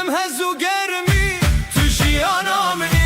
دم هزو گرمی تو جیانا منی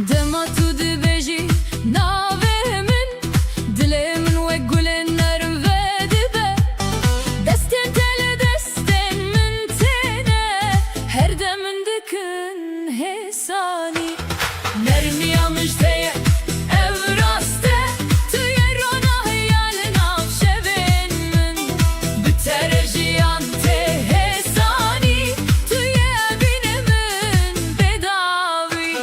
دما تو دبیجی ناوه من دلی من و گل نرم و دبه دستین تل دستین من تینه هر دمن دکن حسانی نرمی آمشته اوراسته توی رونا هیال نافشبین من بترجیان ته حسانی توی بین من بداوی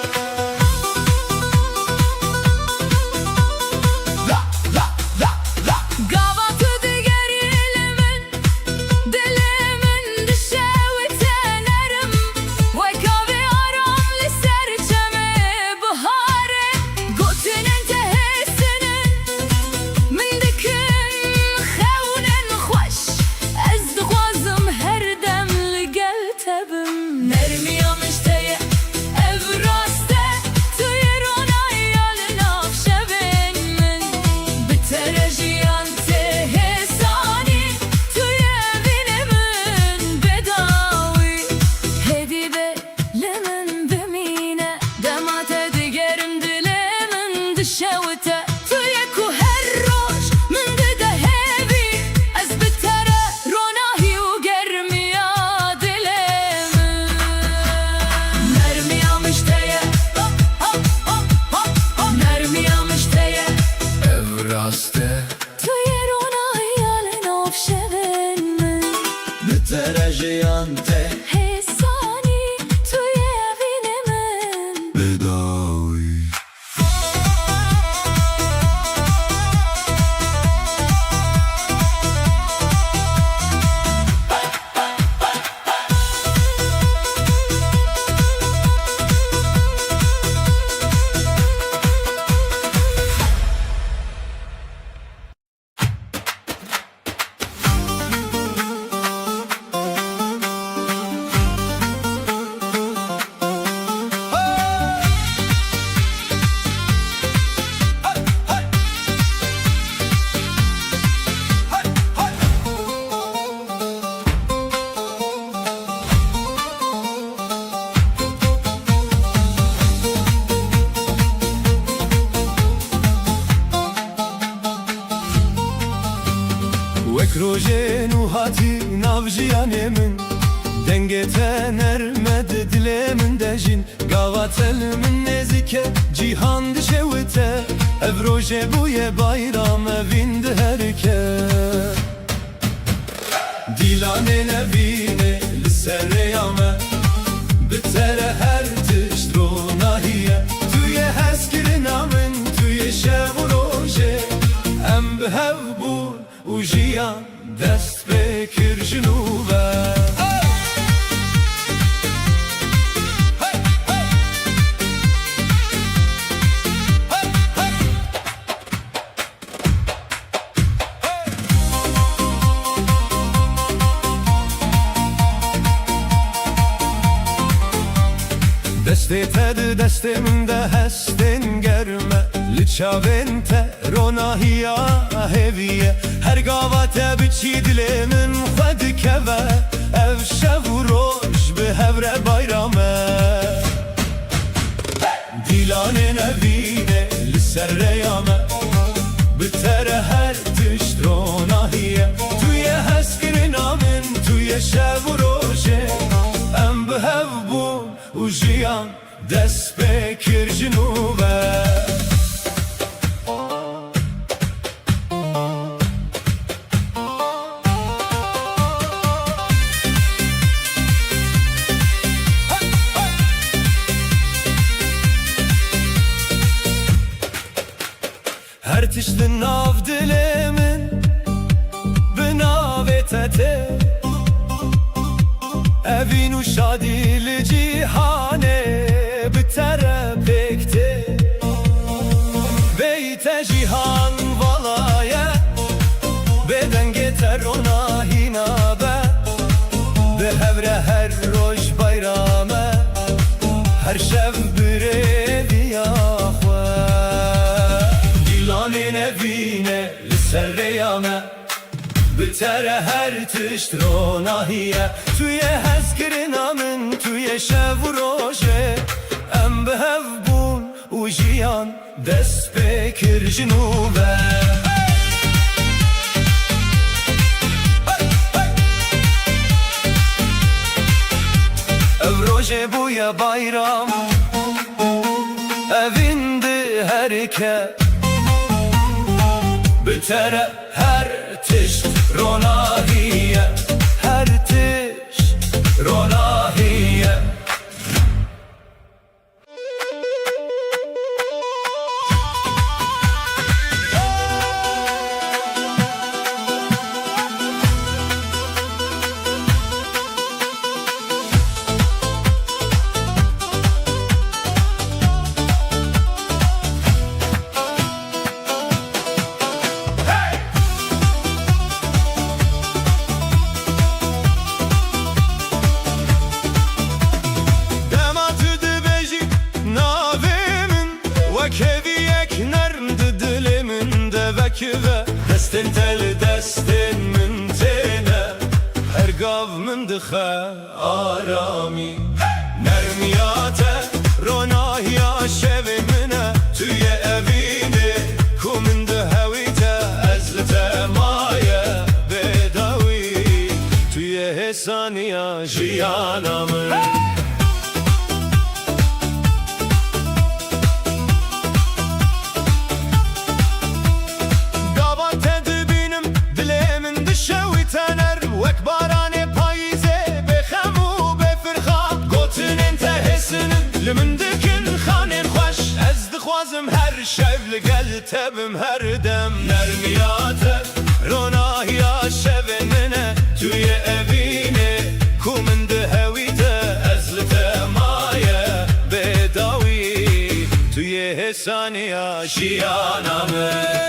درجیانته حسانی توی وین من بداوی روژه نوحاتی نavjiyanê min dengê te nermed dilê min de jîn gava tel min nêzik e cîhan dişewite ev rojê bûye bayram evîn di herkes Dilane nevine Lisereyame Bitere her tiştronahiye Tuye heskirin amin Tuye şevroje Em bihev bun Ujiyan Dest bekir jinube Deste ted destemde hesten germe Liçavente ronahiya heviye Her gavate biçi dilemin xwed keve Ev şev roj bi hevre bayrame Dilane nevine li ser reyame Bitere her tişt ronahiye Tuye heskirin amin tuye şev roje Em bihev bun Ujiyan dest bekir jinube Her tiştin nav dilemin Binavetete Evin u şadili cihane Bitere bekte Beyte cihan valaye Beden geter ona hinabe Behevre her roj bayrame Her şev birevi yahve Dilanin evine liserreyame Bitere her tişt ronahiye Tuye heskirin amin tuye şev roje Em bihev bun ujiyan dest bekir jinube Ev roje buya bayram Evindi herke Bitere her tişt ronahiye Her tişt ronahiye Ve destin tel destin müntene Her gav mındıxa arami Nermiyate ronahya şevimine Tüye evini kumünde hevite Ezlite maye bedavi Tüye hesaniya jiyanamın Limin dikin xanin xoş Ez dixwazim her şevli gel tebim her dem Nermiyate ronahiya şevinine Tüye evini kuminde hevite Ezlite maye bedavi Tüye hesaniya jiyaname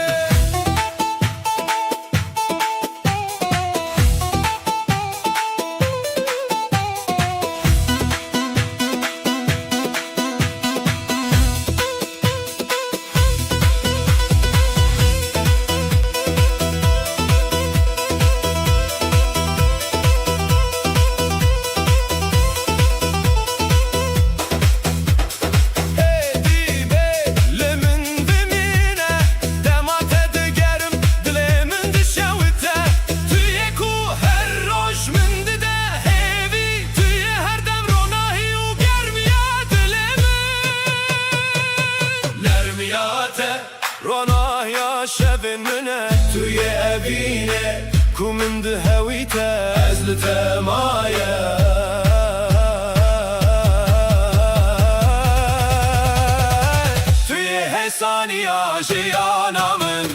Ronahya şevinine Tüye evine ku min dihewîte ez li te maye Tu yê hêsaniya jiyana min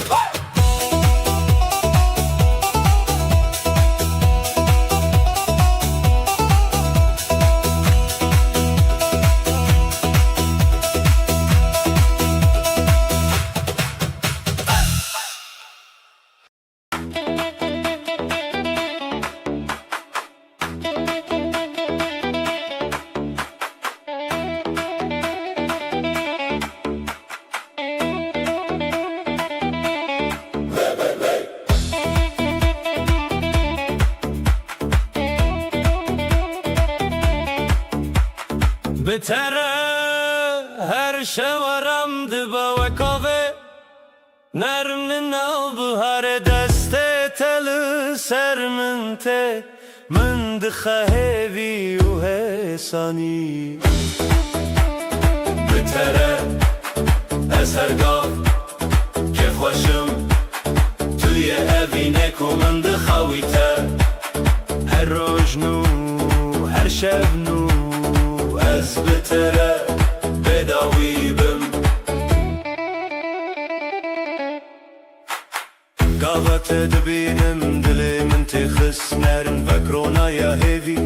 Bitere her şevaram diba ve kave Nermin al buhare deste teli sermin te Min dixe hevi u hesani Bitere ez her gav kef hoşum Tuye evine ku min dixewîte Her roj nû her şev nû Ez bitere bedawî bim Gava te dibînim dilê min tê xist nerin Vekronaya hêvî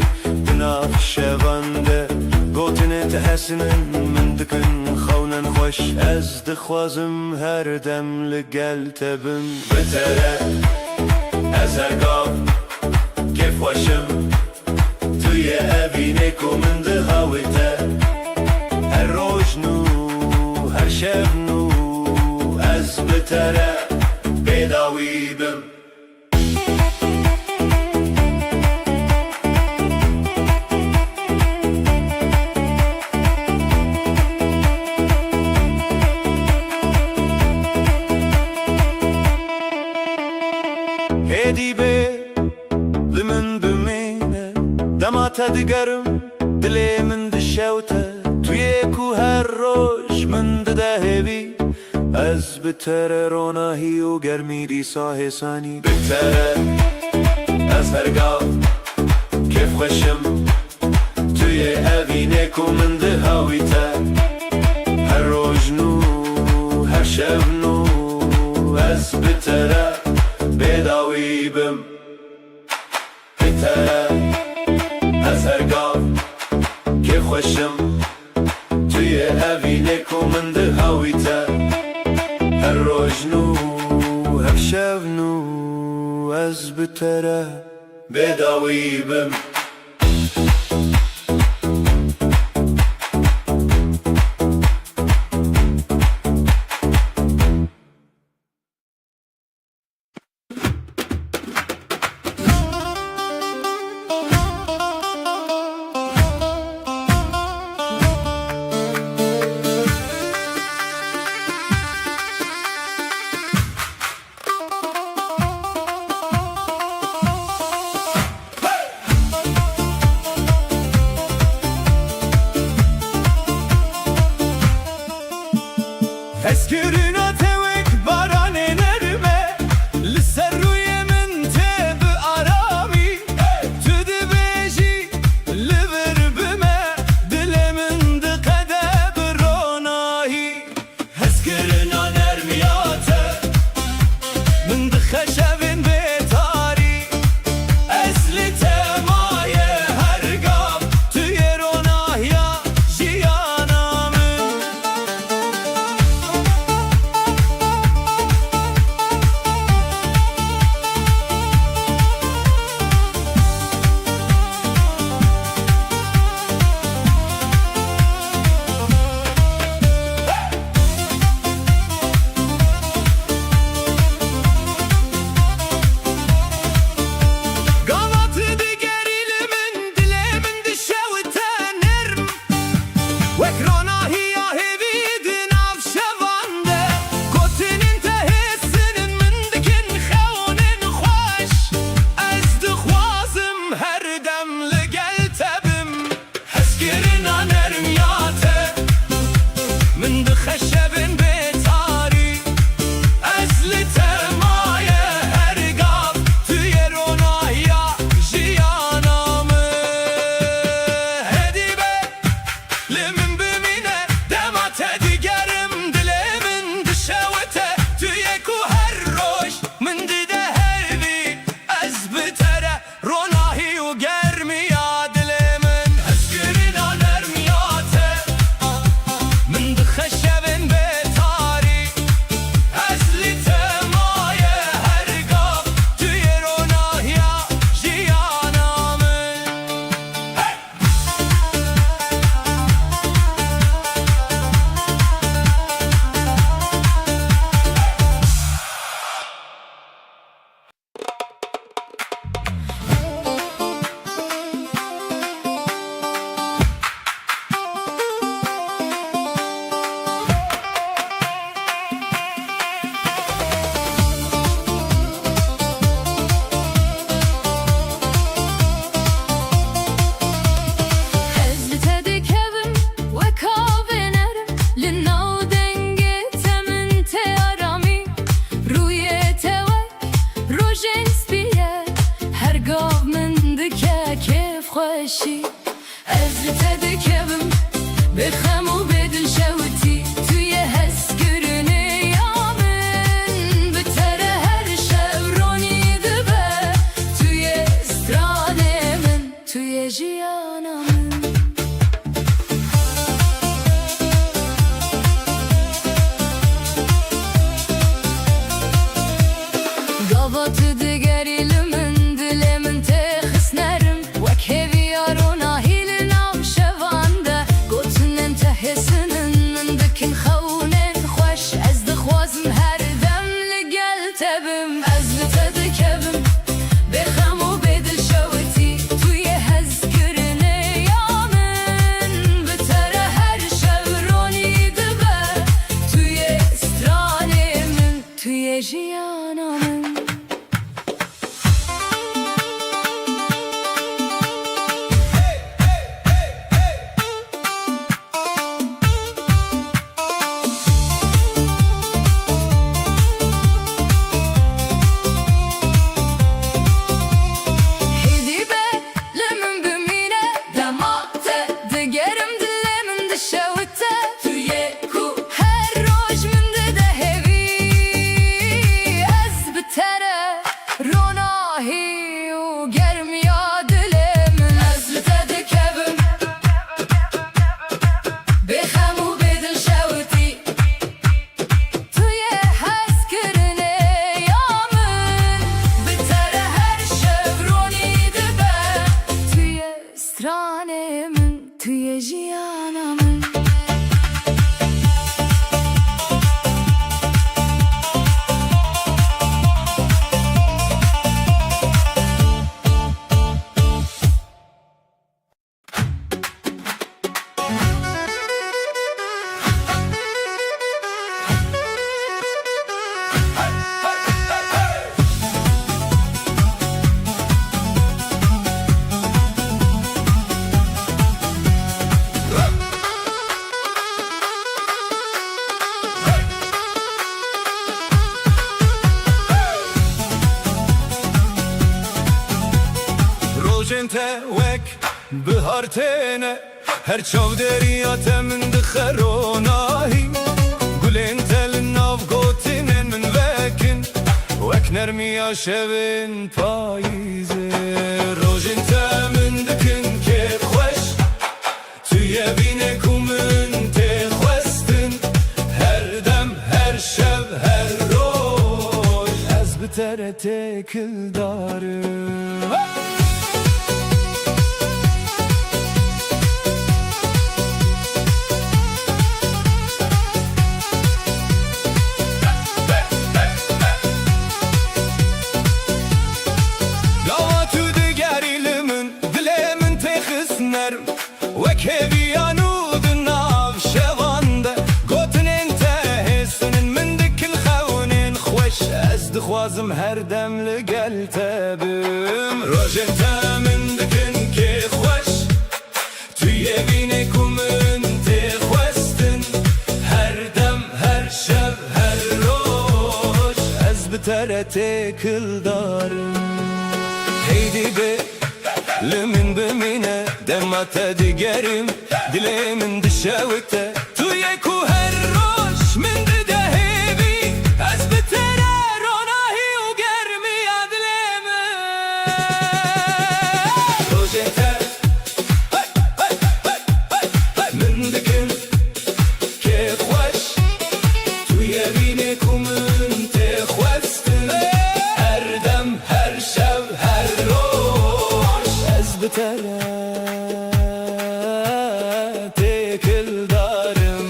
di nav şevan de Gotinê te hesinin min dikin xewnen xweş Ez dixwazim her dem li gel te bim Bitere ez her gav kef xweşim Tuye evînê ku min dihewîte Her roj nû her şev nû Ez bitere bedawî bim Hêdî bê li min bimîne Dema te digerim dilê min dişewte Tu yê ku her roj min dide hêvî Ez bi tere ronahî û germî dîsa hêsanî Bitere ez her gav kef xweşim Tu yê evînê ku min dihewîte Her roj nû her şev nû Ez bitere bedawî bim Bitere ez her gav kef xweşim Tu yê evînê ku min dihewîte Her roj nû her şev nû Ez bitere bedawî bim خوشی از تدکم بخم و بدل شوتی توی حس گرنه یامن بتره هر شب رونی دبه توی استرانه من توی جیانم قابط دگری لمن دلمن تخسنرم وک هویارو ناهیل ناو شوانده گوتن انتهسنن من دکن خونن خوش از دخوازم هر دم لگل تبم از بتدکبم بخم و بدل شوتی توی هز گرنه یامن بتره هر شب رونی دبه توی استرانه من توی جیانم توی جیانم جنته وک بهار تنه هر چاو دریات من دخروناهی گلین تل ناف گوتینن من وکن وک نرمیا شبن پاییزه روجنته من دکن که خوش توی بینه کومن تخوستن هر دم هر شب هر روز از بتره تکل دارم وک هویانو دناو شوانده گوتن انتهسنن من دکل خونن خوش از دخوازم هر دم لگل تبم روجنتا من دکن که خوش توی بینه کومن تخوستن هر دم هر شب هر روز از بتره تکل دارم هیدی به لمن بمينه دمعت دقرم دلي من دشاوته تويكو هالروش من دهبي أثبت روناهي وقرمي يا دليمه روجنتا من دكن كيف وش تويا بينكم من تخوستن هر دم هر شب هر روش أثبت تكل دارم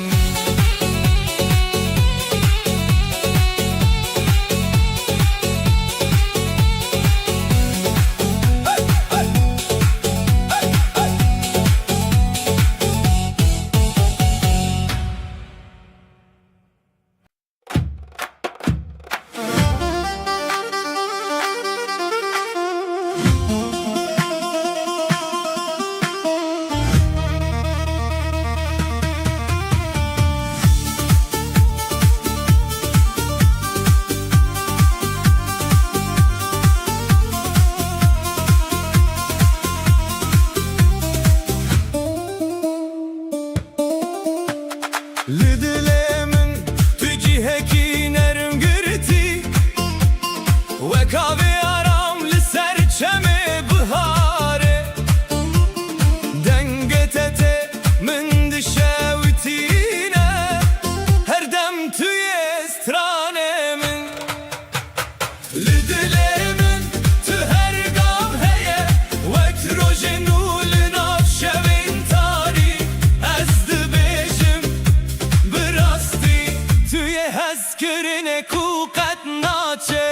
kahve aram li ser çeme bihare denge tete min dişevtine her dem tüye strane min li dile min tu her gam heye vekt rojenu li nav şevin tari ez dibêjim birastî tüye hezkirine ku qet naçe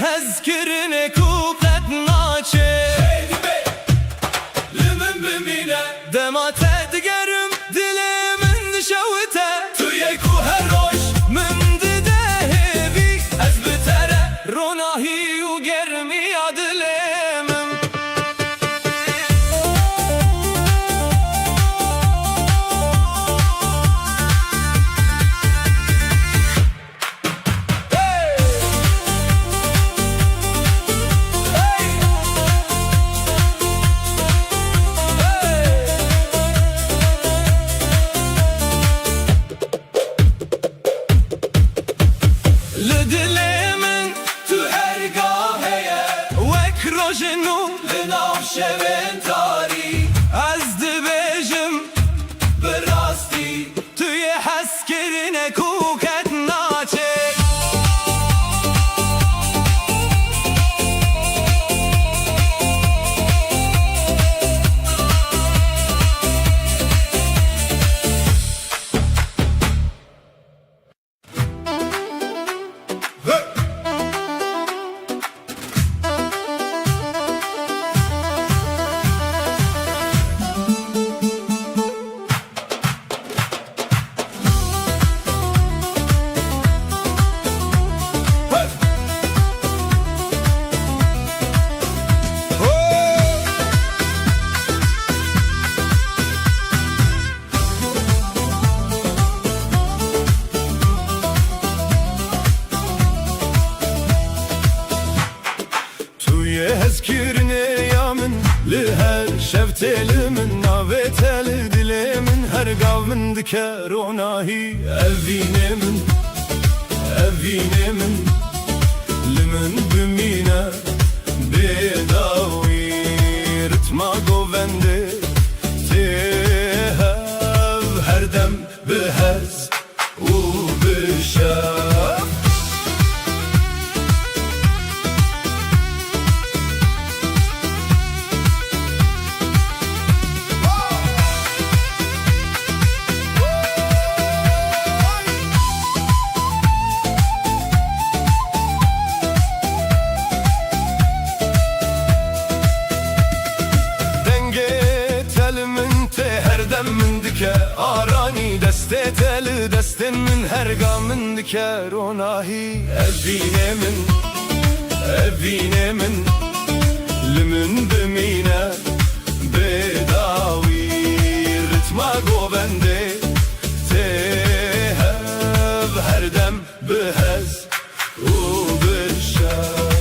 Hezkirine kuplet naçe Limin bimine Demate digerim Dilimin dişevite Tüye ku her roş Min dide hevi Ez bitere Ronahi u germi ya dilimim Dilemin tu her gaheye Vek rojenu Linav şevin tari Ez dibêjim birastî Tüye hezkirine ku qet naçe Hezkirine yamin li her şevtelimin naveteli dilimin her gavmin diker onahi evinemin limin bümine bedavi ritma govende tehev her dem behez u bişef min dike arani deste teli destin min her gamin dike ronahi evinemin limin bimine bedavi ritma govende tehev her dem behez u bişer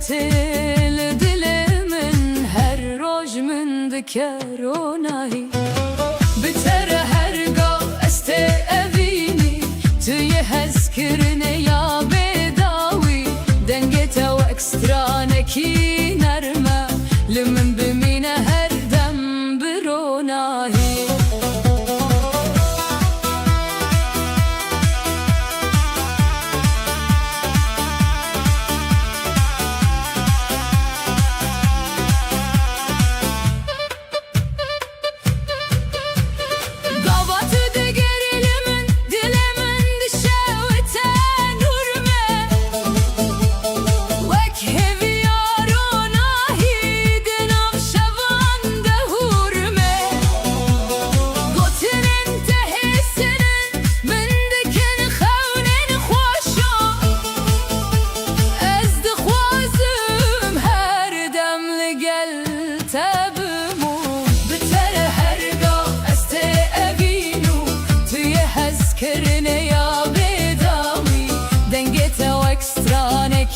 تل دل من هر روز من دکرونایی بتر هرگاه است اوینی توی حس کرنه یا بداوی دنگت و اکسترانکی نرمه لمن بمینه هر دم برونایی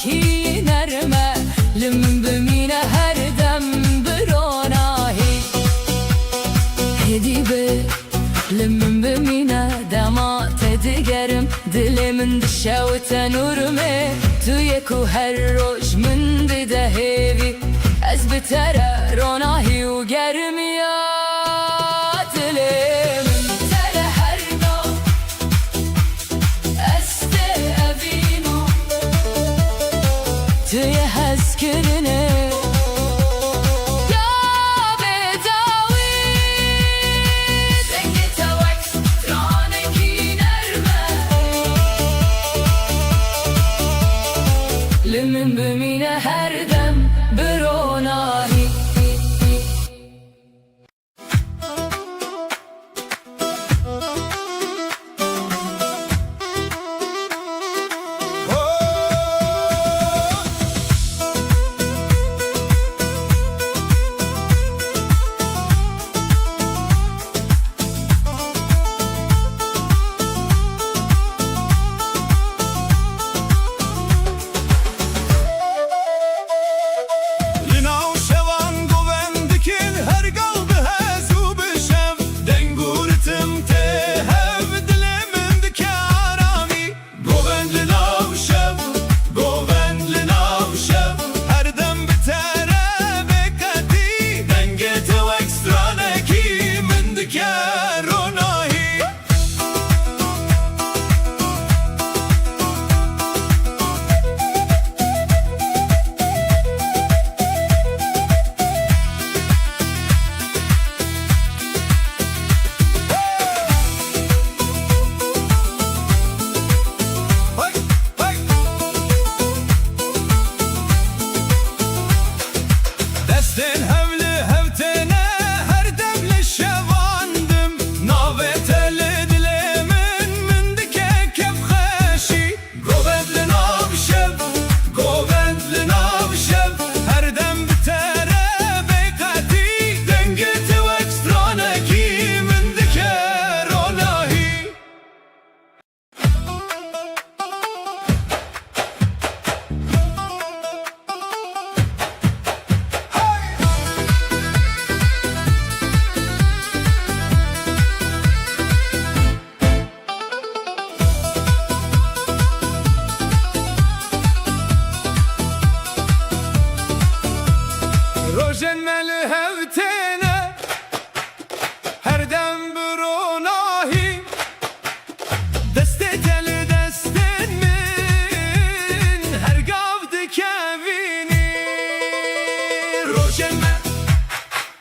کی نرمه لمن بمینه هر دم بروناهی هدی به لمن بمینه دمات دیگرم دل من دشه و تنورمه توی کو هر روز من بده هیوی از بتره روناهی و گرمیات دلم توی حس کرنه یا بداوی دنگی تو اکسترانکی نرمه لمن بمینه هر دم بروناهی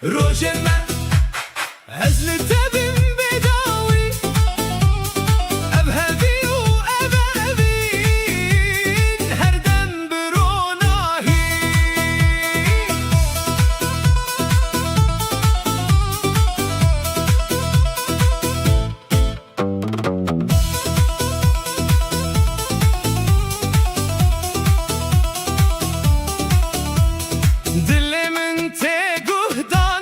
روشن هزل تبم بداوي أبهبي وأبابين هردم بروناهي دل من تگهدان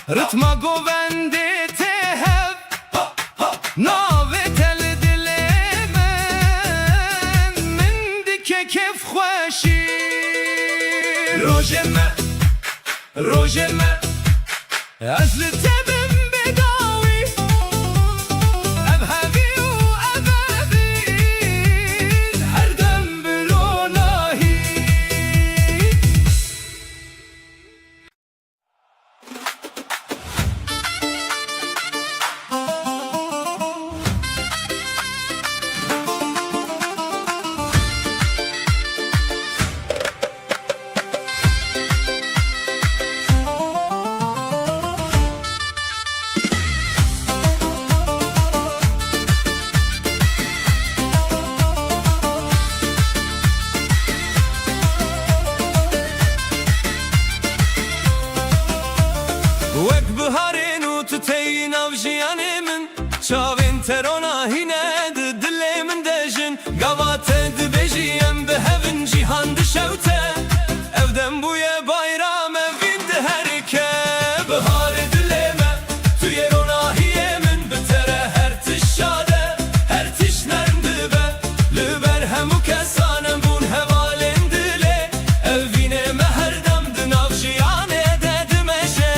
رتما گوونده تهب ناوه تل دل من دکه کف خوشی روجمه از تبم بداوی ابهوی و ابهوی هر دم بروناهی وک بهارین و تتین او جیانه من چاوین ترونا هینه دل من دژن گوات دبیجیم به هفن جیهان دشوته افدم بوی بایرام وین دهرکه بهار دلمه توی روناهی من بتره هر تشاده هر تش نرم دبه لبر همو کسانم بون هوالین دله اوینه مهردم دناو جیانه ددمشه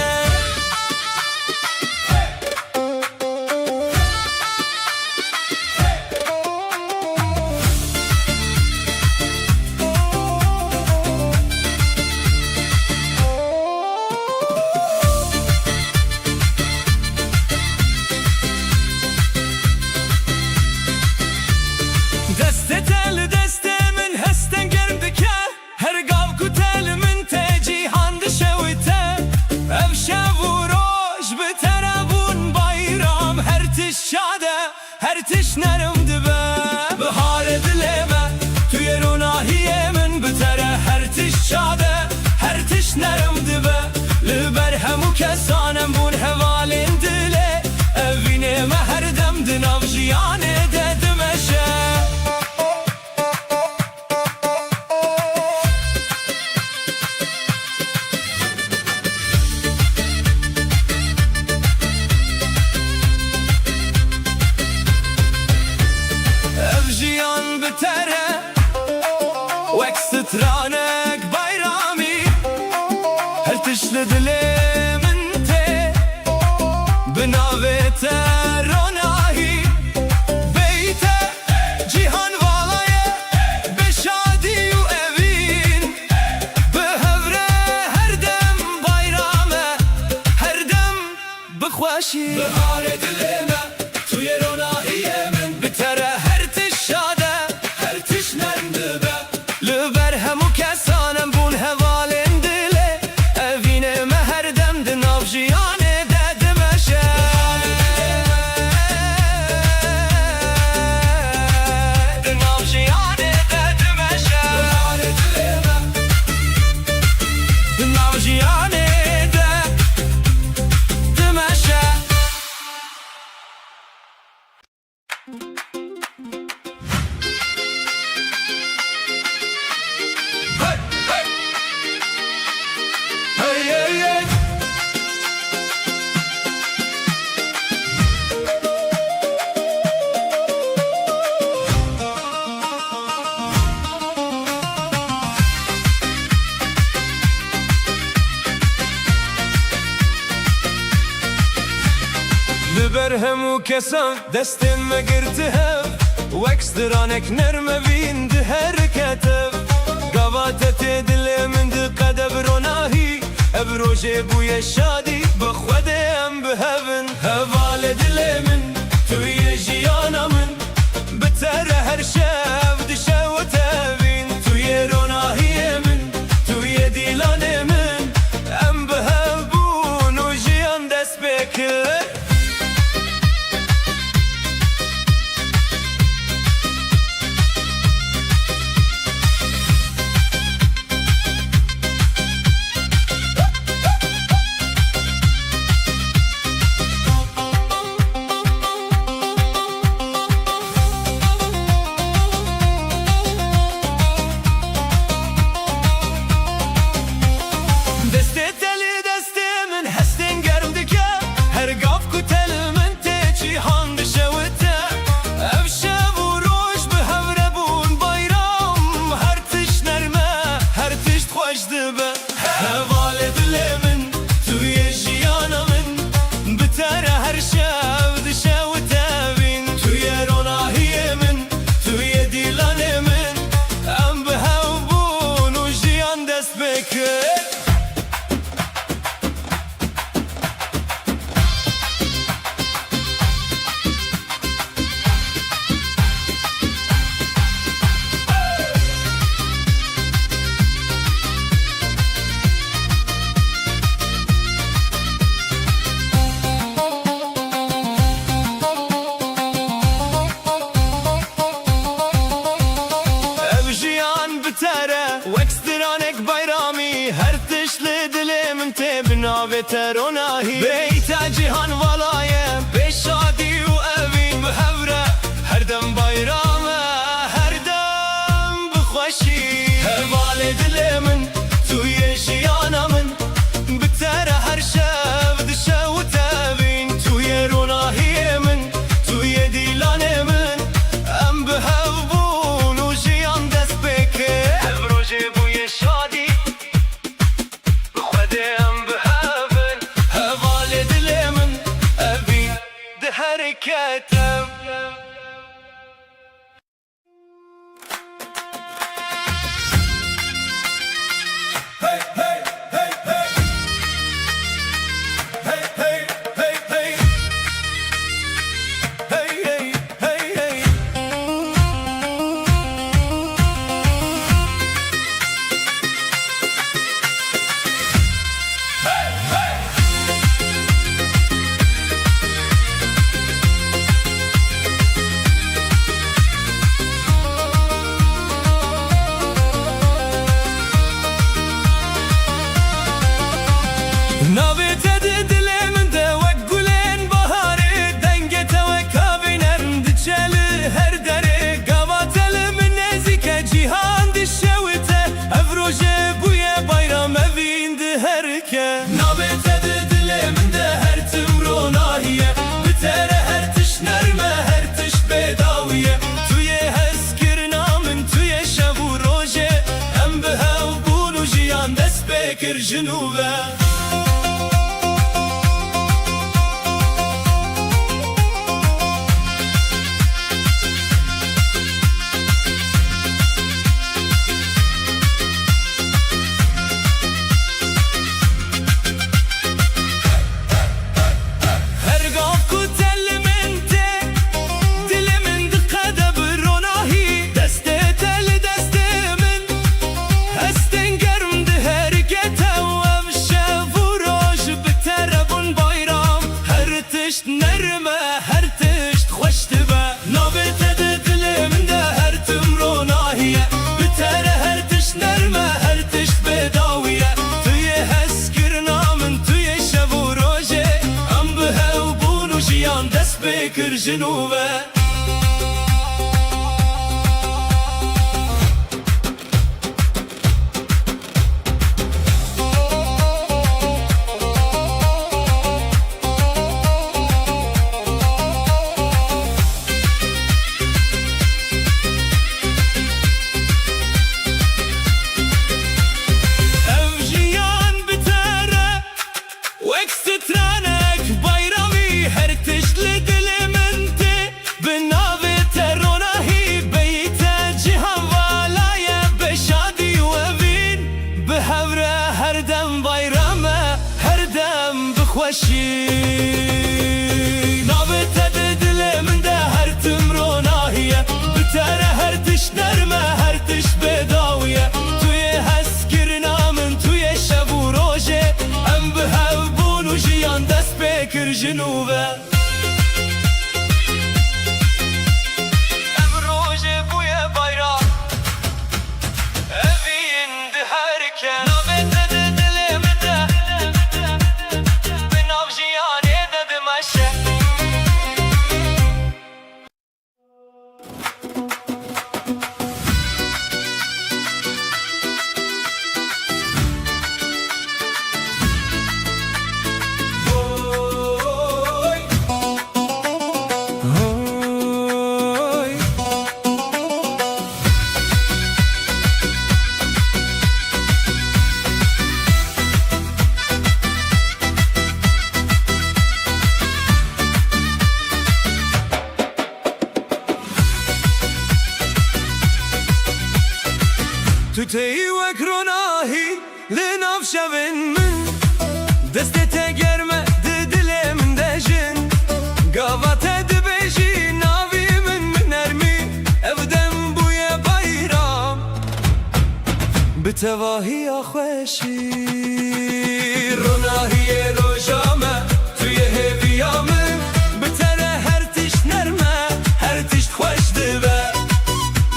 هر تش نرم دبه بهار دلمه توی روناهی من بتره هر تش شاده هر تش نرم دبه لبر همو کسانم بون هوالین دله اوینه ما هر دم دناو جیانه ددمشه بتره وک سترانک بایرامی هر تشل دلی من ته بناویت روناهی بیت جیهان والایه به شادی و اوین به هوره هر دم بایرامه هر دم بخواشی بهار دلمه توی روناهی من بتره هر تشاده لبر همو کسانم بون هوالین دله اوینه مهر دم دناو جیانه ددمشه دناو جیانه ددمشه دناو جیانه ددمشه لبر همو کسان دستن مگرته هف وکس درانک نرمه وین ده حرکتف گواتت دل من ده قدب روناهی ابروجه بوی شادی بخوده هم بهون هوال دل من توی جیانا من بتر هر شف دشوت وین توی روناهی من توی دیلان من ام بهبون و جیان دست بکر بکر وەکسترانێک بەیرامی هەر تشت لێ دلێ من تێ بناوێتە ڕۆناهی بێیتە جیهان وەڵایە بێشادی و ئەوین بهەورە هەردەم بەیرامە هەردەم بخۆشی هەڤالێ دلێ من تویە ژیانە من بتەرە هەر شەو دشەوتەبین تویە ڕۆناهیێ من تویە دیلانێ من ئەم بهەو بوون و ژیان دەست پێکرد حركاتم نابێتە دلێ من دە وەک گولێن بەهارێ دەنگێتەوە کاوێنەرم دچەلە هەر دەرێ گاواتە لە من نێزیکە جیهان دشەوتە ئەڤ ڕۆژێ بوویە بەیرام ئەڤین هەرکە نابێتە دلێ من دە هەر تم ڕۆناهیە بتەرە هەر تشت نەرمە هەر تشت بێداویە تویە هەستکردنا من تویە شەو و ڕۆژێ ئەم بهەو بوون و ژیان دەست پێکرد ژنوبە نەرمە هەر تشت خۆش دبە نابێتە دلێ من دە هەر تم ڕۆناهیە بتەرە هەر تشت نەرمە هەر تشت بێداویە تویە هەستکردنا من تویە شەو و ڕۆژێ ئەم بهەو بوون و ژیان دەست پێکرد ژنوبە وەکسترانێک بەیرامی هەر تشت لێ دلێ من تێ بناوێتە ڕۆناهی بێیتە جیهان وەڵایە بێشادی و ئەڤین بهەورە هەردەم بەیرامە هەردەم بخۆشی نابێتە دلێ من دە هەر تم ڕۆناهیە بتەرە هەر تشت نەرمە هەر تشت بێداویە تویە هەستکردنا من تویە شەو و ڕۆژێ ئەم بهەو بوون و ژیان دەست پێکرد ژنوبە ئەم ڕۆژێ بوویە بەیرام ئەڤین هەرکە نابێتە دلێ من دە بناو ژیانێ دەدم şevin min destete germe dilim dejin gavate dibêjî navî min ermî evdem bûye bayram bi tevahiya xweşî ronahiyê roja me tuye hêviya min bi tere her tişt nerme her tişt xweş dibe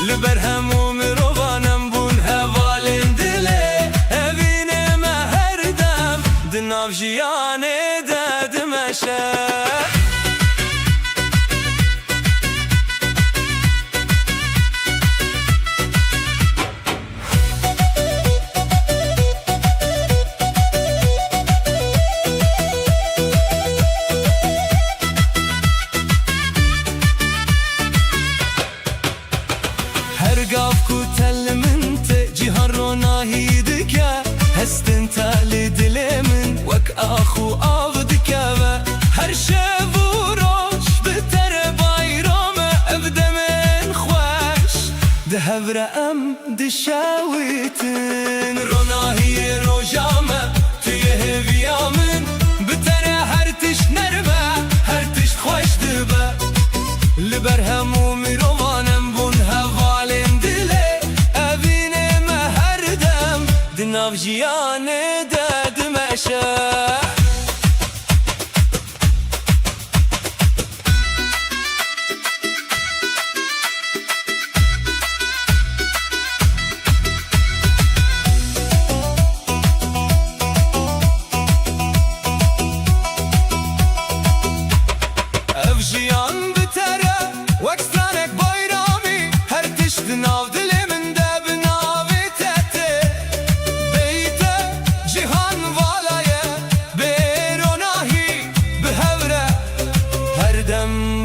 li ber hemû mirovan bûn hevalên dilê evînê me her dem di nav jiyanê de dimeşe gav ku tellimin te cihan ronahî dike hestin telî dilê min wek axû av dike ve her şev û roj bi tere bayrame ev demên xweş di hevre em dişewîtin ronahiyê roja me tuye hêviya min bi tere her tişt nerme her tişt xweş dibe li ber hemû mirovan bûn hevalên nav jiyanê de dimeşe ev jiyan bi tere wek stranek bayramî her tişt nav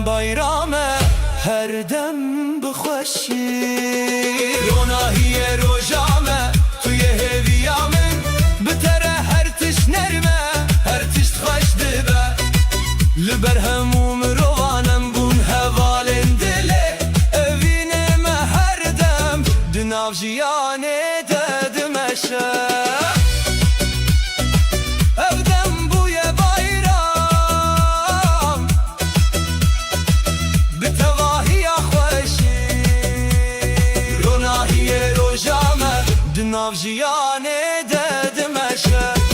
bayrame her dem bixweşî ronahiyê roja me tuye hêviya min bi tere her tişt nerme her tişt xweş dibe li ber hemû mirovan bûn hevalên dilê evînê me her dem di nav jiyanê de dimeşe nav jiyanê de dimeşe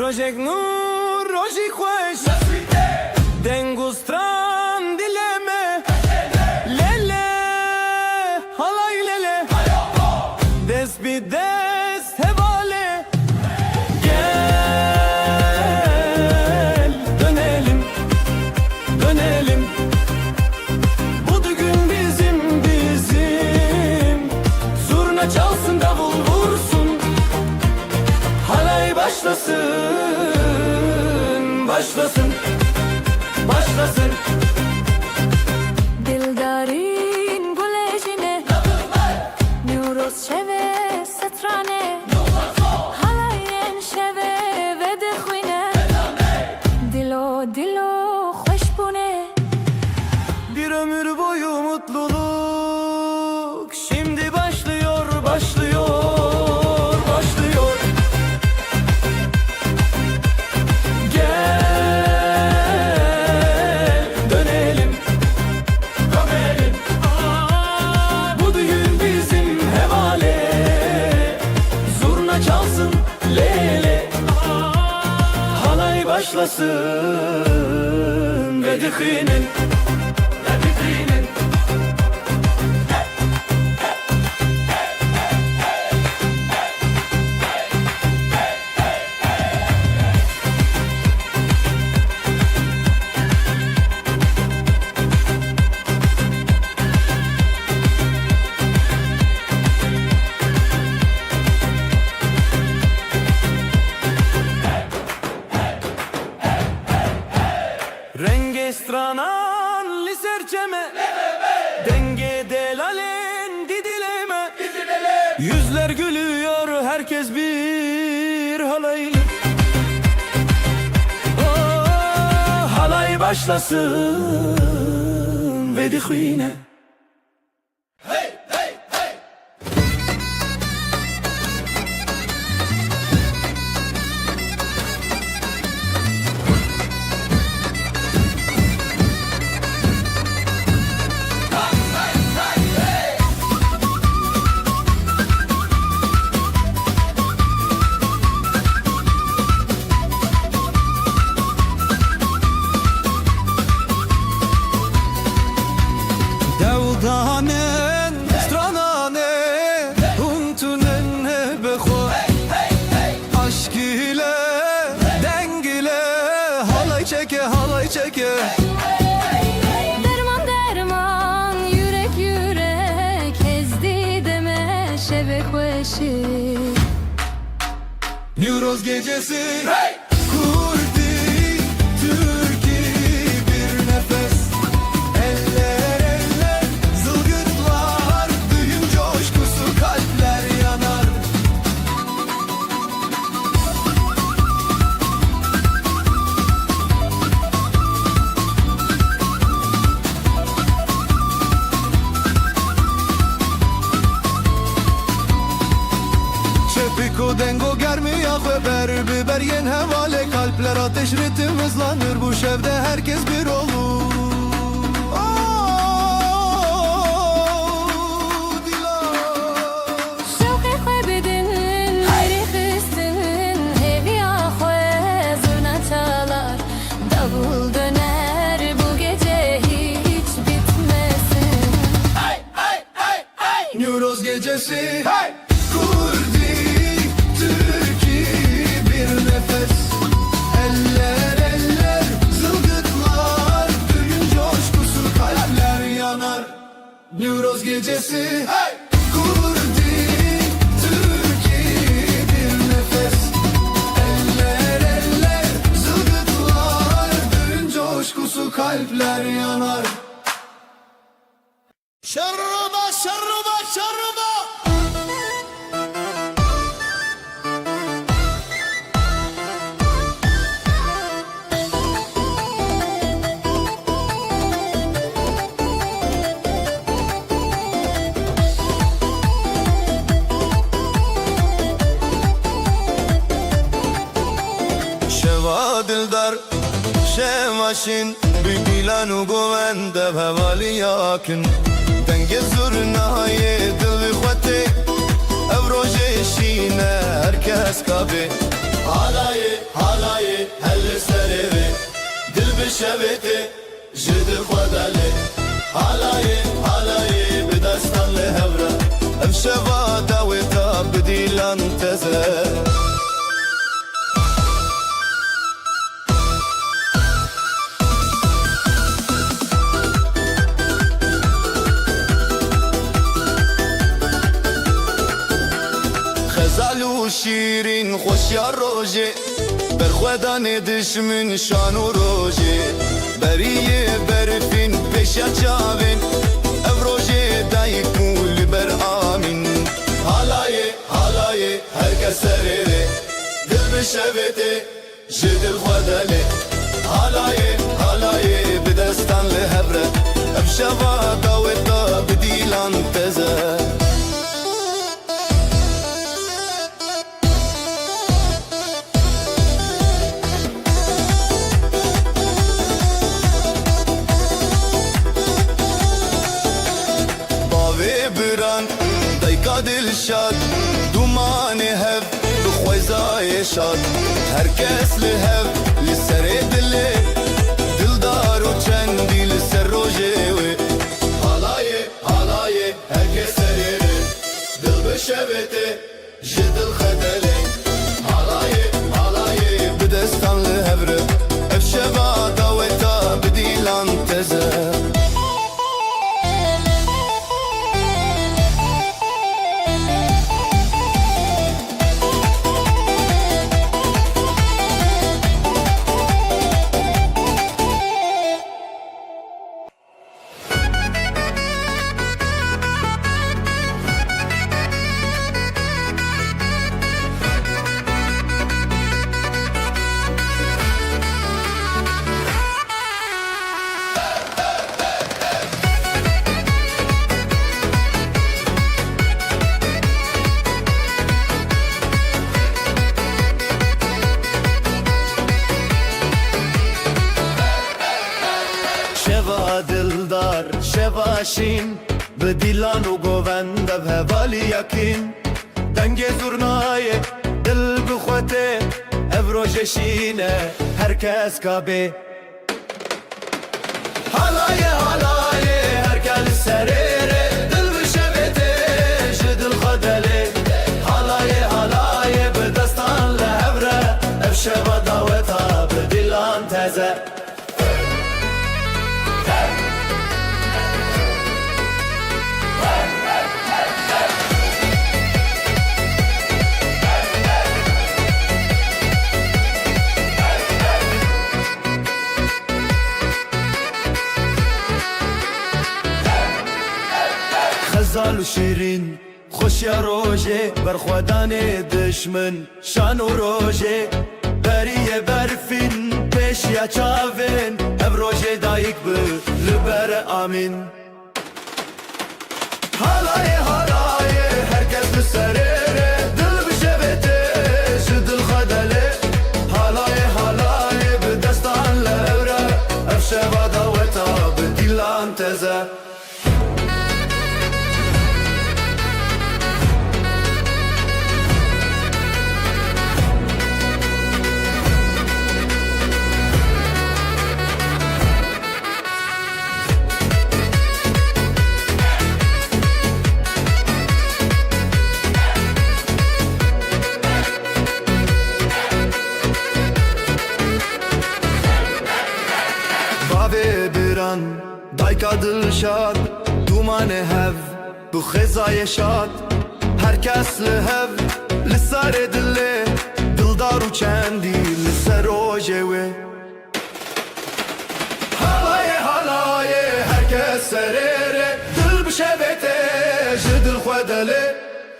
rojek nur rojî xweş dengu stran dilê me lele halay lele dest bi dest hevale gel dönelim dönelim bu düğün bizim zurna çalsın davul vursun halay başlasın başlasın başlasın Dildarin gulejine Newros şeve setrane Halayen şeve ve dixwine Dilo dilo xoş bune bir ömür boyu mutluluk şimdi başlıyor başlıyor başlıyor başlasın ve dixinin Yüzler gülüyor, herkes bir halay. Oh, halay başlasın ve dihine. Devdanen, stranane, huntunen beho. Aşk ile, deng ile, halay çeke, halay çeke. Derman derman, yürek yürek, ezdi deme şebek ve şi. Neuroz gecesi, kurdi, Türkiye bir nefes. Eller eller, zılgıtlar, düğün coşkusu, kalpler yanar. Çepiko dengo germi yak ve biber yen hevale. Kalpler ateş ritim hızlanır, bu şevde herkes bir olur. Şevki kaybedin, hayri kıstin, hevi ahve zurna çalar. Davul döner, bu gece hiç bitmesin. Neuroz gecesi, kurdi, Türkiye bir nefes. Eller eller, zılgıtlar, düğün coşkusu, kalpler yanar. Neuroz gecesi, kurdi, Türkiye bir nefes. Eller eller, zılgıtlar, düğün coşkusu, kalpler yanar. Şarruba, şarruba, şarruba. Şeva dildar, şemaşin, büyülen u govende hevali yakın. Denge zurnaye dil ve xwete, ev roje şine herkes kabe. Halaye, halaye, helle sereve, dil bi şevete, jidil xwedale. Halaye, halaye, bi destan le hevra, ev şeva daveta bidilan teze. Xezal u şirin xoş ya roje, berxwedan dişmin şan u roje. Beriye berfin peşa çavin, ev roje dayik u liber amin. Halaye, halaye, herkes serere, dil bi şevete, jidil xwedale. Halaye, halaye, bi destan li hebre, ev şeva daweta bidilan teze. Dilşad, dumanı hev, duxwezayê şad. Herkes li hev, li serê dilê, dildar û çendî li ser rojê wê. Halayê, halayê, herkes serêrê, dil bi şevete, ji dil xedelê. Halayê, halayê, bi destan li hevre, ev şeva daweta bi dîlan teze. باشین به دیلان و گووند به هوالی یکین دنگ زورنای دل بخوته افروجشینه هر کس کابه حالای هر کس سریره دل بشبته جدل خدله حالای به دستان لهبره افشبه داوتا به دیلان تزه خزال و شیرین خوش یا روژه برخوادان دشمن شان و روژه بریه برفین پیش یا چاوین اب روژه دایک به لبر آمین حالای هر کس بسریره دل بشبته شدل خدله حالای به دستان لوره افشبه داوتا به دیلان تزه دایکا دل شاد دومان هف بو خزای شاد هر کس لهف لسار دله دلدار و چندی لسر روژه وی حالای هر کس سریره دل بشبته جدل خودله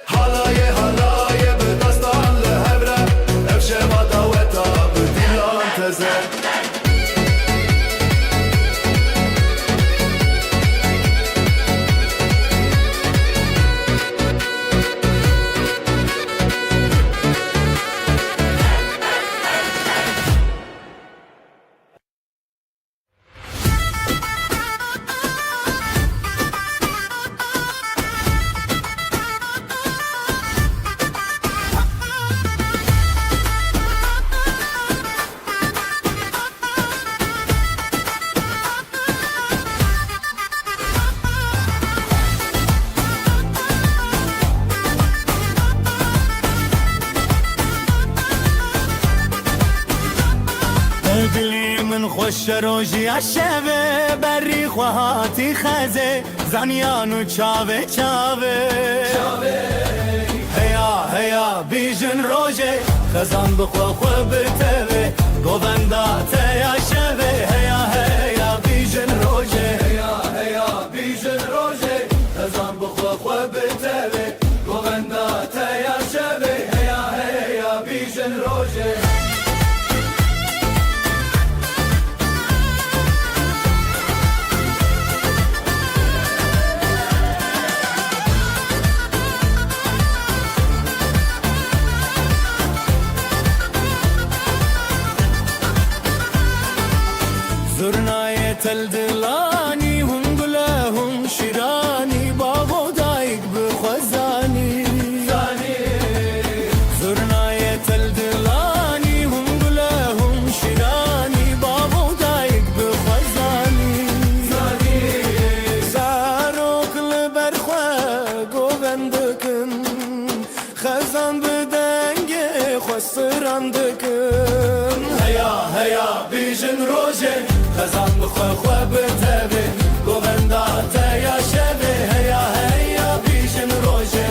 حالای به دستان لهبره افشه ما داوتا به دیلان تزه دلی من خوش روژی عشبه بری خواهاتی خزه زنیان و چاوه هیا بیجن روژه خزان بخوا بتوه گووندا تیا شبه هیا بیجن روژه بیجن روژه خزان بخوا بتوه گووندا تیا شبه هیا بیجن روژه زرنای تل دلانی هم گله هم شیرانی باغ و دایک بخوزانی زرنای تل دلانی هم گله هم شیرانی باغ و دایک بخوزانی زاروک لبرخوا گووندکن خزان بدنگ خوستران دکن هیا بیجن روژه خزان بخوا بتوه گووندا تیا شبه هیا بیجن روژه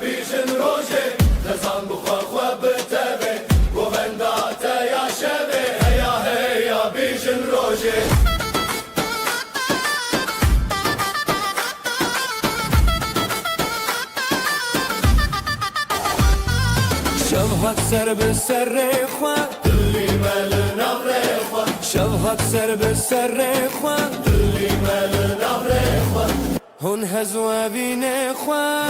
بیجن روژه خزان بخوا بتوه گووندا تیا شبه هیا بیجن روژه شبهات سر به سر خواه دلی مل نغره خواه شبهات سر به سر خواه دلی مل نغره خواه هون هزو بینه خواه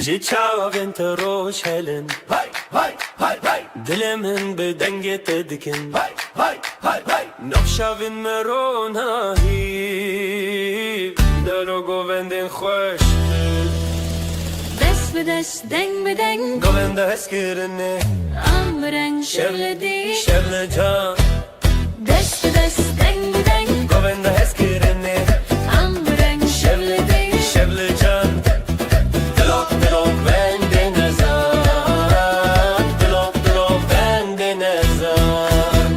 Ji çavên te roj helin Hay hay hay hay Dilimin bi dengê te dikin hay hay hay hay Navşavên me ronahî Dero govendên xweş Dest bi dest, deng bi deng, Govenda hezkirine am bi reng şevledi. Şevle can Dest bi dest, deng bi deng, Govenda hezkirine am bi reng şevledi. Şevle can Dilok dilok bende nezan Dilok dilok bende nezan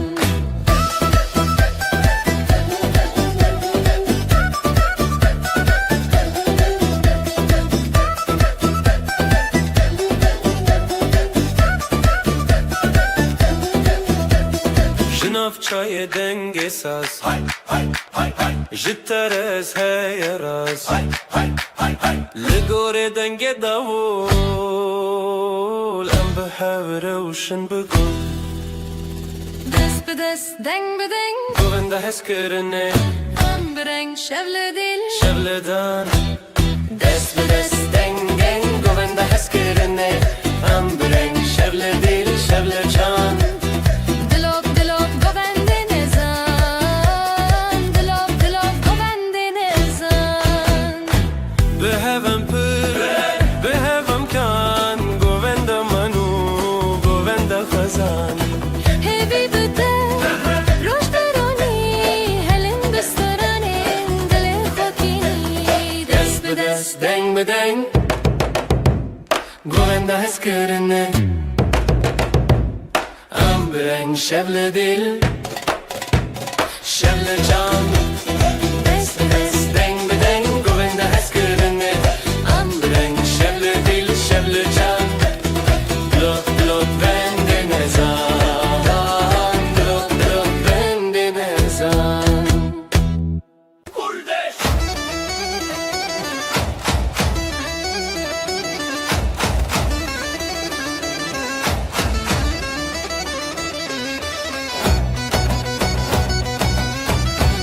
Jinav çayê dengê saz hay hay hay hay Ji terez heye raz hay hay hay hay Li gorê dengê davul Em bi hev rewşin bigul Dest bi dest, deng bi deng, Govenda hezkirine am bi reng şevledi. Şevledan Dest bi dest dengen Govenda hezkirine Em bi reng şevle dil şevle can Dilok dilok govende nezan, dilok dilok govende nezan. Bi hevem pir Bi hevem kan Govenda manu Govenda xezan Hevi bide, roj beroni, helin bistaranin, dilin khokini. Dest bi dest, Deng bi deng Govenda hezkirine Em bi reng şevle dil Şevle can dest bi dest, Deng bi deng Govenda hezkirine am Em bi reng şevle dil şevle can Dilok dilok bende nezan Dilok dilok bende nezan Kurdeş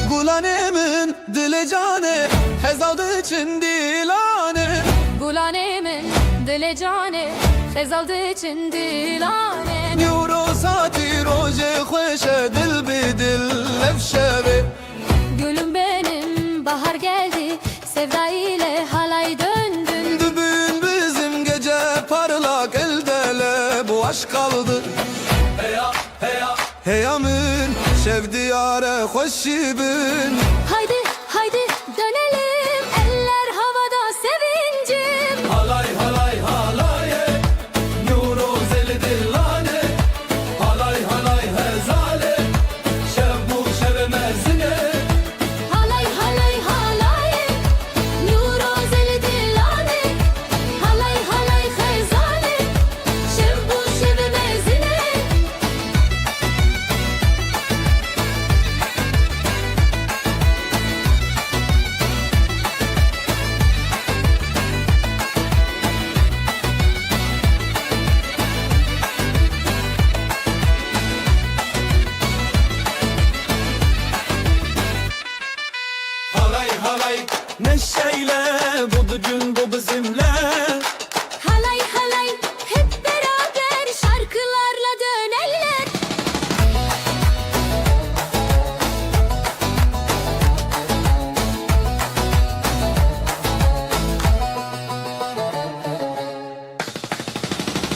Gulanemin dili canı Hezadı için dilane Gulanemin dile cane, sezaldı için dilane. Nuro sati roje khoşe dil bi dil lefşevi Gülüm benim, bahar geldi, sevda ile halay döndün. Dübün bizim gece parlak eldele bu aşk kaldı Heya heya Heyamın şevdiyare hoşibin Haydi haydi dönelim, eller havada sevincim. Halay halay halaye Nuro zeli dillane Halay halay hezale Şevbu şevemezine Halay halay halay, nuro zeli dilane. Halay halay xezane, şevbu şevemezine. Halay halay Neşeyle bu gün bu bizimle Halay halay, hep beraber şarkılarla döneller.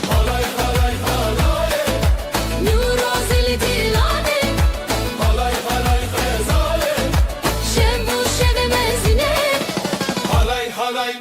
Halay halay halaye Nuro zeli dilane, Halay halay hezale şevbu şevemezine. Halay halay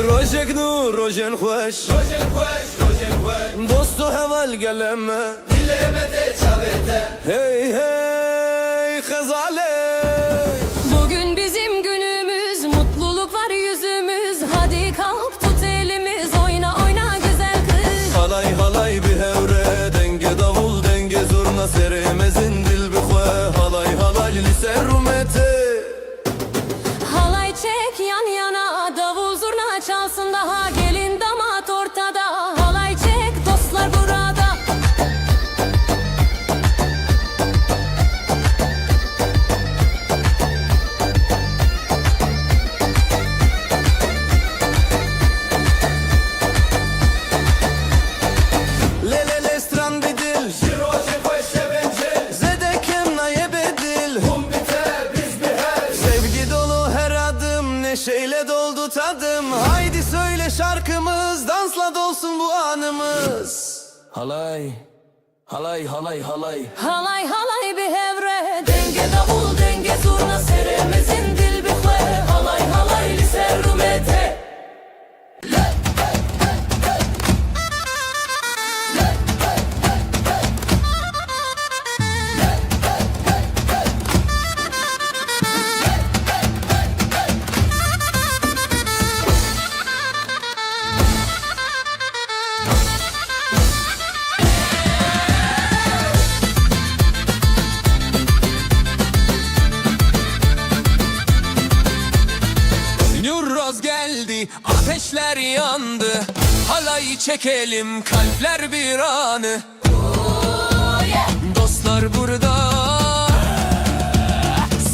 Rojek nur rojen xweş Rojen xweş rojen xweş Dostu heval geleme Dilemede çavete Hey hey xezale Bugün bizim günümüz, mutluluk var yüzümüz. Hadi kalk tut elimiz, oyna oyna güzel kız. Halay halay bir hevre denge davul denge zurna seremezin dil bi xwe Halay halay li ser rumete Halay çek yan yana, davul zurna çal çalsın daha gelin damat ortada. Halay çek dostlar burada. Lelele stran bedil Zedekem naye bedil Sevgi dolu her adım neşeyle doldu tadım. Haydi söyle şarkımız dansla dolsun bu anımız. Halay halay halay halay. Halay halay bir hevre. Denge davul denge zurna seremizin dil bir kwe. Halay halay liser rumete. Nurroz geldi, ateşler yandı. Halayı çekelim, kalpler bir anı. Dostlar burada,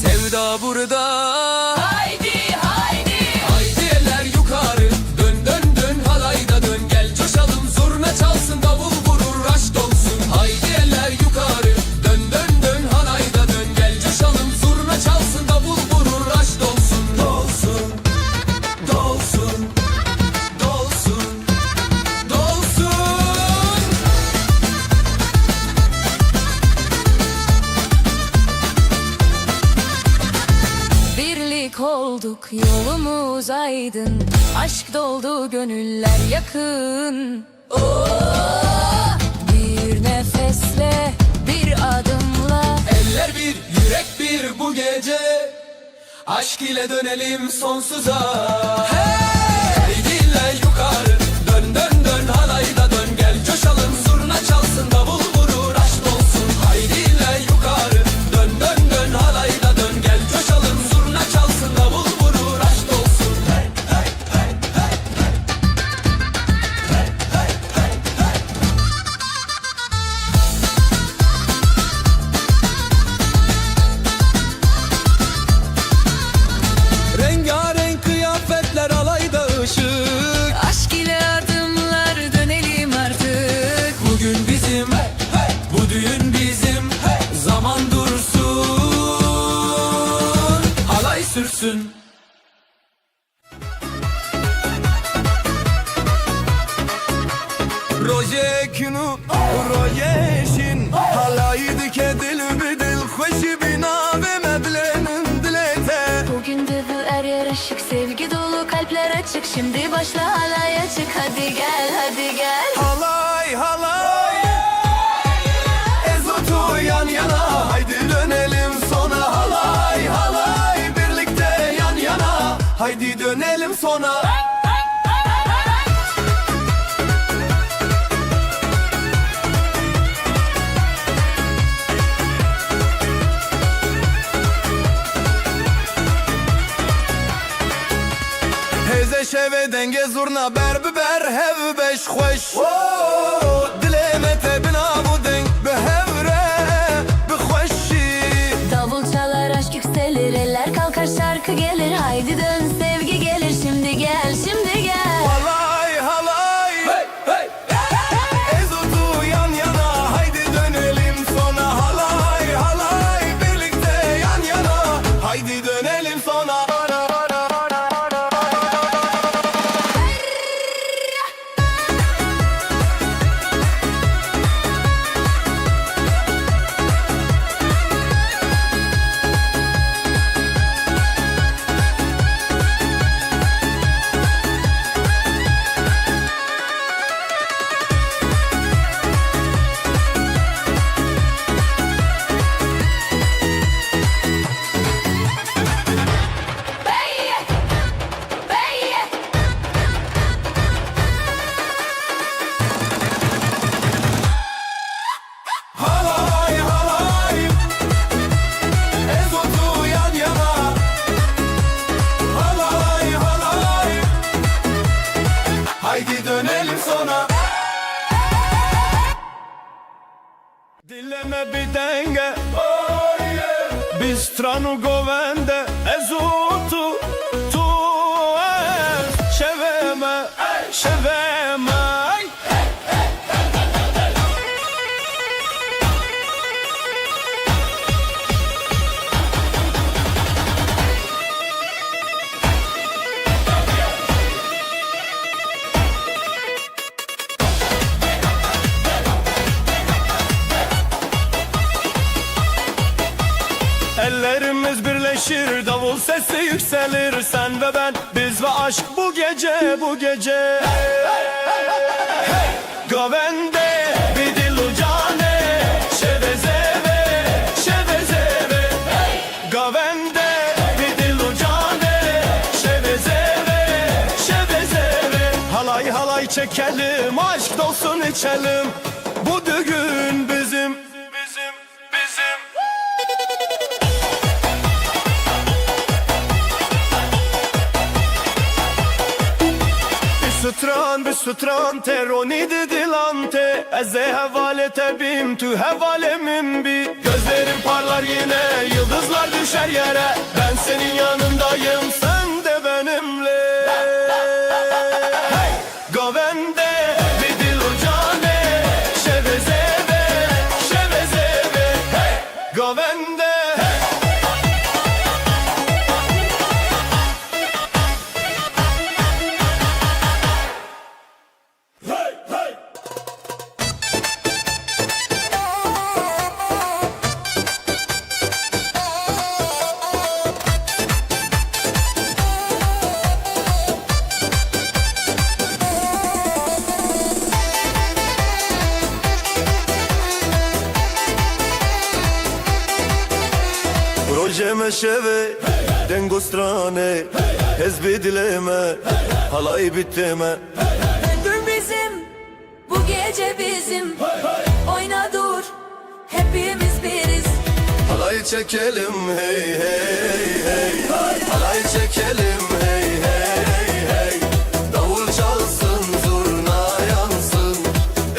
sevda burada. Haydi haydi. Haydi eller yukarı, dön dön dön halayda dön. Gel coşalım, zurna çalsın, davul vurur, aşk dolsun. Haydi eller yukarı, dön dön dön halayda dön. Gel coşalım, zurna çalsın, davul vurur, aşk dolsun. Dolsun, dolsun, dolsun, dolsun. Birlik olduk, yolumuz aydın. Aşk doldu, gönüller yakın. Bir nefesle, bir adımla. Eller bir, yürek bir bu gece. Aşk ile dönelim sonsuza. Hey diller yukarı, dön dön dön halayda dön. Gel coşalım, zurna çalsın, davul vurur, aşk olsun. Haydi diller yukarı, dön dön dön halayda dön. Gel coşalım, zurna çalsın, davul vurur, aşk olsun. Hey hey hey hey hey hey hey hey. Rengarenk kıyafetler alayda ışık. Aşk ile adımlar, dönelim artık. Bugün bizim, bu düğün bizim. Zaman dursun, halay sürsün. Rojekinu, rojeşin. Halaydı kedil bidil, hoşi bina ve meblenin dilete. Bugün de bu er yer aşık, sevgi dolu kalpler açık. Şimdi başla halaya çık, hadi gel hadi gel. Halay halay, ezotu yan yana. Haydi dönelim sona. Halay halay, birlikte yan yana. Haydi dönelim sona. Heze şeve denge zurna ber biber hev beş xoş. Dilemete bina bu denk behevre bixoşi. Davul çalar, aşk yükselir, eller kalkar, şarkı gelir. Haydi dön, sevgi gelir, şimdi gel şimdi gel. Halay halay, ezotu yan yana. Haydi dönelim sona. Halay halay, birlikte yan yana. Haydi dönelim sona. stranu govende ezutu tu şeveme şeveme. Ellerimiz birleşir, davul sesi yükselir. Sen ve ben, biz ve aşk bu gece, bu gece. Govende bidilu cane, şevezeve, şevezeve. Govende bidilu cane, şevezeve, şevezeve. Halay halay çekelim, aşk dolsun içelim. Bu düğün bizim, bizim, bizim. Bir sütran teroni dilante. Eze hevale tebim tu hevalemin bi. Gözlerim parlar yine, yıldızlar düşer yere. Ben senin yanındayım, sen de benimle. Govende bidilu cane, şevezeve, şevezeve. Govende. Projeme şeve, dengo strane, hezbi dileme, halay biteme. Dur bizim, bu gece bizim. Oyna dur, hepimiz biriz. Halay çekelim hey hey hey, halay çekelim hey hey hey. Davul çalsın, zurna yansın,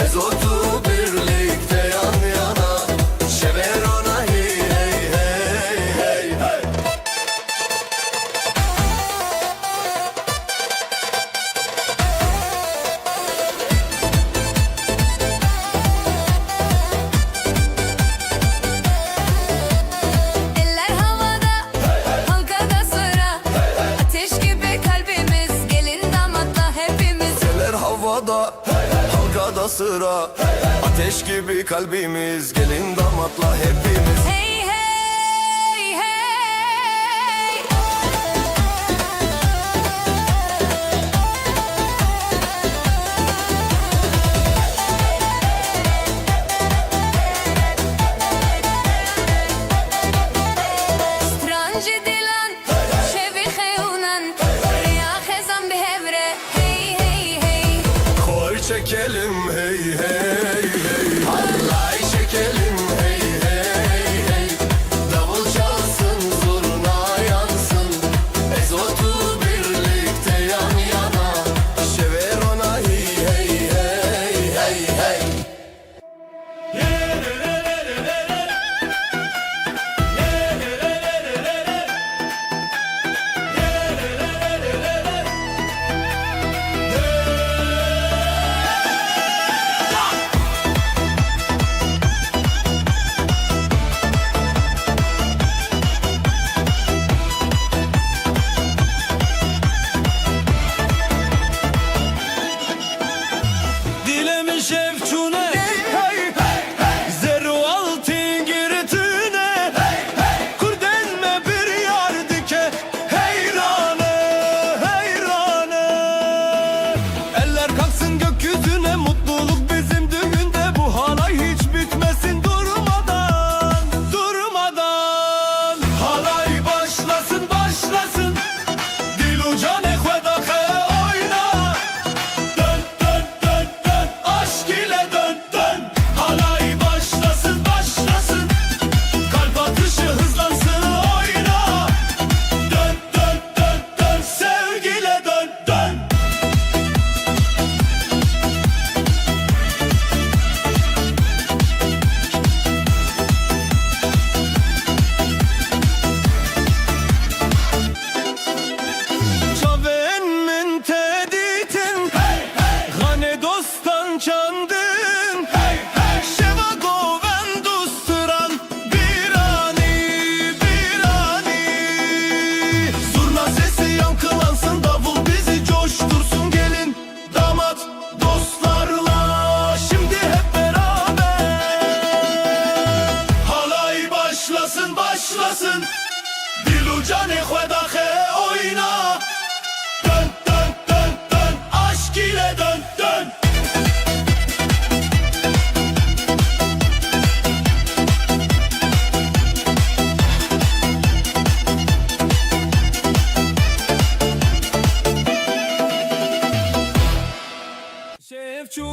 ezotu birlikte yan yana. Şeverona hey hey hey hey hey. Eller havada, halkada sıra. Ateş gibi kalbimiz, gelin damatla hepimiz. Eller havada, halkada sıra. Ateş gibi kalbimiz, gelin damatla hepimiz. Hey hey hey. Stranji dilan, şevi xeyunan. Riya xezan bihevre. Hey hey hey. Koy çekelim hey hey hey, halay çekelim hey hey hey. Davul çalsın, zurna yansın, ezotu birlikte yan yana. Şeverona hey hey hey hey hey. canı xwedaxe oyna. Dön dön dön dön aşk ile dön dön. Şevçu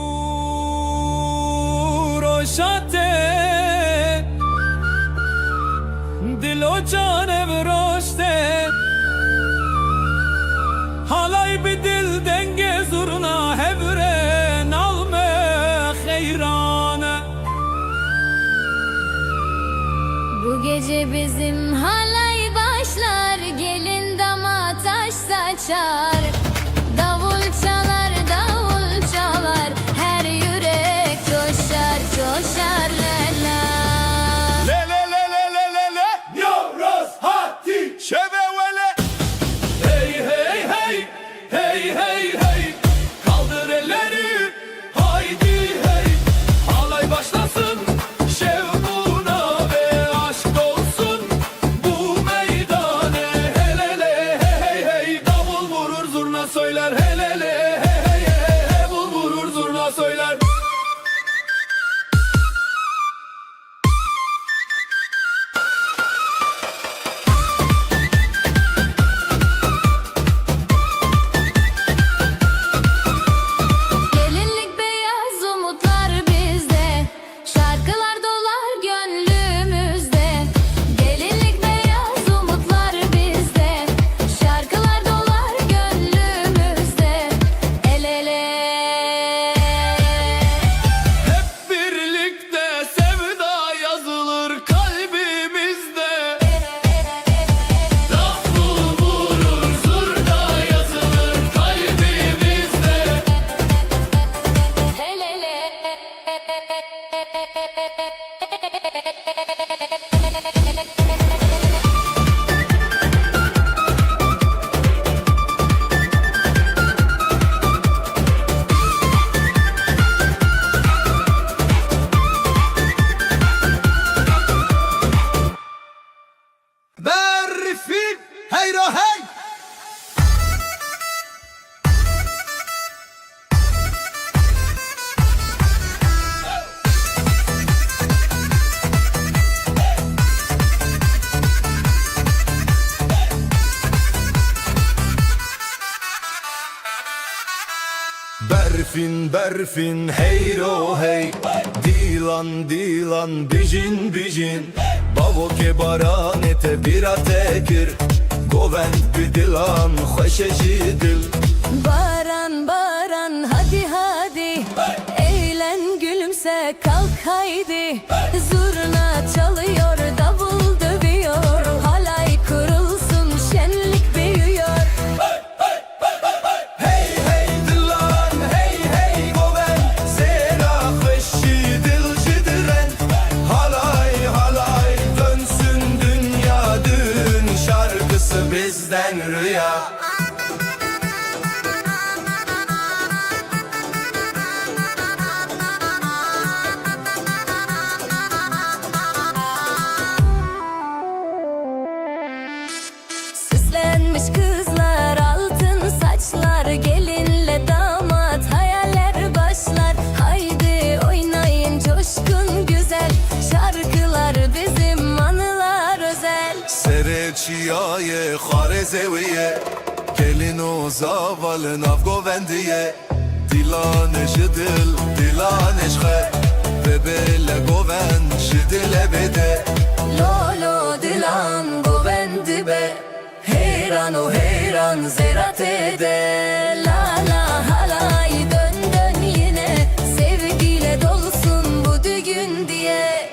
roşate dilo cane vroşte halay bir dil denge zurna hevren alme heyrane. Bu gece bizim halay başlar, gelin damat taş saçar. Davul çalar, davul çalar, her yürek coşar, coşar la la. Le le le le le le le Nyoros hati şevevele. Hey hey hey hey hey hey, kaldır elleri haydi hey, halay başlasın şevkuna ve aşk olsun bu meydane. Helele hey hey hey, davul vurur zurna söyler, helele hey hey hey, davul vurur zurna söyler. Gelinlik beyaz umutlar bizde, şarkılar dolar gönlümüzde. Gelinlik beyaz umutlar bizde, şarkılar dolar gönlümüzde. El ele. Hep birlikte sevda yazılır kalbimizde. Davul vurur zurna yazılır kalbimizde. El ele. Berfin heyro hey. Berfin berfin heyro hey. Dilan dilan bijin bijin. Bavo ke baranete birate kir. Govend bir dilan xoşeşi dil. Baran baran hadi hadi, eğlen gülümse kalk haydi. Zurna çalıyor, davul dövüyor, halay kurulsun şenlik büyüyor. Hey hey dilan hey hey govend. Zera xoşi dil jidren. Halay halay dönsün dünya, dün şarkısı bizden rüya. Süslenmiş kızlar, altın saçlar, gelinle damat hayaller başlar. Haydi oynayın coşkun güzel, şarkılar bizim anılar özel. Sereçiyaye xarezeviye. Gelin o zavalın avgovendiye. Dilaneş dil, dilaneş xe. Ve bele goven şidile bede. Lolo dilan govendi be, heyran o heyran zerat ede. La la halay dön dön yine, sevgiyle dolsun bu düğün diye.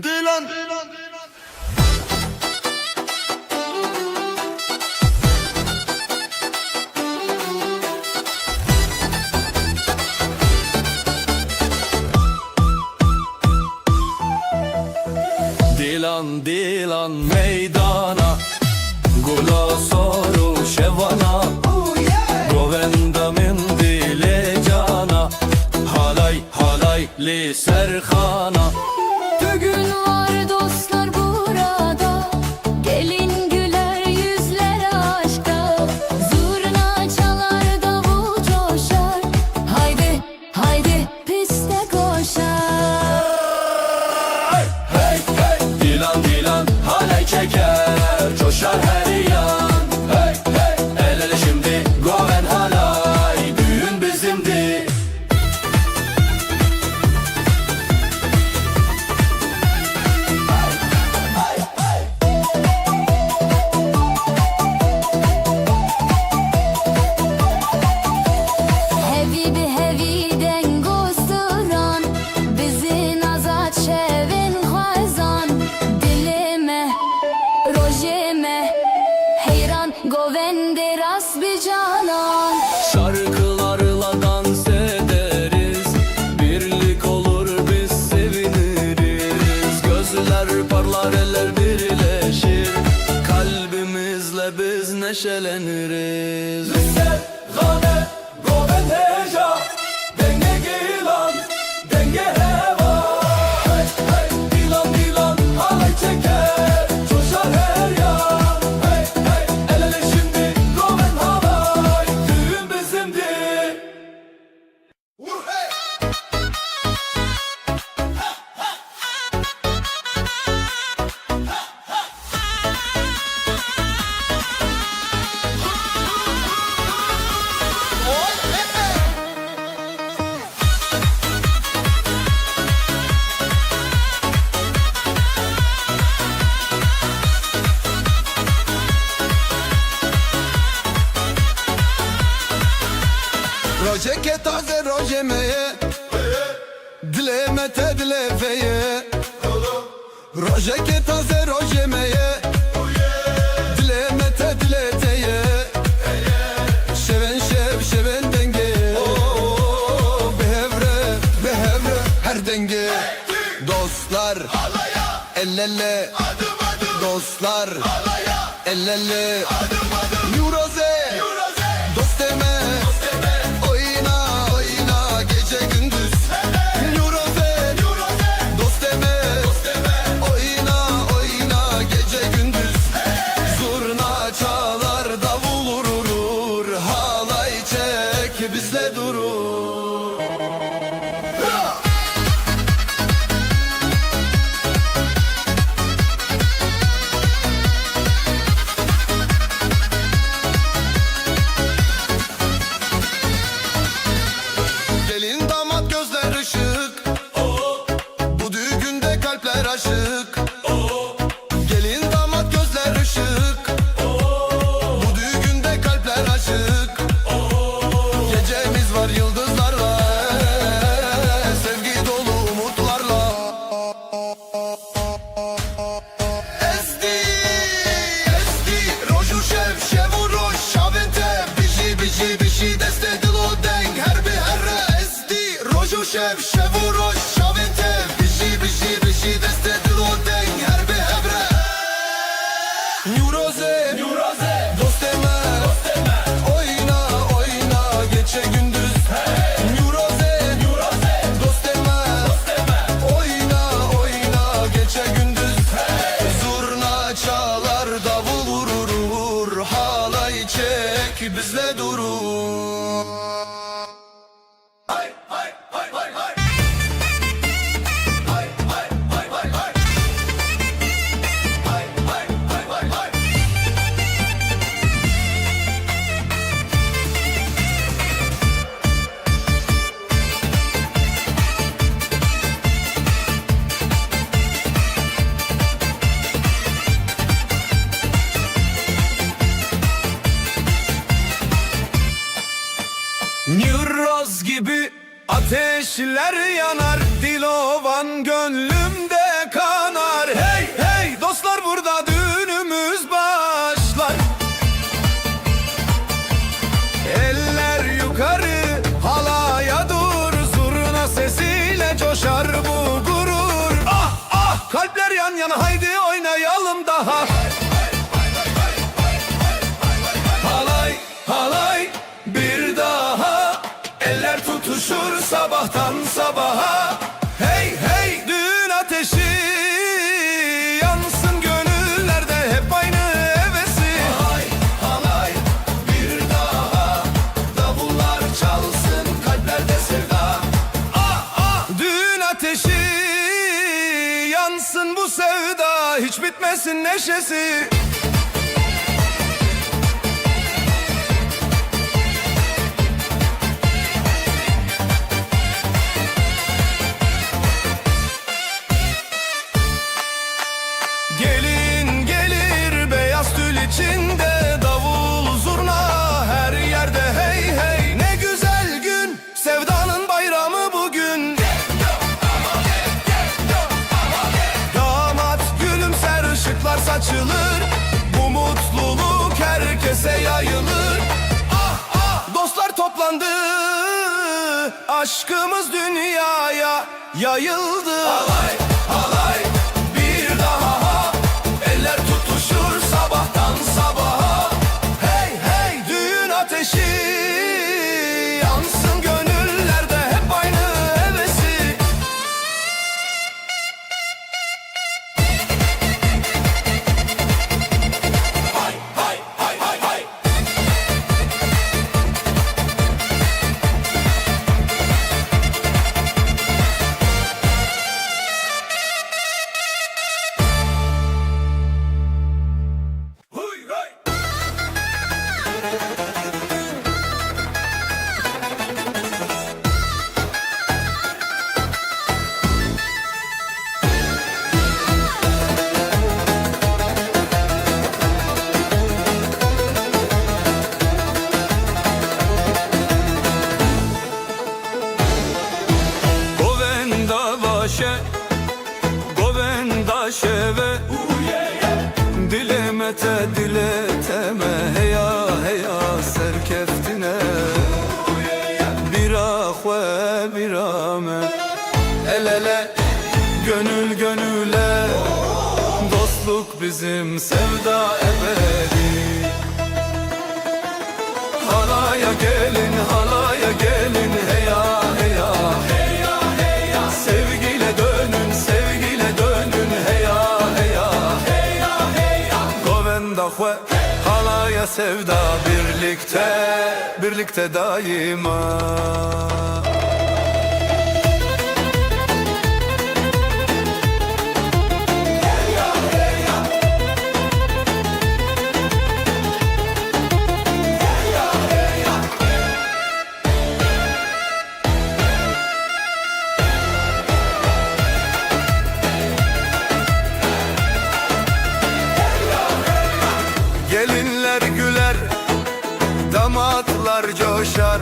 Dilan dilan meydana Gula soru şevana Govenda min dile cana Halay halay li serhana Bugün var dostlar burada, gelin güler yüzler aşkta. Zurna çalar davul coşar, haydi haydi piste koşar. Hey hey dilan dilan halay çeker Coşar her yan Hey hey el ele şimdi Goven halay düğün bizimdi Hevi bi hevi dengosturan, bizi nazat şevin hazan. Dilime, rojime, heyran govende ras bir canan. Şarkılarla dans ederiz Birlik olur biz seviniriz Gözler parlar eller birleşir Kalbimizle biz neşeleniriz Lisel, gane, goven heja Denge gilan, denge heva Hey hey dilan dilan halay çeker Coşar her yan Hey hey el ele şimdi goven halay Düğün bizimdi Roje ke taze roje meye Dileme te dilefeye Roje ke taze roje meye Dileme te dileteye Şeven şev şeven denge Behevre her denge Dostlar el ele Dostlar el ele Yuroze dost deme Oyna oyna gece gündüz Yuroze dost deme Oyna oyna gece gündüz Zurna çalar davul vurur Halay çek bizle durur Gelin damat gözler ışık Bu düğünde kalpler aşık Gelin damat gözler ışık Bu düğünde kalpler aşık Gecemiz var yıldızlarla Sevgi dolu umutlarla Esti, esti Roju şev, şevu roş Şavente, bişi, bişi Deste dilo deng, her bir herre Esti, roju şev, şevu roş Şavente, bişi Deste dilo deng, her bir hebre Nuroze, dost deme Oyna, oyna Geçe gündüz Nuroze, dost deme Oyna, oyna Geçe gündüz Zurna çalar davul vurur Halay çek bizle durur Hay hay hay hay hay Hay hay hay hay hay Hay hay hay hay hay Nüroz gibi ateşler yanar Dilovan gönlümde kanar Hey hey dostlar burada düğünümüz başlar Eller yukarı halaya dur Zurna sesiyle coşar bu gurur Ah ah kalpler yan yana haydi oynayın oynayalım daha. Halay halay bir daha, eller tutuşur sabahtan sabaha. Hey hey düğün ateşi yansın gönüllerde, hep aynı hevesi. Halay halay bir daha, davullar çalsın kalplerde sevda. Ah ah düğün ateşi yansın bu sevda, hiç bitmesin neşesi. Gelin gelir beyaz tül içinde, davul zurna her yerde hey hey. Ne güzel gün, sevdanın bayramı bugün. Damat gülümser, ışıklar saçılır, bu mutluluk herkese yayılır. Ah ah dostlar toplandı, aşkımız dünyaya yayıldı. Halay halay bir daha, eller tutuşur sabahtan sabaha. Hey hey düğün ateşi yansın gönüllerde, hep aynı hevesi. Hay hay hay hay hay. Huy hay. Govenda şeve dilemete dileteme, heya heya serkeftine bira xwe bira me. El ele gönül gönüle, dostluk bizim sevda ebedi. Halaya gelin halaya gelin, heya heya heya heya. Sevgiyle dönün sevgiyle dönün, heya heya heya heya. Govenda xwe halaya sevda, birlikte birlikte daima. Gelinler güler, damatlar coşar,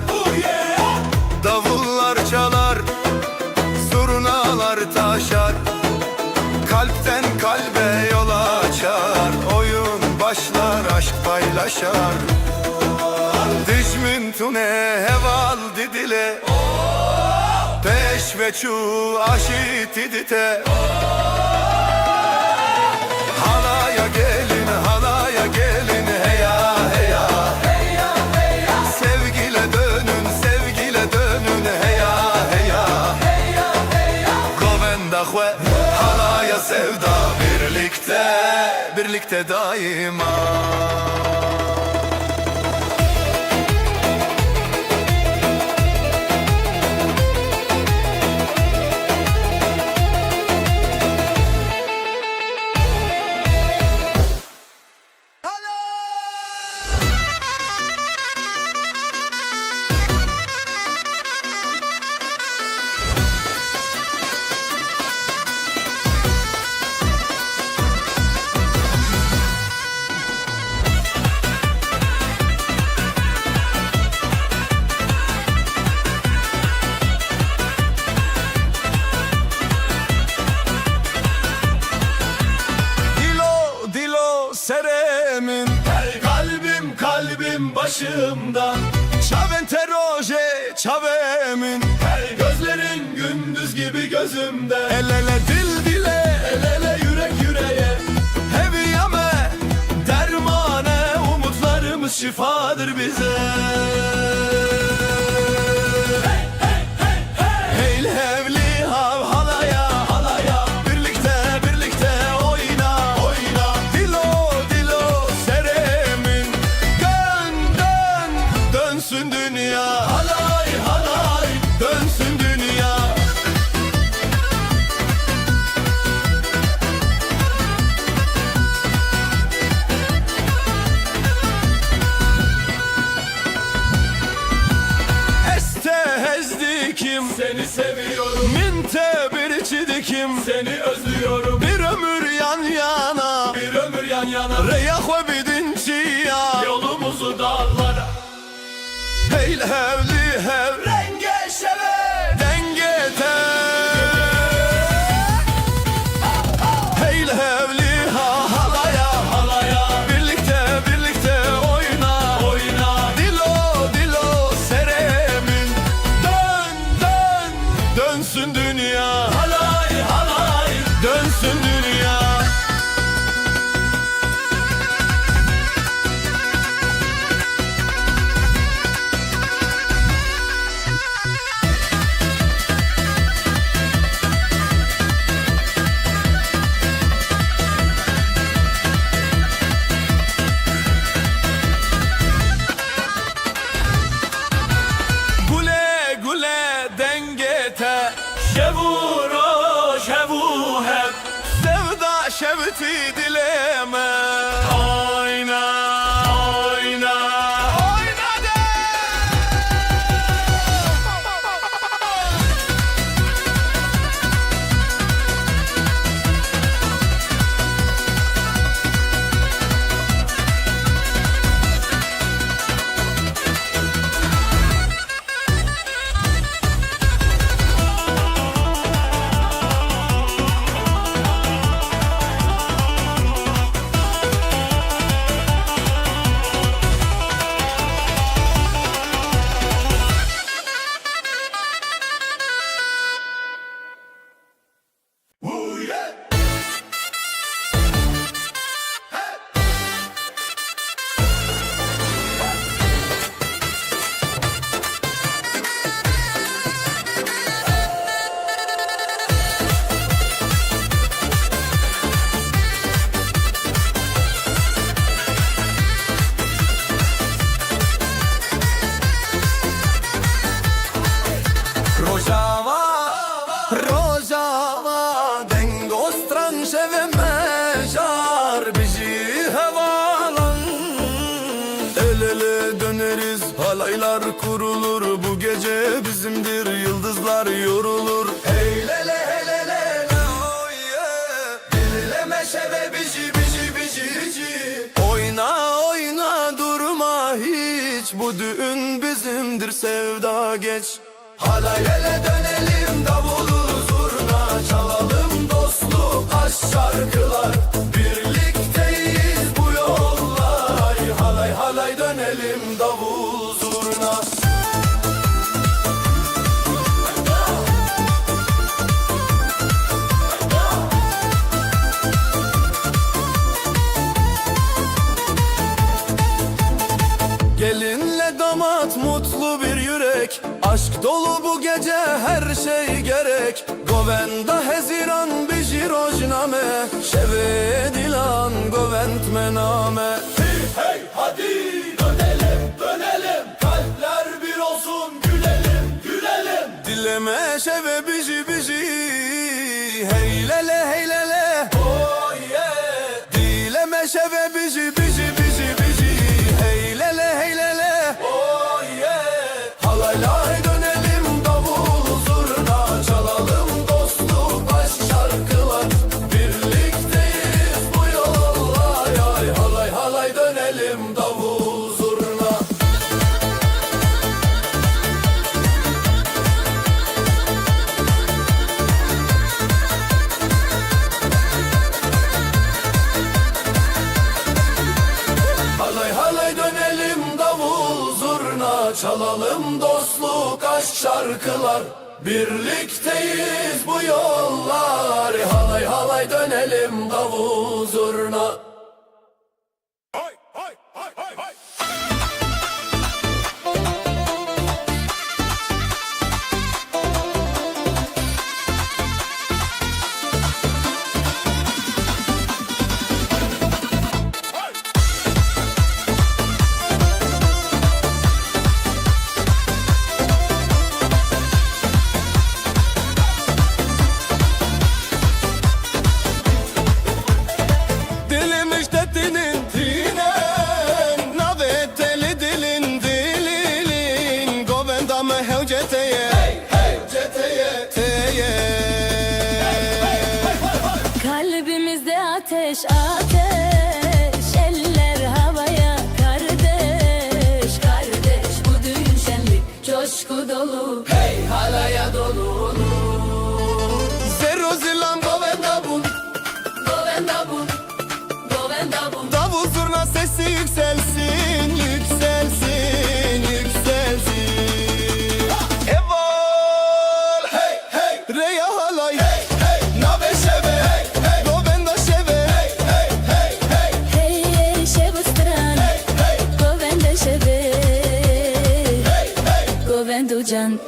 davullar çalar, zurnalar taşar, kalpten kalbe yol açar, oyun başlar, aşk paylaşar. Dijmin tune heval didile, peş ve çu aşit idite. Halaya gelin halaya gelin, heya heya heya heya. Sevgiyle dönün sevgiyle dönün, heya heya heya heya. Govenda xwe halaya sevda, birlikte birlikte daima. seremin. Hey kalbim kalbim başımda, çavente roje çavemin. Hey gözlerin gündüz gibi gözümde, el ele dil dile, el ele yürek yüreğe. Hevi şifadır bize. Hey levli hav halaya, halaya, birlikte oyna, oyna. Dilo seremin, dönsün dünya. Halay, dönsün dünya. Hezdikim, Seni seviyorum, minte bir çidikim, seni özlüyorum. bir ömür yan yana, Bir ömür yan yana, reyah ve bidinci ya. yolumuzu dağlara. Hey levli hev, Renge şeve, dengete. Hey levli ha halaya, halaya, birlikte oyna, oyna. Dilo seremin, dönsün dünya. Halay, Dönsün dünya. Güle dengete, şevuro, şevu hep. sevda şevti dileme. Oyna de. Rojava dengo strange ve mejar bizi havalan. El ele döneriz, halaylar kurulur, bu gece bizimdir, yıldızlar yorulur. Hey lele oh yeah. Dinleme şeve bizi oyna durma hiç, bu düğün bizimdir, sevda geç. Halay ele dönelim, davulu zurna çalalım, dostluk aşk şarkılar, birlikteyiz bu yollar. Halay dönelim, davul zurna. Gelinle damat mutlu bir yürek, aşk dolu bu gece, her şey gerek. Govenda heziran biji rojname, şeve dilan govend mename. Hey hadi dönelim, kalpler bir olsun, gülelim. Dileme şeve biji hey lele Oh yeah, dileme şeve biji hey lele oh yeah. Halaylar dönelim, davul zurna çalalım, dostluk aşk şarkılar, birlikteyiz bu yollar. Halay dönelim, davul zurna. Halay dönelim, davul zurna çalalım, dostluk aşk şarkılar, birlikteyiz bu yollar. Halay dönelim, davul zurna. ateş ateş, eller havaya kardeş. Kardeş bu düğün şenlik, coşku dolu. Hey halaya dolu. Zero zilan govendabun. Govendabun, govendabun. Davul zurna sesi yükselsin, yükselsin, yükselsin. Evol, hey hey, reya halay, hey hey, nabe şeve, hey hey, govenda şeve, hey hey, hey hey. Hey hey şebu stran, Hey hey, govenda şebe, hey hey. govenducan.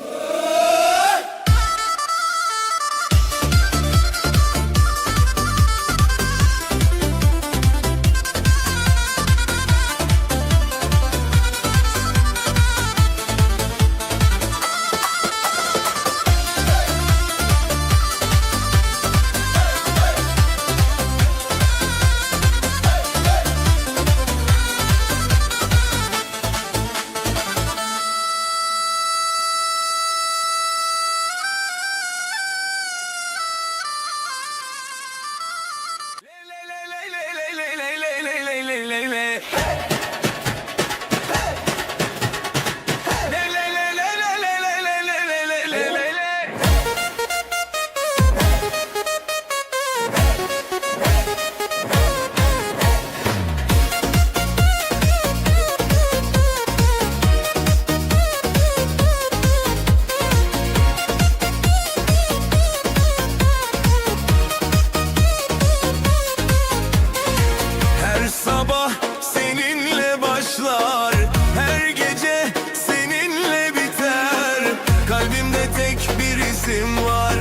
Her sabah seninle başlar, her gece seninle biter. Kalbimde tek bir isim var,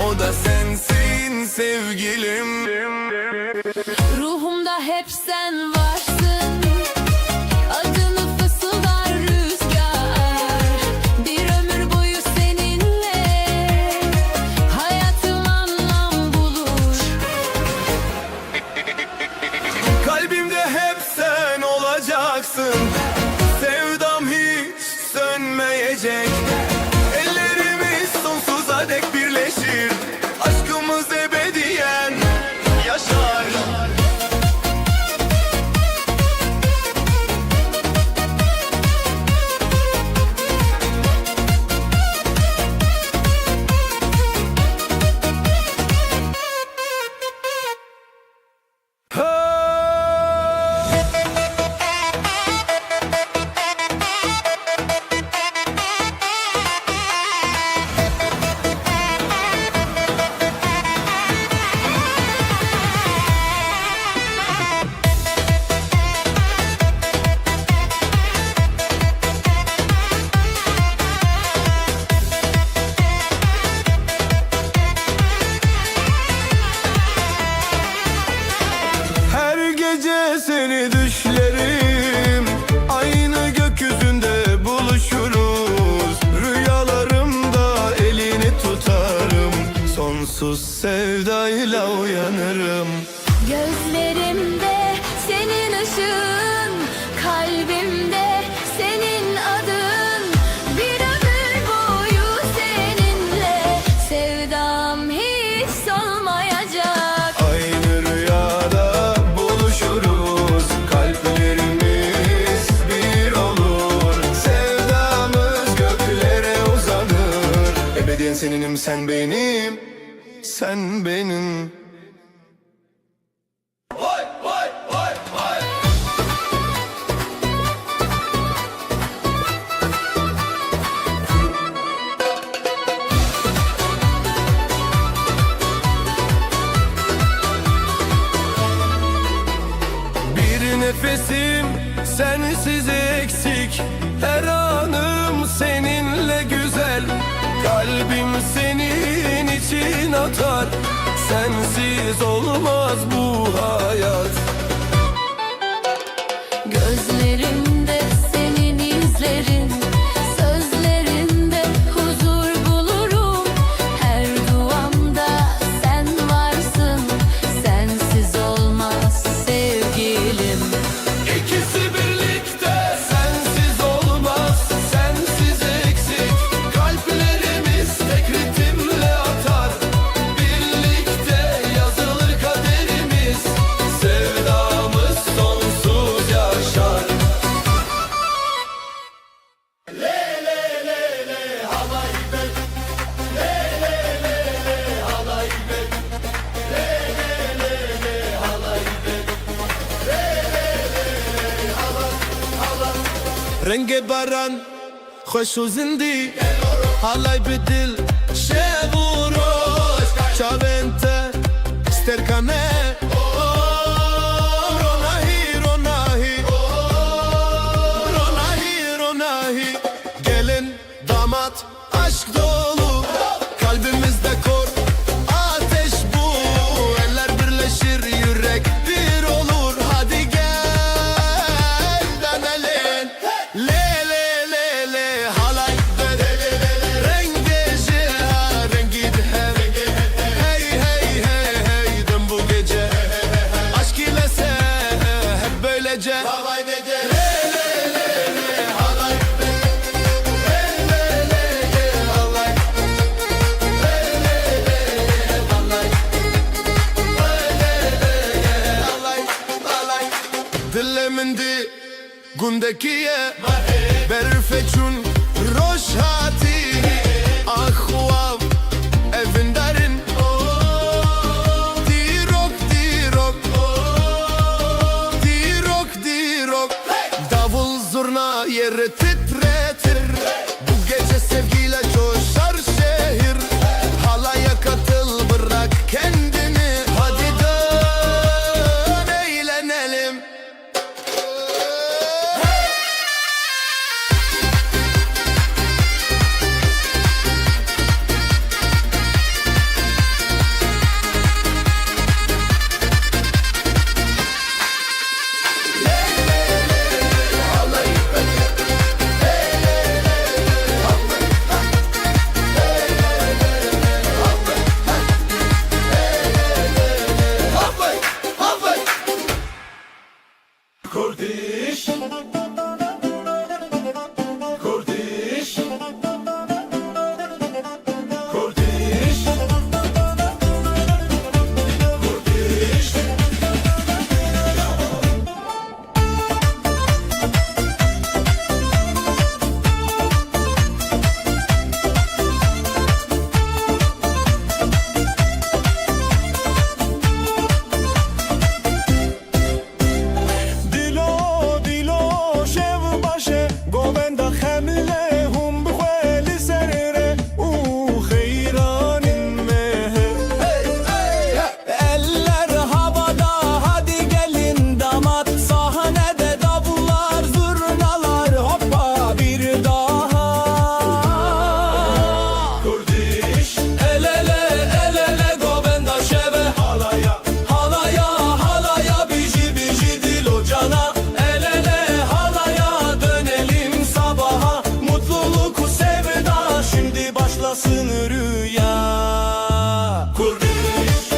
o da sensin sevgilim. Ruhumda hep sen varsın, adını fısıldar rüzgar. Bir ömür boyu seninle hayatım anlam bulur. Kalbimde hep sen olacaksın, sevdam hiç sönmeyecek. Ellerimiz sonsuza dek birleşir, aşkımız ebediyen yaşar. Her gece seni düşlerim, aynı gökyüzünde buluşuruz. Rüyalarımda elini tutarım, sonsuz sevdayla uyanırım. Gözlerimde senin ışığın, kalbimde senin adın. Bir ömür boyu seninle sevdam hiç solmayacak. Aynı rüyada buluşuruz, kalplerimiz bir olur. Sevdamız göklere uzanır, ebediyen seninim sen benim, sen benim. Vay vay vay vay. Bir nefesim sensiz eksik, her anım seninle güzel. Kalbim senin için atar, sensiz olmaz bu hayat. Gözlerimde senin izlerin, sözlerinde huzur bulurum. Her duamda sen varsın, sensiz olmaz sevgilim. İkisi birlikte sensiz olmaz, sensiz eksik. Kalplerimiz tek ritimle atar, birlikte yazılır kaderimiz. رنگ باران خوش و زندی حالای بدل شب و روز چاونته سترکانه aşk dolu kalbimizde kor ateş bu eller birleşir yürek bir olur hadi gel dönelim le le le le halay renk gece rengi hem hey hey hey hey dön bu gece aşk ile sen hep böylece halay Dilemindi gundekiye berfechun roshati akhwav evindarin dirok dirok dirok dirok davul zurna yeri titretir bu gece sevgiyle coşar şehir halaya katıl bırak kendini hadi dön eğlenelim. Kurdiş Kurdiş Kurdiş Kurdiş rüya Kurdiş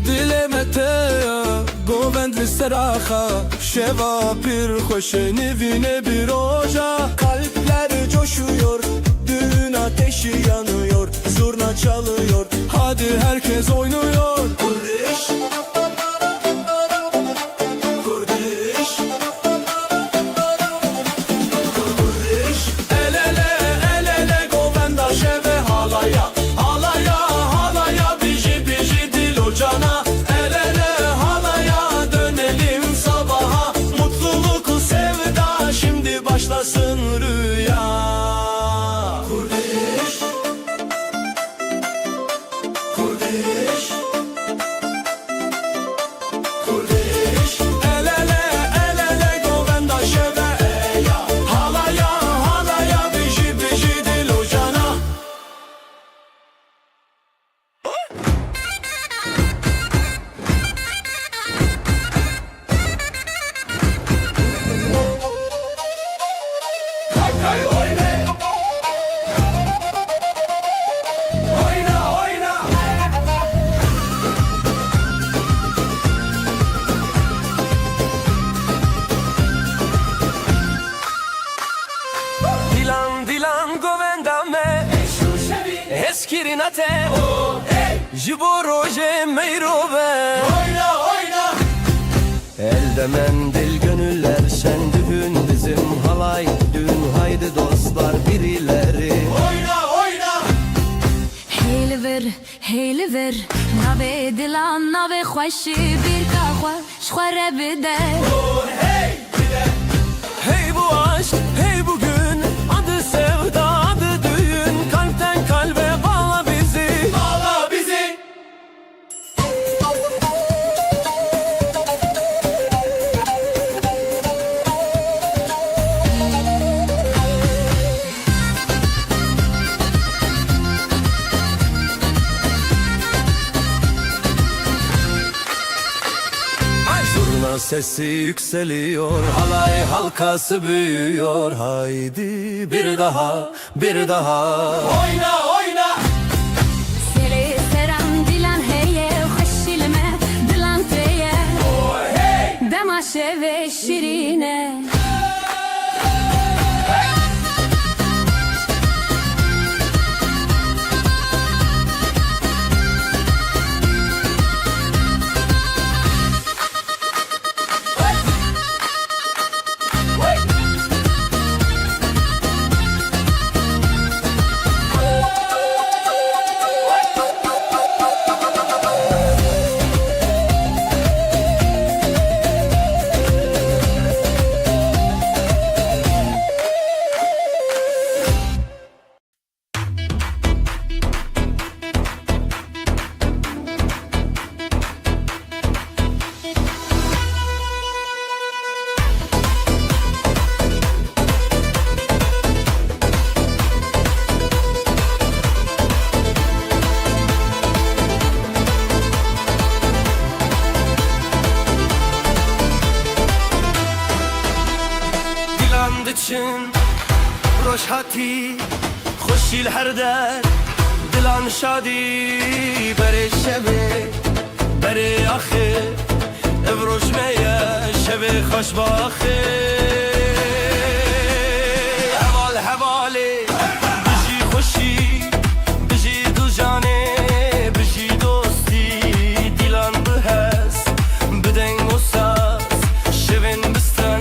Dilemete govend listeraha şeva bir hoşe nevine bir oja kalpler coşuyor düğün ateşi yanıyor zurna çalıyor hadi herkes oynuyor Kurdiş Kurdiş Kurdiş el ele govenda şeve halaya halaya halaya biji biji dil ocana el ele halaya dönelim sabaha mutluluk sevda şimdi başlasın rüya Kurdiş Kurdiş Kurdiş el ele govenda şeve halaya halaya biji biji dil ocana Hay oyna Oyna oyna Dilan dilan govenda me eskirinate jibo roje meyrove Oyna oyna elde mendil gönüller şen düğün bizim halay düğün haydi dostlar دلان ناوی خوشی بیر که خوش خوره بده Hey bu aşk, hey bugün adı sevda, adı düğün. Kalpten kalbe bağla bizi, bağla bizi. Zurna sesi yükseliyor, halay halkası büyüyor. Haydi bir daha, bir daha. Oyna, oyna. سری سرم دیلان هیه خوشیلمه دلان تیه دماشه و شیرینه için روشهاتی خوشی هر در دلان شادی بره شبه بره آخر افروش میه شبه خوش باخه حوال حواله بجی خوشی بجی دو جانه بجی دوستی دیلان بهست بدنگ و ساز شبن بستن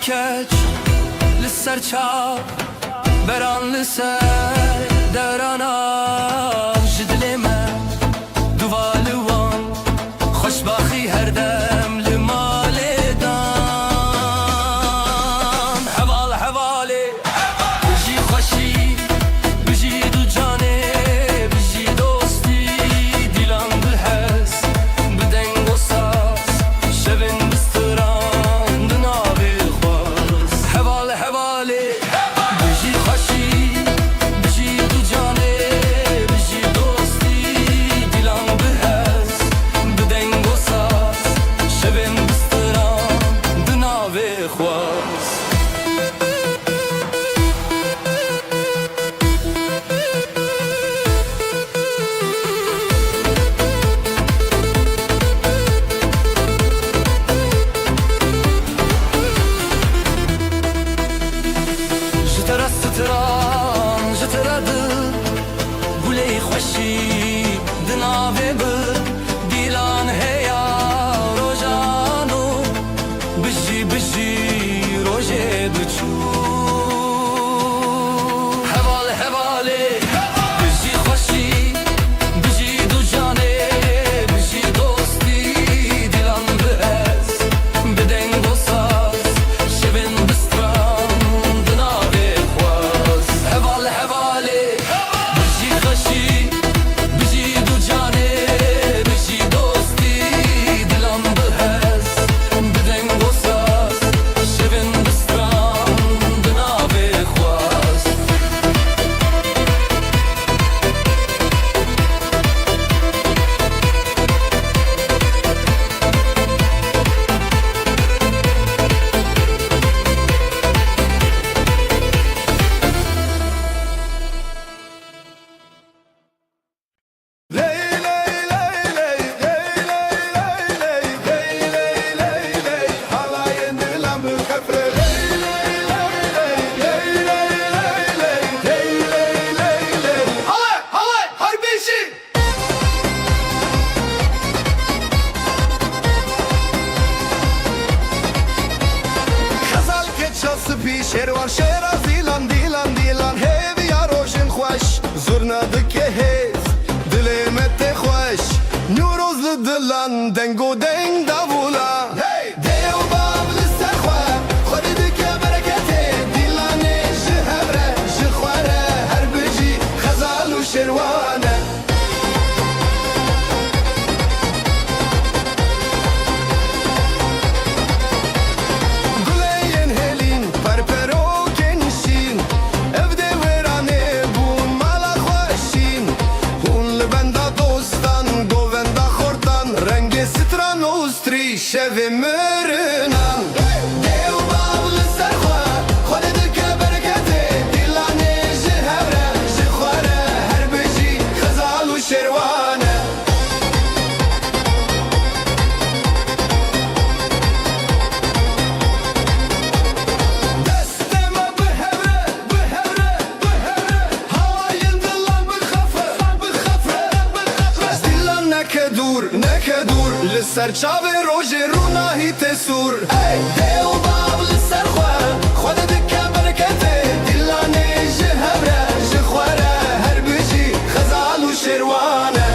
Keç lisser çap beran lisser derana jidleme duvalı wan خوشبخی her dem limaledan haval havale biji خوشی biji du jane biji dosti dilan bilhes bideng o saz şevin bistiran خوشی دناوی بر دیلان هیا روزانو بجی بجی روزه دچو حوال حواله بجی خوشی بجی دو جانه بجی دوستی دیلان بهز بدنگ و ساز شبن بستران دناوی خواز حوال حواله بجی خوشی بجی دو جانه lan dengo deng davula Deo bablı serxwe Khodi dike berekete Dilane ji hevre ji xware her bicî xezal û şerwane Guleyên helîn perperokên şîn Ev de wêranê bûn mala xwe şîn Hûn li benda dostan govenda xortan Rengê stran û strî şevê mirinan Dêw bav li ser xwe Xwedê dike bereketê Dîlanê ji hevre ji xware her bicî xezal û şerwane Destê me bihevre, bihevre, bihevre Hawayên dilan bixefe, bixefe, bixefe Ez dîlan neke dûr Li ser çavê rojê rûnahî tê sûr Ey dêw bav li ser xwe Xwedê dike bereketê Dîlanê ji hevre ji xware her bicî xezal û şerwane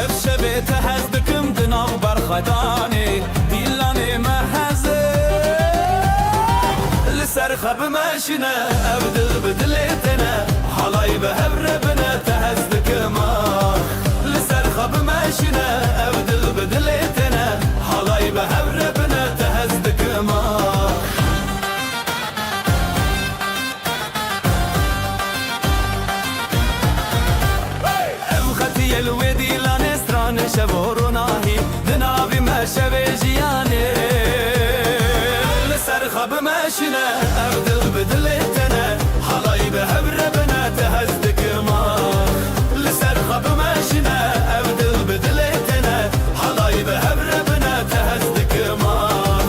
Ev şebê te hez dikim di nav berxwedanê Dîlanê me heze Li ser xwe bimeşîne ev dil bi dilê te ne Halayê bi hev re bine te hez dikim ah Li ser xwe bimeşîne ev dil bi dilê te ne Halayê bi hev re bine te hez dikim ah Ev xetiyê li wê dîlanê stranê şev û rûnahî Di navî me şevê jiyanê Li ser xwe bimeşîne ev dil bi dilê te ne Halayê bi hev re bine te hez dikim ah Li ser xwe bimeşîne ev dil bi dilê te ne Halayê bi hev re bine te hez dikim ah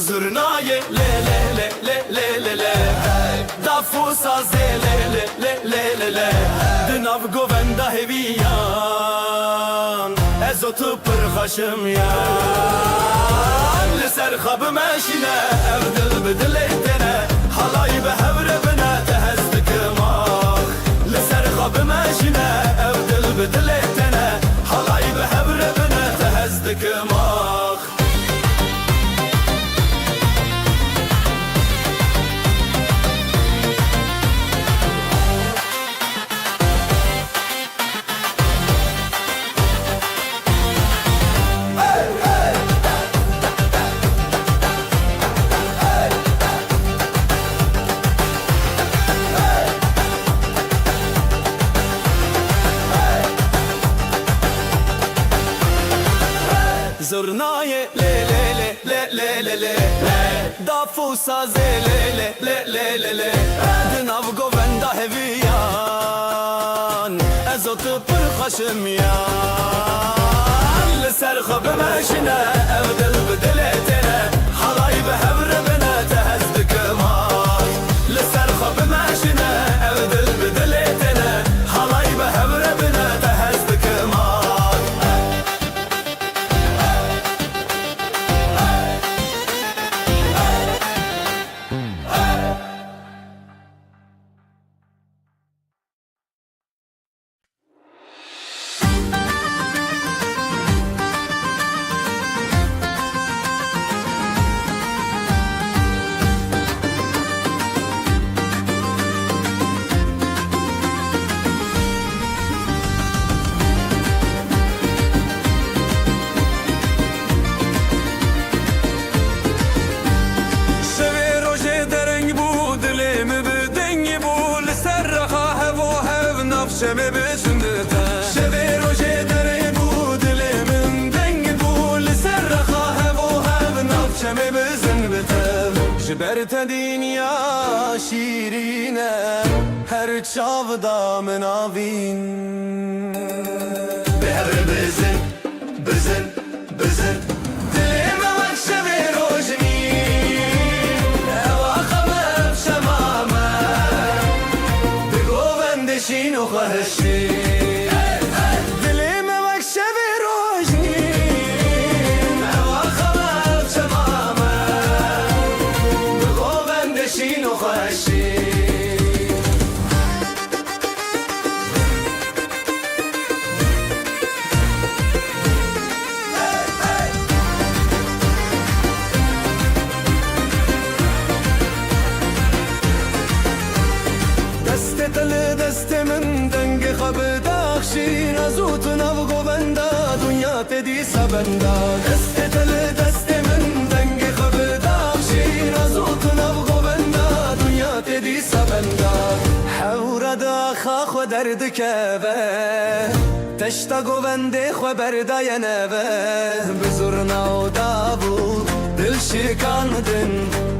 Zurnayê lê lê lê lê lê lê lê Daf û sazê lê lê lê lê lê lê Di nav govenda heviyan Ez o tu pir xweşim yan Li ser xwe bimeşîne ev dil bi dilê te ne Halayê bi hev re bine te hez dikim ah Li ser xwe bimeşîne ev dil bi dilê te ne Halayê bi hev re bine te hez dikim ah Zurnayê lê lê lê lê lê lê lê Daf û sazê lê lê lê lê lê lê Di nav govenda heviyan Ez o tu pir xweşim yan Li ser xwe bimeşîne ev dil bi dilê te ne Halayê bi hev re bine te hez dikim ah Li ser xwe bimeşîne ev dil bi dilê te ne Halayê bi hev re bine te hez dikim ah شمه بسندتا شبه روشه دره بو دل من دنگ بو لسر رخاه و هب ناف شمه بسندتا جبرت دنیا شیرینه هر چاو دا مناوین به هر بزن بزن بزن دلم وکشوی روشنی اواخمم شمامه بگو بندشین و خواهشی دلم وکشوی روشنی اواخمم شمامه بگو بندشین و خواهشی دست من دنگ خب داخشین از اوت نو گووندا دنیا تدی سبندا دست من دنگ خب داخشین از اوت نو گووندا دنیا تدی سبندا حور داخا خو درد کبه تشتا گوونده خو بردای نبه بزرنا و دابو دل شکاندن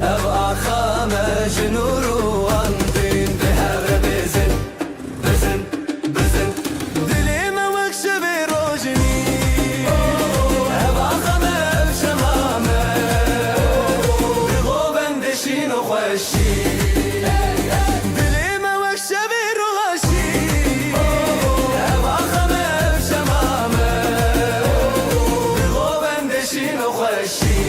او آخا مجنور و اندین به هر بزن بزن بزن دلم وکشوی روشنی او آخا مجمامه بگو بندشین و خوشی دلم وکشوی روشنی او آخا مجمامه بگو بندشین و خوشی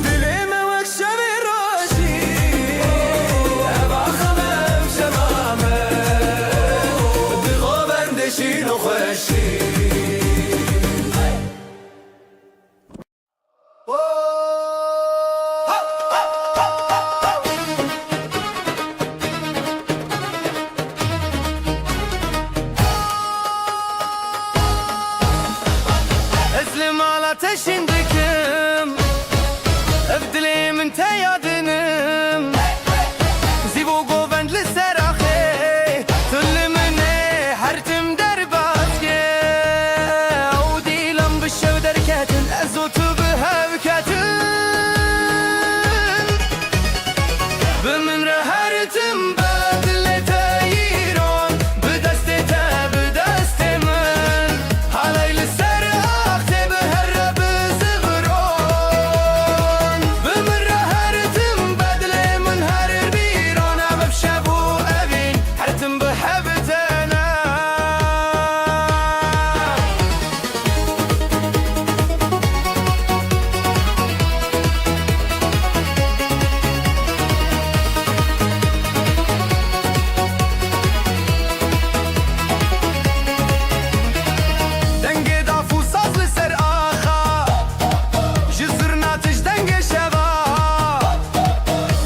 دلم وکشوی روشنی ابا خمم شمامه بگو بندشین و خوشی اسلم على تشندكم ابدلي من تيادنم زيبو قوبند للسراخي تل مني حرتم درباتك ودي لم بالشو دركاتن ازوت بهبكاتن بمن رهرتم بدل تايرون بدستتا بدست من علي للسراخ بهرب زغرون بمن رهرتم بدل من هر بيرون بشابو أبين حرتم بحبتنا دنگ دافو ساز لسر آخا جزرنا تش دنگ شبا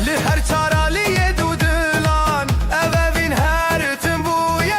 لهر چارا لیه دودلان اوین هر تنبوی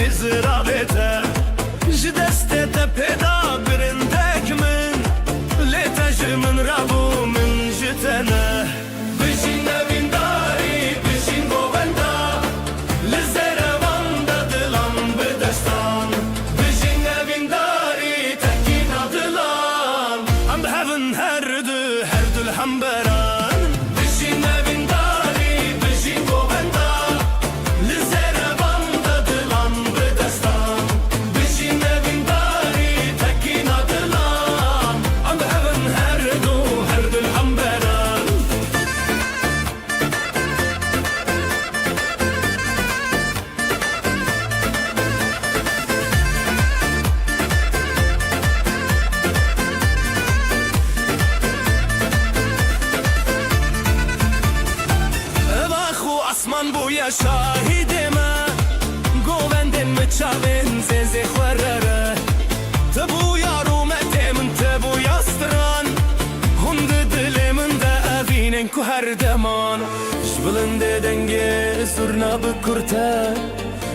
زرابته جدسته تپدا برندك من لتج من ربو من جتنا بجين بنداري بجين بوبندا لزربان دلان بدستان بجين بنداري تكينا دلان I'm having هرد الحنبران بجين بنداري بجين بوبندا لزربان دلان بدستان بجين بنداري تكينا دلان I'm having هرد الحنبران Asman bu ya şahidime Govendin mi çavin zeze xwerrere Te bu yarum etemin te bu yastran Hunde dilimin de evinin ku her deman Jbilinde denge zurna bikurte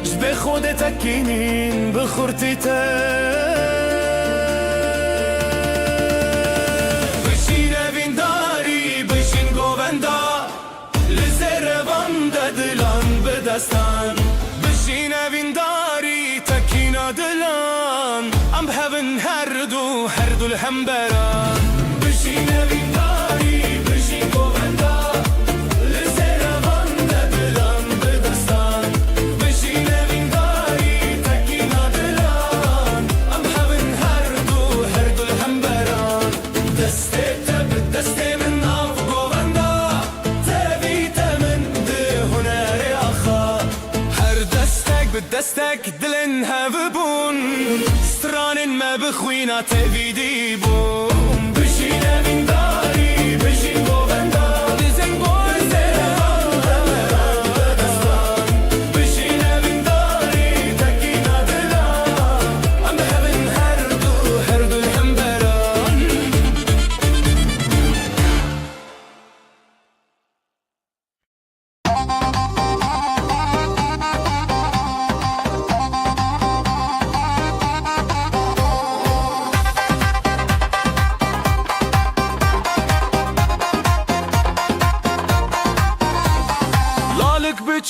Jbe khode tekinin bikhurtite Bişin evindari bişin govenda لزربان دلان بدستان بشین وینداری تکینا دلان I'm having هرد الحنبران بشین وینداری بشین گووندا لزربان دلان بدستان بشین وینداری تکینا دلان I'm having هرد الحنبران دسته تب دسته من ناف گووندا بدستك دلن هفبون ستران ما بخوينا تبيدي بون بشينا من داري بشين بوبندا لزن بون بدستان بشينا من داري تكينا دلان I'm having هرد الحنبران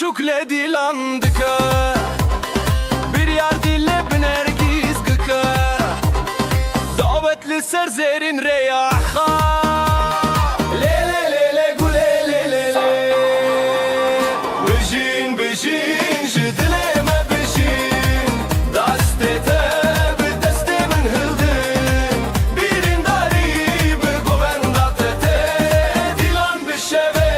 Çok ledilandık bir yer dille binergiz gıkı davetli serzerin reyaha le le le le gule le le le bejin bejin jidleme bejin dastete bedeste min hildin birin dari be govendate dilan bişeve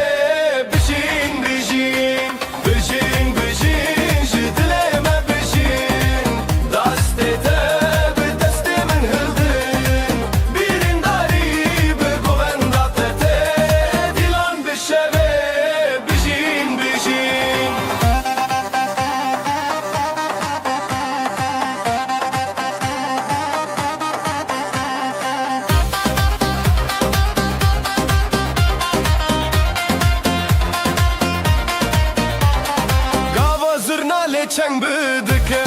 bejin bejin Bejin bejin jidleme bejin dastete bedeste min hildin birin dari be govendate dilan bişeve bejin bejin Gava zırna leçen bıdıke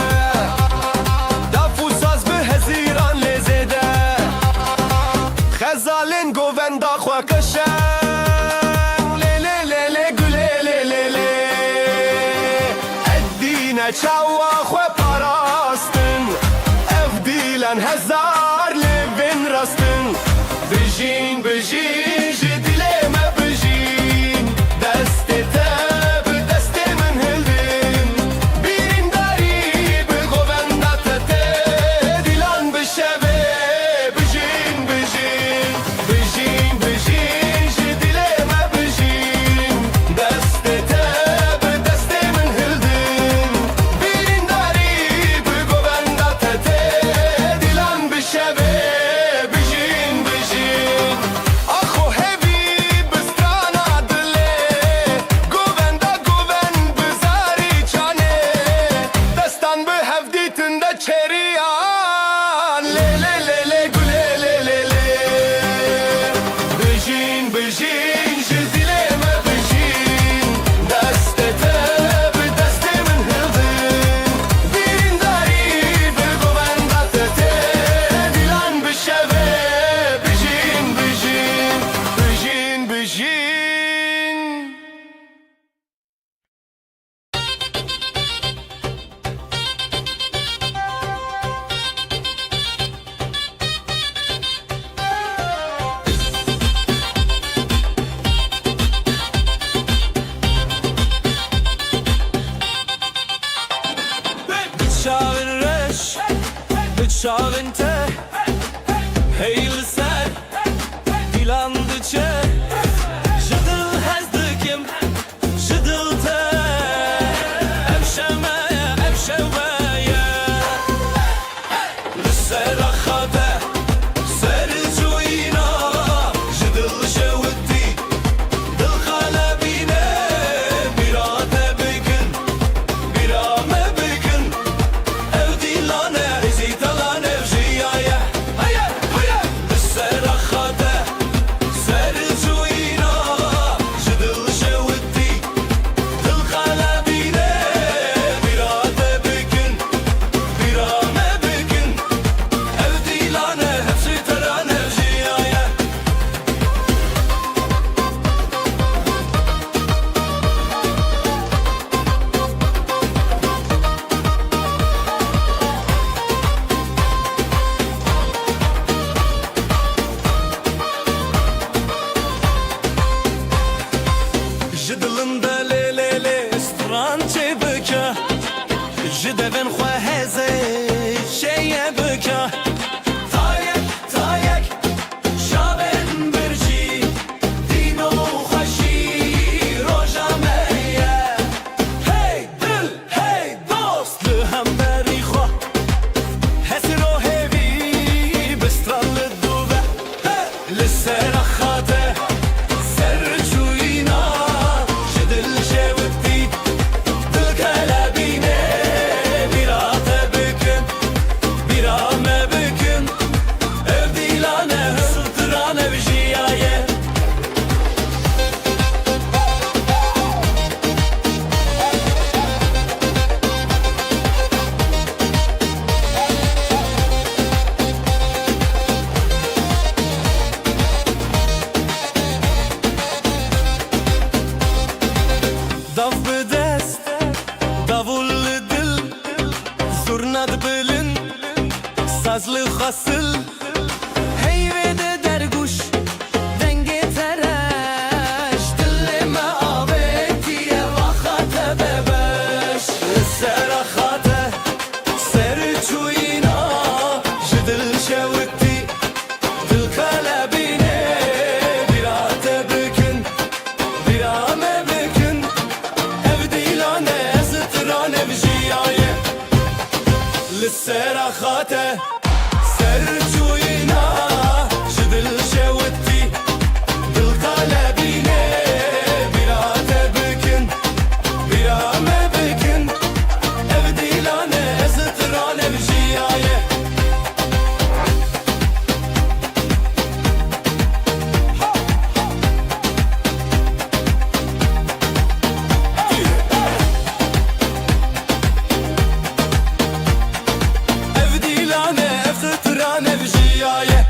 Dafu saz bi heziran lezede Xezalin govenda xwa keşen Le le le le güle le le le Eddine çawa xwe parastin Ev dilen hezar levin rastin Bejin bejin jidileme bejin Destete bedeste min hildin Birin dari be Çavinte Heyli sen Dilandıçe Jıdıl hezdikim Jıdılte Evşemeye Evşemeye Lüserakhade Sercuyina Jıdıl şevdi Dıl kalebine Birate bigin Birame bigin Evdilane Ezitalan evjiyaye Hayır hayır Lüserakhade Sercuyina Jıdıl şevdi Dıl kalebine Birate bigin Birame bigin Evdilane Ezitalan evjiyaye Jidlında lelele strançe bıka Jidevin khwaheze şeye bıka Tayek tayek şaben birci Dino khaşi rojameye Hey dil hey dost Lihamberi khwa Hesro hevi Bistralı duve Lisserakhate Serçuyina Jidil şevdi Dil kalebine Birate bükün Birame bükün Evdilane Hısıltıran evjiyaye Dav bedest Davul dil Zurnad bilin Sazlı hasıl Heyvede derguş Denge tereş Dilleme avetiye Vakate bebeş Serakhate Serçuyina Jidil şevdi Dil kalebine Birate bükün Birame bükün Evdilane Ezitran evjiyaye Lisserakhate Serçuyina Jidil şevdi Dil kalebine Birate bükün Birame bükün Evdilane Ezitran evjiyaye Evdilane Ezitran evjiyaye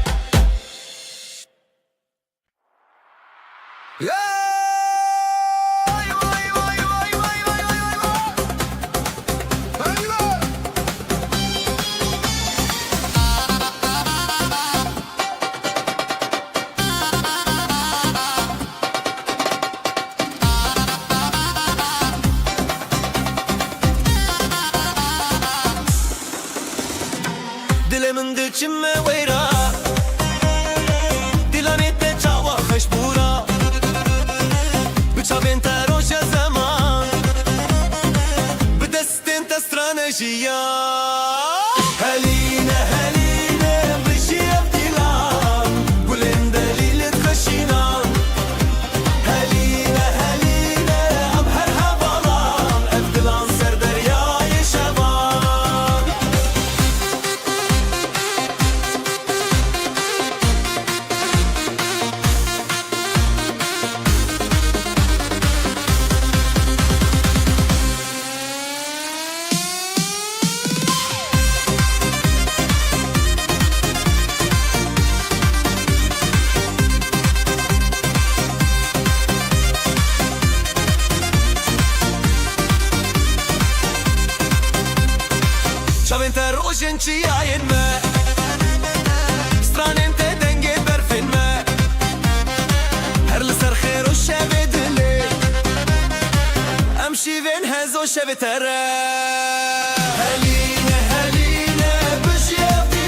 Dilimin diçime veyra Dilanette çava khashbura Bıçavin teroşe zaman Bidestin testranejiya Heline heline Bişi evdilan Gulin delilit khashinan Heline heline Am her havalan Evdilan serderyayı şevan Çaventer o jenci yayın me Stranente denge berfin me Her liser khair o şevedili Emşiven hezo şevetere Heline heline Bişi evdi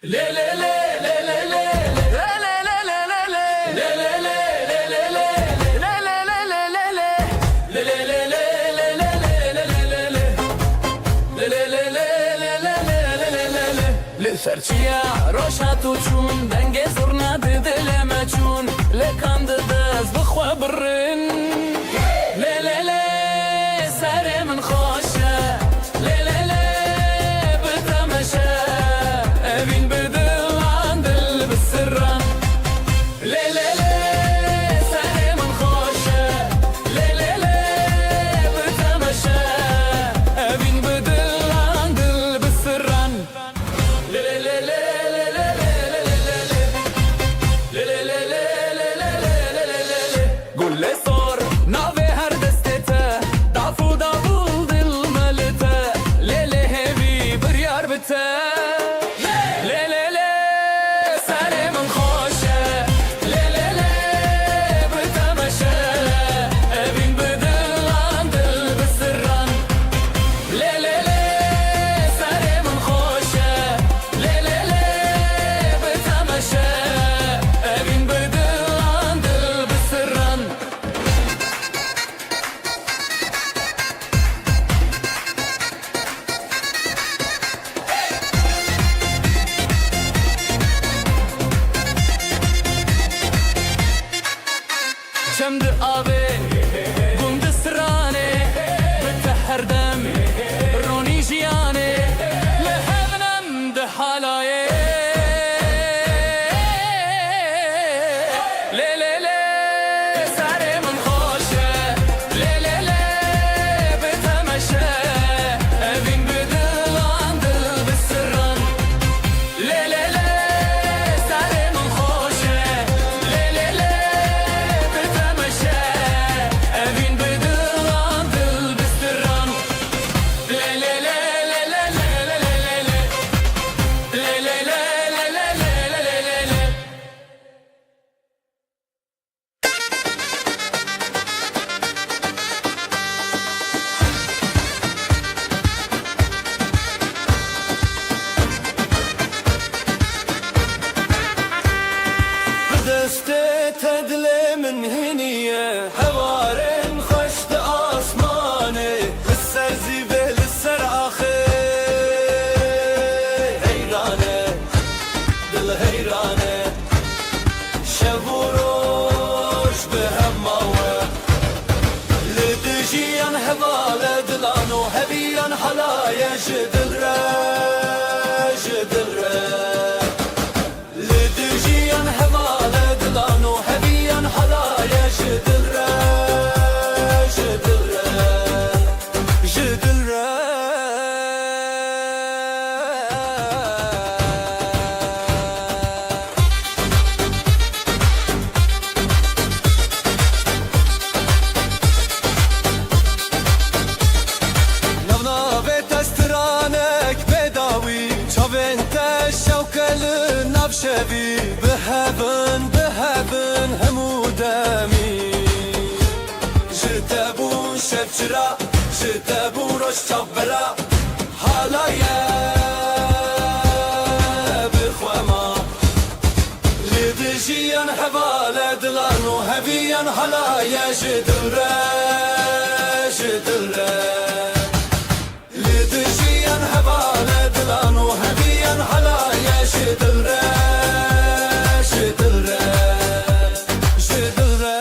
لي لي لي لي لي لي Serçiya roşa tuçun denge zurna dileme çun le kandı dız bixwe birrin le le le serê min xoşe le le le bitemeşe evîn bi dilan dil bi sirran le le le serê min xoşe le le le bitemeşe evîn bi dilan dil bi sirran قول لي صار ناوي هر دستته دافو دافو دل ملته ليلي هيفي بريار بته ليلي لي سالي من خوشه ليلي لي بتمشى ابين بدل عن دل بالسران ليلي لي سالي من خوشه ليلي لي بتمشى ابين بدل عن دل بالسران شمد آبی گند سرانه بتحر دم رونی جیانه لحبنم ده حالایه لی لی لی سری من خوشه لی لی لی بتمشه evin بدلان دل بسران لی لی لی سری من خوشه لی لی لی بتمشه evin بدلان دل بسران لی لی لی لی لی لی لی لی لی لی لی لی لی لی بدسته تدلي من هنية هوارن خشت آسماني لسر زيبه لسر آخر هيرانه دل هيرانه شبوروش بهماوه لدجيان هواله دلانو هبيان حلايا جدل را جدل را لدجيان هواله دلانو هبيان حلايا جدل را جدل را جدل را نبنابه تسترانك بداوي چاوين تشوكل نبشبي بهبن بهبن همودمي جتبون شبچرا جتبون روش چابرا حالايا بخوما لدجيان هواله دلانو هبيان حالايا جدل را لدجيان هواله دلانو هبيان حالايا جدل را جدل را جدل را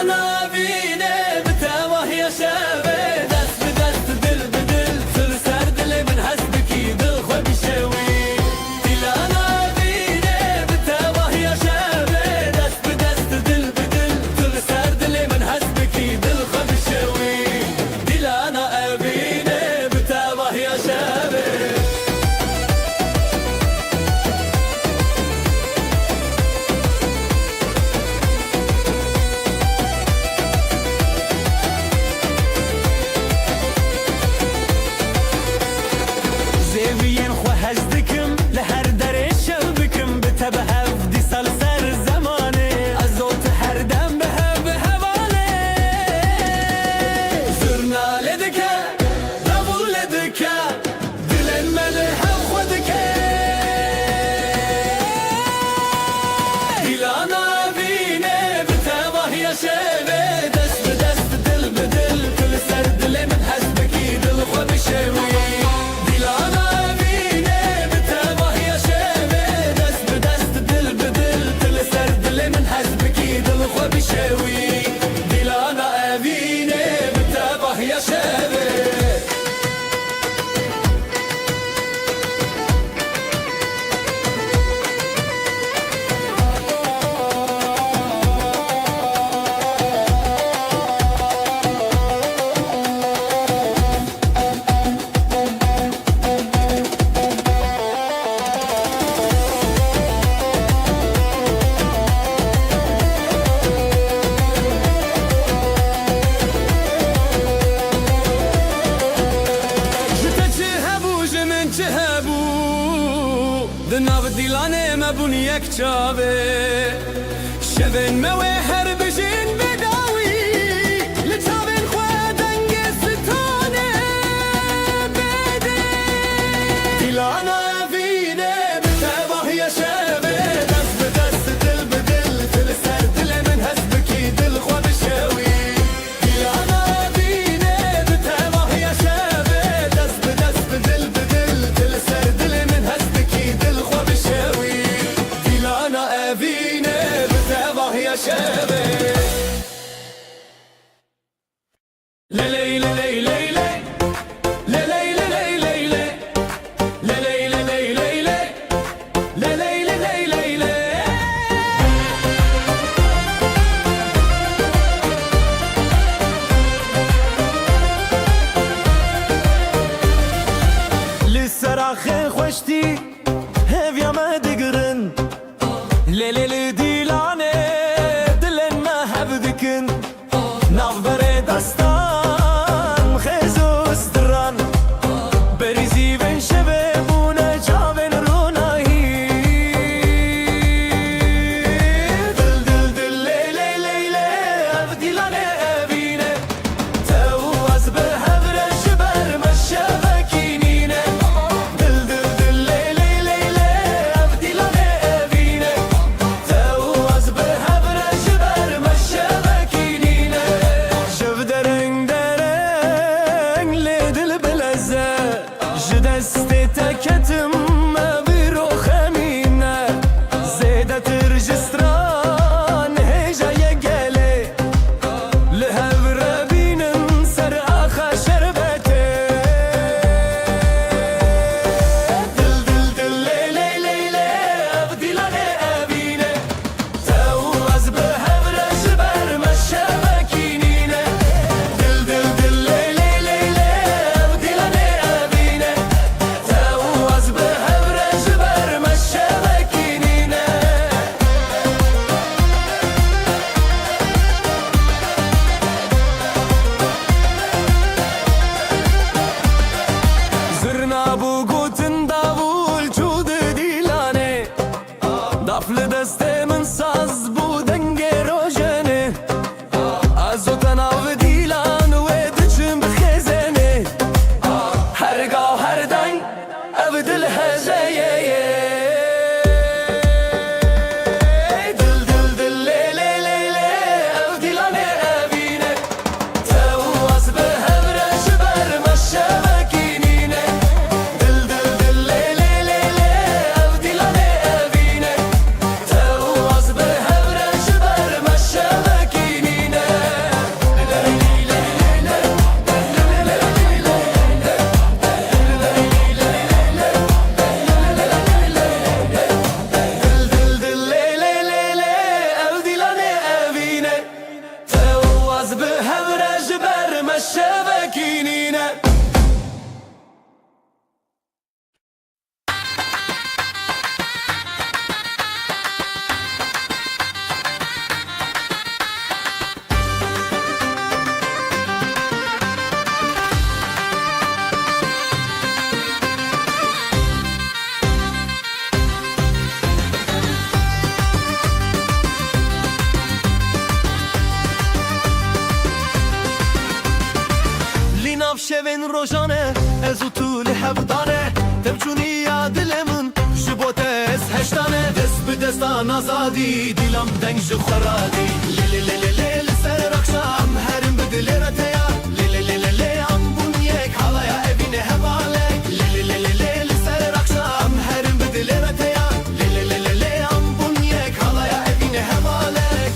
انا بينه بتوه يا شابه دست بدست دل بدل سر سر دل من حسبك دل خو بشوي دل انا بينه بتوه يا شابه دست بدست دل بدل سر سر دل من حسبك دل خو بشوي دل انا بينه بتوه يا شابه زيوين خو هزدكم لهر در شلبكم بتبه هفدي سلسر زمانه ازوت هر دم به هواله زرنا لدك دبول لدك دلن ملح خودك دلانا بينه بتبه يا شبه دست بدست دل بدل كل سر دل من حسبك دل خو بشوي بشوي دلانا أبيني بتابه يا شابه دناو دیلانه مبونی یک چاوه شبن موه هر بجین بداوی لچاوین خواه دنگ ستانه بده دیلانا وینه بتباه یا شبه دست به دست دل به دل تل سر دل من حسبکی دل خواه بشوی دیلانا وینه بتباه یا شبه دست به دست دل به دل تل سر دل من حسبکی دل خواه بشوی دیلانا اوینه بتباه یا شبه لیلی لیلی لیلی لیلی لیلی لیلی لیلی لیلی لیلی لیلی لیلی لسراخ خوشتی هفیا ما دگرن لیلی دیلانه دلن ما rojane Ez u tu li hevdane Tevçuni ya dilemin Jibote ez heştane Dest bi destan azadi Dilam deng ji xoradi Li li li li li li ser akşam Herim bi dilere teya Li li li li li am bunyek Halaya evine hevalek Li li li li li li ser akşam Herim bi dilere teya Li li li li li am bunyek Halaya evine hevalek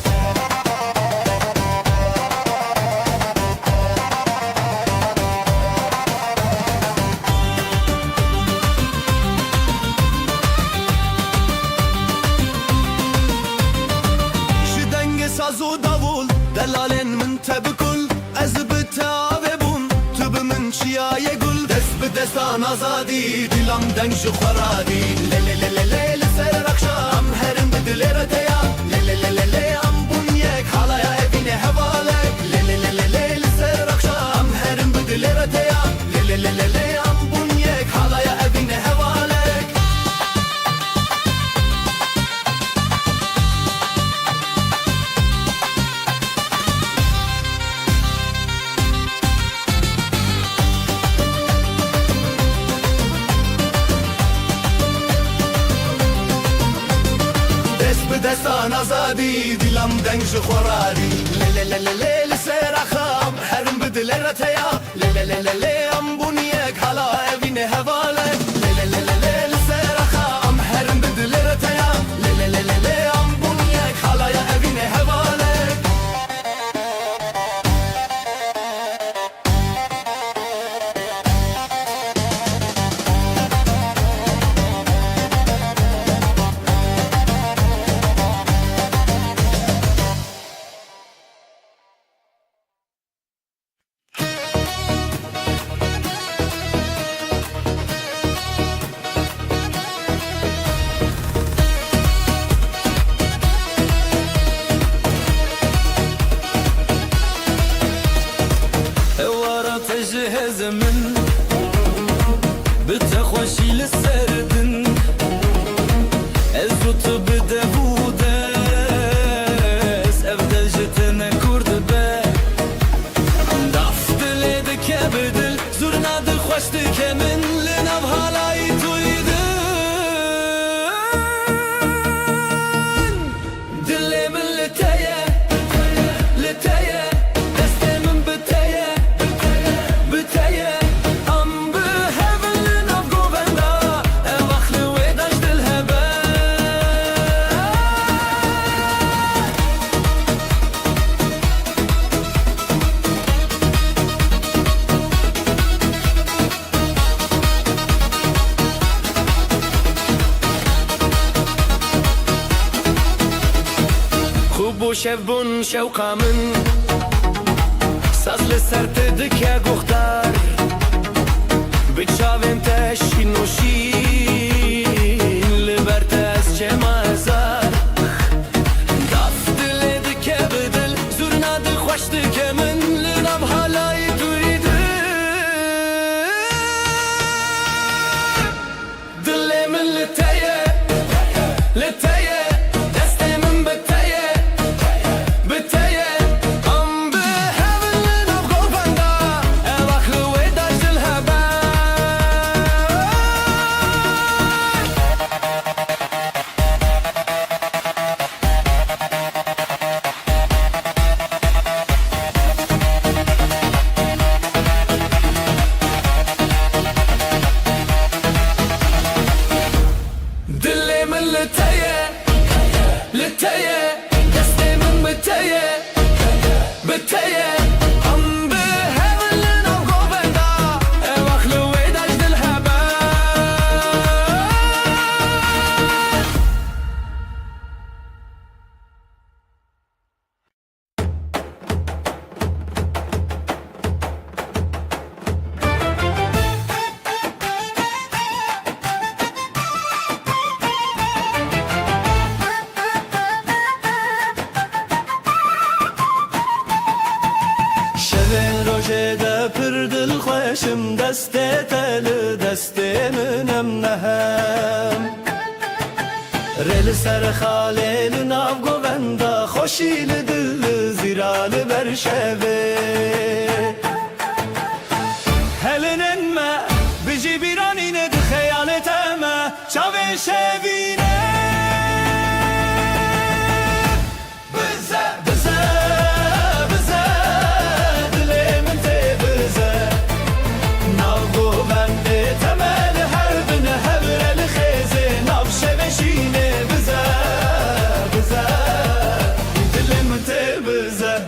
Sazu davul delalen min tebkul Ez bitave bun tübü min çiyaye gul Dest bi destan azadi dilam deng ji xoradi Le le le le le le ser akşam herim bi dilere teya Le le le le le am bunyek halaya evine hevalek Le le le le le le ser akşam herim bi dilere teya Le le le le le am bunyek halaya evine hevalek Destan azadi dilam deng ji xoradi Le le le le le le ser axam herim bi dilere teya Le le le le le am bunyek hala evine hevalek Le le le le le le ser axam herim bi dilere teya Le le le le le am bunyek halaya evine hevalek تجهز من بتخوشي للسردن الزوت بدا بوداس افضل جتنا كرد با ضفت ليدك يا بدل زورنا دخوشتك من لنا بهالاي تويدن دلي من لتايا لتايا دستي من بتايا بتايا ام بهبلن اف جوفندا اواخلي ويداش دلهبا خوب و شبون شوقا من ساز لسرت دکه گختار بچاوین تشین و شین لبرت از چه مازار داف دل دکه بدل زورنا دل خوش دکه من لنام حالای دوریده دل من لتایه لتایه دسته من بتایه بتایه ام بهبلن اف گوفندا اواخلو ویداش دلهبا دل من لتایه لتایه دسته من بتایه بتایه ام بهبلن اف گوفندا اواخلو ویداش دلهبا روجه پر دل خوشم دسته تل دسته منم نهم رل سر خاله ناو گووندا خوشیل دل زیرال بر شوه هلنه şevine Bize, bize, bize Dilimin te bize Navgu bende temeli her bine hevreli khezi Nav şeveşine bize, bize Dilimin te bize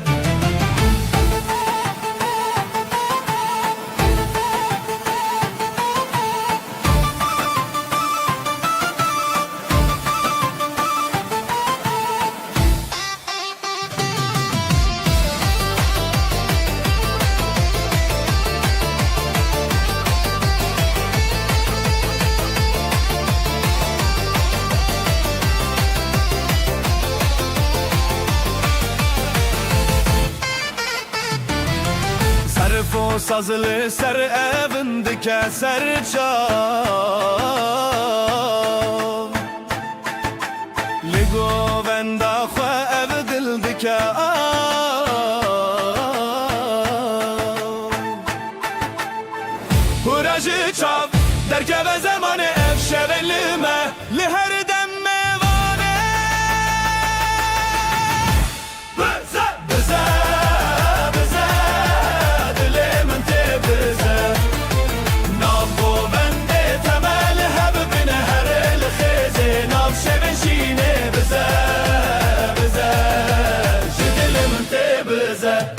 Sarfo sazılı ser evindike ser çal Ligo venda khwa ev dildike Huracı çav derke ve zamanı ev şevelime Li her dem mevane Bize, bize, bize Dilimin te bize Navgo bende temeli hebibine her el khezi Nav şeveşine bize, bize Dilimin te bize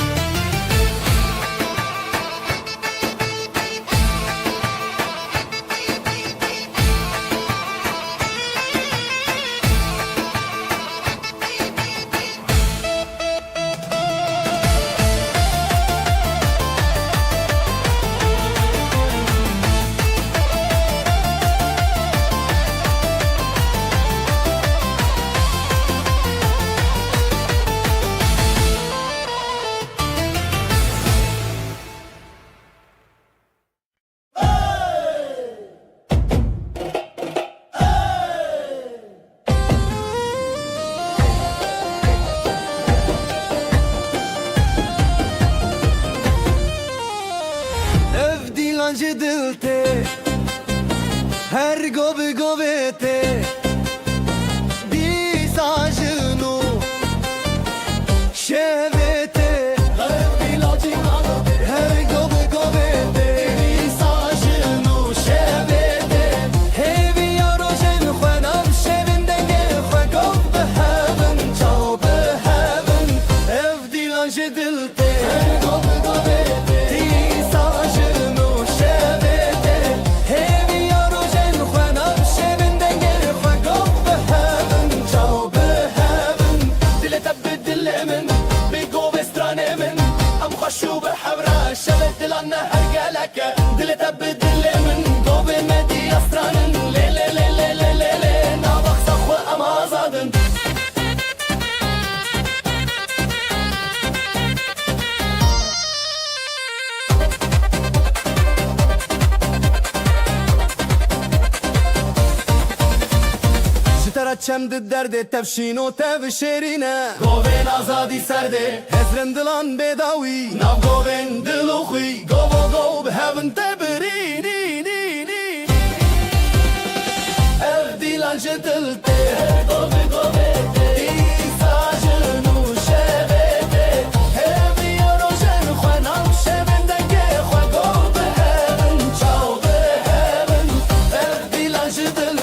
Ev dilancı dilte Her gobi govete Disajını Şevete Ev dilancı dilte Her gobi govete Disajını Şevete Hevi yarojen Khwenam şevinden gel Khwegov beheven Çav beheven Ev dilancı dilte Her gobi govete شو بحبرة شبت لنا هرجلك دلت بدل من قوي مدي أسران لي لي لي لي لي لي لي نابخ صخوة أما زادن سترة چند درد تفشین و تفشیرینه گوین آزادی سرده هزرن دلان بداوی ناو گوین دلو خوی گو گو به هون تبرینی اف دیلان جدلته گوی گوی دیساجنو شبته همی روشن خوانم شبن دنگه خوا گو به هون چاو به هون اف دیلان جدلته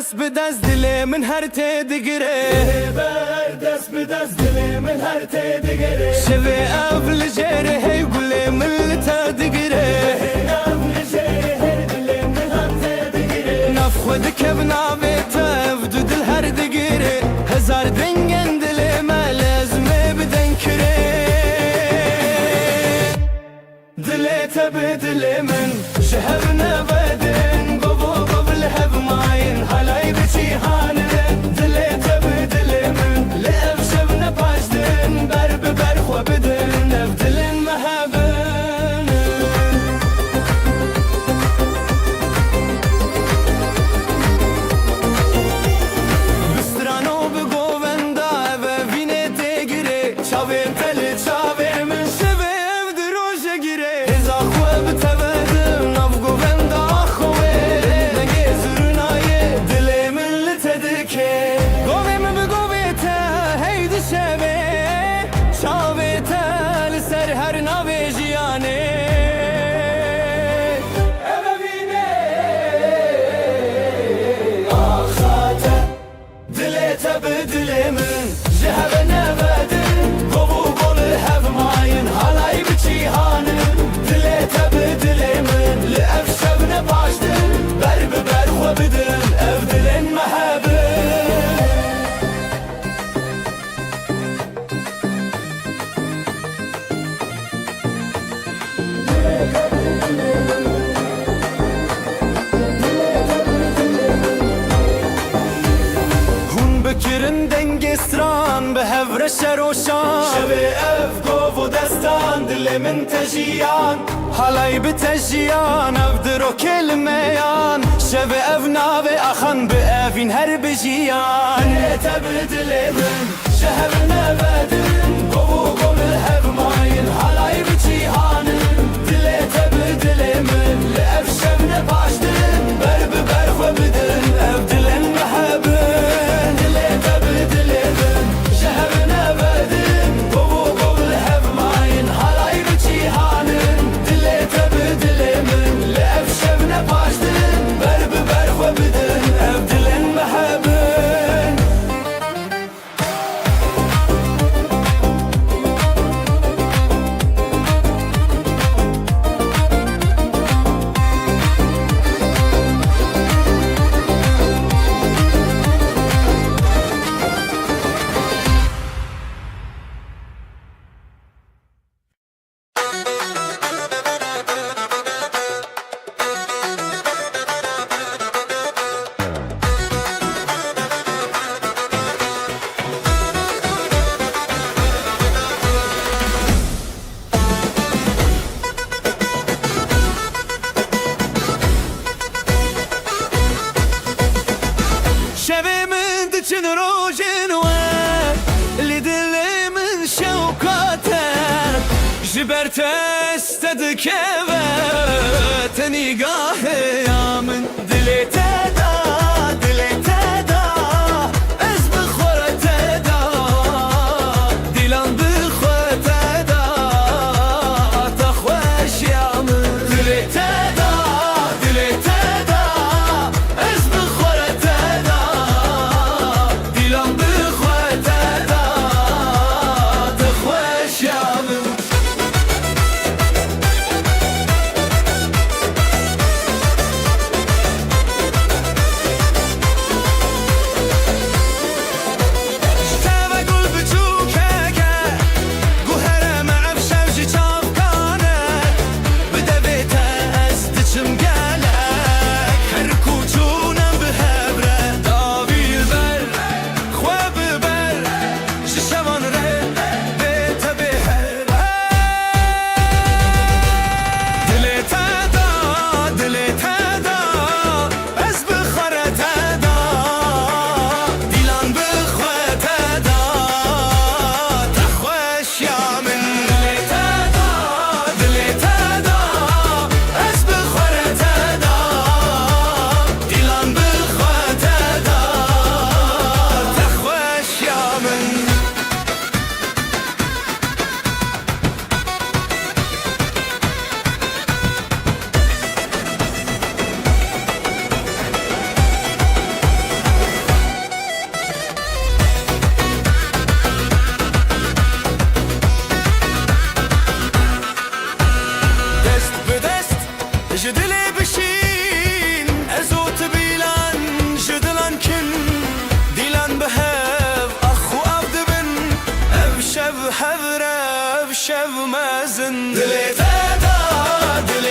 دست به دست دل من هر تدگره بر دست به دست دل من هر تدگره شوی افل جره هی گل من تدگره افل جره هی دل من هر تدگره نف خود کب ناوی تفدو دل هر دگره هزار دنگن دل ما لازمه بدن کره تبدل من شهرنا بدن بابو قبل هب ماين هلاي بجيهانن دلي تبدل من لأفشبنا باشدن برب برخو بدن نبدلن مهبن بسترانو بگوون دا و وینه تگیره چاوه پلی چاوه من شبه افدروشه گیره ازا خواه بتبدم ناف گوون دا خواه نگه زرنایه دلی من لتدکه گوه من بگوه تا هیدی شبه چاوه تا لسر هر ناوه جیانه تبدل من جهب نبدن قبو قول هف ماين هلاي بجيهانن دلي تبدل من لأفشب نباشدن برب برخو بدن أفدلن مهبن بکرن دنگ استران به هفر شروشان شبه اف گوف و دستان دل من تجیان حالای بتجیان اف درو کلمیان شبه اف ناوه اخان به افین هر بجیان تبدل من شهر نبدن گوو گومل هف ماین حالای بجیهانن دل تبدل من لأف شب نباشدن برب برخو بدن اف دلن محبن جبرت استدك نگاه یا من دلی تدا دلی تدا از بخور تدا دیلان بخور تدا تخوش یا من دلی تدا از بخور تدا دیلان بخور تدا تخوش یا من شب حذره بشب مازن دلي تدا دلي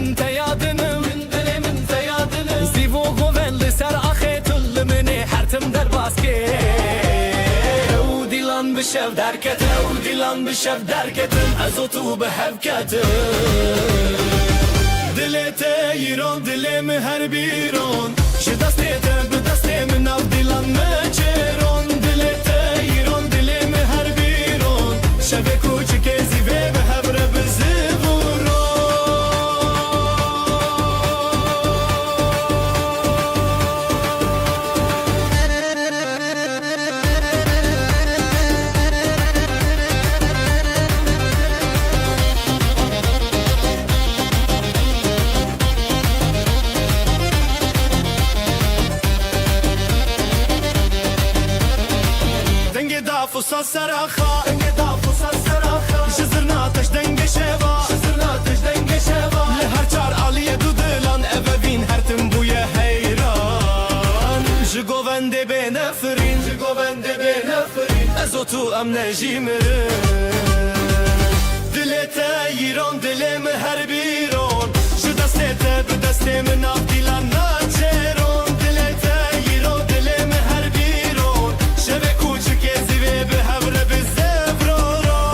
من تيادنم من تيادنم زيفو غوفن لسر آخه تل مني حرتم در باسكي وديلان بشف دركتن وديلان بشف دركتن ازوتو بهفكتن دلت ایران دلم هر بیرون ش دسته به دسته من ناف دیلان مچرون دلت ایران دلم هر بیرون شب کوچک زیوه به هبر بزورون فصل سراخا فصل سراخا شزرنا تش دنگ شوا لهر چار عالیه دو دلان اوین هر تم بوی حیران جگوونده به نفرین ازو تو ام نجیمرن دلت ایران دلم هر بیرون ش دستت به دست من آف دیلان ناچرون دلت ایران دلم هر بیرون شب کوچک زیوه به هبر به زفرورو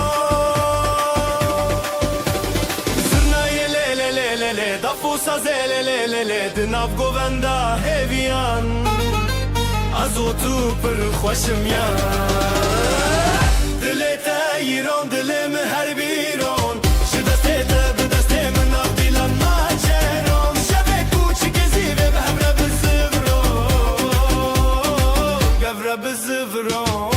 زرنای لی دفوسا زلی دناف گووندا هیویان ازو تو پر خوشم یان دلت ایران دلم هر بیرون ش دستت به دست من آف دیلان ناچرون شب کوچک زیوه به هبر به زفرورو گفر به زفرورو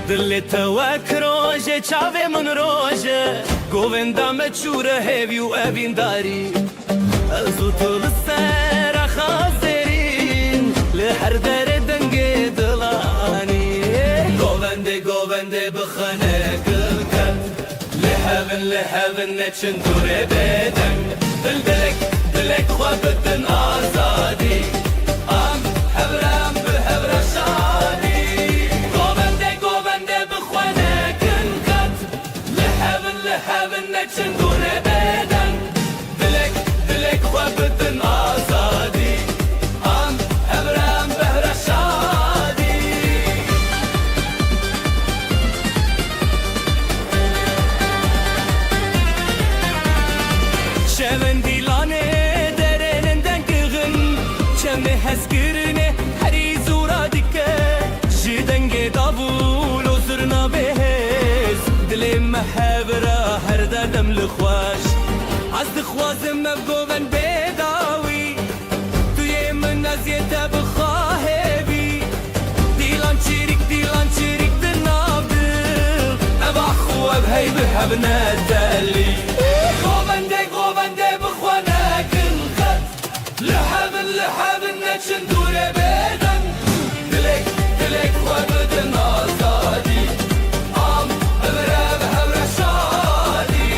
دلت وک روژه چاوه من روژه گووندا مچوره هیویو اوین داری ازو تو لسر خازرین لهر در دنگ دلانی گوونده بخانه گلکن لهون نچن دوره بدن دلک خوابتن آزادی ام هبرم به هبر شادی لهون نچن دوره بدن دلک خوابتن آزادی ام هبرم بهر شادی شون دیلانه درنندن کغن چمه هزگرنه هری زورا دیکه جدنگ دابول و زرنا بهز دلم هبرا هر دردم لخواش از دخوازم مبگوون بداوی توی من نزیت بخواه بی دیلان چیریک دناب دل ابا خواب هی به هب ندلی گوونده بخوانه کن خد لحبن نچن دوره بدن دلک خوابتن آزادی ام هبره به هبر شادی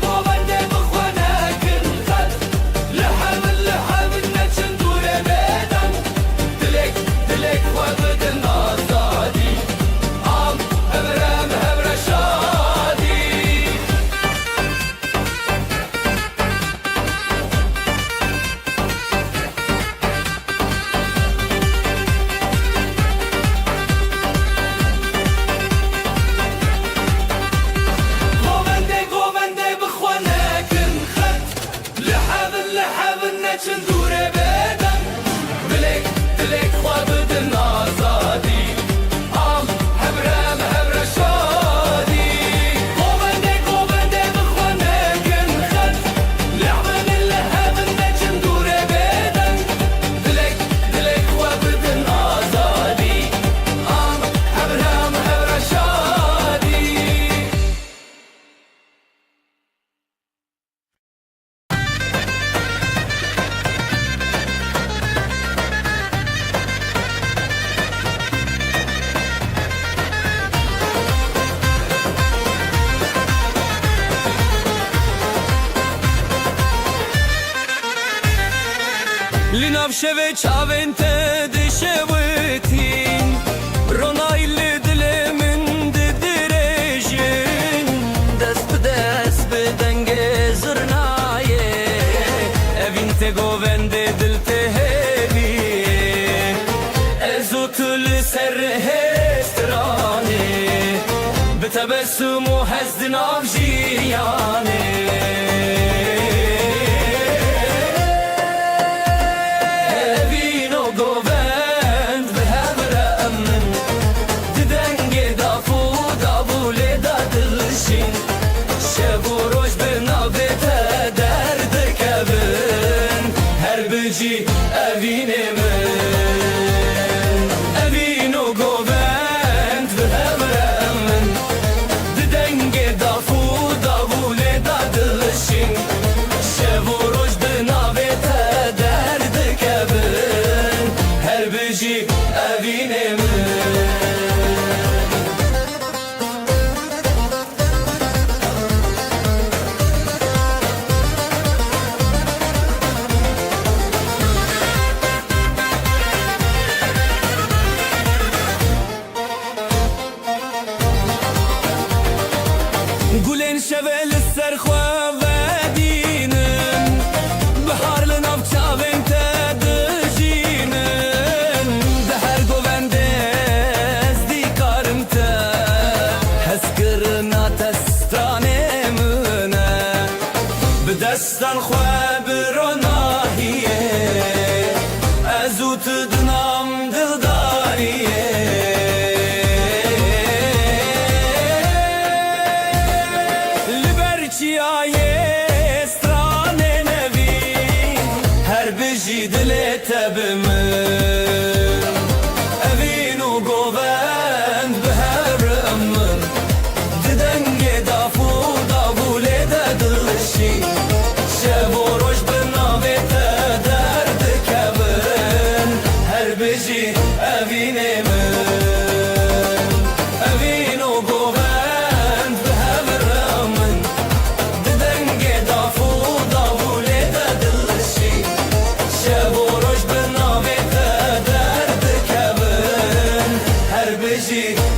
گوونده بخوانه کن خد لحبن نچن دوره بدن دلک خوابتن آزادی ام هبره به هبر شادی navşe ve çavente dişevetin Ronaylı dilemin didirejin Dest be denge zırnaye Evin te govende dil te hevi Ezotul serhestrane Betebessum u hezdin avjiyane Evine min Evino govend ve hemen Didenge dafu davule dadılışın Şevoroş dinavete derdi kebin Her bici evine min Gulen şevel serxwa vedinin Baharlı navçavin te dijinin De her govende ezdikarım te Heskirna testane müne Bidestan xwa bironahiye Ezut dinam dildariye Cihaye strane nevi Her biji dile tebimin Evinu govend behermin Didenge dafu davule dedilşi Şevoroş binavete derdi kevin Her biji evinemin Evinu govend behermin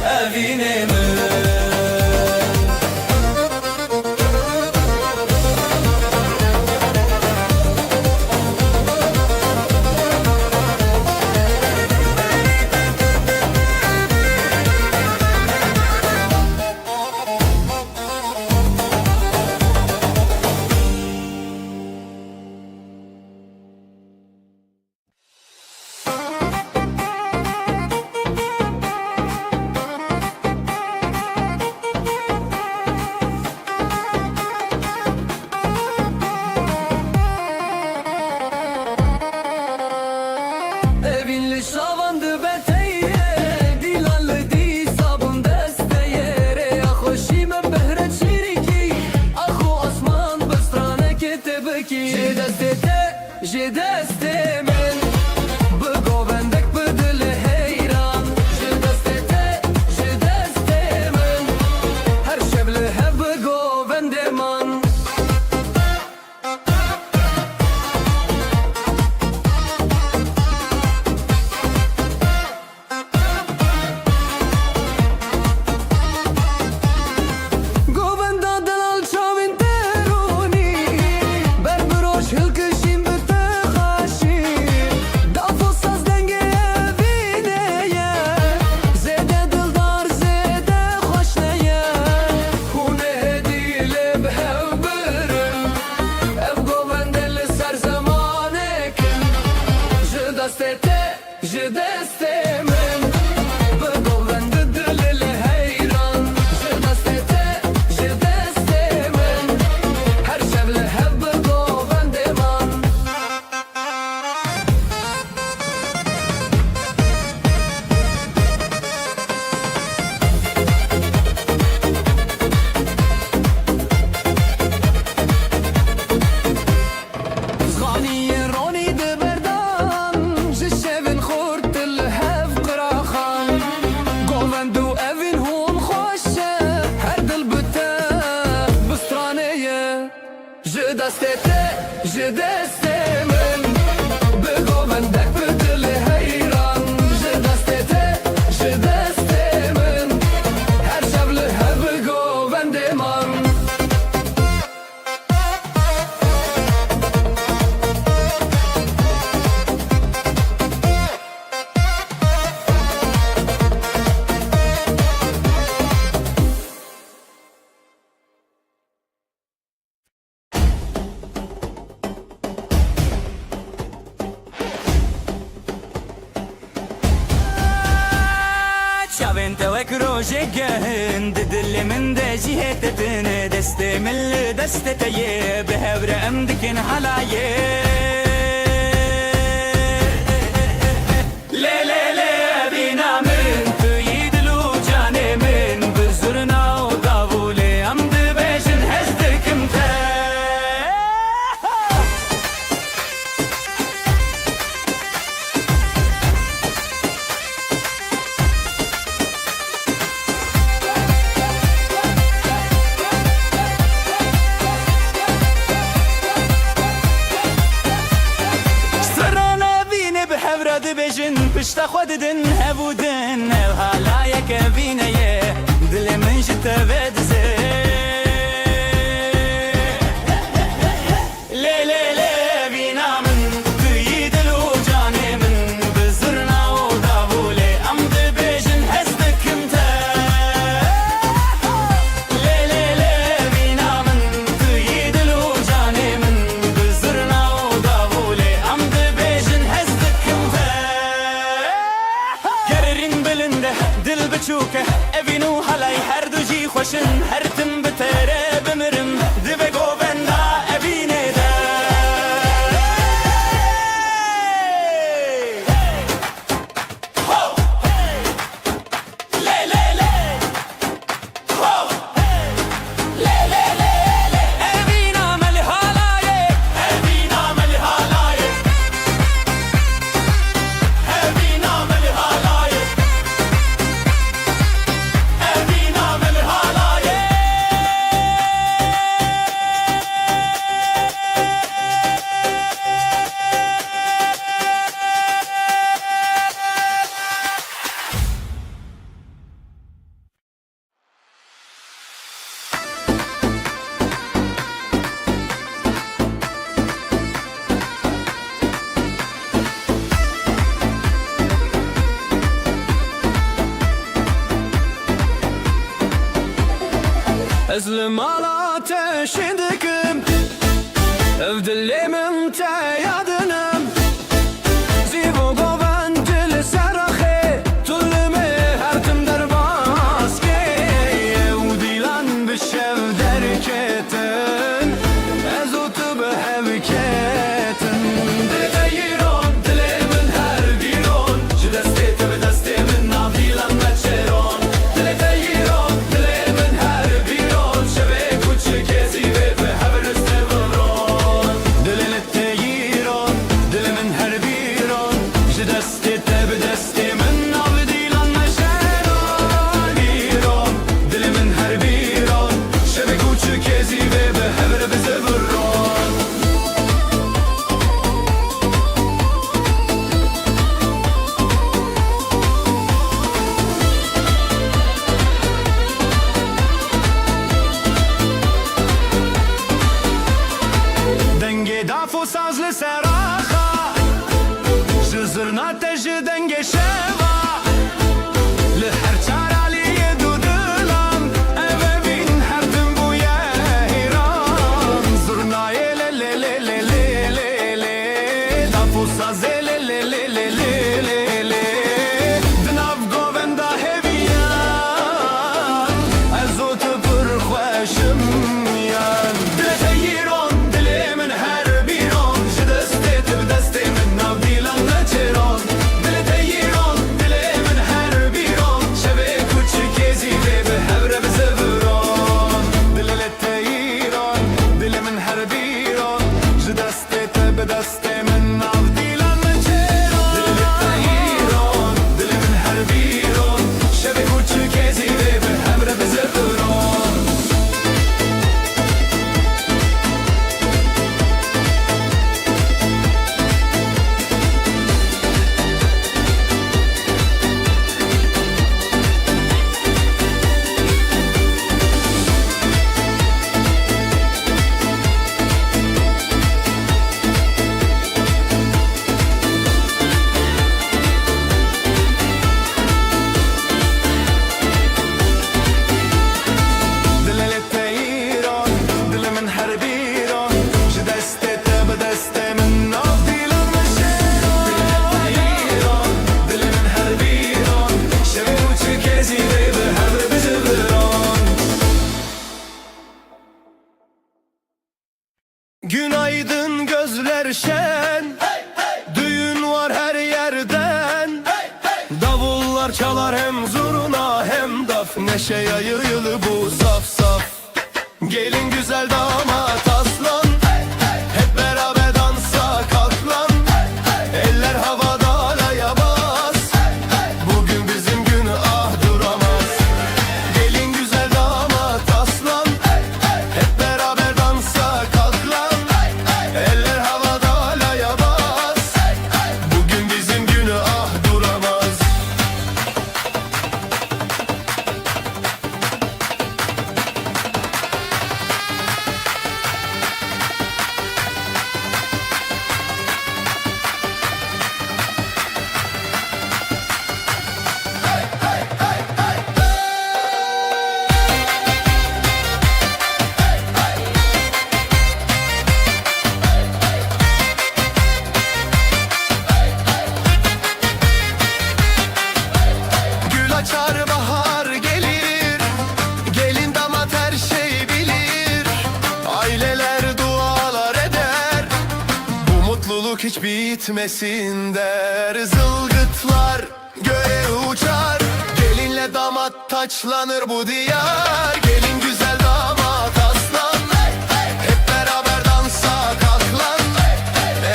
Evine min Şavandı beteye Dilanlı di sabun desteye Reya hoşime behret şiriki Ahu asman bestrane ketebeki Je deste men Begovendek bedile heyran Je deste men Her şevle hep begovende man Je deste men Begovende dilile heyran Je deste men Her şevle hep begovende man Zganiye roni de berdan Je şevin khurt الهف قراخان Govendو evin hon خوشه Her dil bite bistraneye Je deste men Begovend انت وكروجي جهن دل من ده جهتتن دستي من دستتي بهبر امدكن حلايه لي لي لي بينا من تيد لو جاني من بزرنا ودابولي امد بيشن هزدك امتى بيجن بشتا خوددن هبودن هلا يك بيني دل من جت بدزي لي لي لي بينا من تيد لو جاني من بزرنا ودابولي امد بيجن حسدك امتى لي لي لي بينا من تيد لو جاني من بزرنا ودابولي امد بيجن حسدك امتى گررین بلنده دل بچوکه اوینو حلای هر دو جی خوشن هرتم بتره بمرم دبه گووندا اوینه ده لی لی لی لی لی لی اوینا ملی حالایه اوینا ملی حالایه اوینا ملی حالایه اوینا ملی حالایه أزلم على تشدكم افدلي من تيادنم زيبو قوان دل سرخي تلمي هرتم درباسكي وديلان بالشف دركتن ازوت بهبكتن دلتيرون دلي من هر بيرون جدستي تبدستي من نافيلان متشيرون دلتيرون دلي من هر بيرون شبك وتشكيزي بهبر استبرون دل التيرون دل من هر بيرون جدستي Günaydın gözler şen, düğün var her yerden. Davullar çalar hem zurna hem daf, neşe yayılı bu saf saf. Gelin güzel damat aslan, hep beraber dansa kalk lan. Eller havada alaya bas, bugün bizim gün ah duramaz. Gelin güzel damat aslan, hep beraber dansa kalk lan. Eller havada alaya bas, bugün bizim gün ah duramaz. Gül açar bahar gelir, gelin damat her şey bilir. Aileler dualar eder, bu mutluluk hiç bitmesin der. Zılgıtlar göğe uçar, gelinle damat taçlanır bu diyar. Gelin güzel damat aslan, hep beraber dansa kalk lan.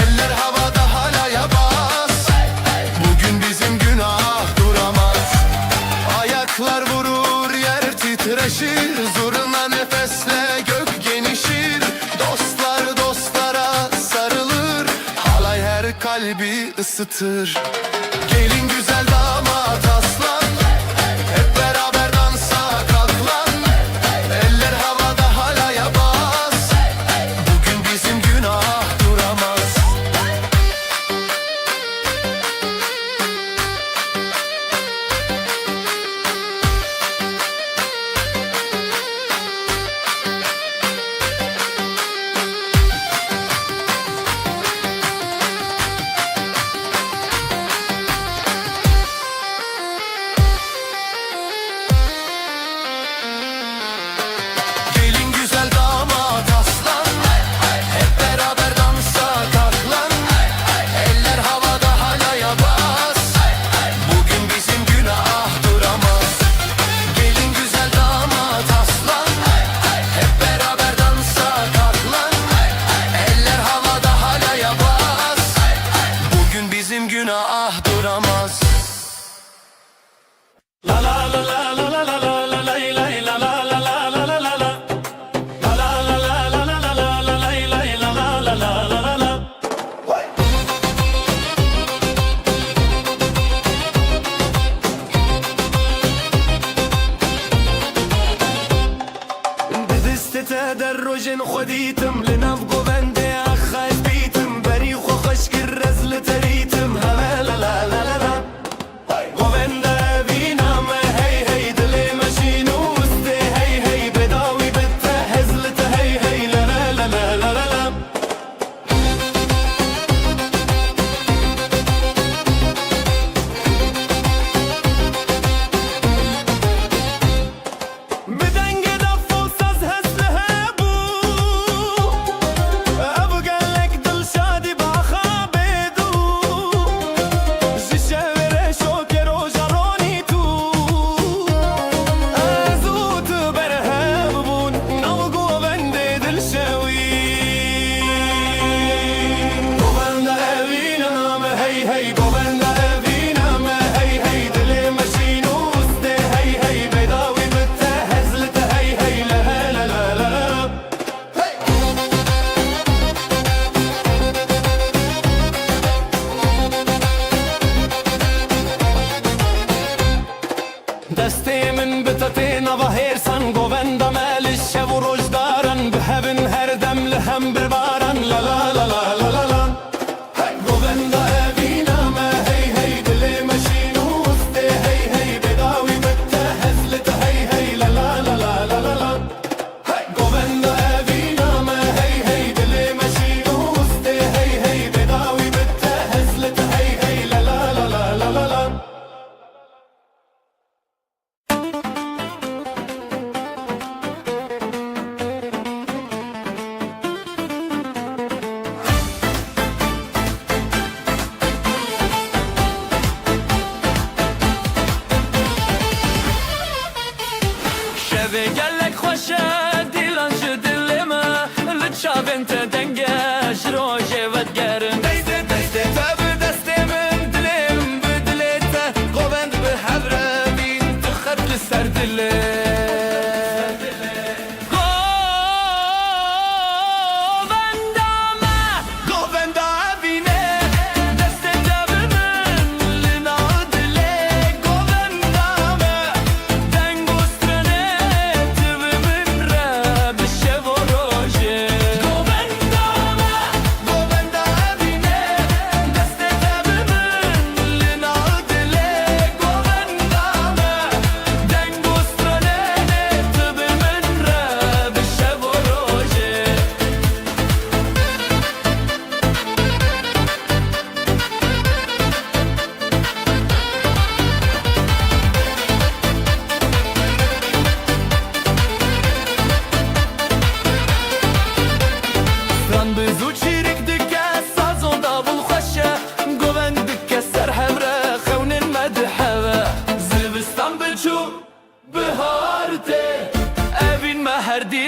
Eller havada halaya bas, bugün bizim günah duramaz. Ayaklar vurur yer titreşir, zurna nefesle gök genişir. Dostlar dostlara sarılır, halay her kalbi ısıtır. Gelin güzel damat aslan, hep beraber dansa kalk lan. Eller havada halaya bas, bugün bizim günah duramaz. Gelin güzel damat aslan, hep beraber dansa kalk lan. Eller havada halaya bas, bugün bizim günah duramaz. Gelin güzel damat aslan, hep beraber dansa kalk lan. Eller havada halaya bas, bugün bizim günah duramaz. La la la la la la la la la la la la la la la la la la. La la la la la la la la la la la la la la la. بدست تدرج خديتم لنفقو بندي أخايف بيتم بريخ وخشك الرزل تريتم لا لا لا لا لا لا. وبندا بينام هي هي دلي ماشي نوستي هي هي بداوي بتهزلت هي هي لا لا لا لا لا لا لا. بدنج دف وصاز هسه بو ابو قالك دل شادي باخا بيدو جي شاور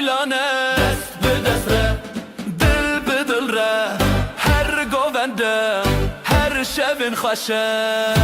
دیلانه دست به دست ره دل به دل ره هر گونده هر شبین خوشه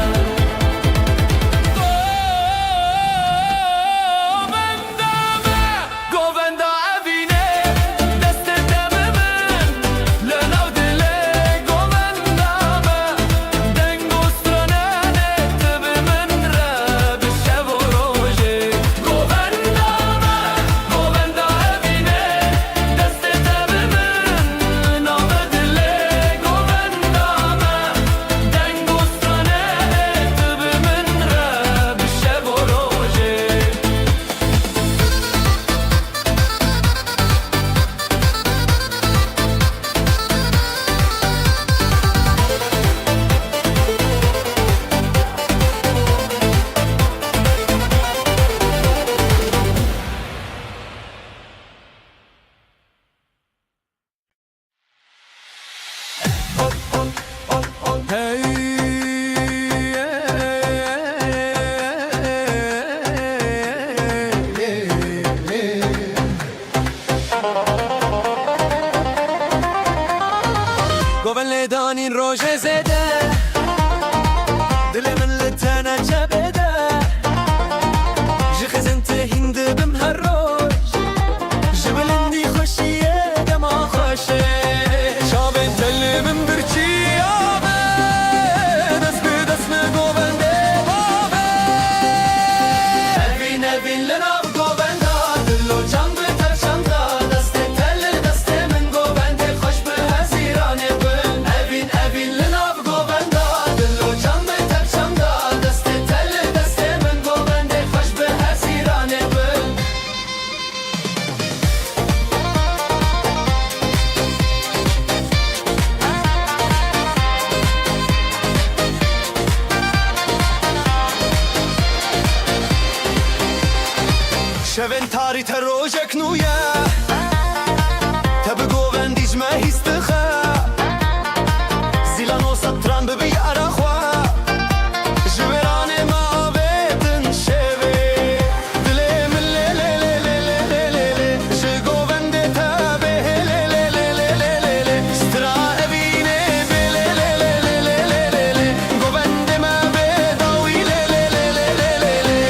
گوون لیدانین روژه زده دل من لتنه جبده جی خزنت هند بم هر روش جبلندی خوشیه دما خوشه شابن تل من برچی آبه دست به دست گوون ده بابه اوین اوین لناب گوون دا دلو جان به ترشم دا دست تل دست من گوون ده خوش به هزیرانه شوین تاری تروجک نویا تب گوون دیجمه هیستخه زیلان و سطران ببی عراخوا جویران ما بیتن شوی دلی من لی لی لی لی لی لی لی جه گوون دی تبه لی لی لی لی لی لی لی سترا ابینه بی لی لی لی لی لی لی لی گوون دی ما بیداوی لی لی لی لی لی لی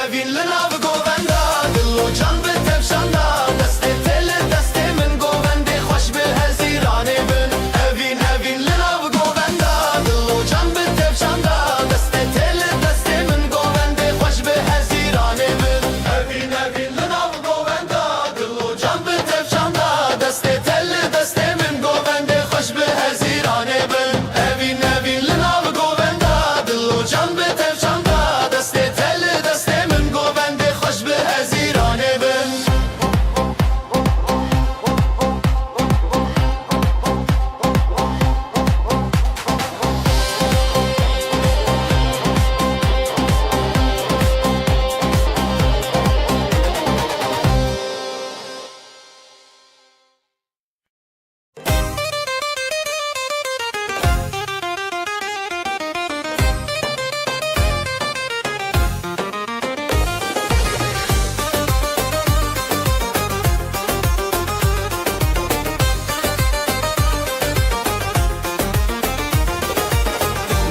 اوین لناو گوون دا دلو جان به تفشان دا دست تل دست من گوون دی خوش به هزیرانه بن اوین لناو گوون دا دلو جان به تفشان دا دست تل دست من گوون دی خوش به هزیرانه بن اوین لناو گوون دا دلو جان به تفشان دا دست تل دست من گوون دی خوش به هزیرانه بن اوین لناو گوون دا دلو جان به تفشان دا دست تل دست من گوون دی خوش به هزیرانه بن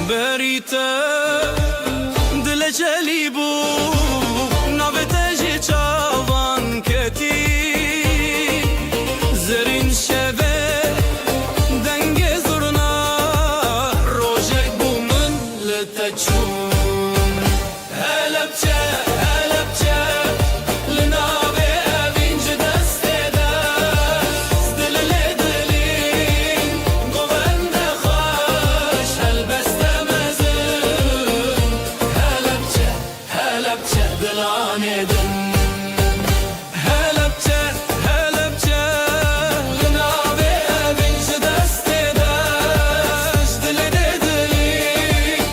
بریته دل جلی بو نوته جی چاوان کتی زرین شوه دنگ زرنا روژک بو من لتچون هلبچه هلبچه لناوه اوین جه دسته دست دل لدلین گوون ده خوش هلبسته مزون هلبچه هلبچه دلانه دن هلبچه هلبچه لناوه اوین جه دسته دست دل لدلین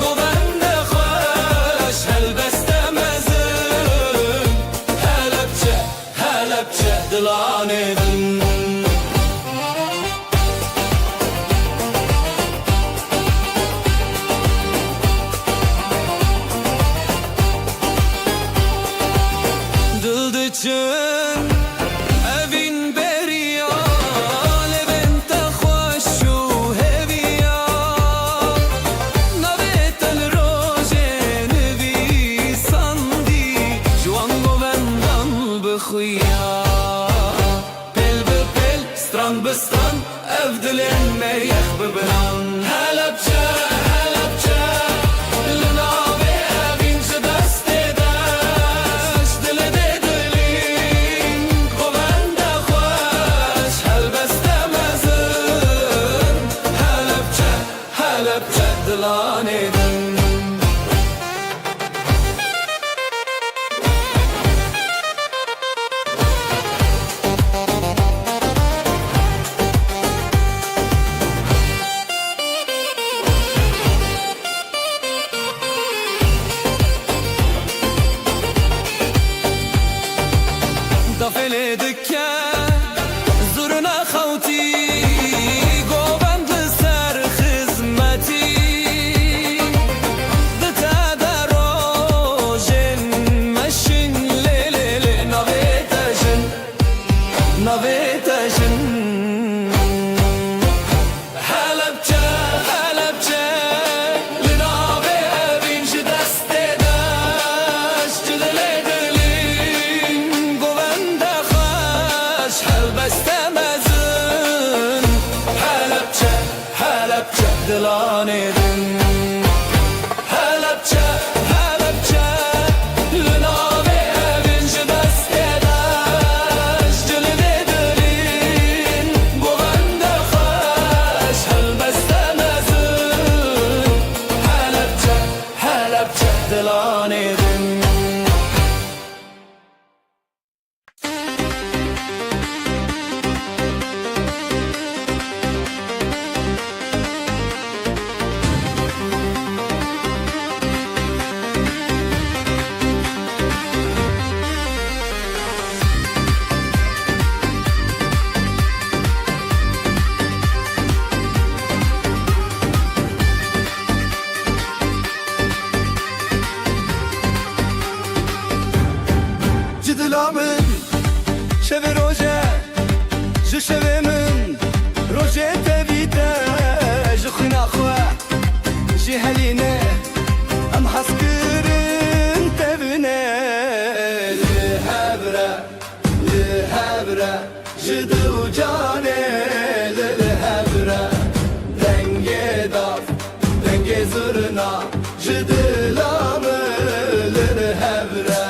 گوون ده خوش هلبسته مزون هلبچه هلبچه دلانه دن دل için evin beriya levente خوشو هویا نویت الروژن وی ساندی جوان گوندان بخویا پل به پل ستران به ستران ev dilin meyek bibran Halepçe Halepçe Linavi evinci destedaş Dile de dilin Govende hoş Helbeste mezin Halepçe Halepçe dilan edin دفل دکه زورنا خوتی گوبند سر خدمتی دتا دروژن مشن لیل نویتشن نویتشن حلبچه حلبچه لناوی اوینج دسته داشت جدلی Helbestemezin Halepçe, Halepçe dilan edin Halepçe, Halepçe Linavi evinci destedaş Cilini dilin Govende hoş Helbestemezin Halepçe, Halepçe dilan edin Dilamın şevi roje ji şevimin roje tevite ji xina xwe ji heline em haskirin tevine li hebre ji dil cane li hebre denge daf denge zurna ji dilamı li hebre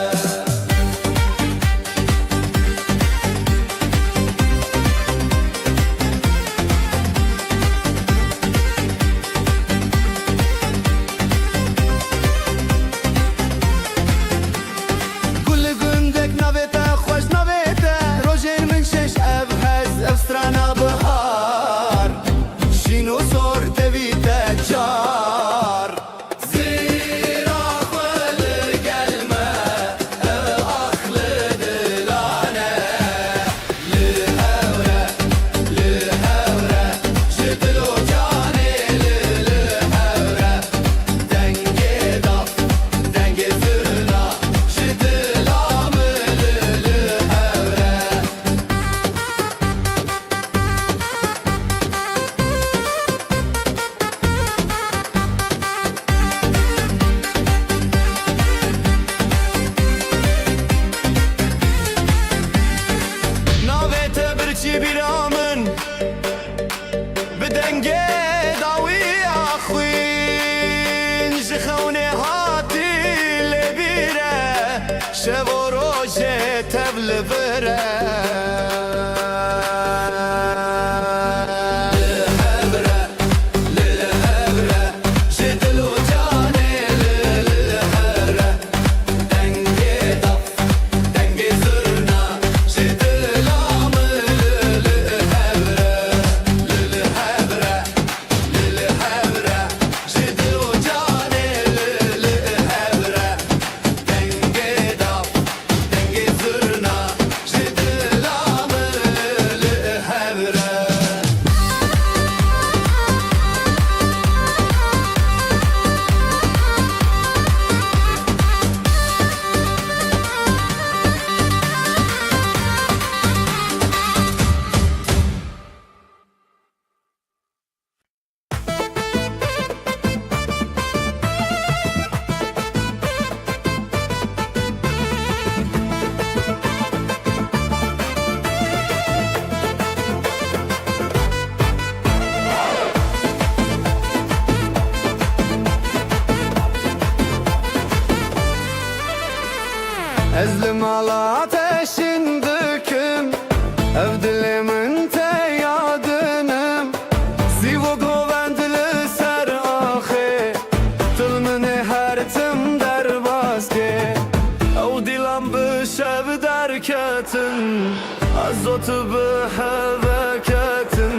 شو روزه تبل بره بركتن عزوت بحبكتن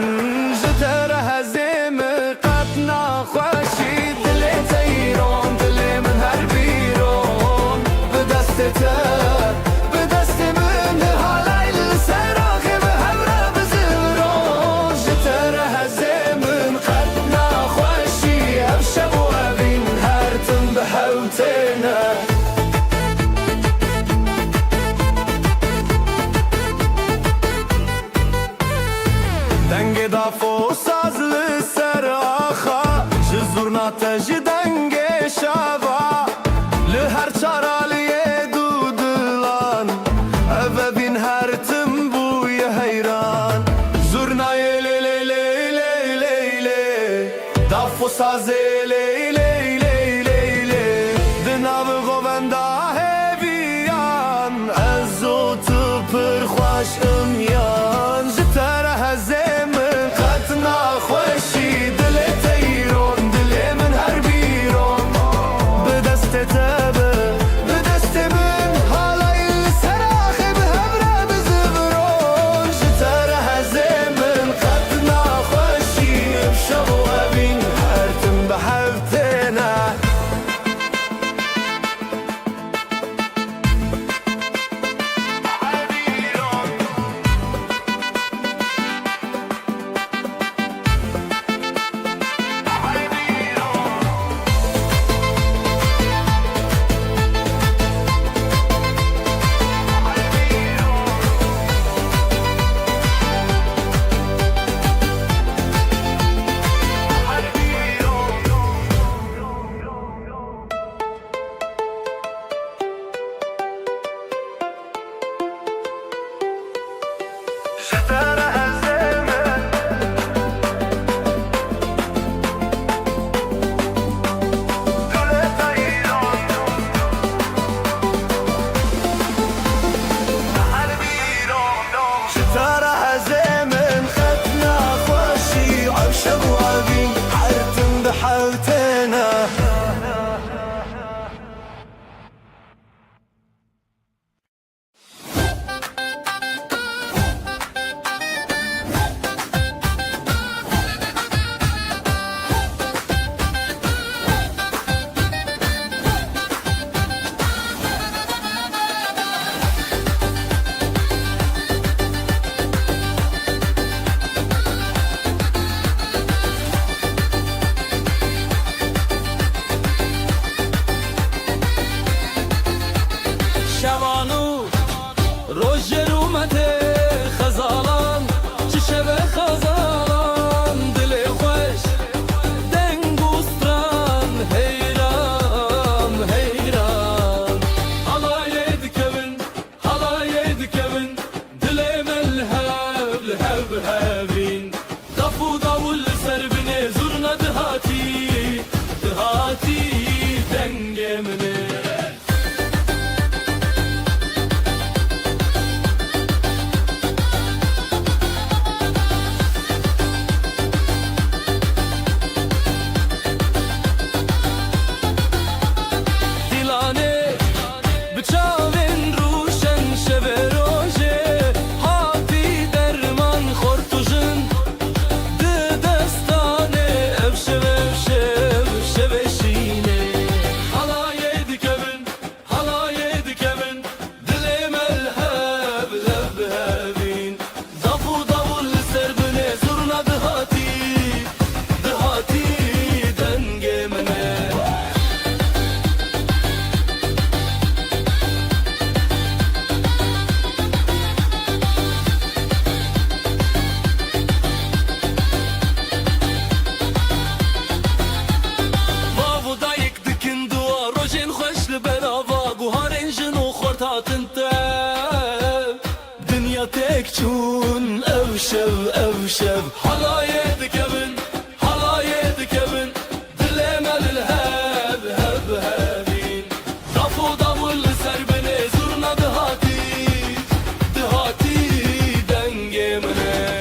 جتر هزيم قطنا خوشي دلي تيرون دلي من هربيرون بدستته بدست من هالاي السراخ بهبرة بزبرون جتر هزيم قطنا خوشي أبشب وابين هرتم بحوتنا دنگ دافو ساز لسر آخا جزورنا تج دنگ شابا لهر چارالی دودلان او بین هر تنبوی حیران زورنای لی لی لی لی لی لی دافو ساز لی لی لی لی لی دناب غوبنده هیویان ازو تو پر خوش امیان جتر هزیم قطنا خوشی دلی تیرون دلی من هر بیرون بدست تبه بدست من حالای سراخی به هبره بزبرون جتر هزیم قطنا خوشی بشب و ابین هرتم به حفتنا جتر هزیم دل تیرون هر بیرون جتر هزیم خطنا خوشی عشق و ابین حرتم بحوتنا شوانو روژر اومده خزالان چی شبه خزالان دل خوش دنگوستران حیران حیران حالای دکوین دل ملهب لهب هبین دفو داول سر بنه زورنا دهاتی دنگ منه تكتون أوشب حلايد كبن دلي مال الهاب هب هابين ضفو ضول سربني زرنا دهاتي دنجي مني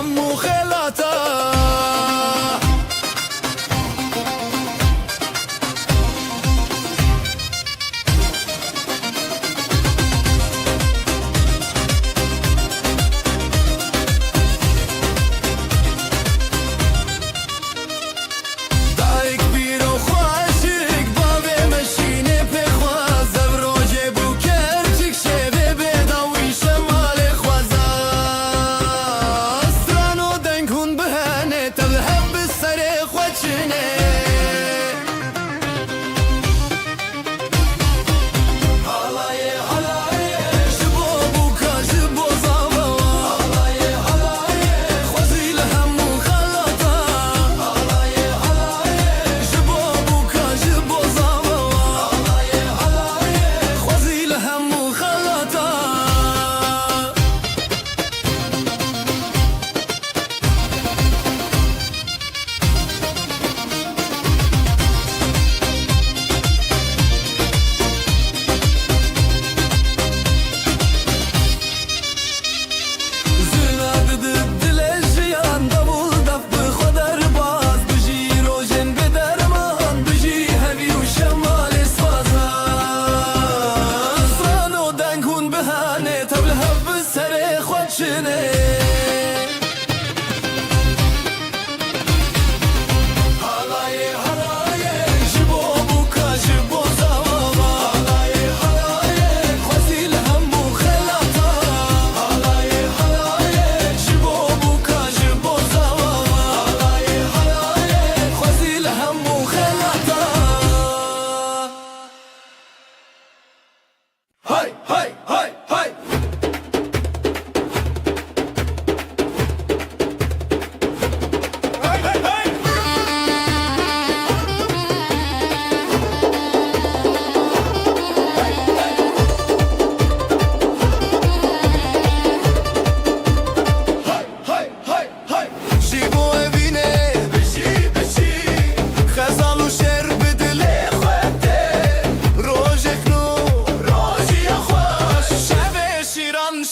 هم خلاتا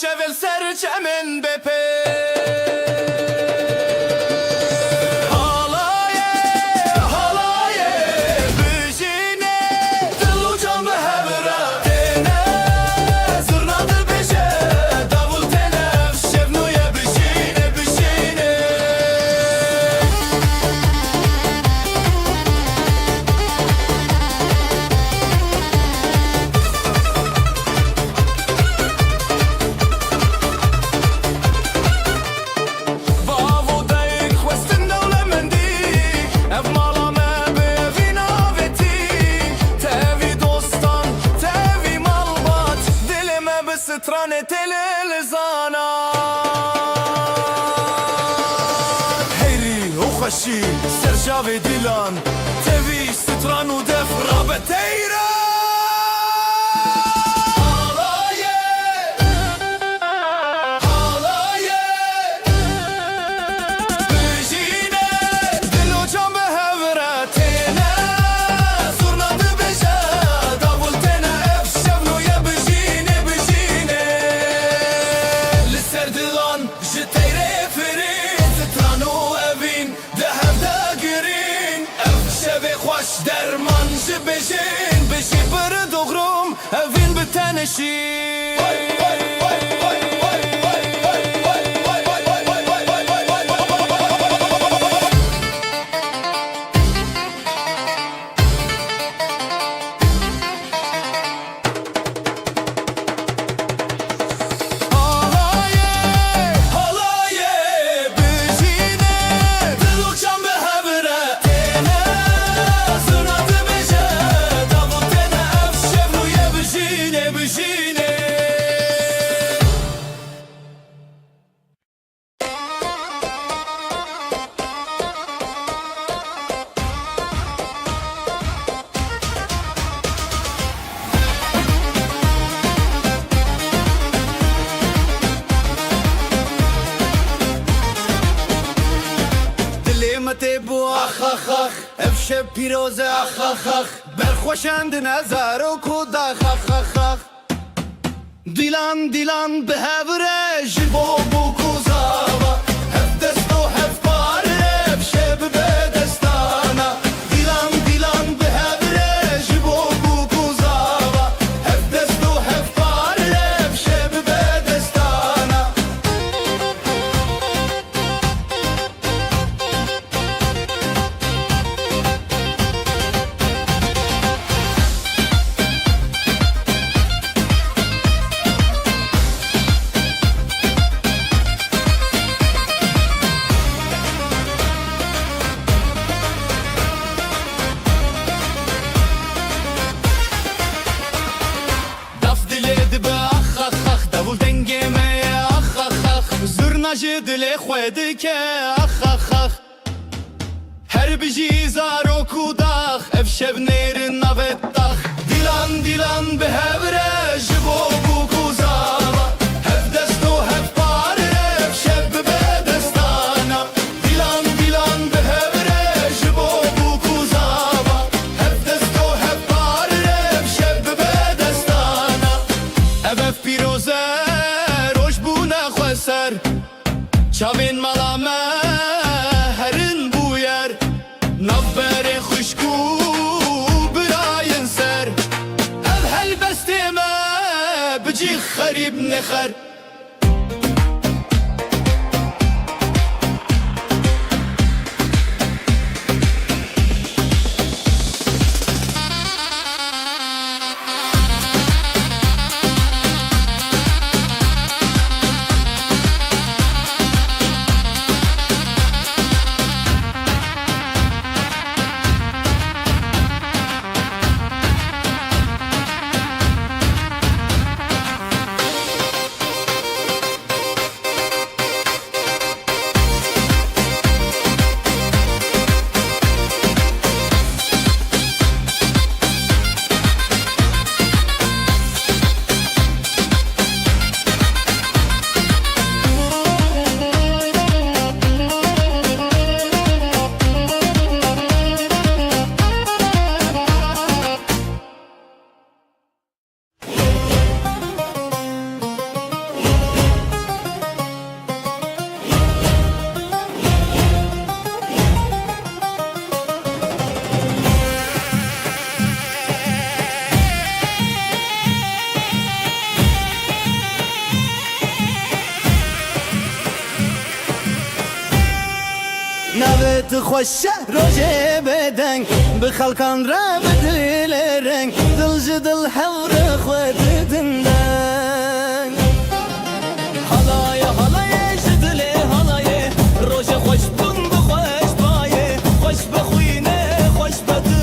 شغل سرچ من بپی سترانة الالزانات هيري وخشي سرجافي ديلان تبي ستران ودف رابتيرا درمان بشین بشی بر دغرم اوین بتنشی افشه پیروزه اخ برخوشند نظر و کود اخ دیلان به هوره جبو بو کوزاوا هفته دل خود که اخ اخ اخ هر بجی زارو کوداخ اف شب نیر نوتاخ دیلان دیلان به هوره جبو بو کوزاوا هف دستو هف پاره اف شب به دستانا دیلان دیلان به هوره جبو بو کوزاوا هف دستو هف پاره اف شب به دستانا اف پیروزه روش بو نخوسر چاوین ملامه هرن بویر نبر خوشکو براین سر اب هل بسته ما بجی خریب نخر نوت خوشه روژه بدنگ بخلکان را بدل رنگ دل جدل حور خود دندن حالای حالای جدل حالای روژه خوش بون بخوش بایه خوش بخوینه خوش بدله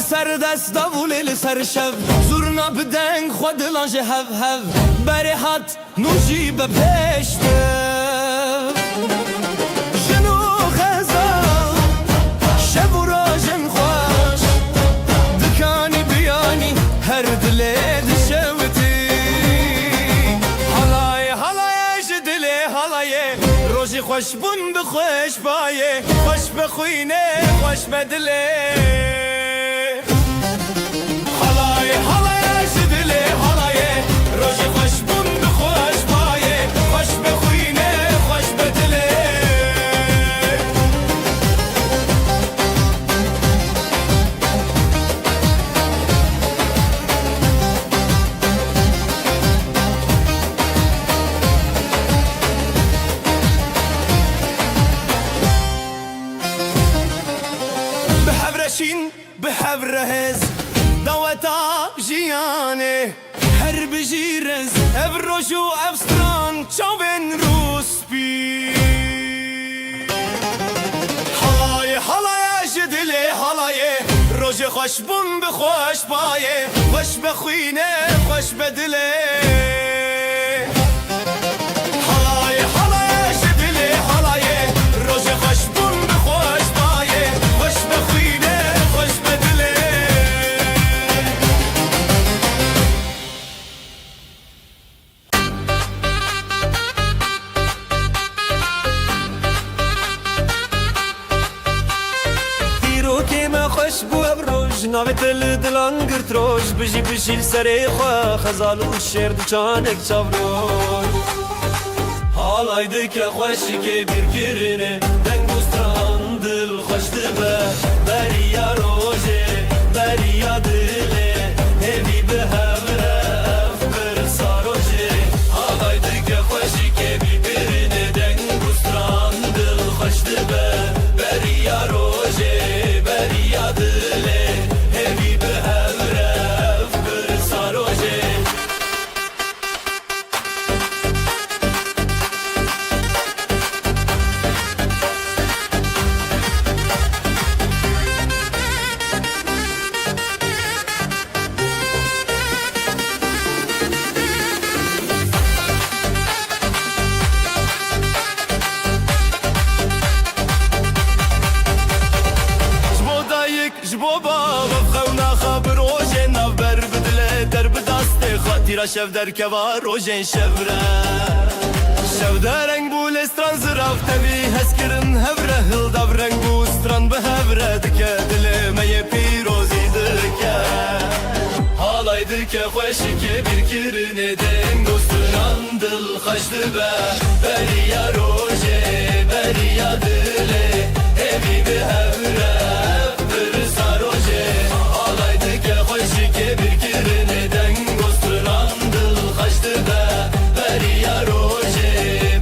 سر دست داولی سر شب زورنا بدنگ خود لانج هف هف بری هات نوشی به پشته جنو خزال شب و راجن خوش دکانی بیانی هر دلی دشوتی حالای حالای جدلی حالای روشی خوش بون بخوش بایه خوش بخوینه خوش بدله حالای جدلی حالای روژی خوش بون بخوش بایه خوش بخوینه خوش بدله بحبرشین بحبرهز دوتا جیانه هر بجیرز افروش و افستران چاوین روسپی حالای حالای جدلی حالای روژ خوش بون بخوش بایه خوش بخوینه خوش بدله حالای حالای جدلی حالای روژ خوش بون بخوش بایه خوش بخوینه خوش بدله خوش بو ابروج ناوی دلان گرت روش بجی بشیل سری خواه خزال و شیر دو چانک چاوروش حالای دکه خوشی که بیر کرنه دنگ بستران دل خوش دبه بریا روژه بریا دله همی به هوره افکر ساروژه حالای دکه خوشی که بیر کرنه دنگ بستران دل خوش دبه بریا روژه بریا دله همی به هوره افکر ساروژه پیرا شف در کوا روژن شفره شف درنگ بو لستران زرافته بی هز کرن هفره هل دبرنگ بو ستران به هفره دکه دل می پیروزی دکه حالای دکه خوشی که bir kirine den dostran dil kaçtı be beriya roje beriya dile evi bir hevre bir saroje حالای دکه خوشی که bir kirine den dostran dil kaçtı be beriya roje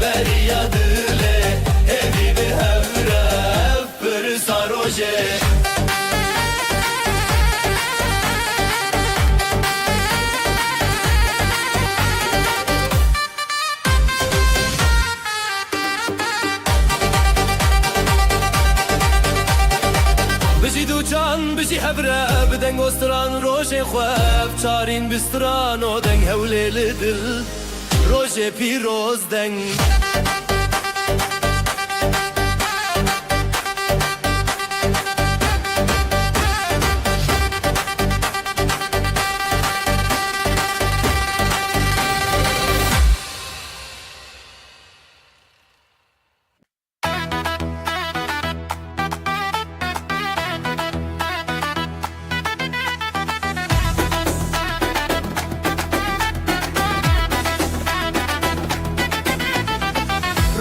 beriya dile evi bir hevre bir saroje بجی دو جان بجی هبره بدنگ استران روژ خواب چارین بستران و دنگ هولی لدل روژ پیروز دنگ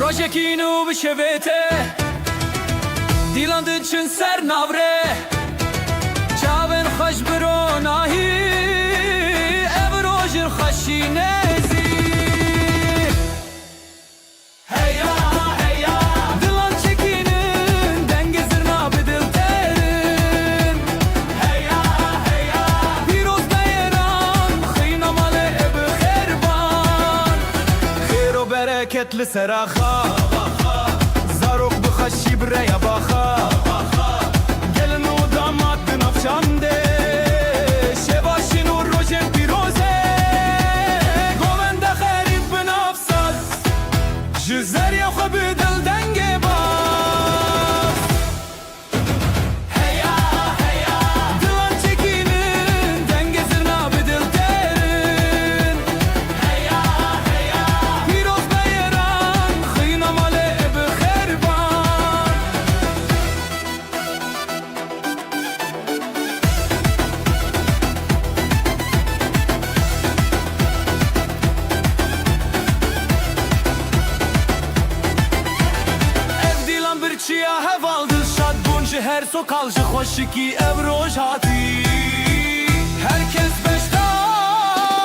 Rožekinu bişevete Dilan dıçın ser navre Çaven xoş biro nahi Ev rojir xaşinezi Heya heya Dilan çekinin Denge zırna bedil terin Heya heya Piroz beyran Xıyna male ev xerban Xeyr o bereketli seraxa خشی برای باخا گلن و داماد بنفشانده شباشین و روژن پیروزه گوونده خرید بنفسد جزر یا خوب دل دنگ باز هیا هیا دلان چکینن دنگ زرنا بدل ترن هیا هیا پیروز بیران خینا ماله بخربان چیا هوال دل شاد بونج هر سو کالج خوشی کی ابروج هاتی herkes beştar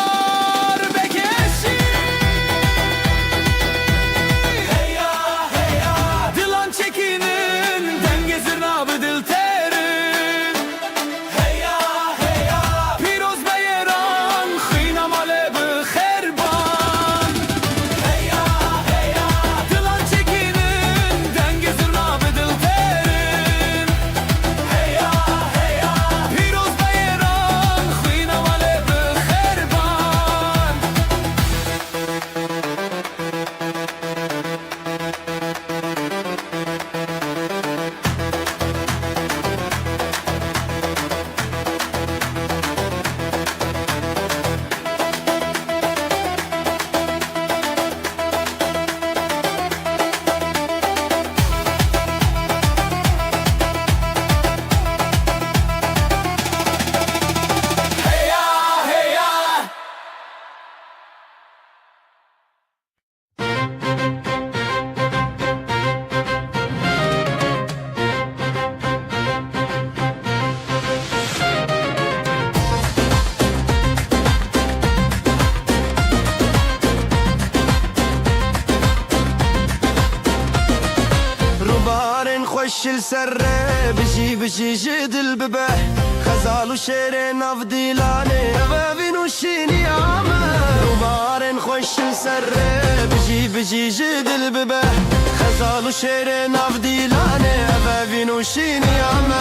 bekeşi heya heya dilan çekinin denge zırna bedil terin heya heya piroz beyran xıyna male bxerban heya heya dilan çekinin denge zırna bedil terin heya heya piroz beyran xıyna male bxerban heya heya روبارن خوش السره بجي بجي جدل ببه خزال وشير ناف ديلاني بابين وشيني عامه روبارن خوش السره بجي بجي جدل ببه خزال وشير ناف ديلاني بابين وشيني عامه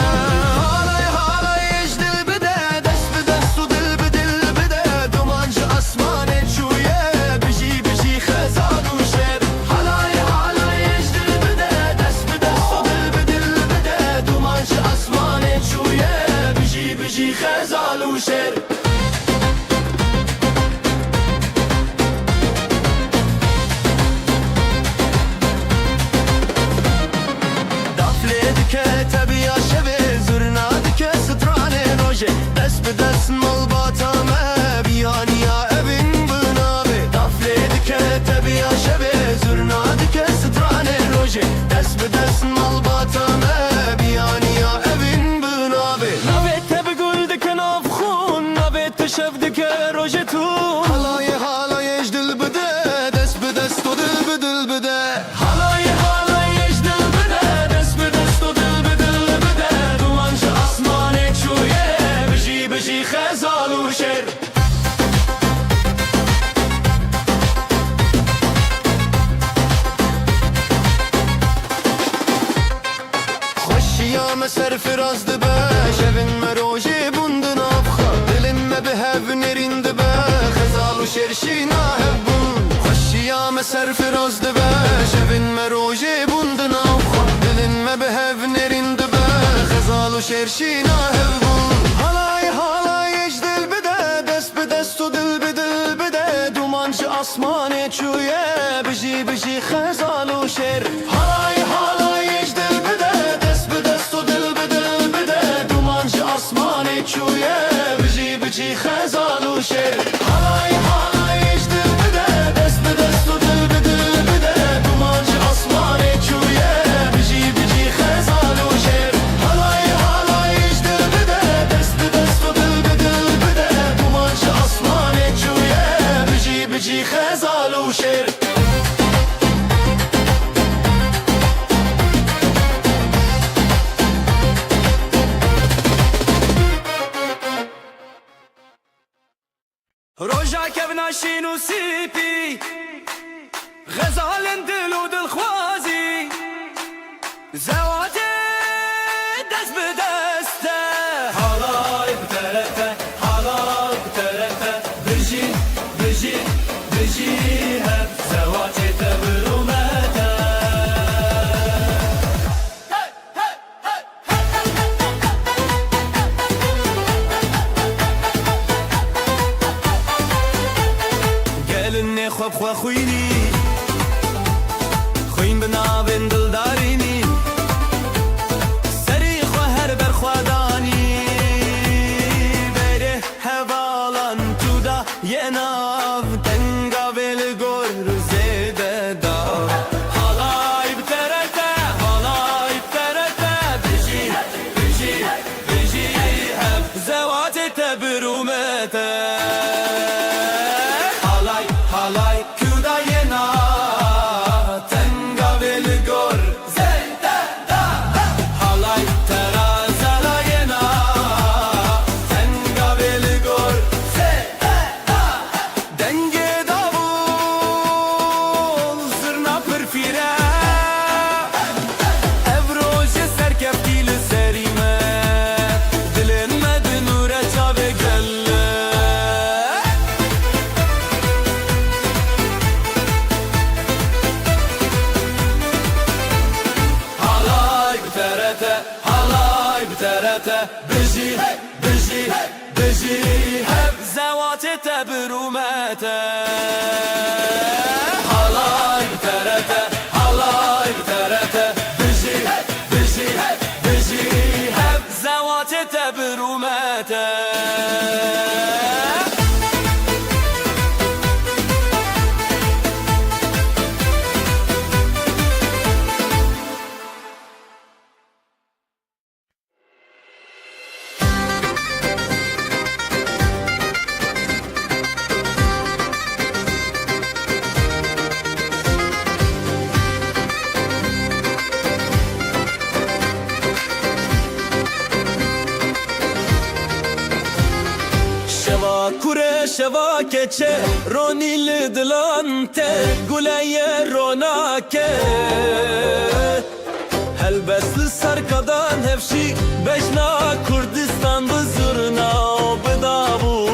هالاي هالاي يجدل بده دس بدس ودل بدل بده دومانج اسماني شويه بجي بجي خزال وشير هالاي هالاي يجدل بده دس بدس ودل بدل بده دومانج اسماني شويه بجي بجي خزال وشير سرفراز دبه شبن مروجي بندن أبخا دلن ما بهف نرين دبه خزال وشرشينا هبون خشيا ما سرفراز دبه شبن مروجي بندن أبخا دلن ما بهف نرين دبه خزال وشرشينا هبون هلاي هلاي اجدل بده دست بدست و دل بدل بده dumancı asmane çuye بجي بجي خزال وشر هلاي هلاي اجدل بده دست بدست و dil بدل بده dumancı asmane çuye بجي بجي خزال وشر هلاي هلاي اجدل بده دست بدست و dil بدل بده dumancı asmane çuye بجي بجي خزال وشر هلاي هلاي اجدل بده دست بدست و dil بدل بده dumancı asmane çuye بجي بجي خزال وشر روجا كبنا شينو سيبي غزال دلو دل خوازي زواجي دست بدسته حالاي بترته حالاي بترته بجي بجي بجي هب زواجي تبرومته خواب خواه خوینی خوین بنابن دلدارینی سری خواه هر بر خوادانی بره هوالان تو دا یه ناو تنگا بل گر زیده دا حالای بترته حالای بترته بجی بجی بجی هم زواج تبرومته Halay kudayena tenga velgor zeyda da halay terazalayena tenga velgor zeyda da denge davul zırna perfire evroje serkeftil serime dilenmedi nure çave gelle بجي بجي بجي هب زواتي تبرومته هلاي بترته هلاي بترته بجي بجي بجي هب زواتي تبرومته kure şeva keçe ronil dilante guleye ronake helbesli sarkadan hevşi beşna Kurdistan bızırna bedavul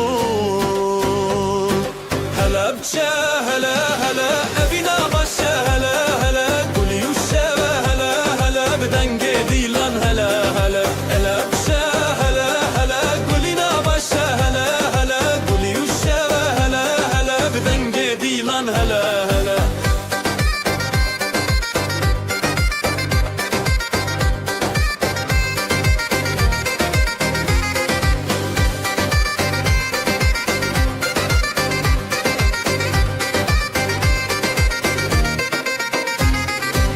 helepçe hele hele evina başe hele hele guli yuşeve hele hele bedenge dilan hele hele helepçe hele hele gulina başe hele hele hele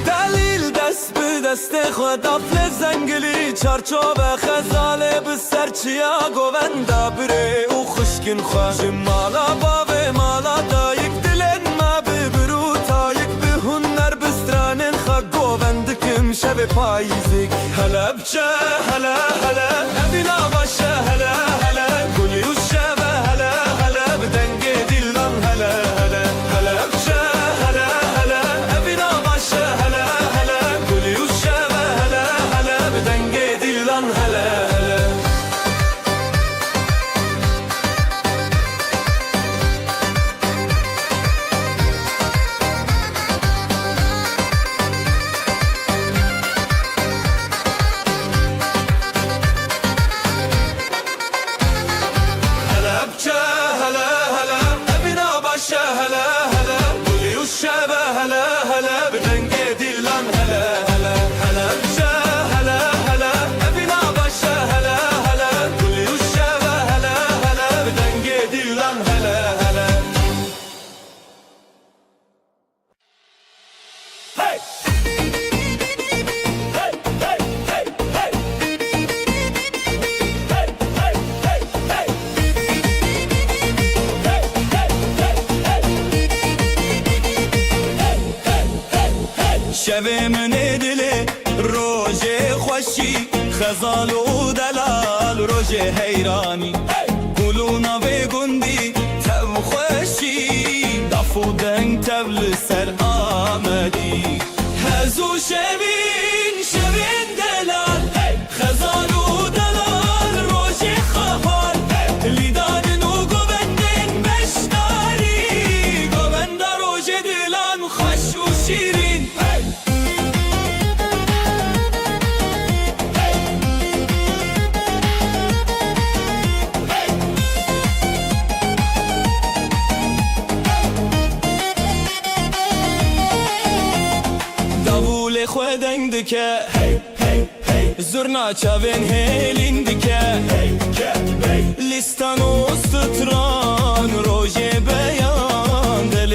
دلیل دست به دست خود افل زنگلی چارچوب خزاله به سرچیا گوندا بره او خشکن خواه مالا باوه مالا دایک شب پاییزک هلبچه هلا هلا evina başa hele hele guli uşeve hele hele bedenge dillan hele hele helepçe hele hele evina başa hele hele guli uşeve hele hele bedenge dillan dilan hele hele hele bize hele hele evina başa hele hele kulüşe ve hele hele denge dilan hele hele hey hey hey hey hey hey hey hey شب من دل روز خوشی خزال و دلال روز حیرانی گلونا به گندی تب خوشی دفو دنگ تبل سر آمدی هزو شبین شبین دلال خزال و دلال روز خفال لیدان و گوبندن بشتاری گوبند روز دلان خوش و شیرین davul خودنگ دکه زرنا چاوین هلین دکه لیستان و ستران روژه بیان دل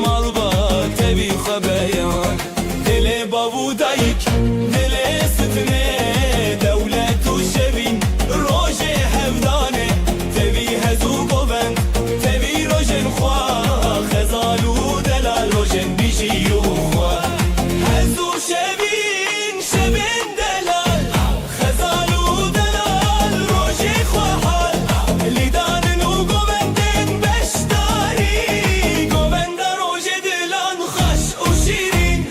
مالبا تبی خبیان دل بابو دایک دل ستنه دولت و شبین روژه هفدانه تبی هزو گوبند تبی روژن خواه خزال و دلال روژن بیشی و خواه هزو شبین شبین دلال خزال و دلال روژه خواه لیدان و گوبندن بشتاری گوبند روژه دلان خوش و شیرین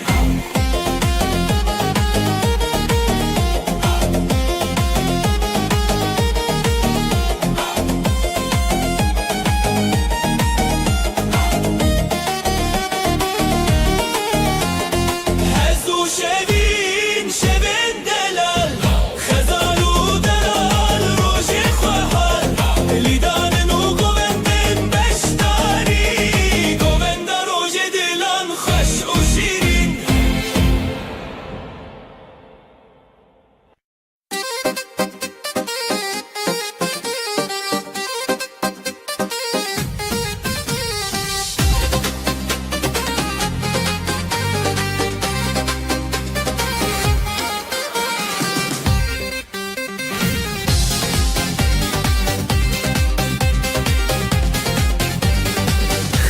هزو شبین شبین دلال خزال و دلال روژه خواه لیدان و گوبندن بشتاری گوبند روژه دلان خوش و شیرین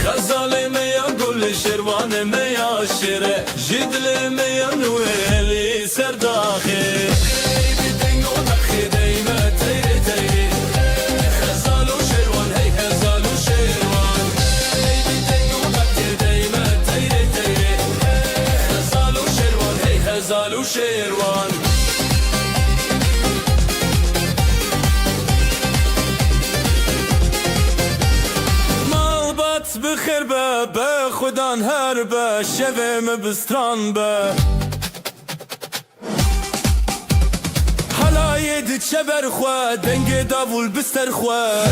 خزال میا گل شروان میا شیره جدل میا نویلی سرداخی بدنگ و نخی دیمه تیری تیری خزال و شروان هی خزال و شروان بدنگ و نخی دیمه تیری تیری خزال و شروان هی خزال و شروان مالبات بخیر به خودان هر به شویم بستران به حلای دید شبر خواه دنگ داول بستر خواه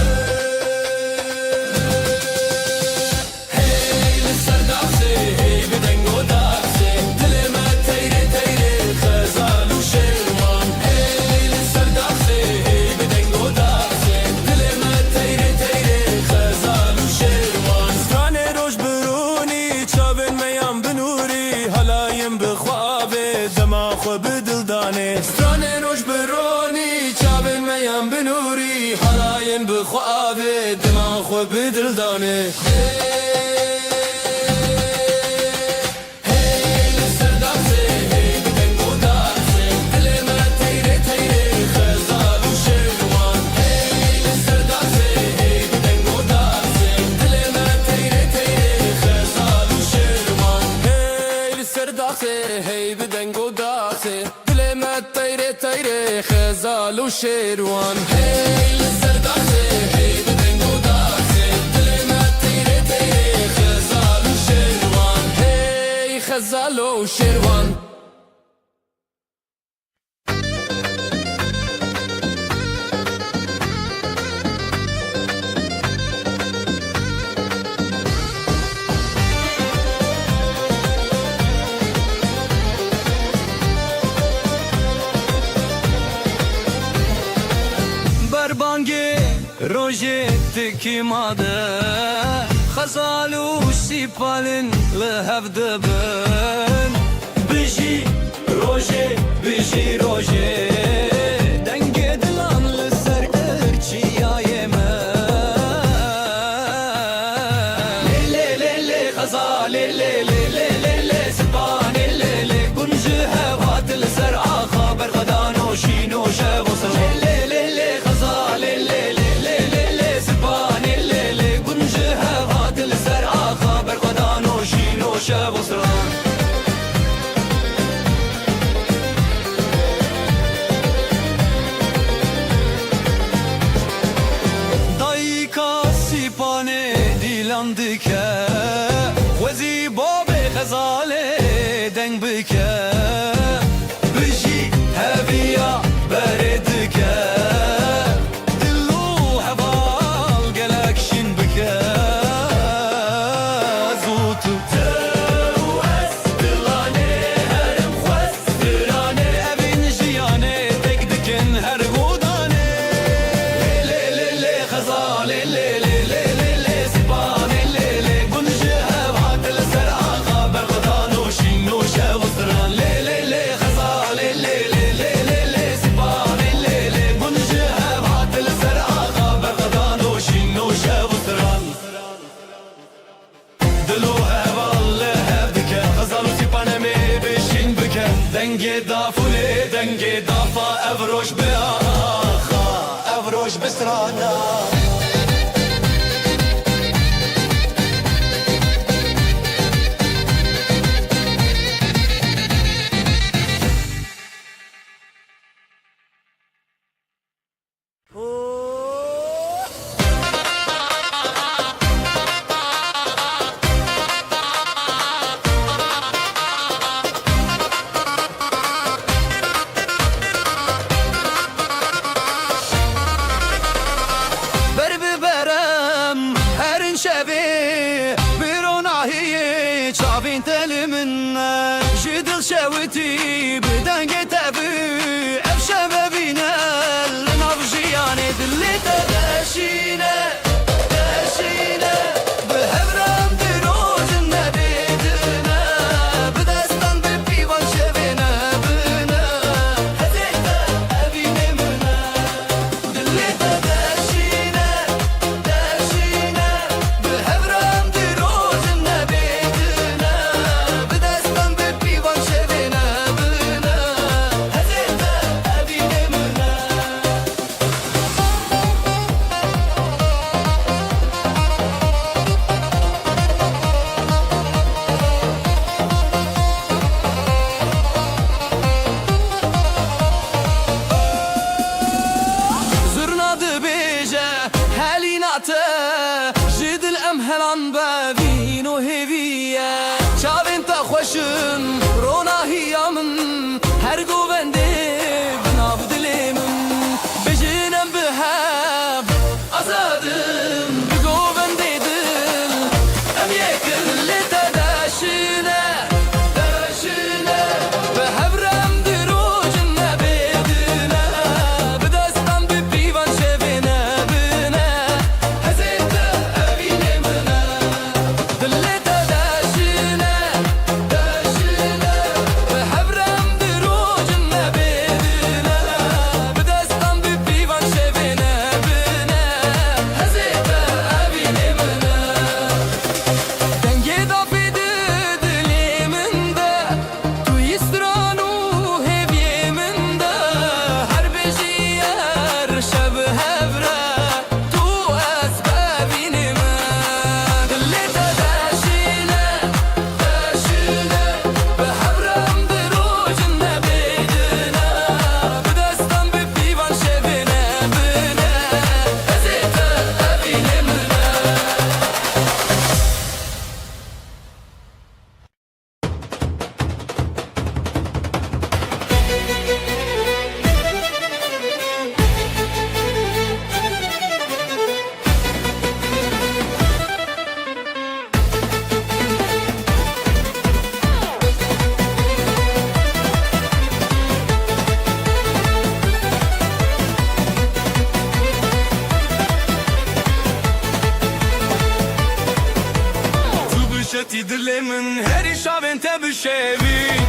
هی لسر داخسه هی بدنگ و داخسه دل ما تیره تیره خزال و شروان هی لسر داخسه هی بدنگ و داخسه دل ما تیره تیره خزال و شروان ستانه روش برونی چاوین میام بنوری حلایم بخوابه دما خو بدلدانه ستانه روش برونی چاوین میام بنوری حلایم بخوابه دما خو بدلدانه هی بدنگ و داخسه دل ما تیره تیره خزال و شیروان هی لسر داخسه هی بدنگ و داخسه دل ما تیره تیره خزال و شیروان هی خزال و شیروان روجتك ماده خزالو سيبالن لهف دبن بيجي روجي بيجي روجي دنگ دلان لسر ارچی آیمه لي لي لي خزال لي لي لي لي سبان لي لي كنج هوات لسر خبر غدان وشين وشاف وصل لي لي لي خزال لي لي لي سبان لي لي كنج هوات لسر خبر غدان وشين وشاف وصل دکه وزی باب خزاله دنگ بکه بجی هویا بردکه دلو حوال گلکشین بکه زوتو تو از دلانه هرم خوسترانه اوین جیانه تک دکن هر گودانه لی لی لی خزاله لی لی دنگی دا فولی دنگی دا فا افروش به آخا افروش بسرانا شوتي بدنگ تبي افشا بينا لنفجياني دلي تداشينا داشينا بهبرم دروج النبيدنا بدستان ببيوان شبينا بنا هزيتا ابينا منا دلي تداشينا داشينا بهبرم دروج النبيدنا بدستان ببيوان شبينا هری شاوین ته بشوین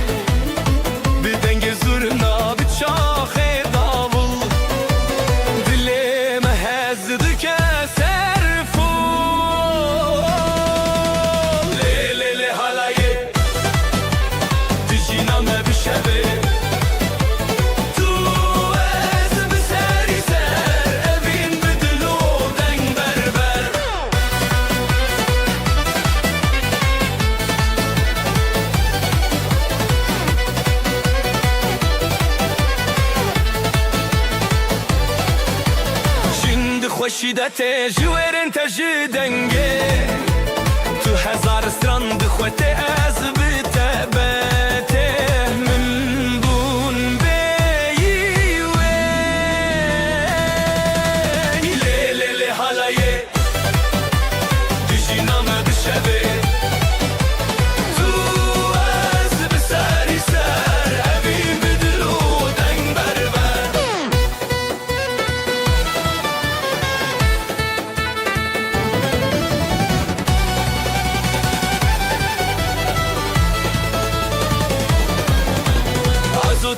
بدنگ زورنا بچاخه داول دلم هزد که سرفول لیلی لی حالایه دجینام بشوین خوشیدت جویرن تجدنگه تو هزار سترند خوته از بتبته من بون بیوی لیلی لی حالایه دیجی نامه بشبه تو از بسری سر اوین بدلو دنگ بربر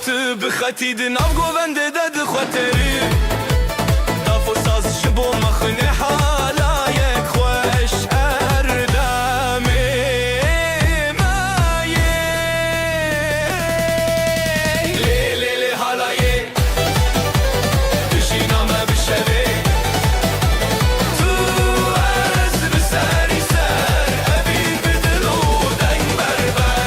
تو بخطید ناو گوونده داد خاطری دافو ساز شبو مخنه حالایک خوش اردامه مایه لیلی لی حالایه دشی نامه بشوه تو از بسری سر ابین بدلو دنگ بربر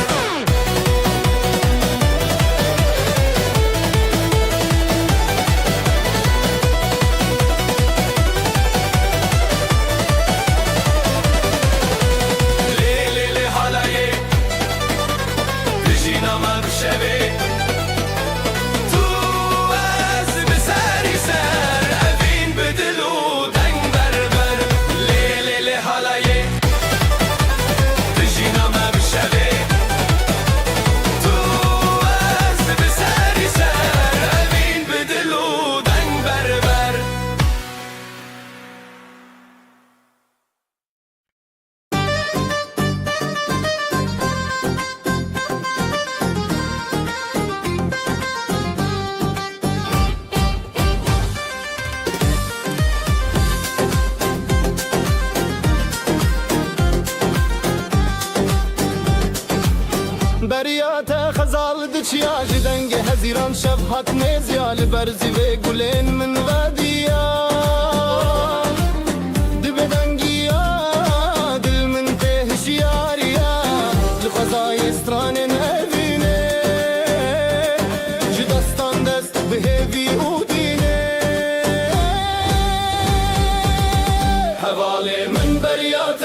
بریات خزال دچیا جدنگ هزیران شفحت نزیال برزی و گلین من ودیا دبدنگیا دل من تهشیاریا لخزای استران نبینه جدستان دست بهوی اودینه حواله من بریات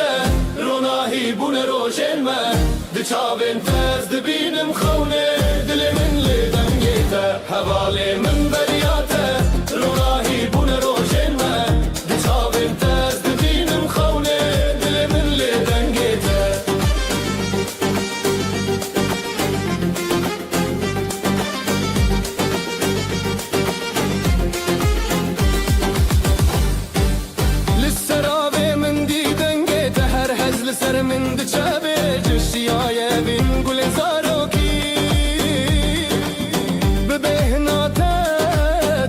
روناهی بون روشن من دچاوین تز دبینم خونه دل من لدنگیته حواله من بریاته روناهی بون روشن من دچاوین تز دبینم خونه دل من لدنگیته لسراوی من دیدنگیته هر هزل سر من دچاوی جشیای بین گل زاروکی ببهناته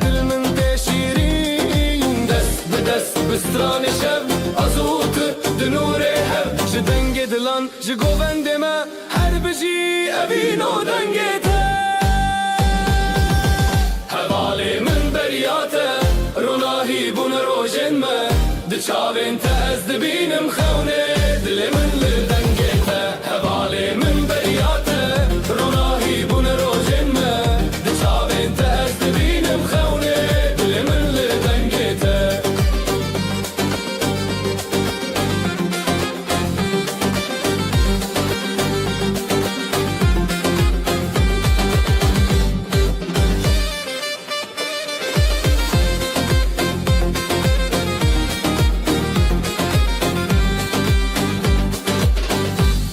دل من تشیرین دست به دست بستران شب ازوت دنور هب جدنگ دلان جگووند ما هر بجی اوینو دنگیته حواله من بریاته روناهی بون روشن ما دچاوین تز دبینم خونه دل من لدنگیته حواله من بریاته روناهی بون روشن ما دچاوین تز دبینم خونه دل من لدنگیته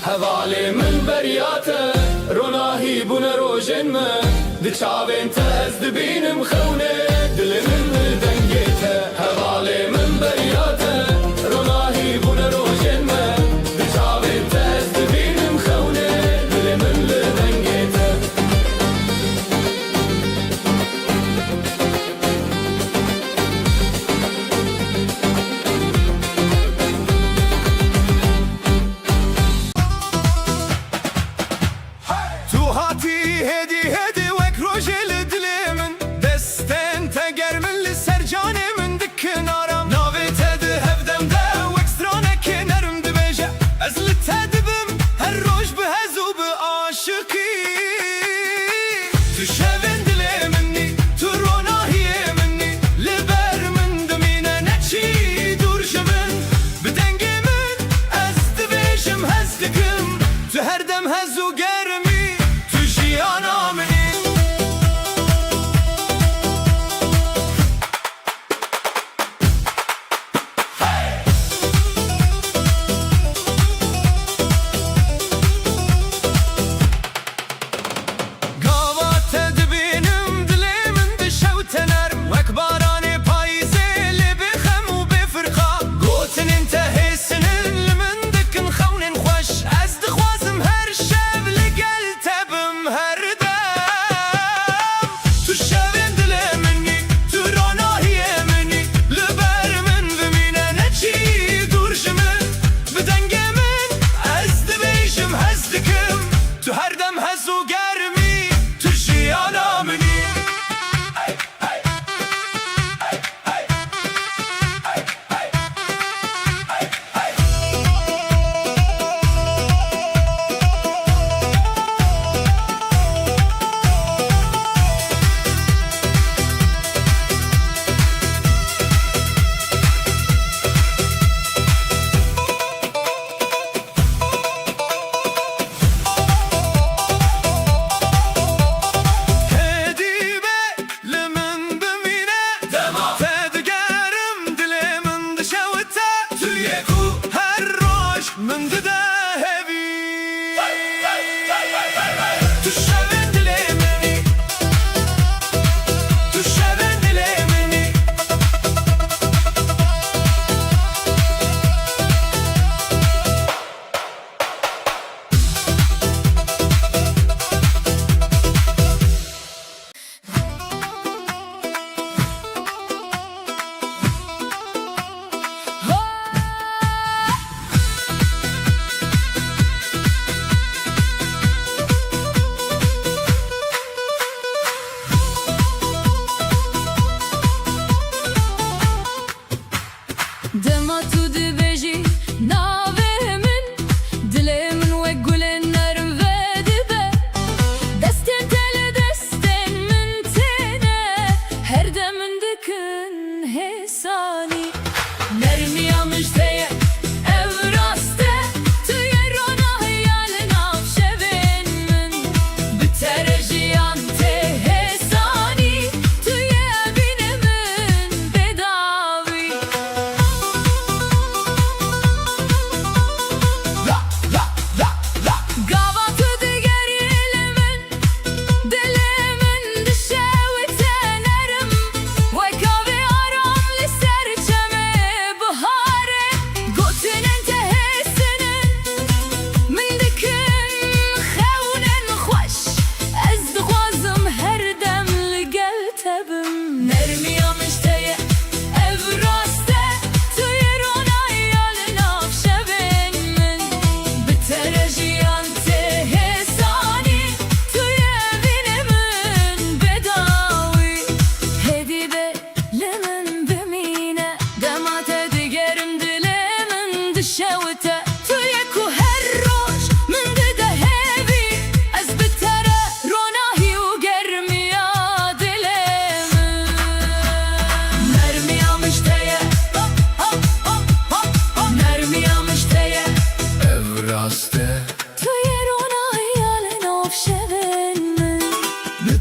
حواله من بریاته روناهی بون روشن ما دچاوین تز دبینم خونه دل من لدنگیته حواله من بریاته روناهی بون روشن ما دچاوین تز دبینم خونه تدبم هر روش بهزو بعاشقي تشافن دلي مني تروناهي مني لبر من دمينا نتشي دورش من بدنجي من أزدبيشم هزدكم تهردم هزو قرمي تجي أنا مني تهردم هزو قرمي تجي أنا مني من ذهبي تشافن دلي مني تشافن دلي مني دما تو دبجی ناوه من دلی من وگل نرم و دبه دستین تل دستین من تینه هر دمن دکن حسانی نرمی آمشته اوراسته توی رونا هیال نافشبین من بترجیان ته حسانی توی بین من بداوی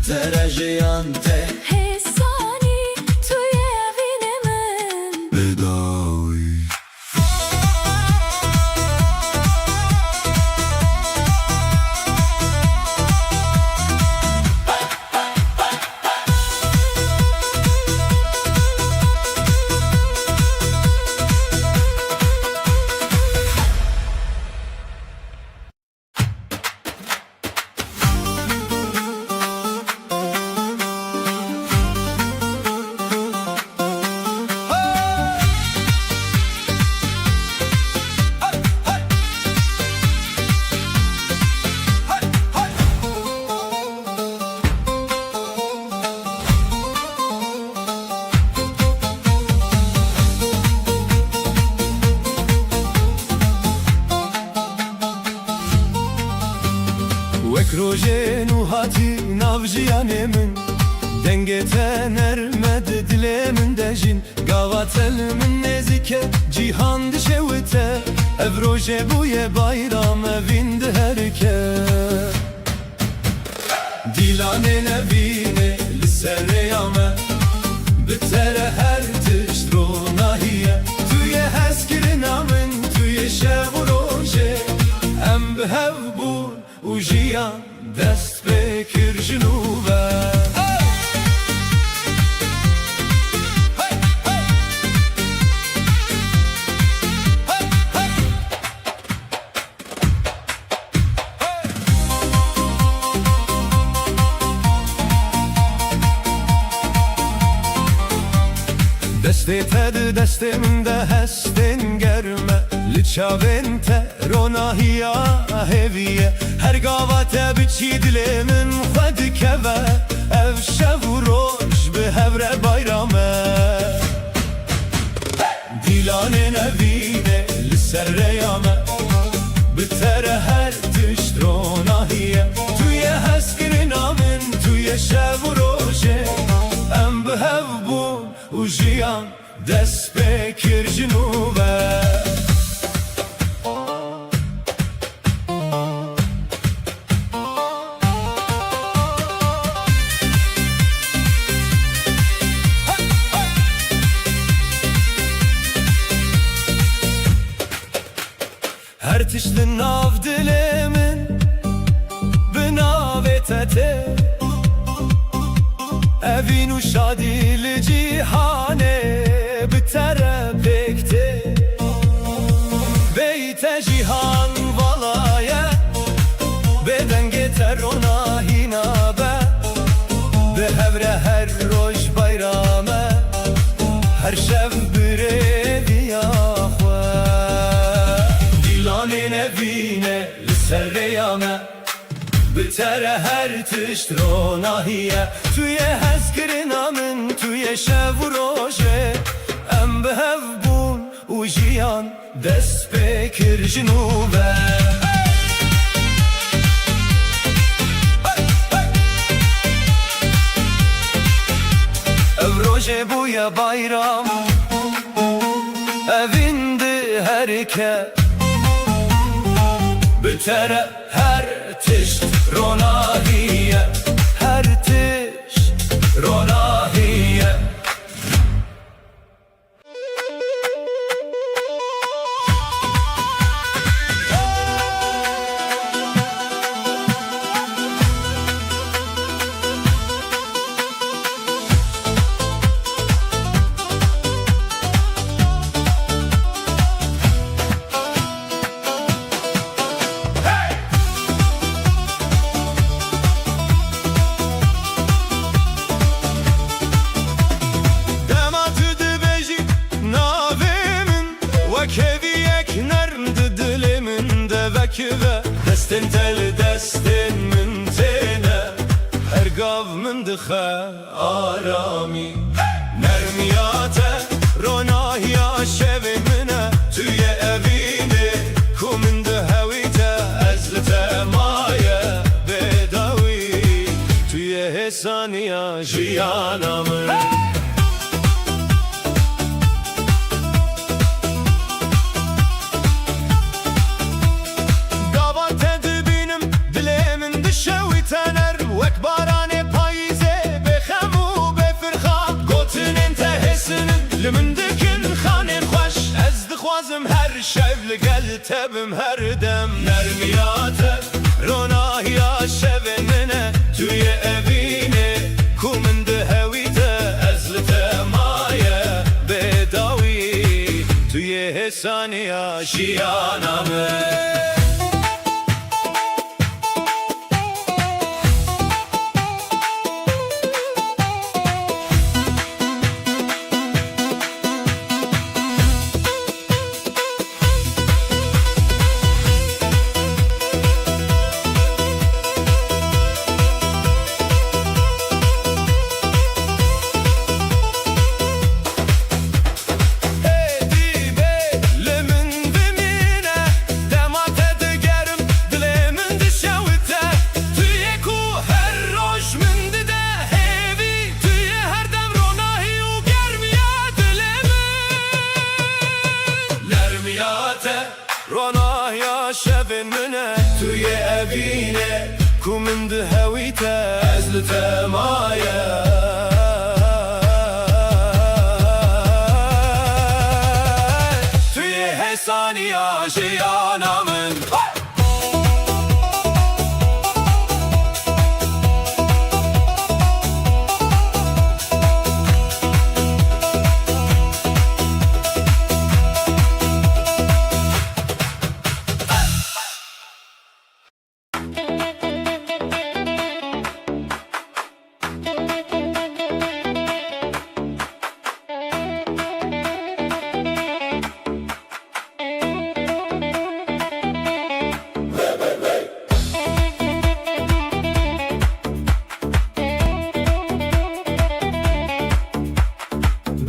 ترجیان ته حسانی توی اوین من بداوی Wek rojên û hatî nav jiyanê min Dengê te nermed dilê min de jîn Gava tel min nêzik e cîhan dişewite Ev rojê bûye bayram evîn di herike Dîlanê nevînê li ser rêya me Bi te re her tişt ronahiye Tu yê hezkirina min, tu yê şev û rojê Em bi hev bûn û jiyan dest pê kir ji nû ve Destê te di destê min de hestên germe Li çavên te ronahiya hêviye Her gava te biçî dilê min xwe dikeve Ev şev û roj bi hev re bayram e Dîlanê nevînê li ser rêya me Bi te re her tişt ronahiye Tu yê hezkirina min, tu yê şev û rojê Em bi hev bûn û jiyan dest pê kir ji nû ve Her tiştin nav dilê min bi navê te tê Evîn û şadî li cîhanê bi te re pêk tê Bey te cîhan valaye Bê dengê te ronahî nabe Bi hev re her roj bayram e Her şev bi rêviya xwe Dîlanê nevînê li ser rêya me Bi te re her tişt ronahiye Tu yê hezkirina min, tu yê şev û rojê Em bi hev bûn û jiyan dest pê kir ji nû ve Ev rojê bûye bayram Evîn di herike Bi te re her tişt ronahiye Her tişt ronahiye Destin tel destin min têne Ergav min dixe arami Nermiyate ronahiya şevê min e Tu yê evînê ku min di hewî te Ez li te maye bêdawî Tu yê hêsaniya jiyana min Li min dikin xanên xweş Ez dixwazim her şev li gel tebim her dem Nermiyate ronahiya şevên min e Tu yê evînê ku min di hewî te Ez li te maye bêdawî Tu yê hêsaniya jiyana min من دهويته أزلته مايا توی حسانی آشیانا من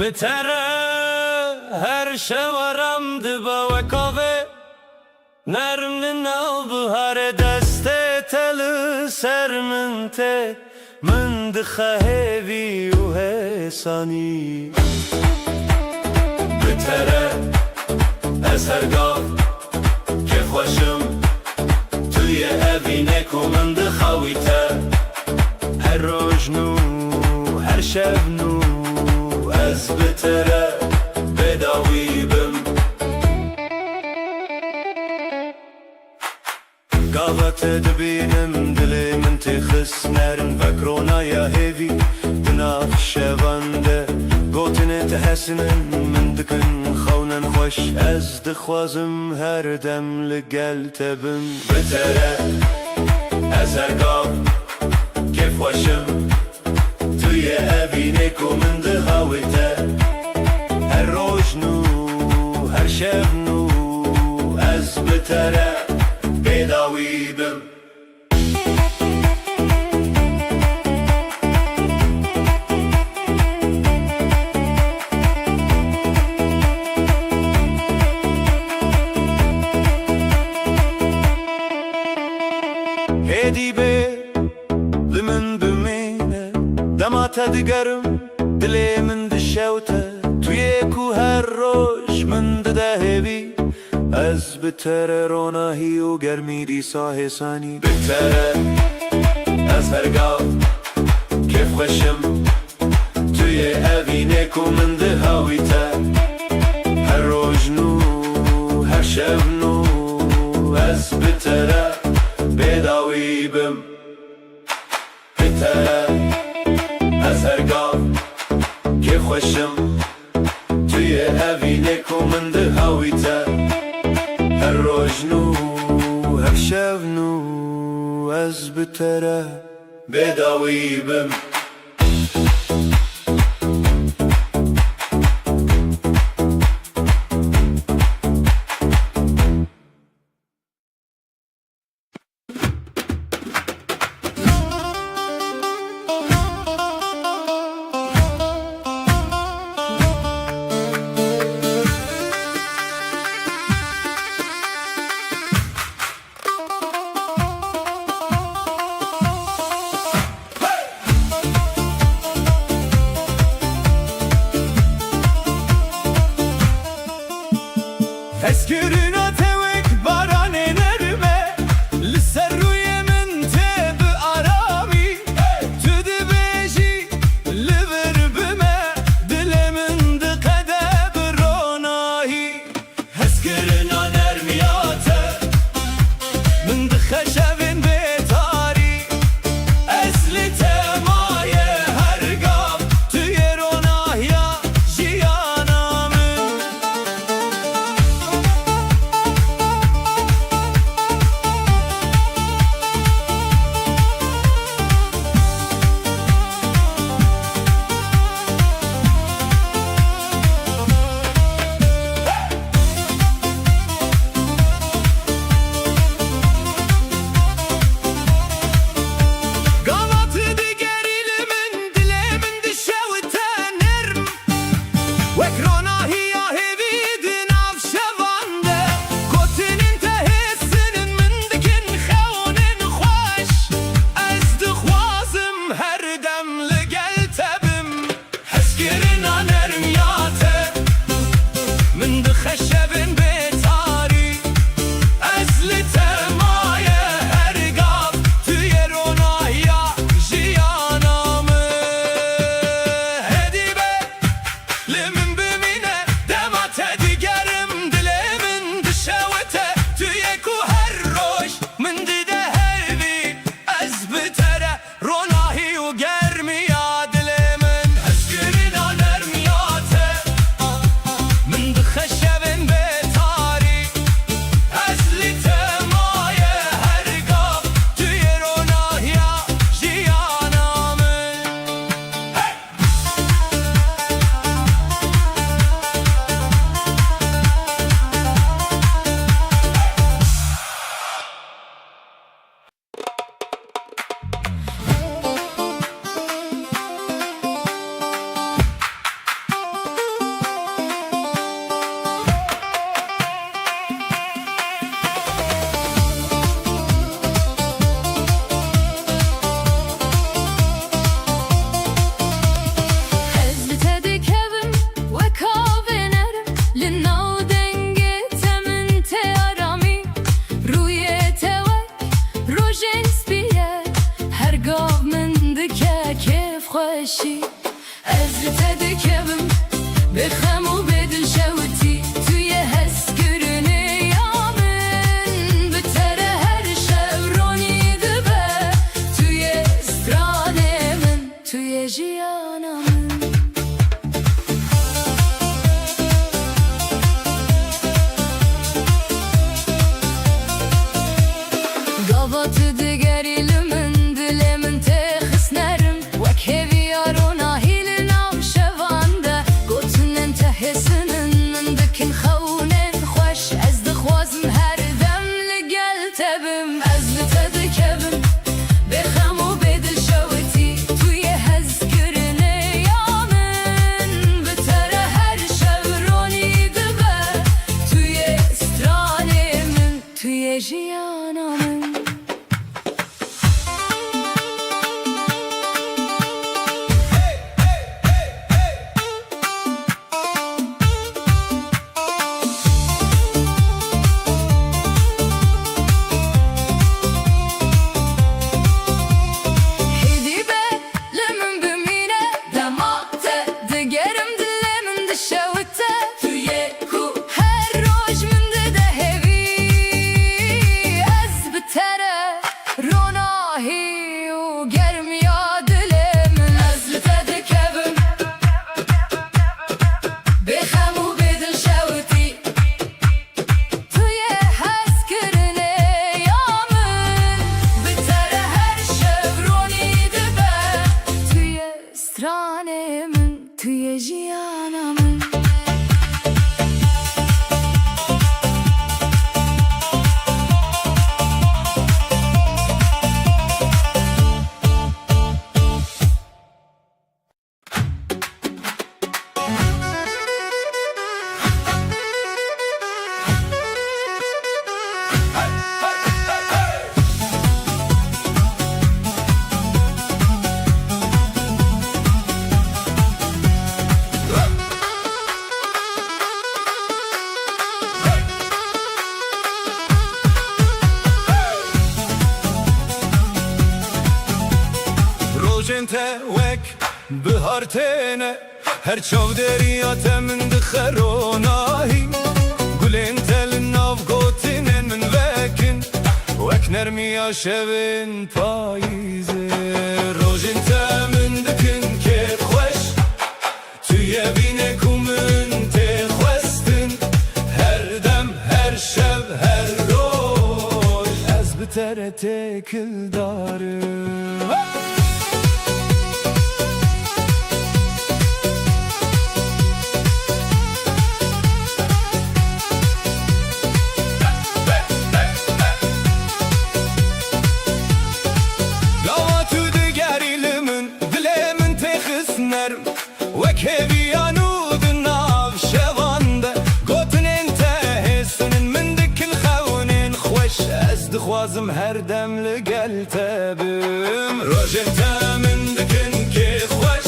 بتره هر شورم دبا و کاوه نرم ناو بهار دست تل سر من ته من دخهوی و حسانی بتره از هر گاف که خوشم توی اوینک و من دخویته هر روز نو هر شب نو از بتره بداوی بم قاوت دبینم دلی من تخس نرن و کرونایا هیوی دناف شونده گوتن تحسنن من دکن خونن خوش از دخوازم هر دم لگل تبم بتره از هر گاف که خوشم توی اوینک و من دهاویته هر روز نو هر شب نو از بتره بداوی بم هدی به لمن بمینه دمات دگرم دلی من دشوته توی کو هر روز من دهوی از بتره روناهی و گرمی دیسا حسانی بتره از هر گاو کف خوشم توی اوینک و من دهاویته هر روز نو هر شب نو از بتره بداوی بم بتره از هر گاو که خوشم توی اوینک و من دهاویته هر روز نو هر شب نو از بتره بداوی بم خوشی از تدکم بخم و بدل شوتی توی هست گرنه یامن بتره هر شب رونی دبه توی استرانه من توی جیانم قوات دگری لمن دلمن تخسنرم وک هویارونه هیل ناو شوانده گوتن انتهسنن من دکن خونن خوش از دخوازم هر دم لگل تبم از لتدکبم بخم و بدل شوتی توی هز گرنه یامن بتره هر شب رونی دبه توی استرانه من توی جیانم توی جیانم روجنته وک بهارتنه هر چاو دریات من دخروناهی گلین تل ناف گوتنن من وکن وک نرمیا شبن پاییزه روجنته من دکن که خوش توی بینه کومن تخوستن هر دم هر شب هر روز از بتره تکل دارم وک هویانو دناف شوانده گوتن انتهسنن من دکن خونن خوش از دخوازم هر دم لگل تبم روجنته من دکن که خوش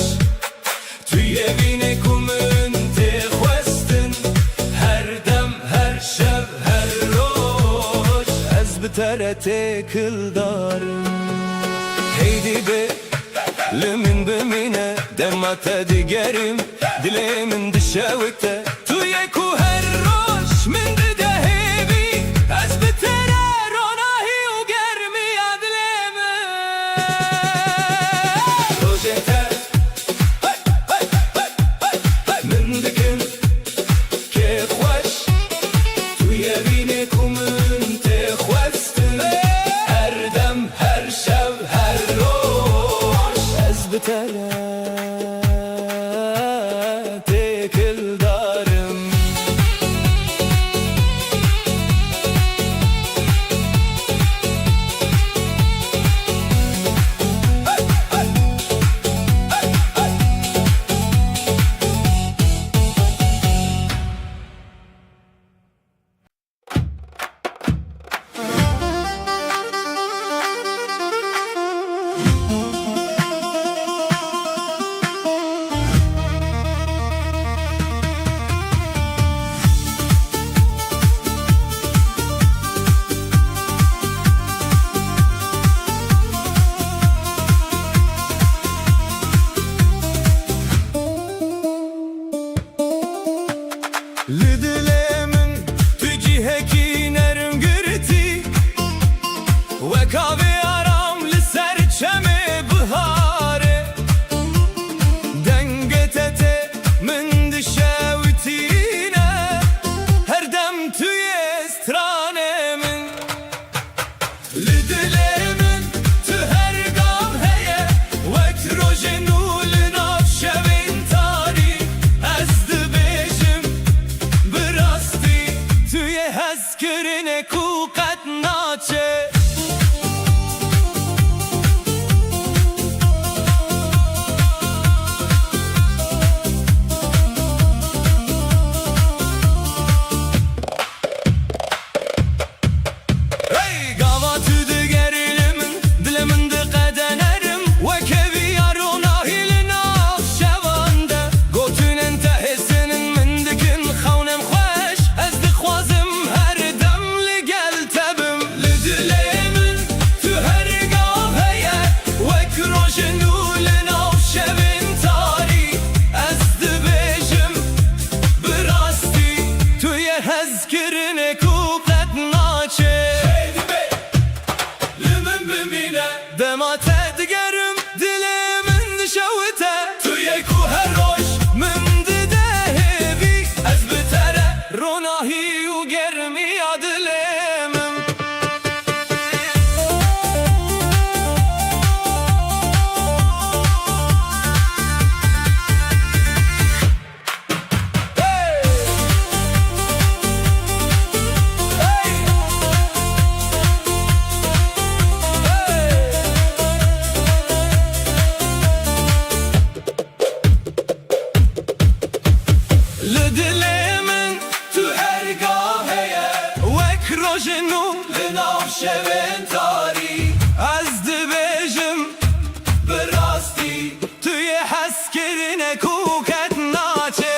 توی بینه کومن تخوستن هر دم هر شب هر روز از بتره تکل دارم هیدی به لمن بمینه دمت دیگرم دلمن دشاوته توی کو هر روش من ده هیوی از بتره روناهی و گرمی دلمن روجنته من دکن که خوش توی بینه کومن تخوستن هر دم هر شب هر روز از بتره تکل دارم تدگرم دلمن شوته توی کو هر روش من دیده هیوی از بتره روناهی و گرمی دلمم لدلمن تو هرگاهه وک روشنو لنافشون تاری از دبیجم براستی توی حس کرنه کوکت ناچه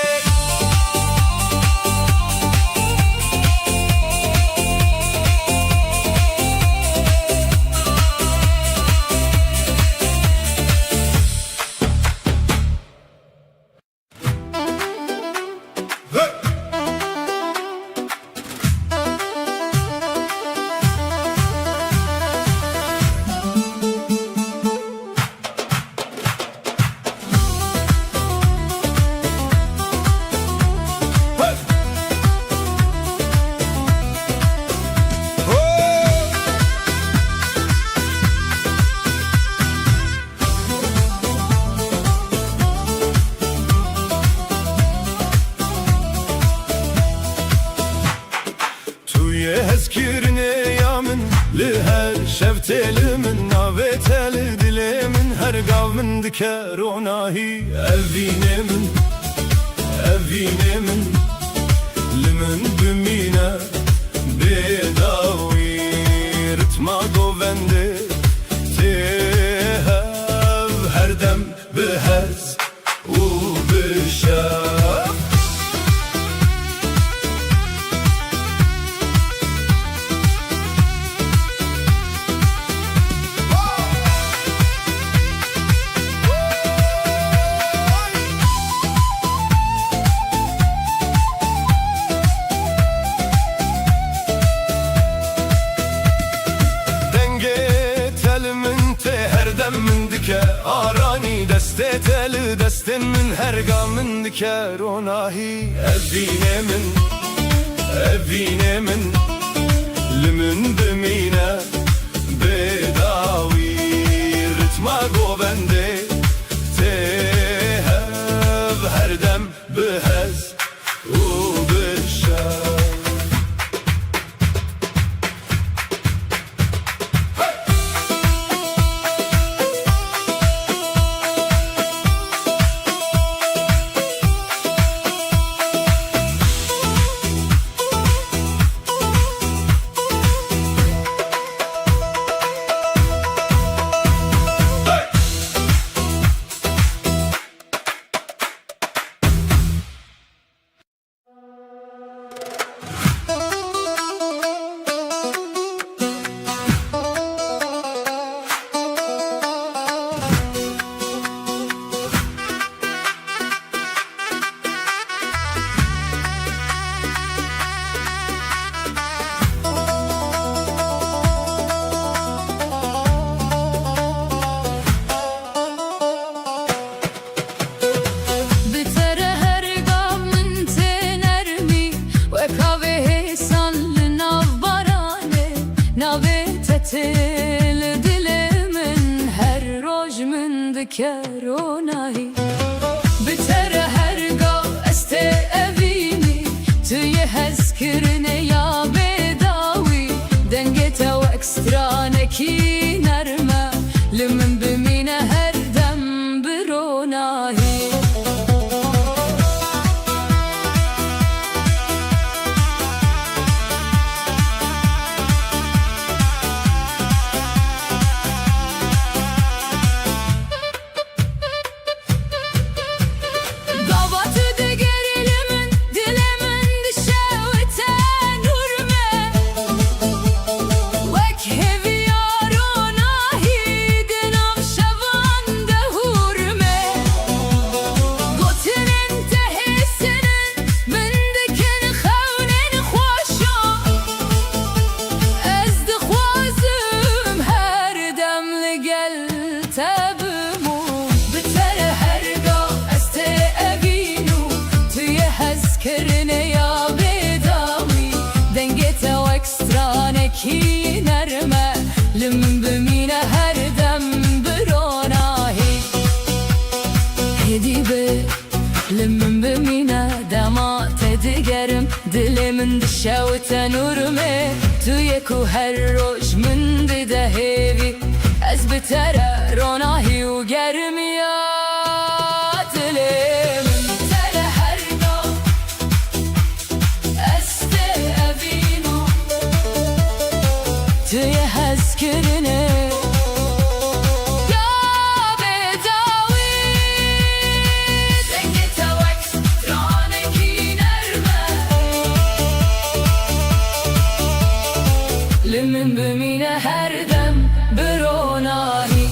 هزكرني يا من لهال شفتل من نافتل دل من هرقاو من ذكروناهي أفيني من لمن بمينا بداوي رتما قوبندي تهاب هردم بهز وبشاف من دكه آرانی دسته تل دست من هرگا من دكه روناهی أبيني من لمن بمينه بداوي رتما قوبنده تهب هردم بهز وبشاف تل دلمن هر روز من ذكروناهي بتر هرقا استأذيني توي هزكرني يا بداوي دنجتا واكسترانكي نرمى لمن بمينا هردم بروناهي Dava tüde gerilemin dilemin dişe ve tenur تبمو بتر هرگا از تأبینو توی هز کرنه یا بداوی دنگت و اکسترانکی نرمه لمن بمینه هر دم بروناهی هدی به لمن بمینه دما تدگرم دل من دشه و تنورمه توی کو هر روش من بده هیوی از بتره روناهی و گرمیات من بتره هر گاه از تأبینو توی هز کرنه لمن بمینه هر دم بروناهی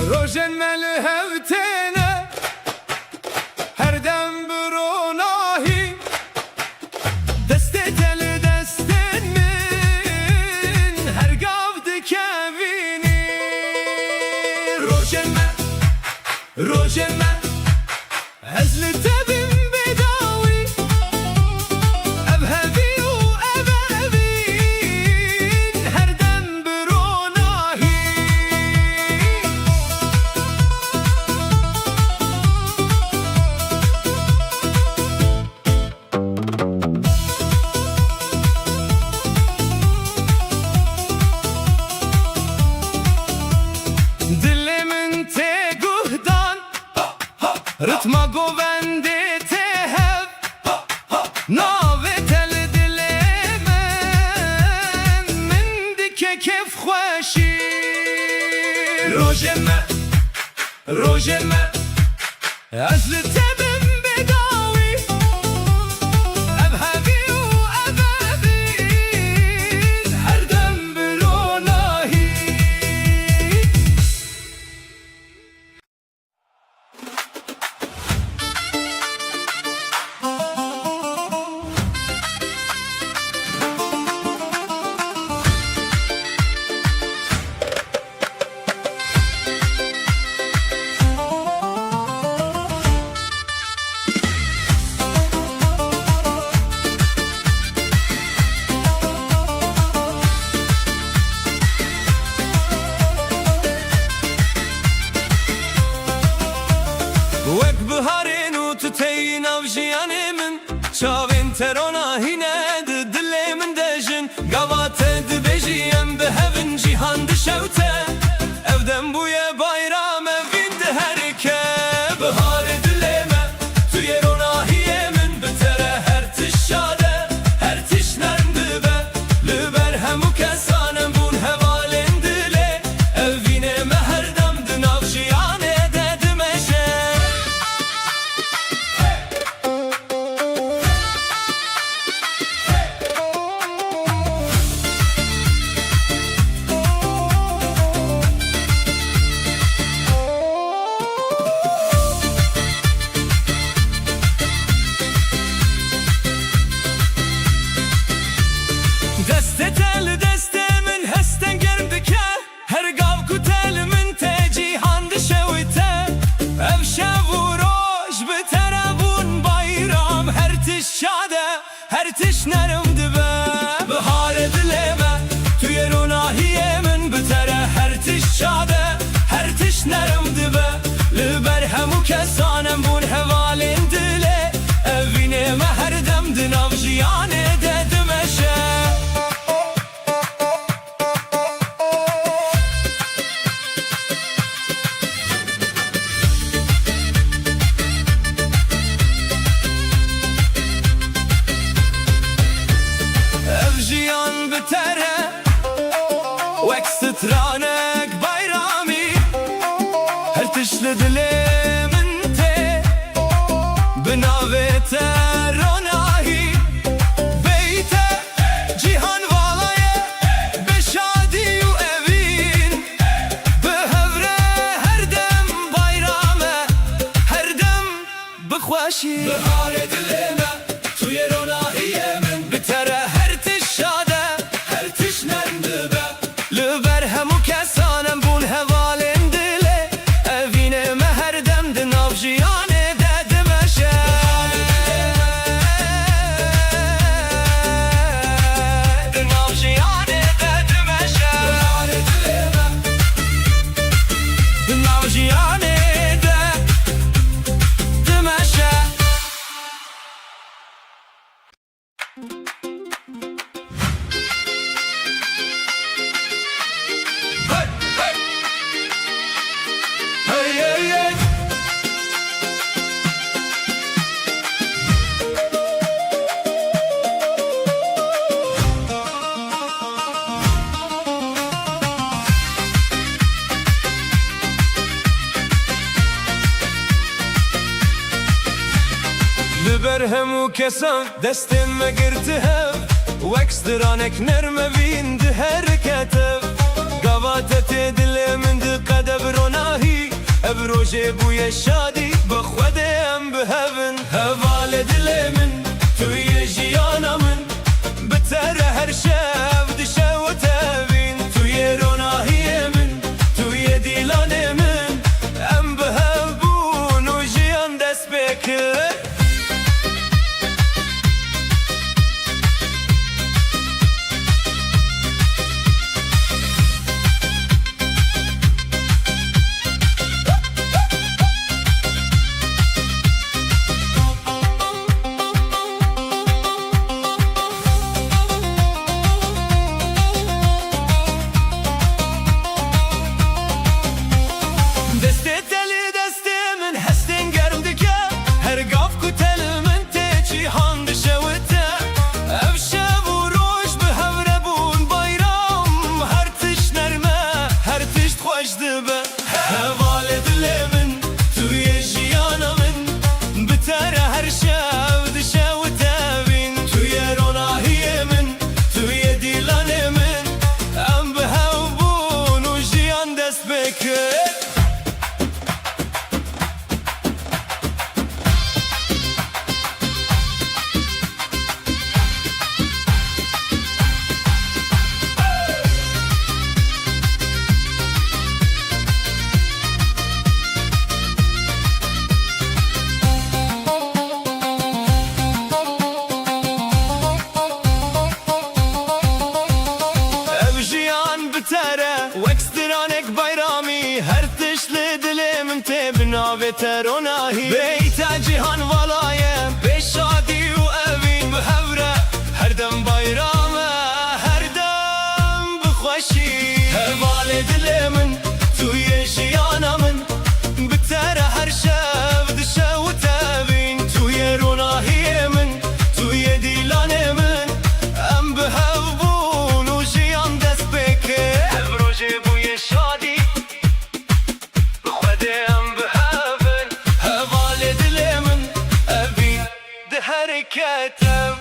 روشن مل هفتنه هر دم بروناهی دست تل دستن من هر گاو دکوینی روشن مل هزل تبیم بداوی ابهبی و ابهبین هر دم بروناهی رتما گوونده تهب ناوه تل دل من دکه کف خوشی روژمه ازل تبم بداوی ابهبی و ابهبین هر دم بروناهی وک بهارین و تتین او جیان من چاوین ترونا هینه دل من دجن قوات دبجیم به هفن جیهان دشوته افدم بوی بایرام تشل دلي من تي بناويت روناهي بيت جيهان والایه به شادی و اوین به هوره هر دم بایرامه هر دم بخواشی بهار دلمه توی روناهی من بتره هر تش شاده هر تش نندبه لبر همو کسانم بون هوالن دله اوینه مه هر دم دناو جیانه ددمشه دناو جیانه ددمشه بهار دلمه دناو جیانه ددمشه Hey hey hey لبر همو کسان دستم مگرته هم وکس درانک نرمه وین ده حرکتم قواتت دل من ده قدب روناهی ابروجه بوی شادی بخودم بهون هوال دل من توی جیانا من بتر هر شب دشه و تبین توی روناهی من توی دیلان من ام بهبون و جیان دست بکر تروناهی بیت جهان والایه به شادی و اوین بهوره هر دم بایرامه هر دم بخوشی هوال دل من توی جیانا من بتره هر شب دشه و تبین توی روناهی من توی دیلان من ام بهبون و جیان دست بکه ابروج بوی شادی بخودم حرکتم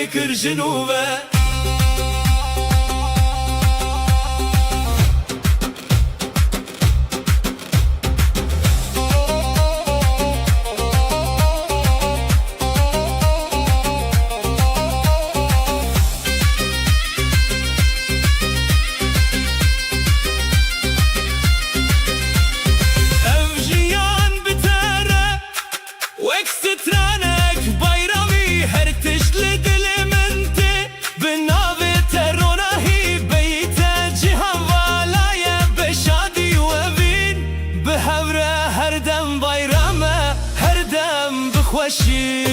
بكر جنوبه خوشی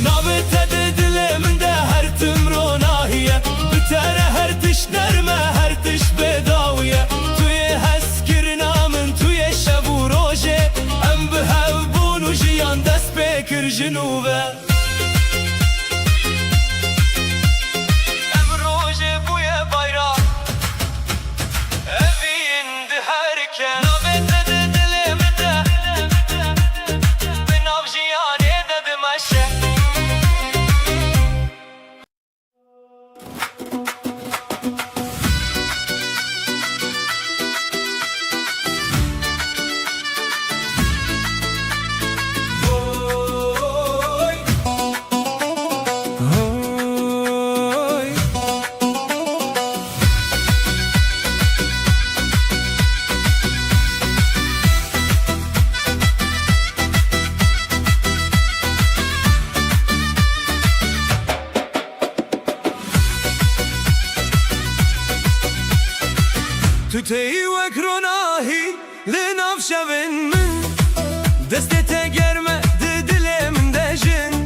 نابته دل من ده هر تمرو ناهیه بتره هر تش نرمه هر تش بداویه توی هسکر نامن توی شب و روژه ام به هفبون و جیان دست بکر جنوبه ام روژه بوی bayram evin de herken nabete dil من ده تتهی وکروناهی لناف شبن من دستت گرمه دلم دجن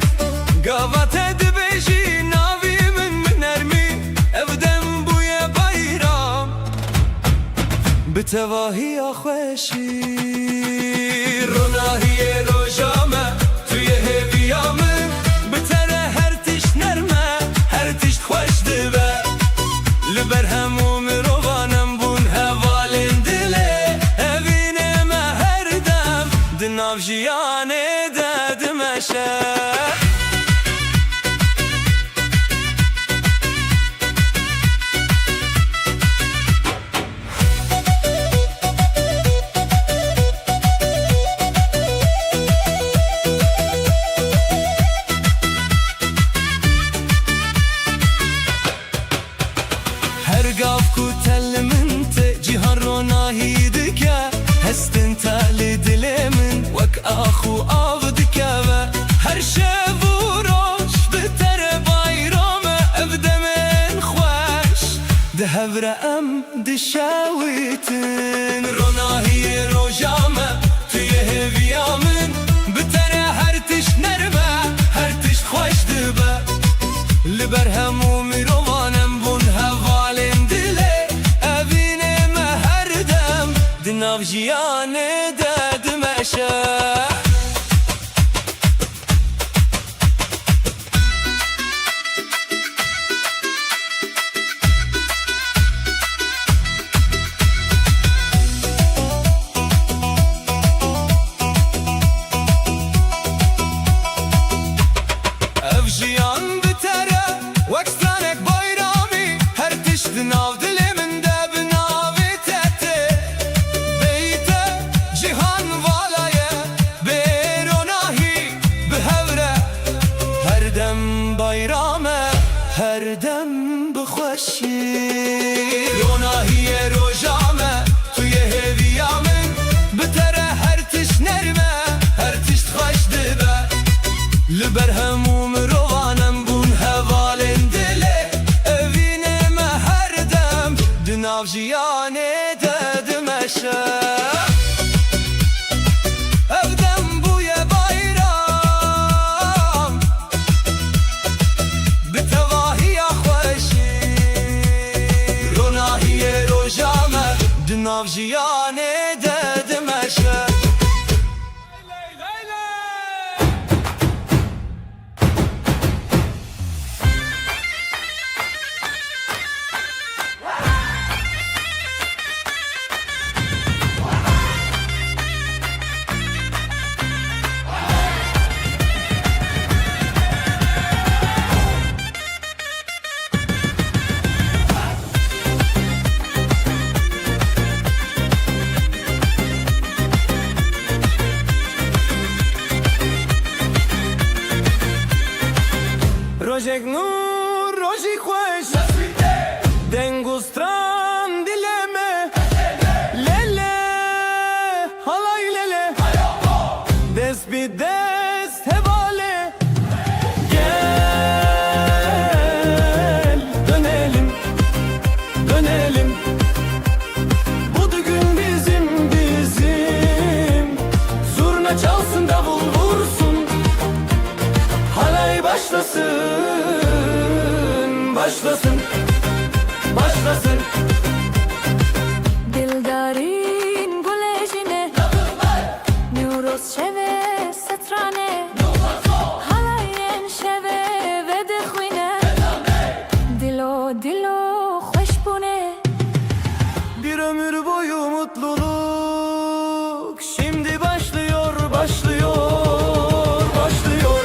قوات دبیجی ناوی من نرمی افدم بوی bayram بتواهی خوشی روناهی روجامه توی هویامه بتره هر تش نرمه هر تش خوش دبه لبر هموم روانم ناف جیانه دادمشه هر قاف كتل منت جهان روناهي دكا هستن تالي دلمن وك اخو افدكا هر شب وروش بتر bayram ابدا من خوش دهبر ام دشاوتن روناهي روجامه توی هویامن بتر هر تش نرمه هر تش خوش دبه لبر هموم روانم بون هوالم دله اوینم هر دم دناف جیانه دادمشه جیان بتره وکستانک bayramı her tiş dinav dilimin de binavitete beyte jiyane dedim eşe Rojek nur, roji khosh Dengustran dileme Lele, halay lele Dest bi dest hevale Gel, dönelim, dönelim Bu düğün bizim, bizim Zurna çalsın, davul vursun Halay başlasın, başlasın, başlasın Dildarin gulejine Nuruz şeve setrane Halayen şeve ve dixwine Dilo dilo hoş bune Bir ömür boyu mutluluk Şimdi başlıyor, başlıyor, başlıyor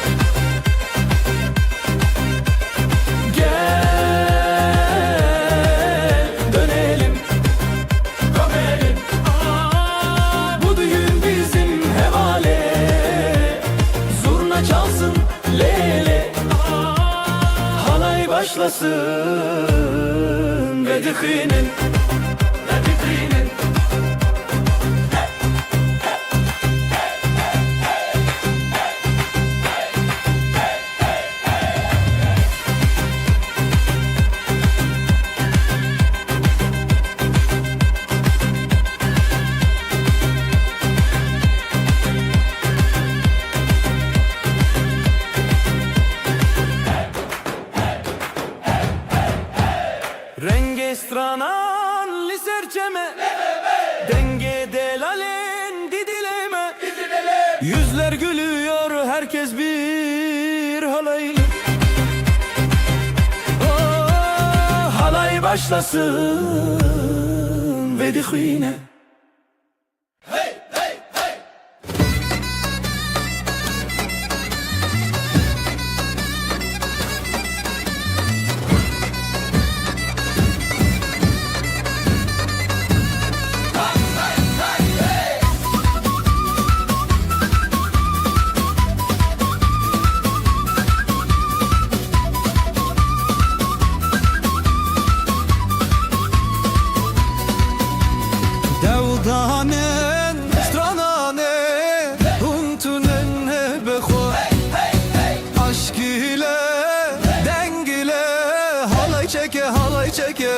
Gel, dönelim, dönelim Bu düğün bizim hevale Zurna çalsın, lele Halay başlasın Ve dikinin Renge stranan li serçeme Denge delalen didileme Yüzler gülüyor herkes bir halaylı Oh, halay başlasın ve dihine Devdanen, stranane, untunen beho Aşk ile, deng ile, halay çeke, halay çeke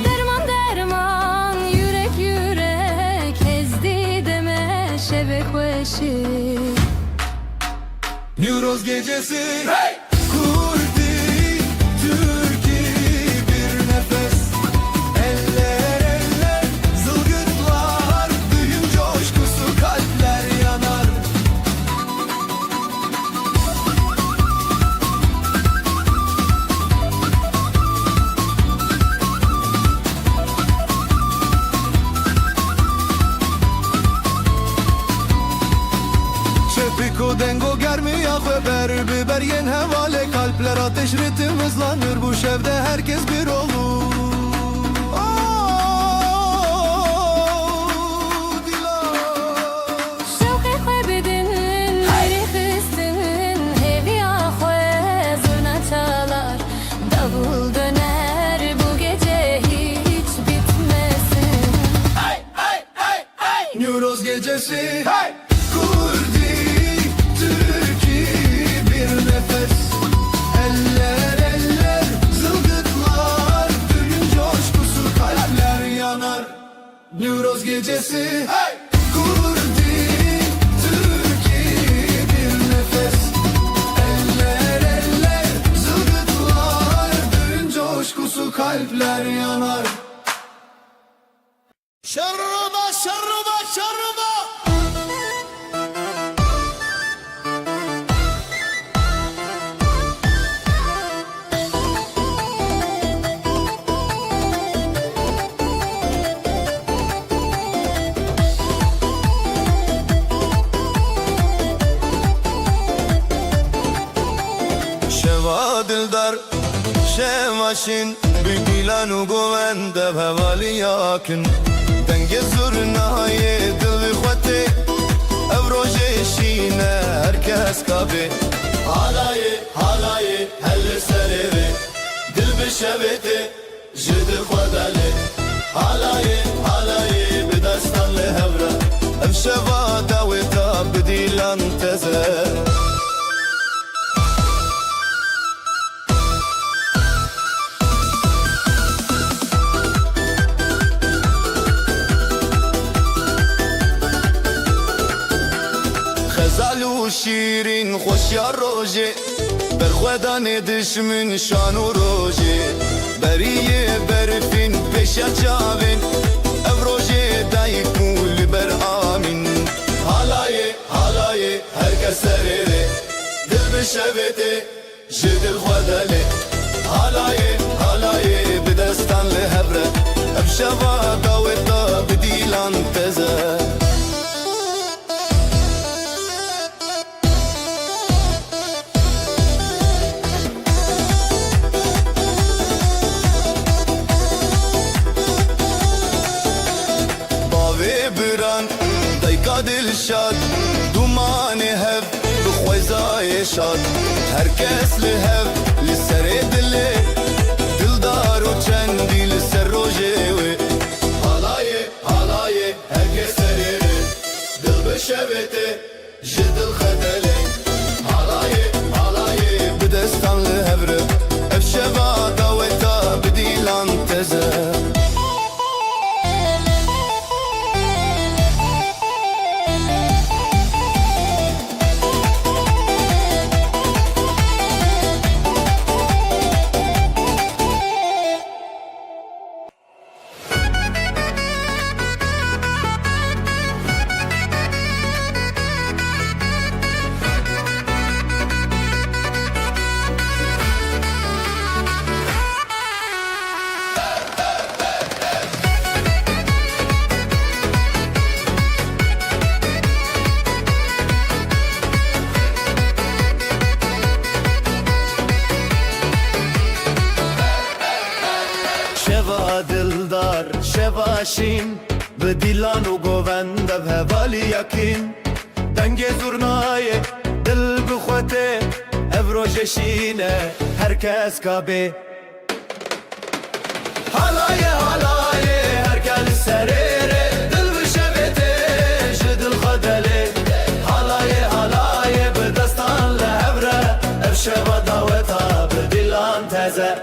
Derman derman yürek yürek Ezdi deme şeve hoşi Newroz gecesi, kurdi, Türkiye bir nefes Eller eller, zılgıtlar, düğün coşkusu kalpler yanar Çepiko dengo germi yakve ber biber yen hevale Kalpler ateş ritim hızlanır bu şevde herkes bir olur Şevki xebedin, hayri xistin Hevi ahve zurna çalar Davul döner bu gece hiç bitmesin Newroz gecesi, kurdi, Türkiye bir nefes Eller eller, zılgıtlar, düğün coşkusu kalpler yanar Newroz gecesi, kurdi, Türkiye bir nefes Eller eller, zılgıtlar, düğün coşkusu kalpler yanar دلدار شماشين بگیلان و گوونده بهوالی یاکن دنگ زورنای دل خواته او روژه شینه هرکس کابه حالای هل سره دل بشوته جد خوداله حالای بدستان لهورا ام شوا داوتا بدیلان تزه خزالو شیرین خوشیار روژه برخودان دشمن شان و روژه بریه برفین پیشا چاوین او روژه دایک مول بر آمین حالای هرکس سره دل بشوته جدل خوداله حالای بدستان لهبره ام شوا داوتا بدیلان تزه دلشاد دومان هف بخوزای شاد هرکس لهف لسر دله دلدار و چندی لسر روژه وی حالای هرکس سره دل بشوته جدل خدله حالای بدستان لهفره افشوا داوتا بدیلان تزه دلدار شباشین به دیلان و گوونده به هوالی یکین دنگ زورنای دل بخوته او روژشینه هرکس کابه حالای هرکس سره دل بشوته جدل خداله حالای بدستان لهبره اف شوا داوتا بدیلان تزه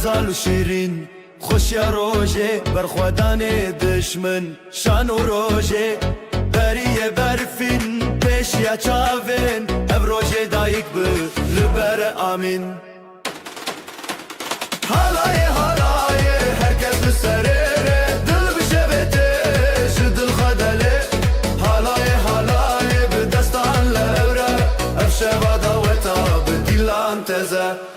خزال و شیرین خوشیا روژه برخودان دشمن شان و روژه بریه برفین پیشیا چاوین او روژه دایک به لبر آمین حالای هرکس بسره دل بشوته جدل خداله حالای بدستان لهوره اف شوا داوتا بدیلان تزه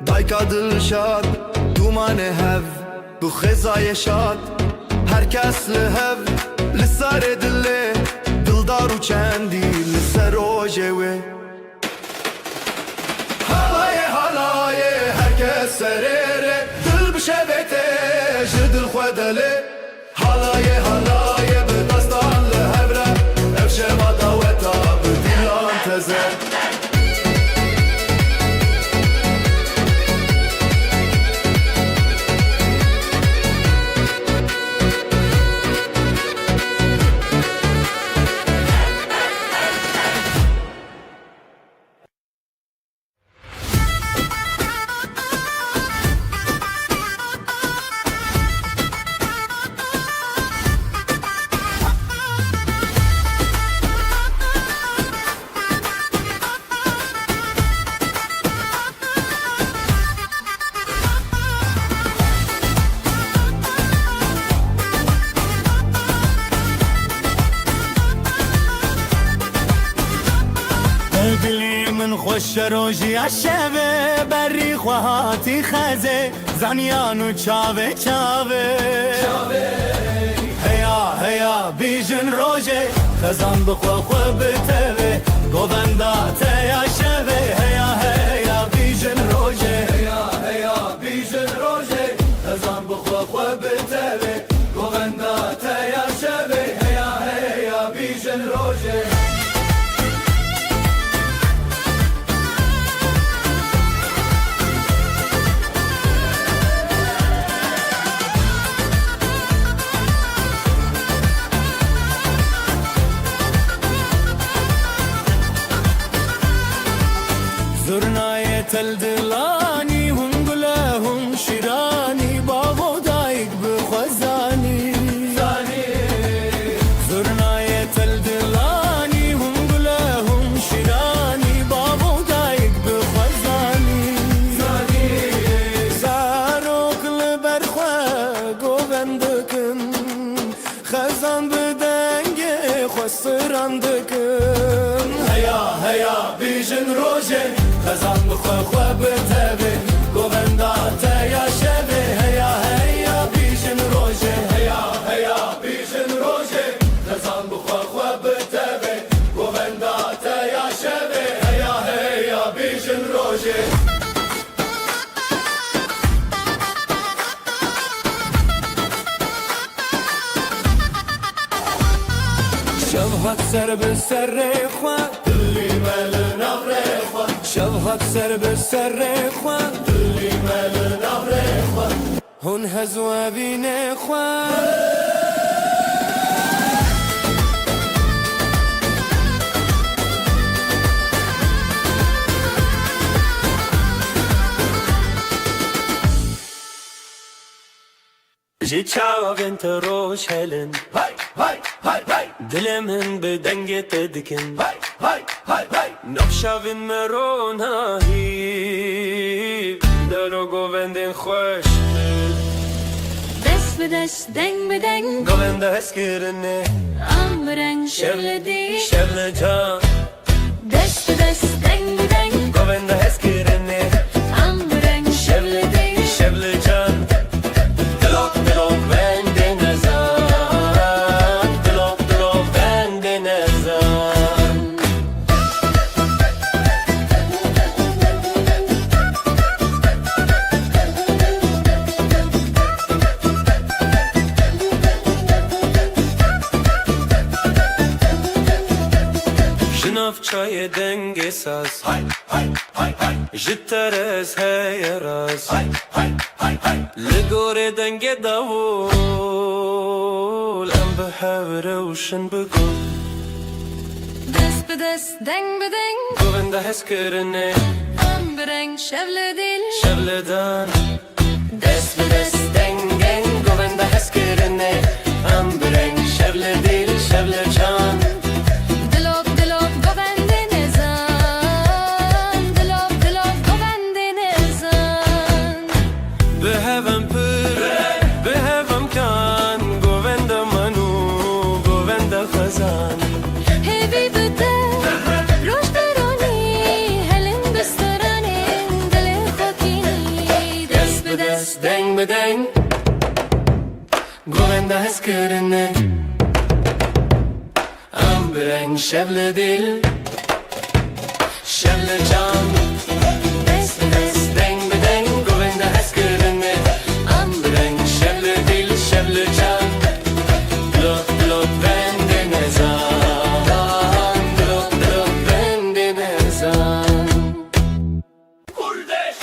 دایکا دل شاد دومان هف بخزای شاد هرکس لهف لسر دله دلدار و چندی لسر روژه وی حالای هرکس سره دل بشوته جدل خوداله حالای بدستان لهبره اف شوا داوتا بدیلان تزه خوش روژی شبه بری خواهاتی خزه زنیانو چاوه چاوه هیا هیا بیجن روژه خزان بخوا خوا بتوه گووندا تیا شبه هیا هیا بیجن روژه هیا هیا بیجن روژه خزان بخوا خوا بتوه گووندا تیا شبه هیا هیا بیجن روژه زرنای تل دلانی هم گله هم شیرانی بابا دایک بخوزانی زرنای تل دلانی هم گله هم شیرانی بابا دایک بخوزانی زاروک لبرخوا گووندکن خزان بدنگ خسراندکن هیا هیا بیجن روژه خزان بخوا خوا بتوه گووندا تیا شبه هیا هیا بیجن روژه هیا هیا بیجن روژه خزان بخوا خوا بتوه گووندا تیا شبه هیا هیا بیجن روژه شبهات سر به سر خواه دلی مل نبره خواه شبهات سر به سر خواه دلی مل نبره خواه هون هزوا بینه خواه جی چاوین تو روش هلن Hay hay hay hay دلمن به دنگت دکن hay hay hay hay نبشاوین مرونه هی دلو گووندین خوش Dest be dest, deng be deng گوونده هسکرنه Amreng şevledi شبل جان Dest be dest, deng be deng گوونده هسکرنه Amreng şevledi شبل جان دلوک دلوک بنده نزان دلوک دلوک بنده نزان شناف چای دنگ ساز hay hay hay hay جترز هی راز hay hay hay hay لگور دنگ داول ام به روشن بگو Dest be dest, deng be deng گوونده هسکرنه Amreng şevledi شبل دان دست به دست دنگن گوونده هسکرنه ام برنگ شبل دیل شبل جان Dilop dilop govende nezan Dilop dilop govende nezan به هوم پر به هوم کان گوونده منو گوونده خزان Hevi bide Roş deroni Helin bistarani Dile khokini Dest be dest دنگ به دنگ گوونده هسکرنه ام برنگ شبل دیل شبل جان دست به دست دنگ به دنگ گوونده هسکرنه ام برنگ شبل دیل شبل جان دلوک دلوک بنده نزان دلوک دلوک بنده نزان Kurdeş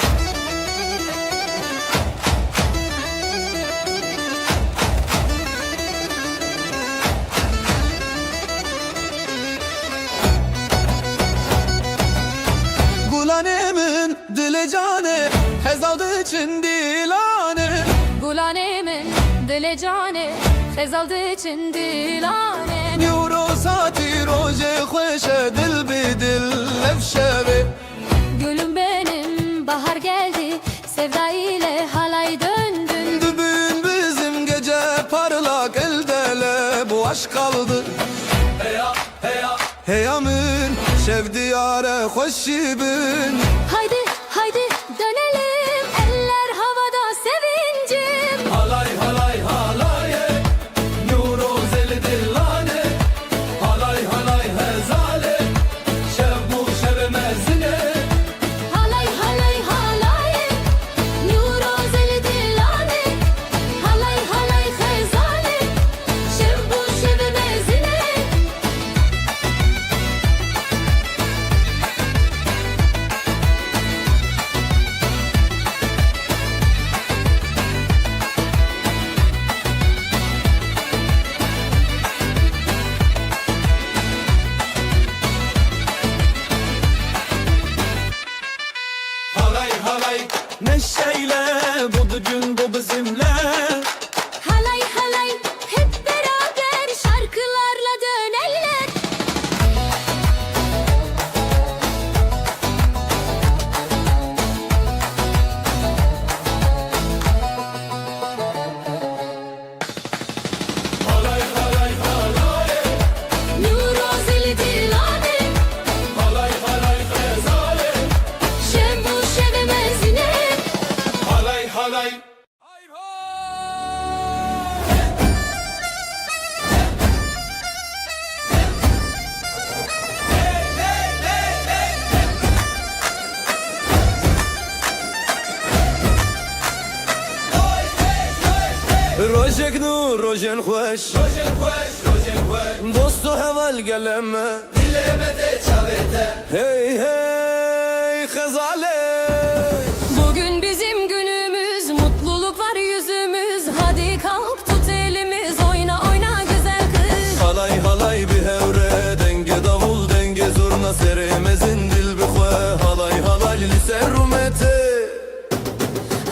Gulanemin dili cane Hezaldı için dilane Gulanemin dile cane Fezaldı için dilane Euro saati roje khoşe dil bi dil lefşevi Gülüm benim bahar geldi Sevda ile halay döndün Dübün bizim gece parlak elde bu aşk kaldı Heya heya Hey amın şev diyare hoşibin. Haydi haydi dönelim, eller havada sevincim. Halay halay halay Nuruz eli dillane. Halay halay hezale şev bu şev mezine. Halay halay halay, Nuruz eli dillane. Halay halay hezale, şev bu şev mezine. Halay halay neşeyle bu düğün bu bizimle. Halay halay hep beraber şarkılarla döneller. Halay halay halay Nuruz eli dillane. halay halay hezale Şev bu şev mezine. halay halay. روجك نور روجن خوش دوستو هول قلمه Hey hey khazale. Bugün bizim günümüz, mutluluk var yüzümüz. Hadi kalk tut elimiz, oyna oyna güzel kız. Halay halay bir hevre denge davul denge zurna seremezin dil bixwe. Halay halay lise rumete.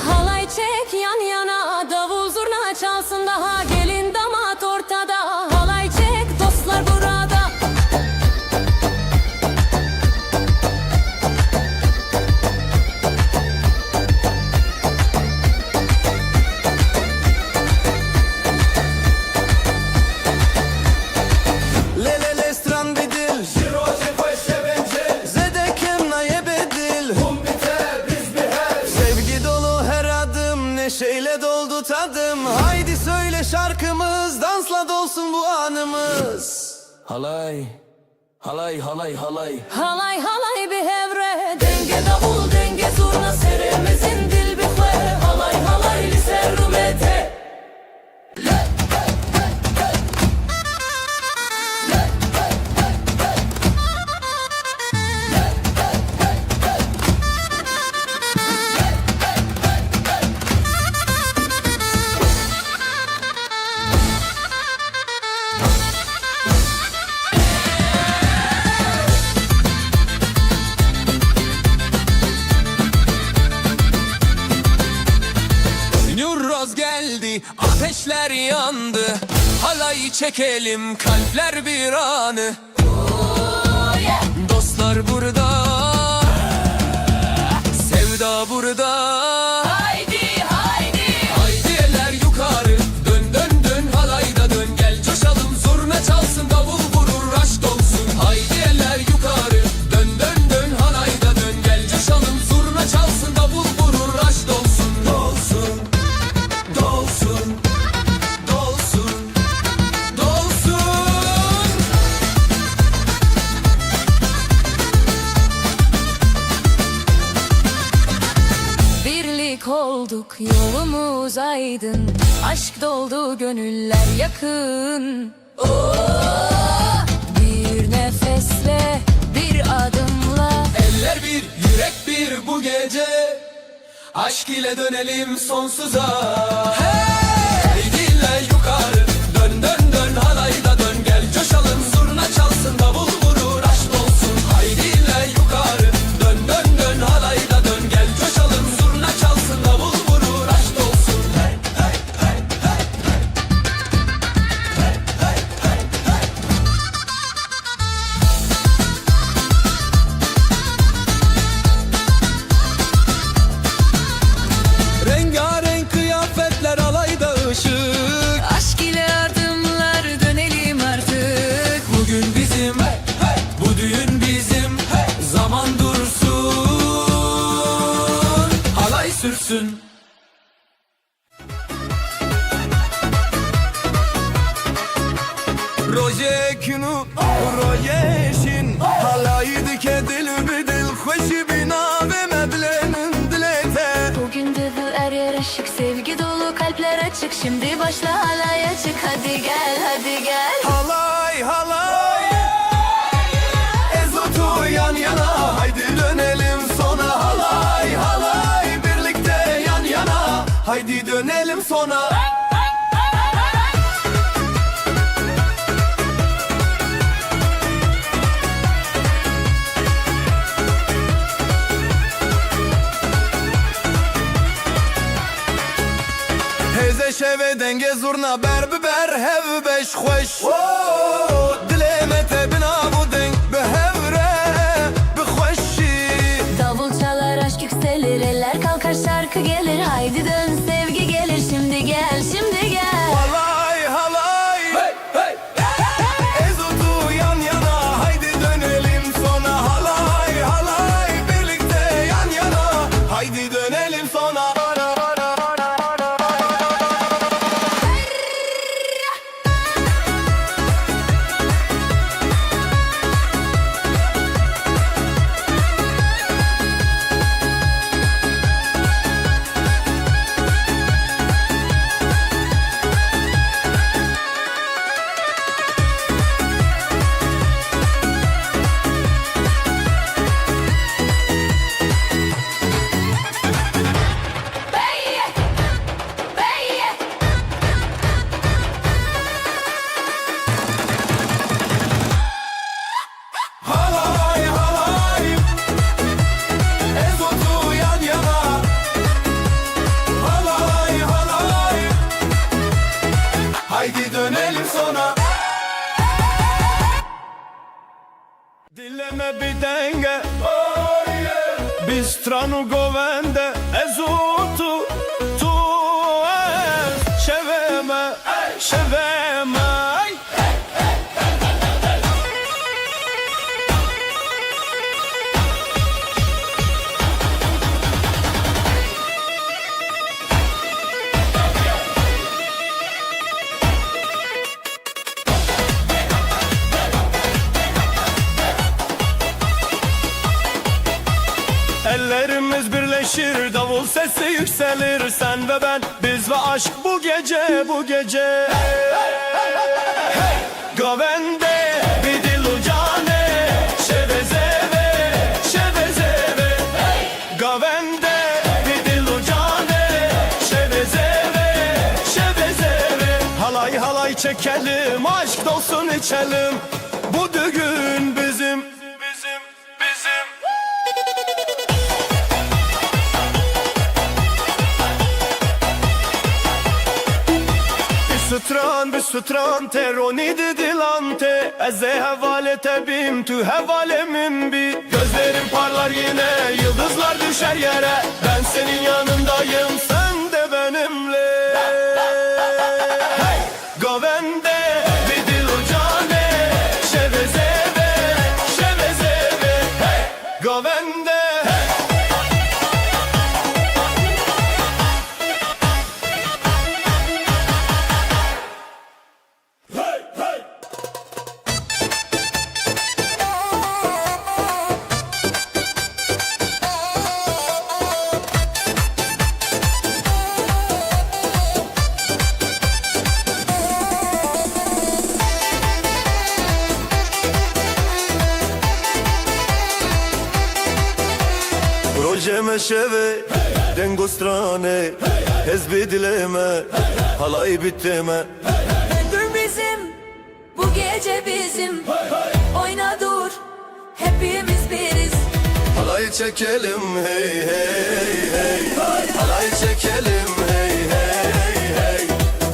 Halay çek yan yana, davul zurna çalsın daha. Gelin damat ortada, halay çek dostlar burada. Lele lestran bedil Jiroje paşa bence Zedekem naye bedil Hum biter biz biher. Sevgi dolu her adım neşeyle doldu tadım. Haydi söyle şarkımız dansla dolsun bu anımız. Halay halay halay halay. Halay halay bir hevre, denge davul denge zurna seremezin dil bixwe. Halay halay lise rumete. Nurroz geldi, ateşler yandı. Halay çekelim, kalpler bir anı. Dostlar burada, sevda burada. Haydi haydi. Haydi eller yukarı, dön dön dön halayda dön. Gel coşalım, zurna çalsın, davul vurur, aşk olsun. Haydi eller yukarı, dön dön dön halayda dön. Gel coşalım, zurna çalsın, davul vurur, aşk olsun. Dolsun, dolsun, dolsun, dolsun. Birlik olduk, yolumuz aydın. Aşk doldu, gönüller yakın. Bir nefesle, bir adımla. Eller bir, yürek bir bu gece. Aşk ile dönelim sonsuza. Hey diller yukarı, dön dön dön halayda dön. Gel coşalım, zurna çalsın, davul vurur, aşk olsun. Haydi diller yukarı, dön dön dön halayda dön. Gel coşalım, zurna çalsın, davul vurur, aşk olsun. Hey hey hey hey hey hey hey hey. Rengarenk kıyafetler alayda ışık. Aşk ile Rojekinu, rojeşin Halaydı ke dil bidil Hoşi bina ve meblenin dilete Bugün de bu er yer ışık, sevgi dolu kalpler açık. Şimdi başla halaya çık, hadi gel hadi gel. Halay halay Ezotu yan yana Haydi dönelim sona Halay halay Birlikte yan yana Haydi dönelim sona Heze şeve denge zurna ber biber hev beş hoş Dileme tebina bu denk behevre bixoşi Davul çalar, aşk yükselir, eller kalkar, şarkı gelir. Haydi dön, sevgi gelir, şimdi gel şimdi gel. Halay halay Ezotu yan yana Haydi dönelim sona Halay halay Birlikte yan yana Haydi dönelim sona Halay halay Ezotu yan yana Halay halay Haydi dönelim sona Dileme bir denge Bir stranu govende Ezotu tu Şeveme Şeveme Ellerimiz birleşir, davul sesi yükselir. Sen ve ben, biz ve aşk bu gece, bu gece. Govende bidilu cane, şevezeve, şevezeve. Govende bidilu cane, şevezeve, şevezeve. Halay halay çekelim, aşk dolsun içelim. Bu düğün bizim, bizim, bizim. Bir sütran teroni didilante Eze hevale tebim tu hevalemin bi Gözlerim parlar yine yıldızlar düşer yere Ben senin yanındayım sen de benimle Govende bidilu cane şevezeve şevezeve Govende Projeme şeve dengostrane Hezbi dileme halay biteme Dur bizim, bu gece bizim. Oyna dur, hepimiz biriz. Halay çekelim hey hey hey Halay çekelim hey hey hey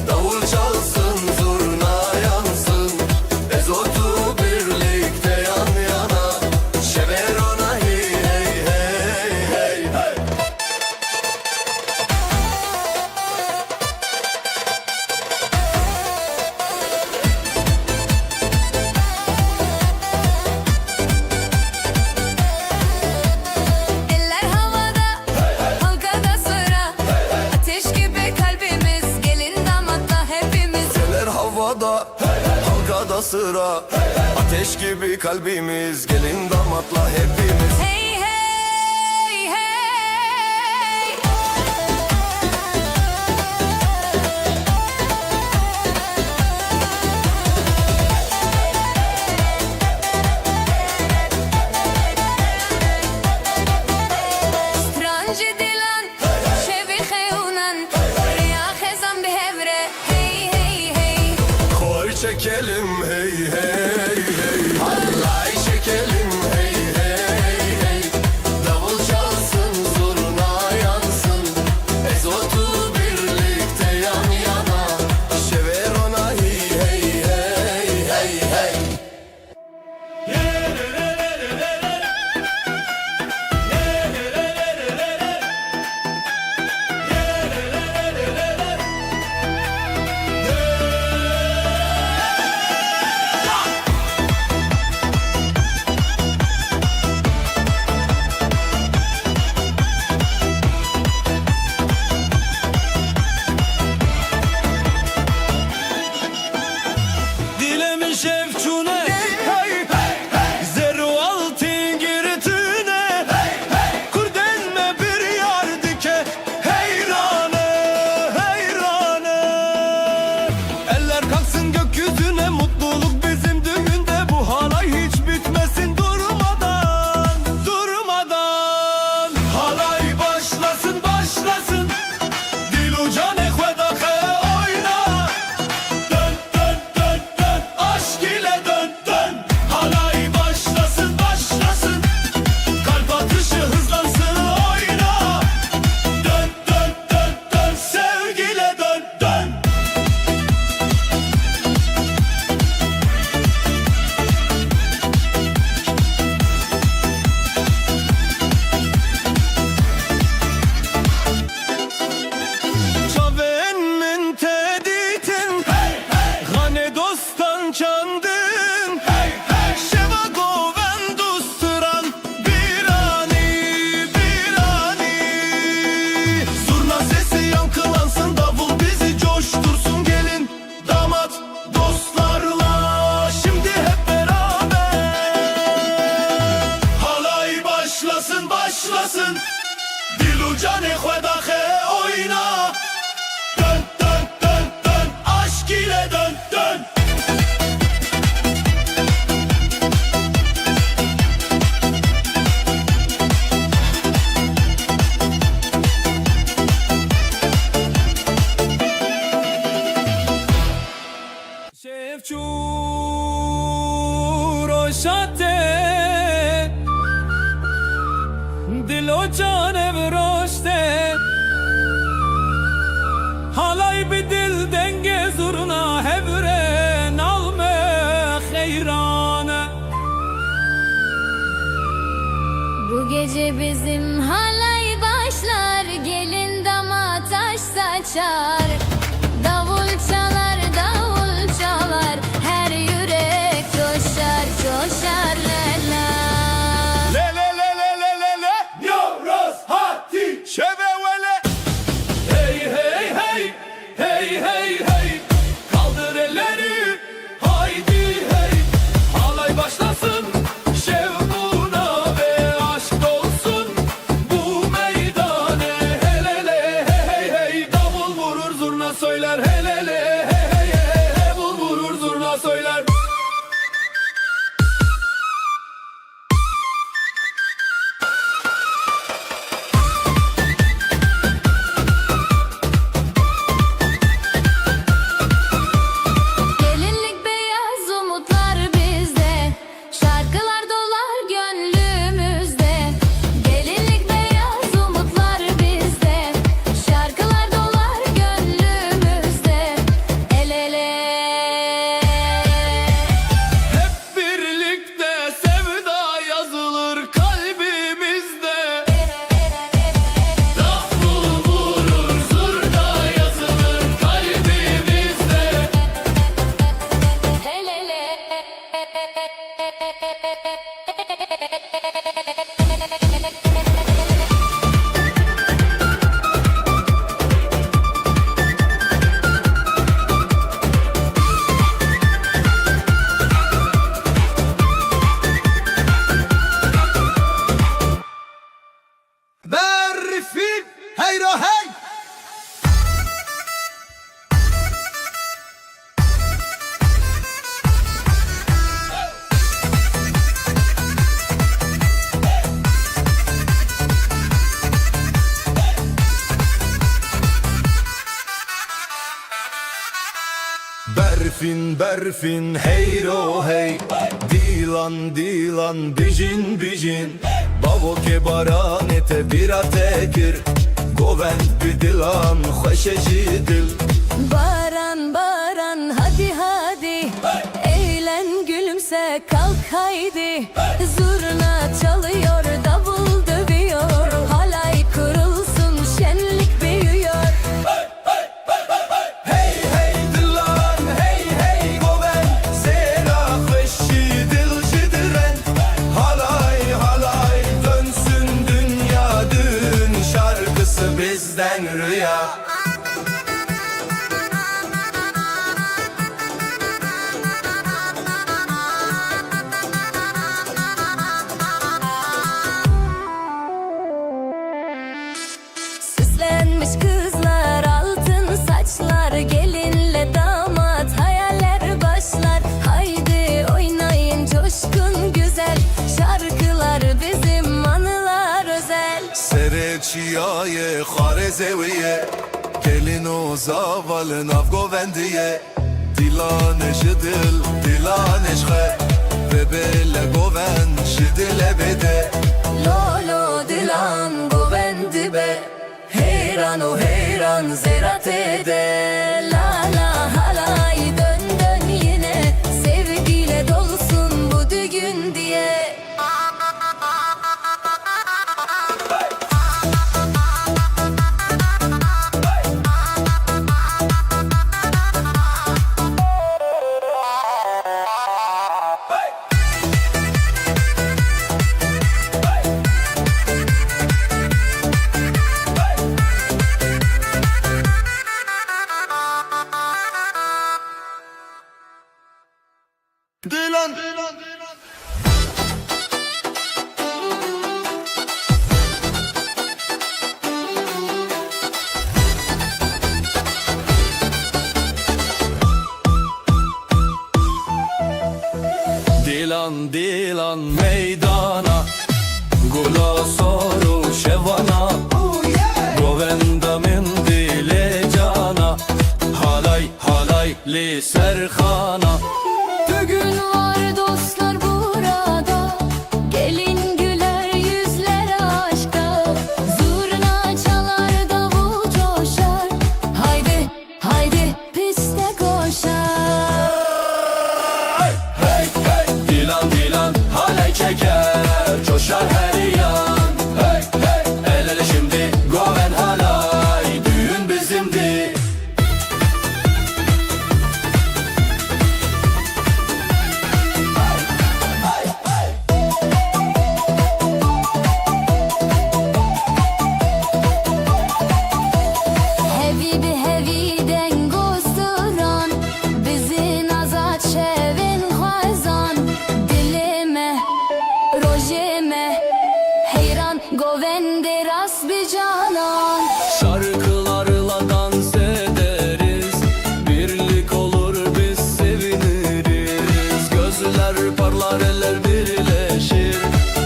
Davul çalsın zurna yansın Ezotu birlikte yan yana Şeverona hey hey hey hey Eller havada, halkada sıra. Ateş gibi kalbimiz, gelin damatla hepimiz. Eller havada arkada sıra. Ateş gibi kalbimiz, gelin damatla hepimiz. Hey hey hey. Strange dilan, şevi xeyunan, riya xezan bihevre. Hey hey hey. Koy çekelim hey hey hey. Halay çekelim hey hey hey. Davul çalsın, zurna yansın. Ezotu birlikte yan yana. Şeverona hey hey hey hey hey. Dilemi şevçune Zeru altın giritine Kurdenme bir yar dike Heyrane, heyrane. Eller kalksın gökyüzüne, mutluluk bizim düğünde. Bu halay hiç bitmesin durmadan, durmadan. Halay başlasın, başlasın. Dil ucan ekvedake oyna. Dön dön dön dön, aşk ile dön dön. Halay başlasın, başlasın. Kalp atışı hızlansın, oyna. Dön dön dön dön, sevgiyle dön dön. Çaven min teditin Gane dostan çandın Şeva goven dusturan Birani, birani. Zurna sesi yankılansın, davul bizi coştursun. Gelin damat dostlarla şimdi hep beraber. Halay başlasın, başlasın. Dil ucan ekvedake oyna. Dön dön dön dön, aşk ile dön dön. Şevçu roşate Dilo can evroşte Halay bir dil denge zurna hevre nalme heyrane. Bu gece bizim halay başlar, gelin damat taş saçar. Davul çalar, davul çalar, her yürek coşar, coşar lela. Le le le le le le le Yoros hati şevevele. Hey hey hey, hey hey hey. Kaldır elleri, haydi hey. Halay başlasın, şevbuna ve aşk dolsun bu meydane. Helele hey hey hey. Davul vurur zurna söyler, helele hey hey hey. Davul vurur zurna söyler. Gelinlik beyaz umutlar bizde, şarkılar dolar gönlümüzde. Gelinlik beyaz umutlar bizde, şarkılar dolar gönlümüzde. El ele. berfin heyro hey Dilan dilan bijin bijin Bavo ke baranete biratekir Govend bidilan hoşeşi dil Baran baran hadi hadi Eğlen gülümse kalk haydi Zurna çalıyor davul dövüyor Halay kurulsun şenlik büyüyor Hey hey dilan hey hey Govend Zera hoşi dil jidren Halay halay dönsün dünya dün Şarkısı bizden rüya Süslenmiş kızlar altın saçlar Gelinle damat hayaller başlar Haydi oynayın coşkun güzel Şarkılar bizim anılar özel Sereçiyaye Xarezeviye Gelin o zavalın Avgovendiye Dilane şidil, dilane şhe Ve bele goven şidile bede Lolo dilan govendi be Heyran o heyran zerat ede La la halay dön dön yine Sevgiyle dolusun bu düğün diye Dilan Dilan dilan meydana Gula soru şevana Govenda min dile cana Halay halay li serhana Bugün var dostlar burada Gelin güler yüzler aşkta Zurna çalar davul coşar Haydi haydi piste koşar Hey hey Dilan dilan halay çeker Coşar her yan Hey hey El ele şimdi Goven halay Düğün bizimdi Hevi bi hevi dengosturan Bizi nazat şevin hazan Dilime, rojime Heyran govende ras bir canan Şarkılarla dans ederiz Birlik olur biz seviniriz Gözler parlar eller birleşir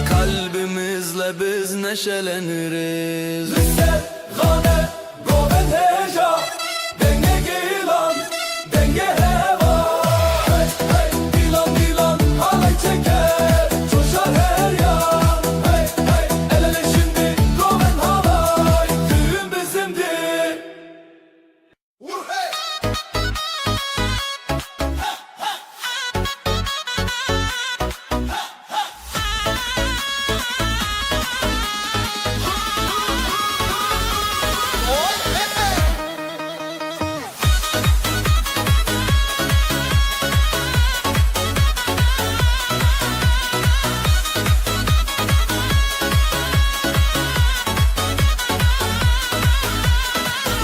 Kalbimizle biz neşeleniriz Gane Goven heja Denge gilan Denge heva Hey hey Dilan dilan halay çeker Coşar her yan Hey hey El ele şimdi Goven halay Düğün bizimdi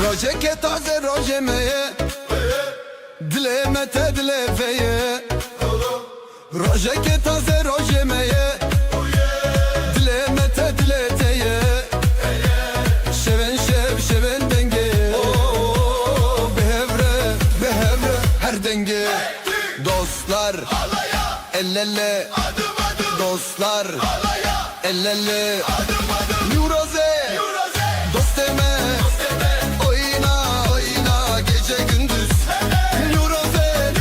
Roje ke taze roje meye Dileme te dilefeye Roje ke taze roje meye Dileme te dileteye Şeven şev şeven denge Behevre her denge Dostlar el ele Dostlar el ele Yuroze dost deme Oyna oyna gece gündüz Yuroze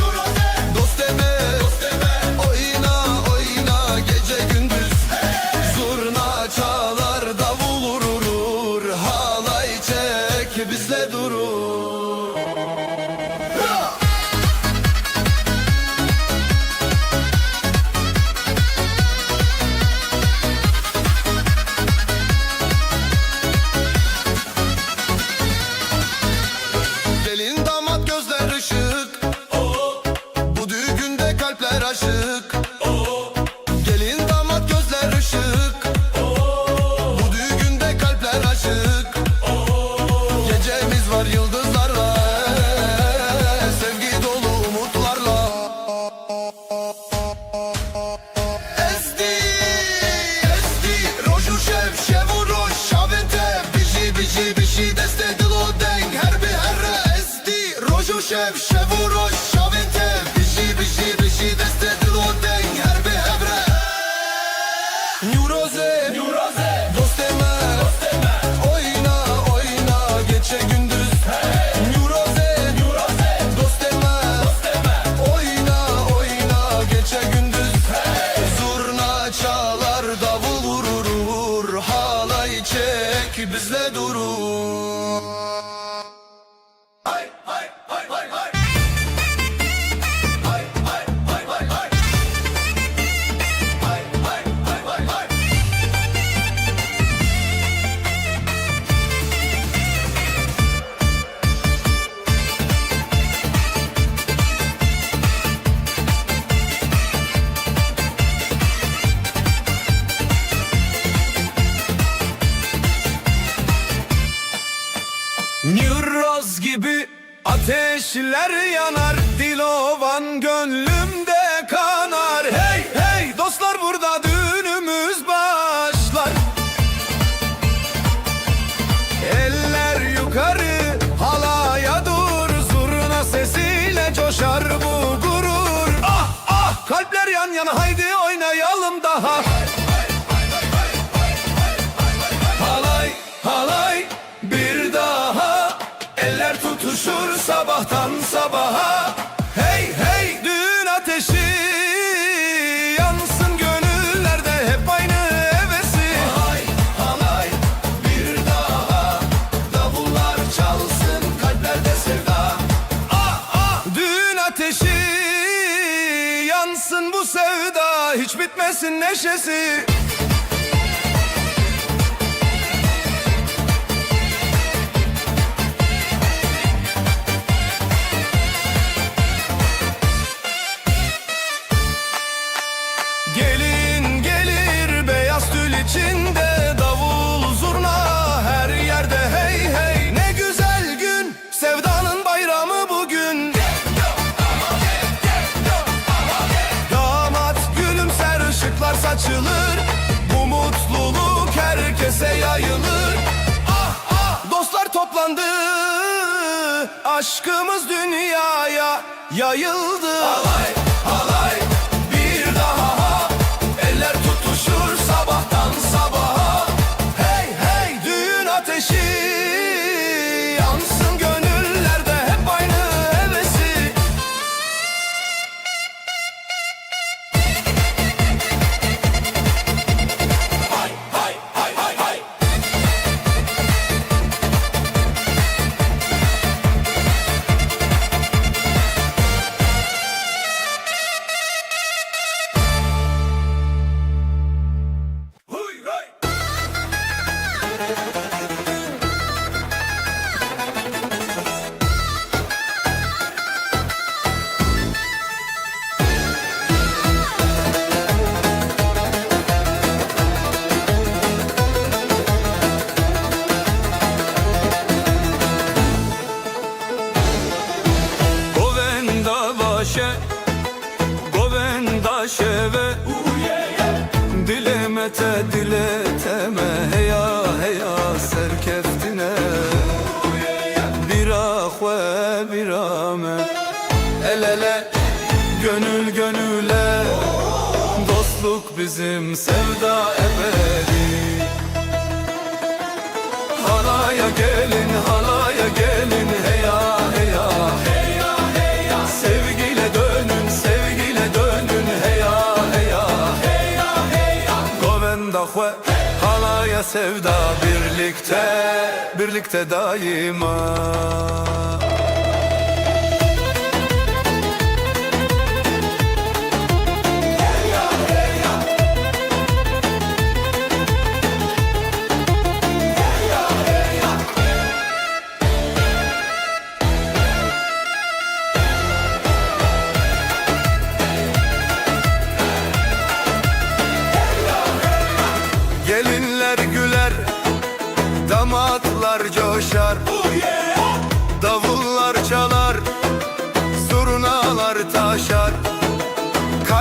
kalpler aşık. Gelin damat gözler ışık. Bu düğünde kalpler aşık. Gecemiz var yıldızlarla, sevgi dolu umutlarla. Ezdi, ezdi, roju şev, şevu roj, şavente, bişi deste dilo deng, her bir herre. Ezdi, roju şev, şevu roj, şavente, bişi deste dilo deng, her bir herre. Nuroze, dosteme, oyna, oyna, gece gündüz. Nuroze, dosteme, oyna, oyna, gece gündüz. Zurna çalar, davul vurur, halay çek, bizle durur. Hay, hay, hay, hay, hay. Hay, hay, hay, hay, hay. Hay, hay, hay, hay, hay. Nüroz gibi ateşler yanar, Dilovan gönlümde kanar. Hey hey dostlar, burada düğünümüz başlar. Eller yukarı, halaya dur, zurna sesiyle coşar bu gurur. Ah ah, kalpler yan yana, haydi oynayalım daha. Halay halay bir daha, eller tutuşur sabahtan sabaha. Hey hey, düğün ateşi yansın gönüllerde, hep aynı hevesi. Halay halay bir daha, davullar çalsın kalplerde sevda. Ah ah, düğün ateşi yansın bu sevda, hiç bitmesin neşesi. Gelin gelir beyaz tül içinde, davul zurna her yerde. Hey hey, ne güzel gün, sevdanın bayramı bugün. Damat gülümser, ışıklar saçılır, bu mutluluk herkese yayılır. Ah ah, dostlar toplandı, aşkımız dünyaya yayıldı. Halay halay bir daha, eller tutuşur sabahtan sabaha. Hey hey, düğün ateşi yansın gönüllerde, hep aynı hevesi. Hay hay hay hay hay. Huy hay. Govenda vaše, govenda ševe, dilemete dileteme, heya heya serkeftine. Bira xwe bira me, el ele gönül gönüle, dostluk bizim sevda ebedi. Halaya gelin, halaya gelin, heya heya heya heya. Sevgiyle dönün, sevgiyle dönün, heya heya heya heya. Govenda xwe, halaya sevda, birlikte, birlikte daima.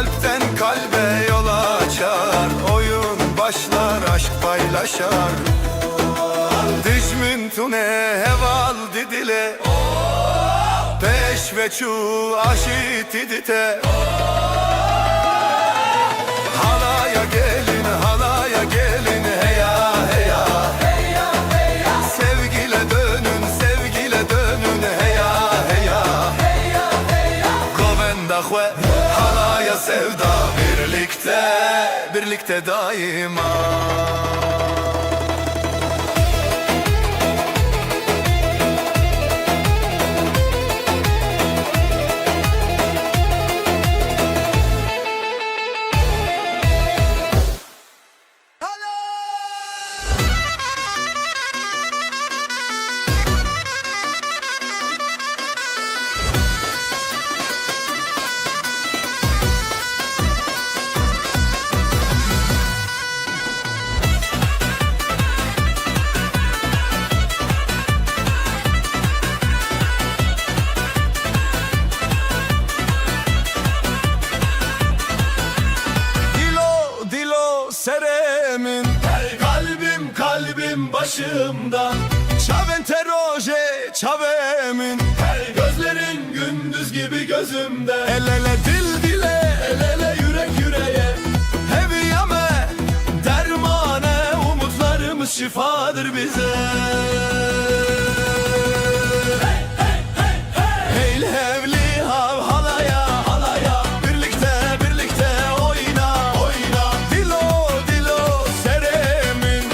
Kalpten kalbe yol açar, oyun başlar, aşk paylaşar. Dijmin tune heval didile, peş ve çu aşit idite. Halaya gelin, halaya gelin, heya heya. Sevgile dönün, sevgile dönün, heya heya. Govenda hue, halaya sevda, birlikte, birlikte daima. Seremin, kalbim kalbim başımda. Çavente roje çavemin, gözlerin gündüz gibi gözümde. El ele dil dile, el ele yürek yüreğe. Heviyame dermane, umutlarımız şifadır bize. Hey hevli hav halaya, halaya. Birlikte birlikte oyna, oyna. Dilo seremin,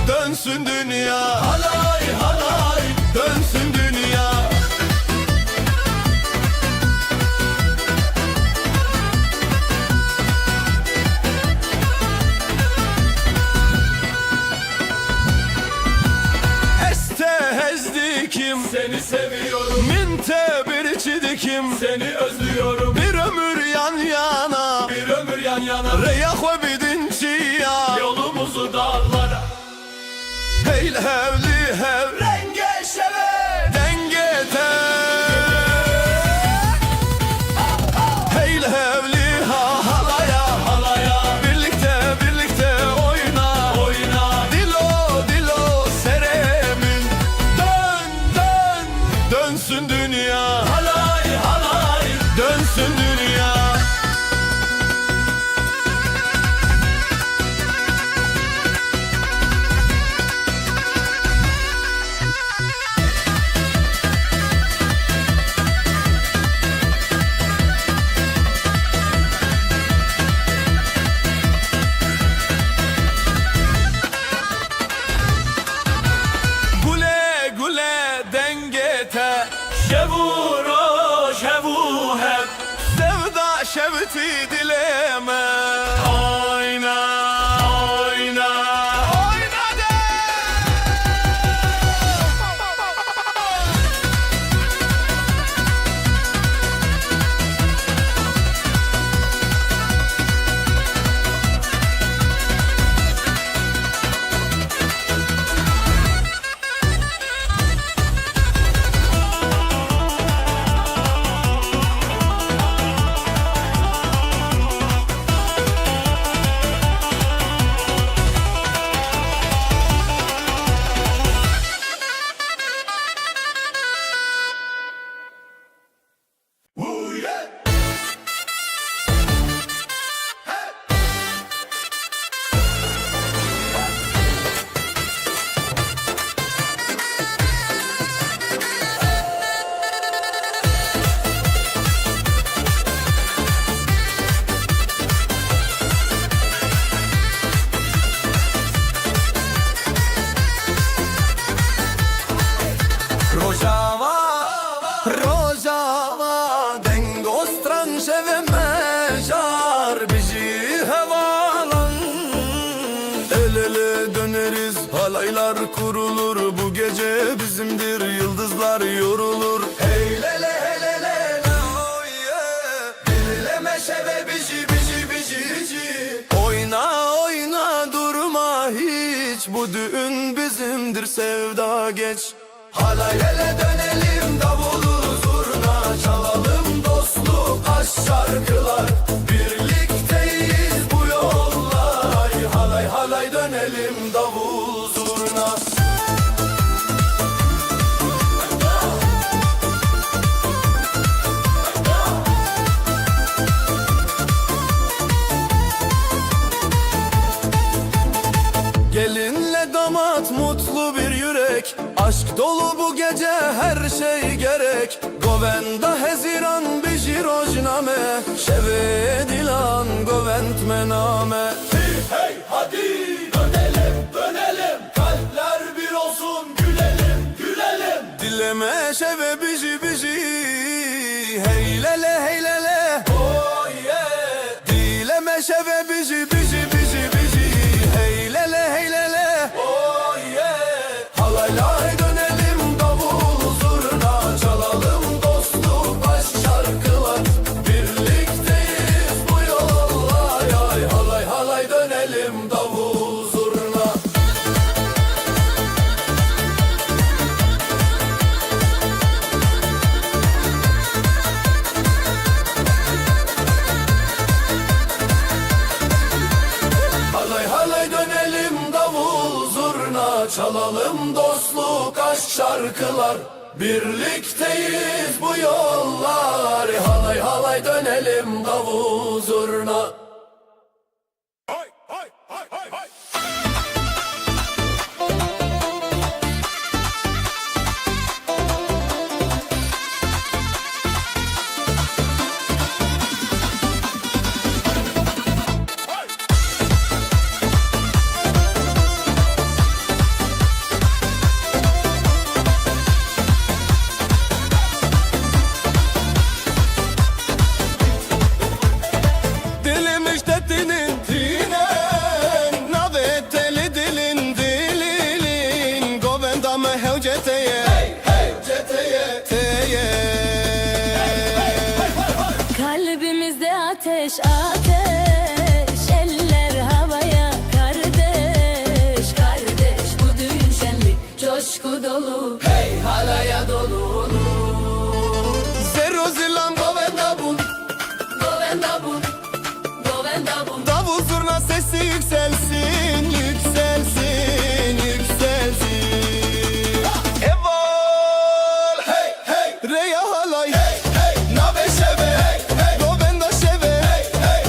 dönsün dünya. Halay halay, dönsün dünya. Hezdikim, seni seviyorum. Minte bir çidikim, seni özlüyorum. Bir ömür yan yana, bir ömür yan yana. Reyah ve bidinçiya, yolumuzu dağlara. Hey hevli hev, renge şeve, dengete. Hey hevli ha halaya, halaya. Birlikte birlikte oyna, oyna. Dilo seremin, dönsün dünya. Halay halay, dönsün dünya. Gule dengete, şevuro şevu hep. Sevda şevti dileme. Oyna, oyna, oyna de. Rojava, dengo strange ve mejar. Bizi havalan, el ele döneriz. Halaylar kurulur, bu gece bizimdir. Yıldızlar yorulur. Hey lele hele oh yeah. Dinleme şeve bici Oyna oyna durma hiç. Bu düğün bizimdir, sevda geç. Halay ele dönelim, davulu zurna çalalım, dostluk aşağı. Dolu bu gece her şey gerek Govenda heziran biji rojname Şeve dilan govend mename Hey hadi dönelim dönelim Kalpler bir olsun gülelim gülelim Dileme şeve biji biji Heylele heylele Oh yeah Dileme şeve biji biji biji biji Heylele heylele Oh yeah Halaylar dönelim davul zurna Çalalım dostluk aşk şarkılar Birlikteyiz bu yollar Ay halay halay dönelim davul zurna Halay halay dönelim davul zurna Çalalım dostluk aşk şarkılar Birlikteyiz bu yollar Halay halay dönelim davul zurna Dilim işte dinin dinen Navet teli dilin dilin Govenda me hevceteye Hey ceteye Teye Kalbimizde ateş ateş Eller havaya kardeş Kardeş bu düğün şenlik coşku dolu Hey halaya dolu Zeruzilan Govenda bun Govenda bun Govenda bun Davul zurna sesi yükselsin Yükselsin Yükselsin Evol Hey hey Reya halay hey Nabe şeve hey hey Govenda şeve hey hey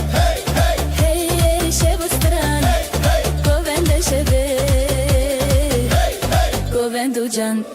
hey Hey şebu stran hey Govenda şebe hey hey Govendu can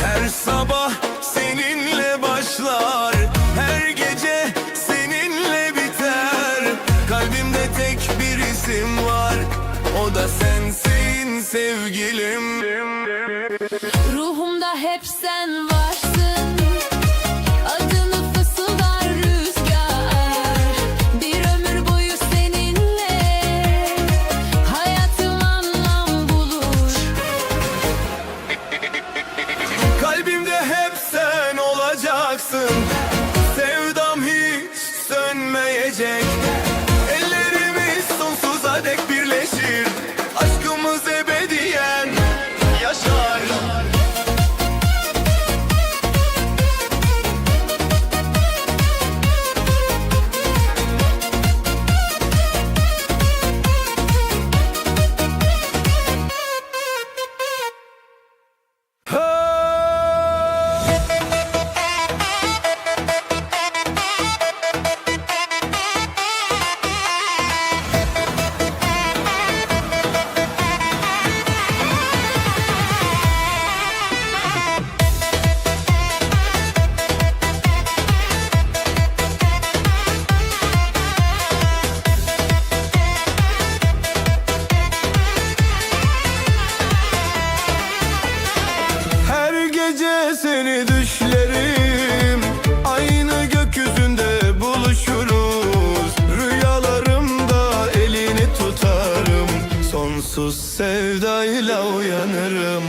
Her sabah seninle başlar Her gece seninle biter Kalbimde tek bir isim var O da sensin sevgilim Ruhumda hep sen varsın Adını fısıldar rüzgar Bir ömür boyu seninle Hayatım anlam bulur Kalbimde hep sen olacaksın Sevdam hiç sönmeyecek Ellerimiz sonsuza dek birleşir Aşkımız ebediyen yaşar seni düşlerim, aynı gökyüzünde buluşuruz. Rüyalarımda elini tutarım, sonsuz sevdayla uyanırım.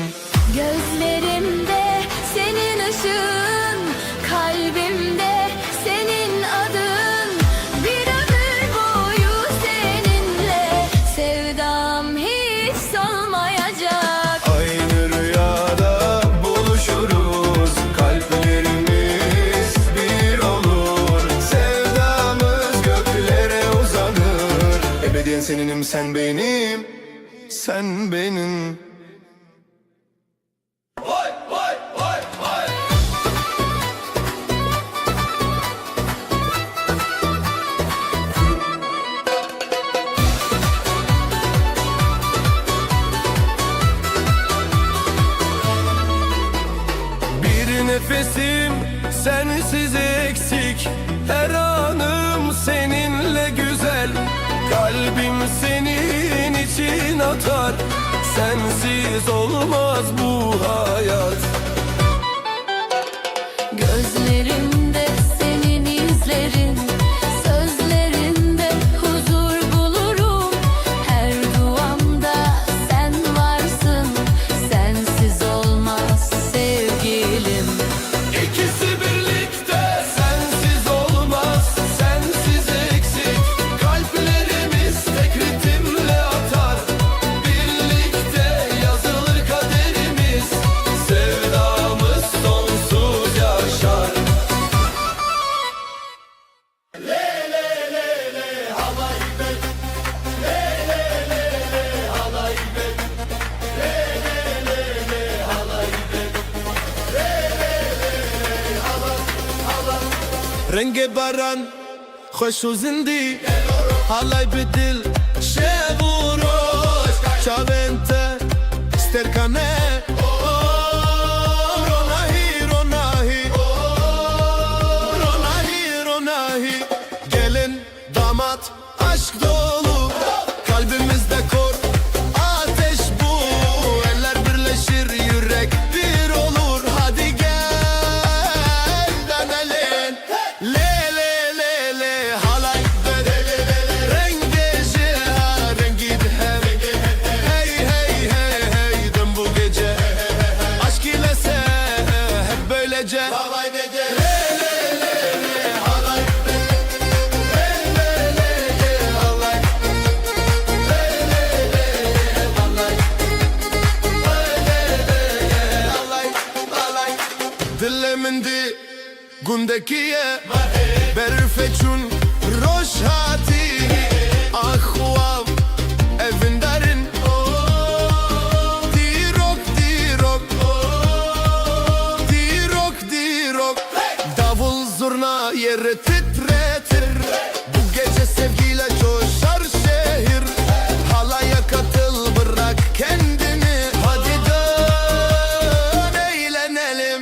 Gözlerimde senin ışığın, kalbimde senin adın. Bir ömür boyu seninle, sevdam hiç solmayacak. Aynı rüyada buluşuruz, kalplerimiz bir olur. Sevdamız göklere uzanır, ebediyen seninim, sen benim, sen benim. Vay vay vay vay. Bir nefesim sensiz eksik, her anım seninle güzel. Kalbim senin için atar, sensiz olmaz bu hayat. Gözlerimde senin izlerin, sözlerinde huzur bulurum. Her duamda sen varsın, sensiz olmaz sevgilim. İkisi birlikte sensiz olmaz, sensiz eksik. Kalplerimiz tek ritimle atar, birlikte yazılır kaderimiz. Sevdamız sonsuz yaşar. رنگ باران خوش و زندی حالای بدل شب و روز چاونته سترکانه روناهی روناهی روناهی روناهی gelin damat aşk dolu, kalbimizde kor ateş bu. Eller birleşir, yürek bir olur. Hadi gel dönelim. Le le le le halay be, rengi jiha rengi hem. Hey hey hey hey dön bu gece, aşk ile sev hep böylece. Le le le le halay be, le le le le halay, le le le le halay, le le le halay halay. Dilimin di gundekiye berfechun roshati akhwav evindarin dirok dirok dirok dirok davul zurna yeri titretir. Bu gece sevgiyle coşar şehir, halaya katıl bırak kendini. Hadi dön eğlenelim.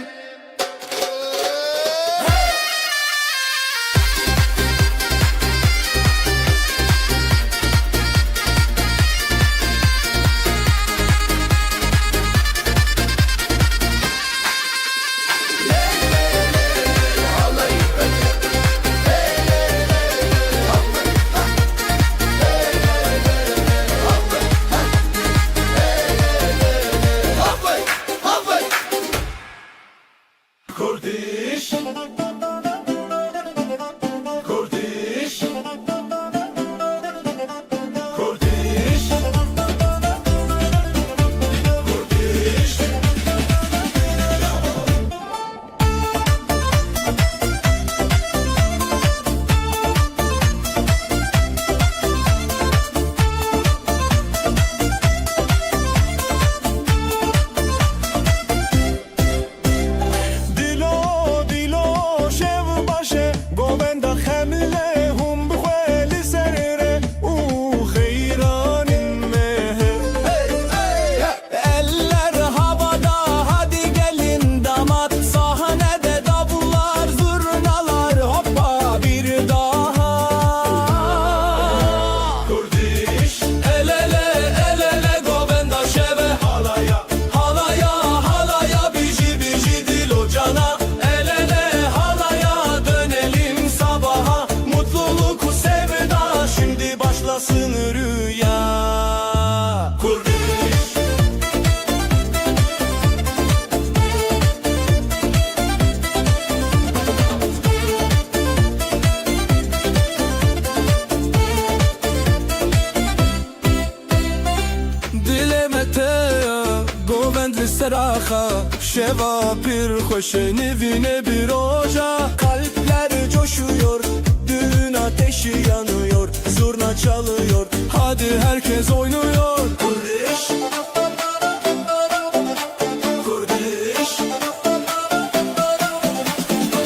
لسراخا شeva bir hoş nevine bir oca. Kalpler coşuyor, düğün ateşi yanıyor, zurna çalıyor, hadi herkes oynuyor. Kurdiş, kurdiş,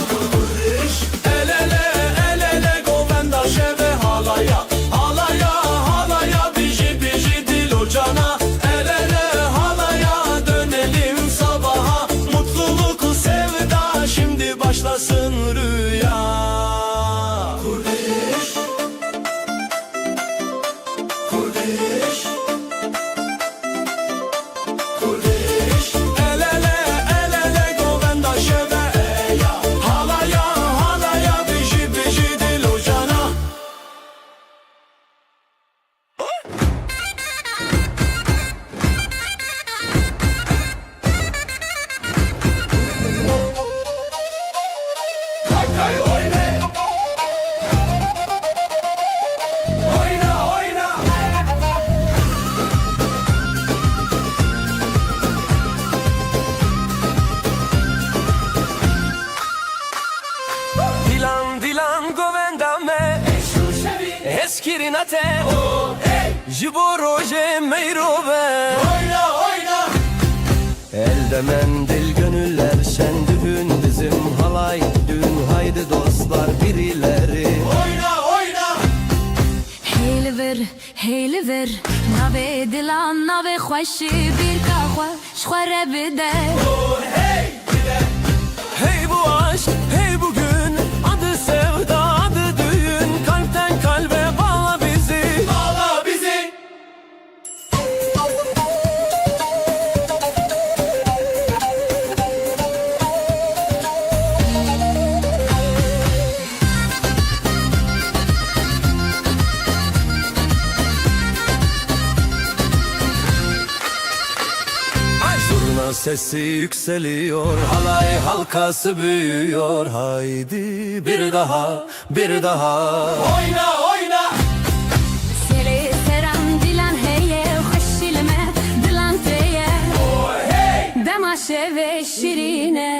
kurdiş. El ele, el ele govenda şeve halaya, halaya, halaya, biji biji dil ocana. El ele halaya dönelim sabaha, mutluluk sevda şimdi başlasın rüya. Kurdiş, kurdiş, kurdiş. El ele, el ele govenda şeve eya, halaya, halaya, biji biji dil ocana. Dilan dilan govendame eskirinate jibo roje meyrobe. Elde mendil gönüller şen düğün bizim halay düğün haydi dostlar birileri. هیل ور نوی دلان نوی خوشی بیر که خوره بده. Hey bu aşk, hey bugün adı sevda, adı düğün. Kalpten kalbe bağla bizi, bağla bizi. Zurna sesi yükseliyor, halay halkası büyüyor. Haydi bir daha, bir daha. Oyna, oyna. سری سرم دیلان هیه خوشیلمه دیلان تیه دماشه و شیرینه.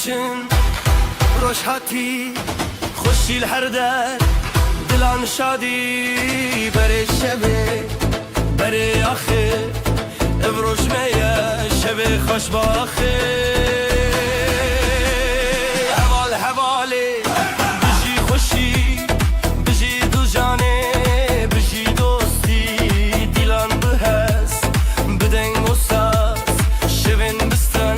için روشهاتی خوشیل هر در دلان شادی بره شبه بره آخه ابروش میه شبه خوش باخه حوال حواله بجی خوشی بجی دو جانه بجی دوستی دیلان بهست بدنگ و ساز شبن بستن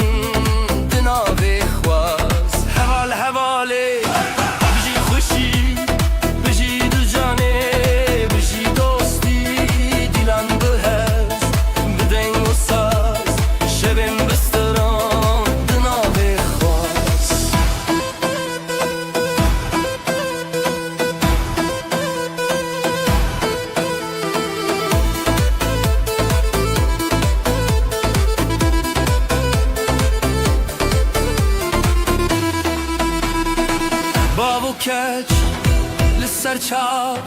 دنابه خواز حوال حواله بجی خوشی بجی دو جانه بجی دوستی دیلان بهست بدنگ و ساز شبن بستن دنابه خواز بابو کچ لسر چاپ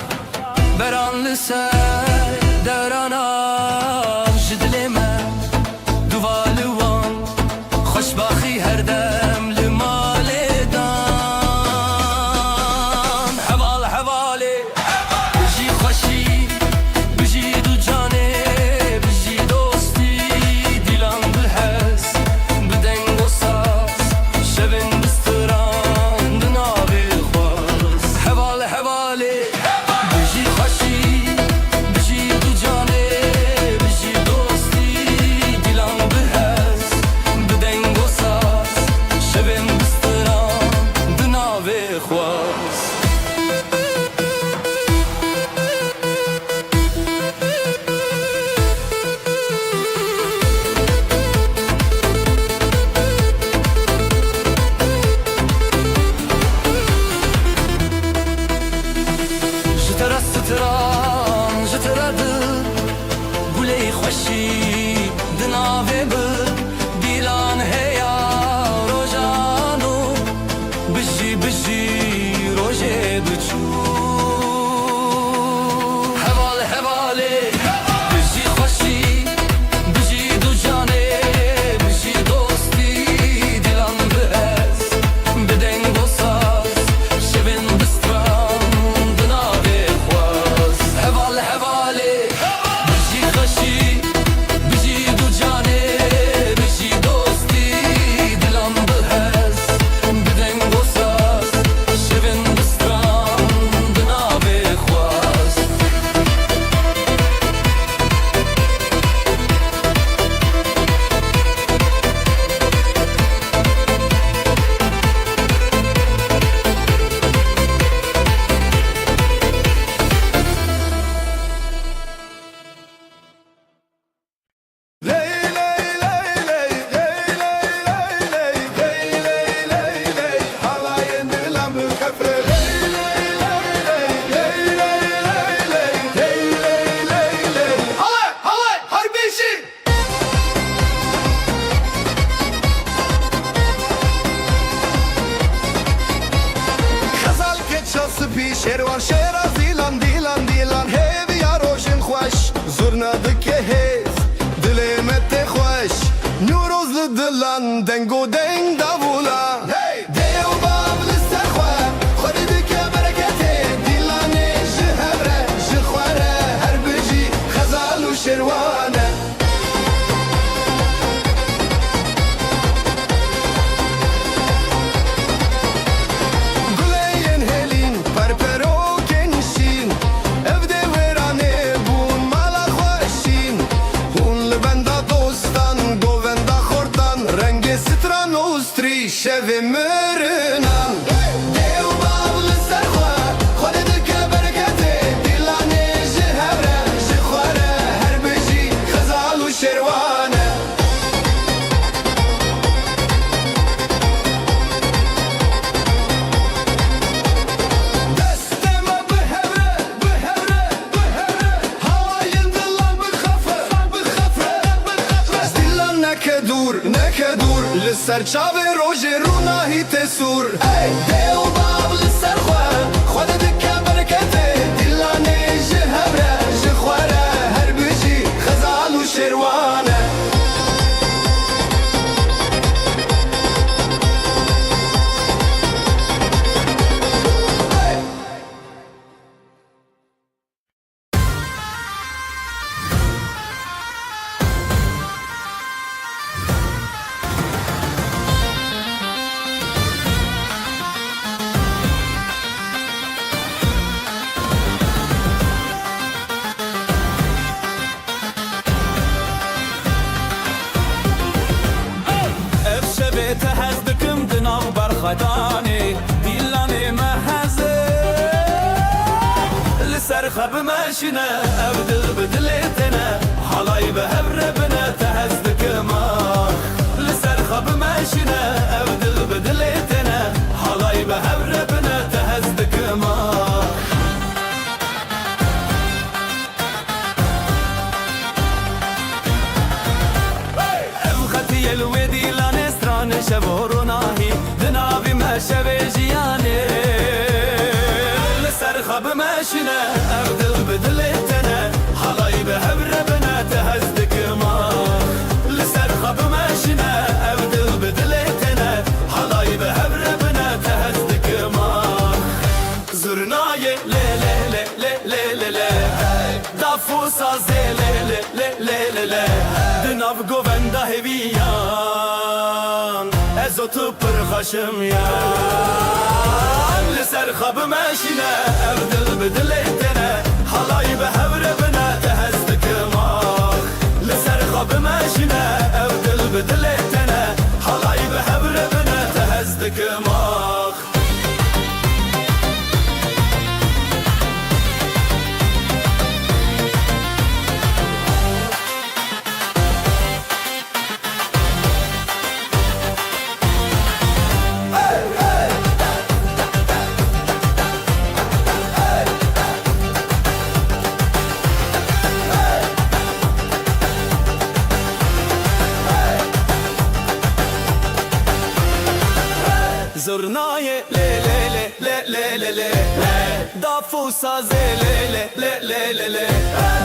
بران لسر دورانم جدل من دوالوان خوشباخی هر دم لمال دان حوال حواله بجی خوشی بجی دو جانه بجی دوستی nave min dilan heya rojanu Bijî bijî rojê diçû Heval hevalê bijî xweşî bijî du canê bijî dostî dilan bi ez bi deng û saz şevin bistran di navê xwaz Heval hevalê bijî xweşî bijî du canê bijî dostî dilan bi ez bi deng û saz şevin bistran di navê xwaz Ley ley ley ley ley ley ley ley ley ley ley halayın dilan bu kafre ley ley ley ley ley ley ley ley ley ley halay halay harbi işi Khazal ke chas pi sherwar sheraz dilan dilan dilan hev ya rojin khwash zurna dike hez dilemet te khwash nuroz dilan dengo deng davula Deo bab listakhwa khodi dike berekete dilane jhavre jkhware her biji khazal u sherwane Guleyen helin perpero kenişin evde verane bun mala khwashin hun lebenda dostan govenda khortan renge stran ostri şeve merinan Deo bablı sarkhwa khode dike berekete dilane jhavre jkhware her biji khazal u sherwane Desteme bihevre, bihevre, bihevre Halayın dilan bixafre, bixafre, bixafre Dilan nekedur Lisser çave roje runahi tesur Ey deo bab lisser khwa Khwade dike berekete Dilane jihevre, jkhware Her biji khazal u sherwane Ev şevê te hez dikim di nav berxwedanê Dîlanê me hez e Li ser xwe bimeşîne ev dil bi dilê te ne Halay bi hevre bine te hez dikim ah Li ser xwe bimeşîne ev dil bi dilê te ne Halay bi hevre bine te hez dikim ah Ev xetiyê li wê dîlanê stranê şevo nahî Di navî me şevê jiyanê Li ser xwe bimeşîne ev dil bi dilê te ne Halayî bi hevre bine te hez dikim ah Li ser xwe bimeşîne ev dil bi dilê te ne Halayî bi hevre bine te hez dikim ah Zurnayê lê lê lê lê lê lê lê Dafû sazê lê lê lê lê lê lê Di nav govenda heviyan Ez o tu pir xweşim yan Li ser xwe bimeşîne ev dil bi dilê te ne Halayî bi hevre bine te hez dikim ah Li ser xwe bimeşîne ev dil bi dilê te ne Halayî bi hevre bine te hez dikim ah زرنای لی لی لی لی لی لی لی دافو سازه لی لی لی لی لی لی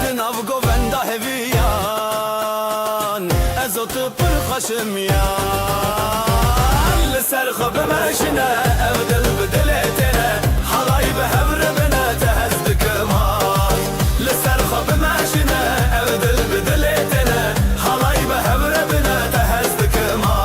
دناو گووندا هویان ازو تو پر خشمیان لسر خوب ماشینه او دل بدلتنه حالای به هبر بنا تهز کمان لسر خوب ماشینه او دل بدلتنه حالای به هبر بنا تهز کمان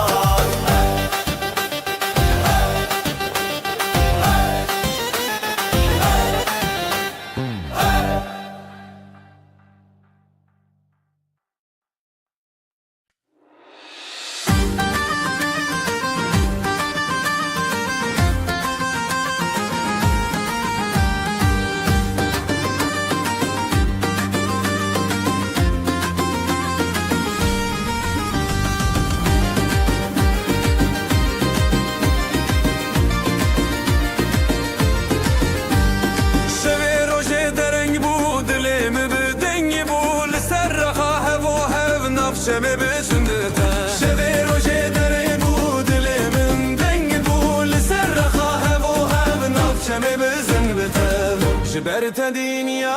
شمه بزندتا شبه روژه دره بود لمن دنگ بول سر خواه و هم ناف شمه بزن بتم جبرت دنیا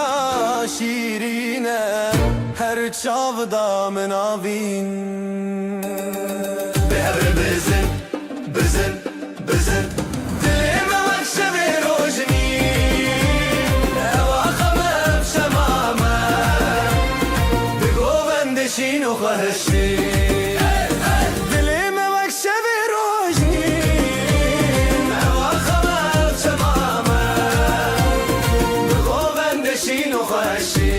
شیرینه هر چاودا مناوین به هر بزن بزن بزن دلم وقت شبه روژنی اواخمم شمامه بگووندشین و خواهشی دلم وقت شبه روژنی اواخمم شمامه بگووندشین و خواهشی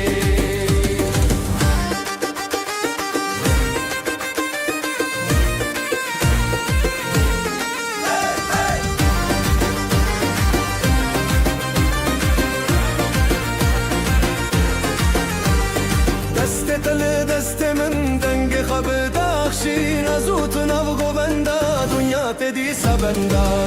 دست من دنگ خواب داخشین از اوت نو گووندا دنیا تدی سبندا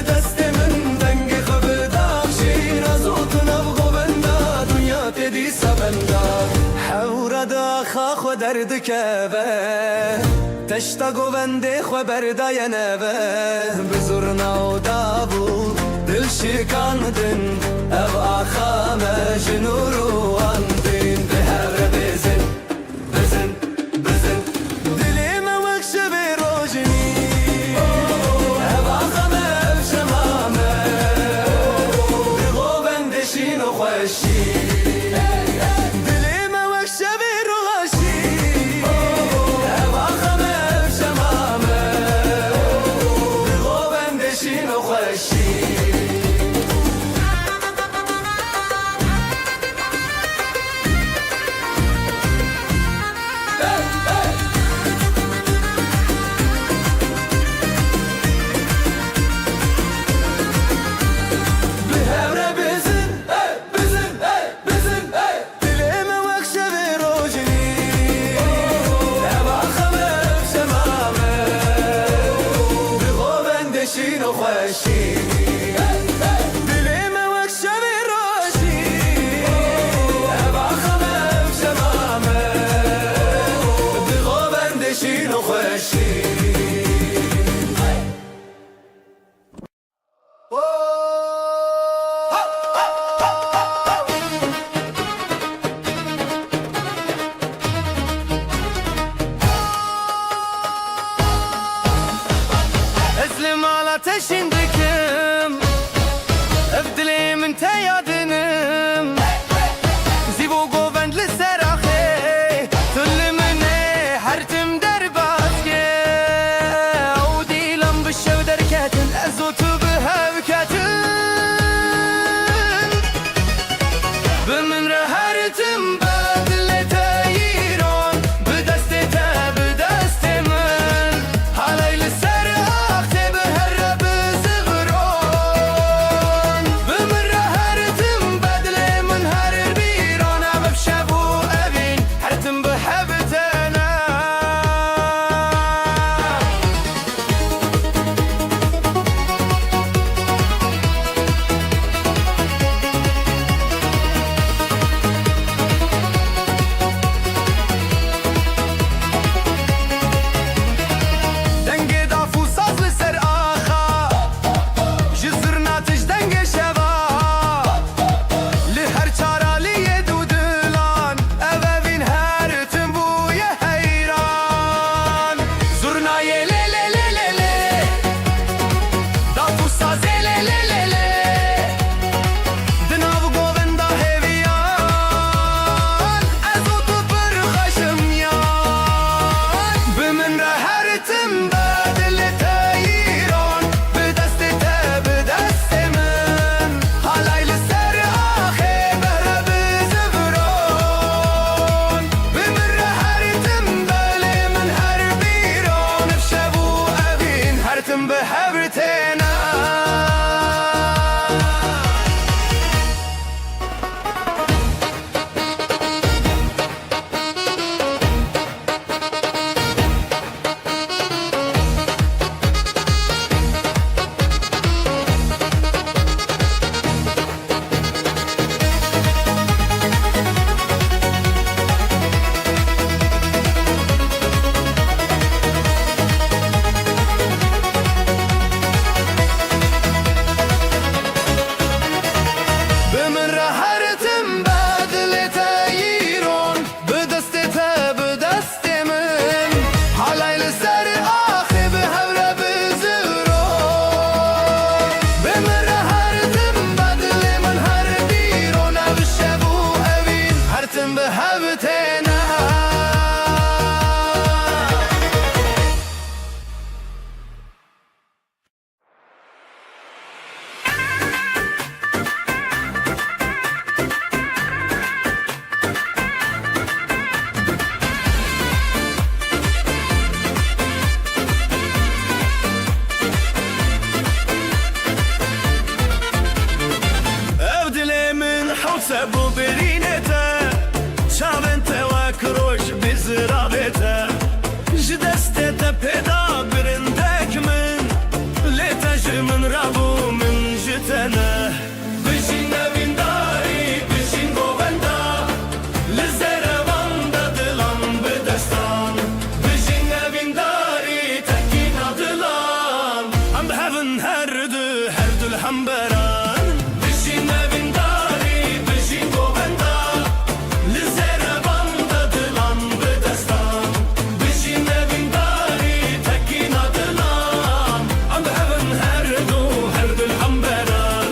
دست من دنگ خواب داخشین از اوت نو گووندا دنیا تدی سبندا حور دا خو درد کبه تشتا گوونده خو بردای نبه بزرنا و دابو دل شکاندن او آخامه جنورو اندین به هر بزن بزن بزن دلیم وقت شبه روژنی او آخامه شمامه بگووندشین و خوشی دلیم وقت شبه روژنی او آخامه شمامه بگووندشین و خوشی تشندكم افدلي من تيادنم زيبو قوبند للسراخي تل مني حرتم درباسكي عودي لم بالشو دركاتن ازوت بها بكاتن بمن رهرتم بدل تايرون بدستتا بدست من علي للسراخ تبهر بزغ دسته تپدا برندک من لیتج من ربو من جتنه بشین نوینداری بشین گووندا لزروان دا دلان بدستان بشین نوینداری تکین دلان ام بهون هر دل هم بران بشین نوینداری بشین گووندا لزروان دا دلان بدستان بشین نوینداری تکین دلان ام بهون هر دل هم بران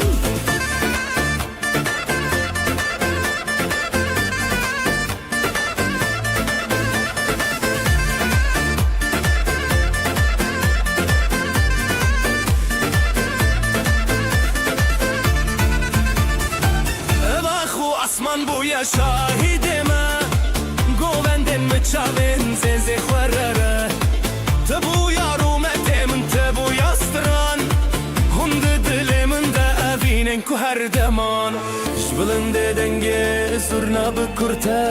Evaxu asman buya şahidime Govenden mi çavin zenze xwerrere Te bu yarumet emin te bu yastran Hunde dilimin de evinen ku her deman Jbilinde denge zurna bikurte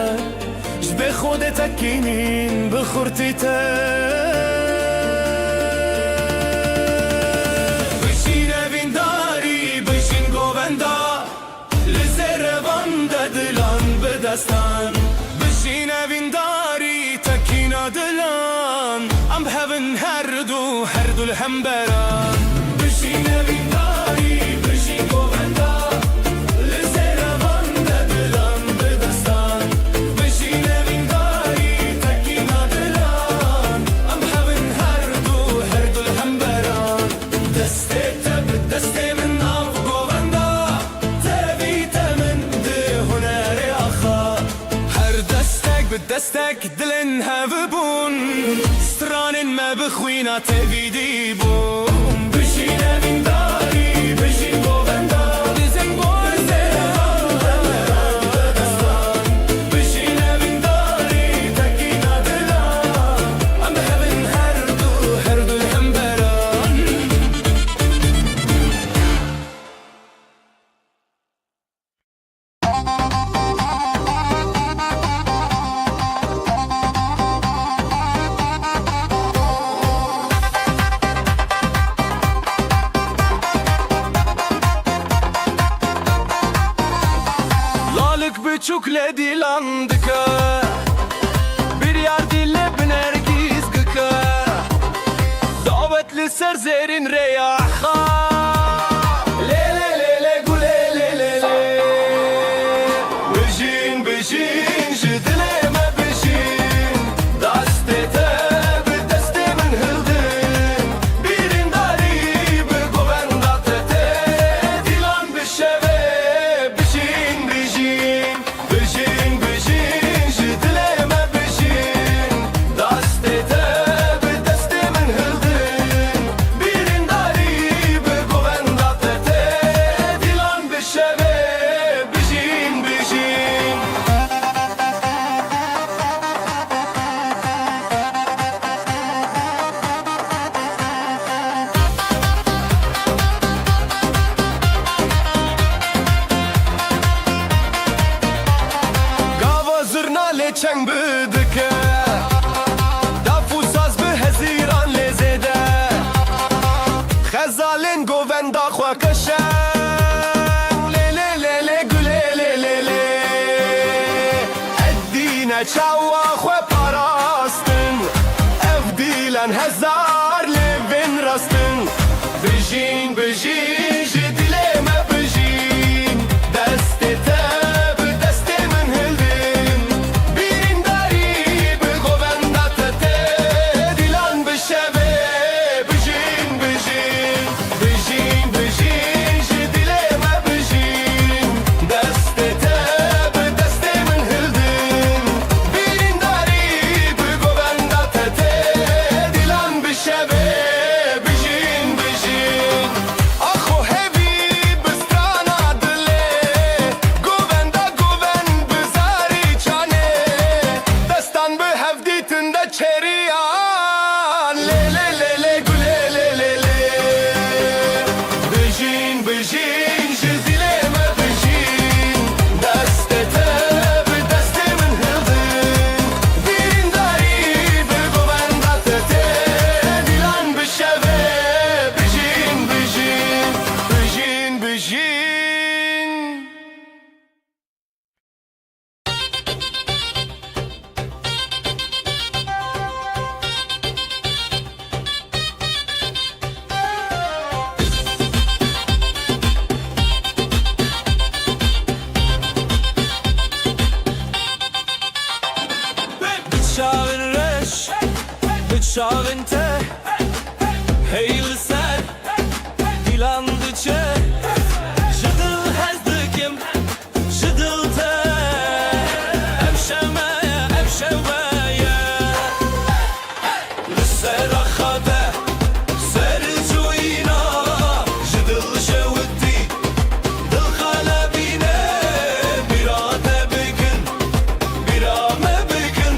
Jbe khode tekinin bikhurtite بشین نوینداری بشین گووندا لزروان دا دلان بدستان بشین evindari tekin adılan Am bevin her dul hem beran بشین نوینداری بشین گووندا لزروان دا دلان بدستان بشین نوینداری تکین دلان Am bevin her dul hem beran دسته تب دسته من ناف گووندا تبیت من ده هنر آخا Her destek bi destek dilin hevi bun Stranin me bixwina tevîdî bun بشین نوینداری بشین گووندا Dizin boy بشین نوینداری تکین دلان Am bevin her dul hem beran Lalık biçukle dilandıka Bir yar dille binergiz gıka Davetli serzerin reyaha Lele lele gule lele le بشین بشین جدلمه بشین دستته به دست من هلدن بیرین داری به گوونداتته دیلان بشوه بشین بشین بشین بشین جدلمه بشین دستته به دست من هلدن بیرین داری به گوونداتته دیلان بشوه بشین بشین Gava zırna le çeng bıdıke Dafu saz bi heziran lezede Xezalin govenda xwe keşen Lele lele güle lele le Eddine çawa xwe parastin Ev dilen hezar levin rastin Bijin bijin ji dileme bijin Destete bi deste min hildin Birin dari bi govendate Dilan bişeve bijin bijin Bijin bijin ji dileme bijin Destete bi deste min hildin Birin dari bi govendate Dilan bişeve bijin bijin Aho çavinte Heyli ser Dilandıçe Jıdıl hezdikim Jıdıl te Evşemeye Evşeveye Lüserakhade Sercuyina Jıdıl şevdi Dıl kalebine Birate bükün Birame bükün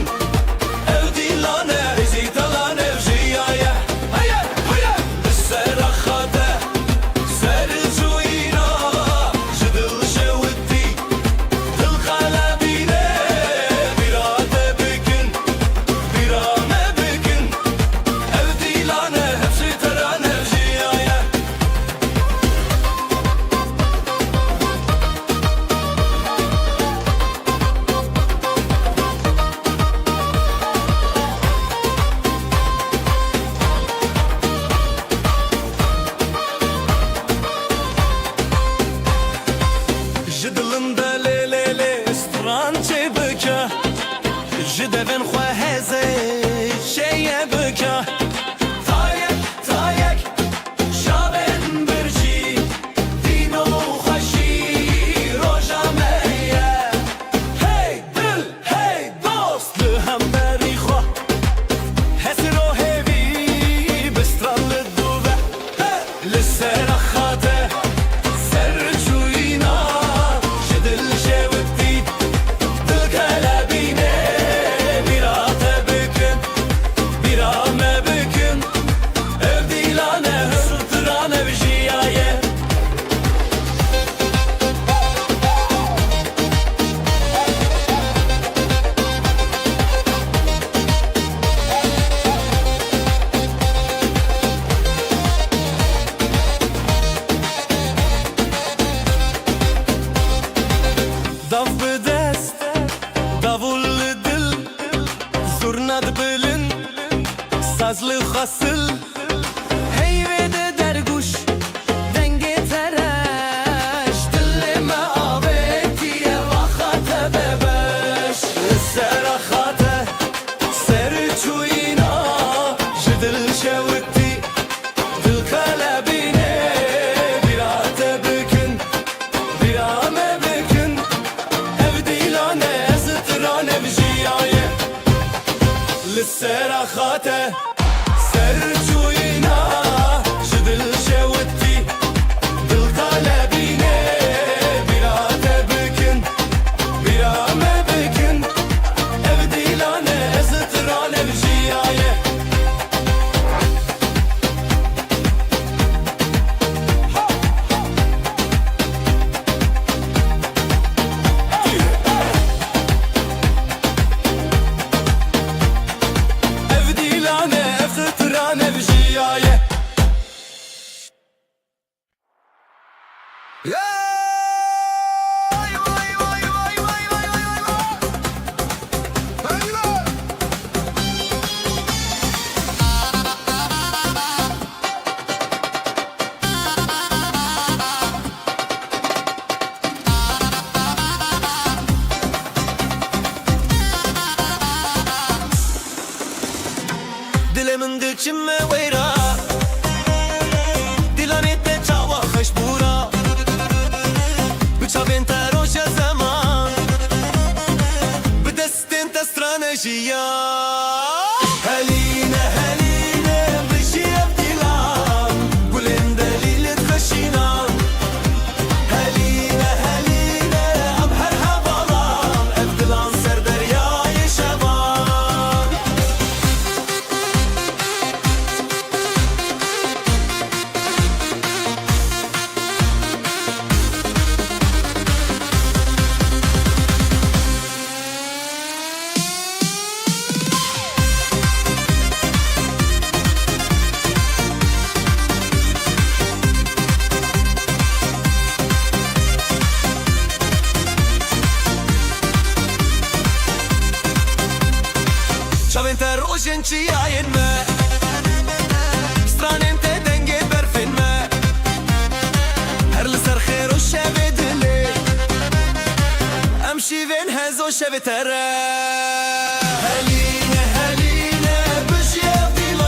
Ev dilane Ezitalan ev jiyaye Hayır hayır Lüserakhade Sercuyina Jıdıl şevdi Dıl kalebine Birate bükün Birame bükün Ev dilane Hepsi teran ev jiyaye Jidilinde le le le stran çebeke Jidevin xwe heze şeye beke Tayek tayek şaben birci Dino xweşi roja meye Hey dil hey dost li hemberî xwe Hesiro hevî bi stran li dûve Li sera xate Sercuyina Jidil şevdi Dil kalebine Birate bükün Birame bükün Ev dilane Hıstıran ev jiyaye Dav bi dest Davul li dil Zurna dibilin Saz li xasil Heyvede derguş Denge tereş Dillime avetiye Vaxate bebeş Seraxate Serçuyina Jidil şevdi Dil kalebine Birate bükün Birame bükün Ev dilane Zıtıran ev jiyaye Lisserakhate Sercuyina Jidil şevdi Dil kalebine Birate bükün Birame bükün Ev dilane Zıtıran ev jiyaye Ev dilane Ev zıtıran ev jiyaye Dilimin dikçime weyra Dilanette çava xeşbura Bıçavin te roşe zaman Bi destin te strane jiya Heline heline Bişi ev dilan Gulin delilit xeşinan Heline heline Am her havalan Ev dilan ser deryayı şevan Çavin te rojin çiyayin me Stranin te denge berfin me Her li ser xêr û şevê dilê Em şîvên hez û şevê te re Heline heline bijî ev dîlan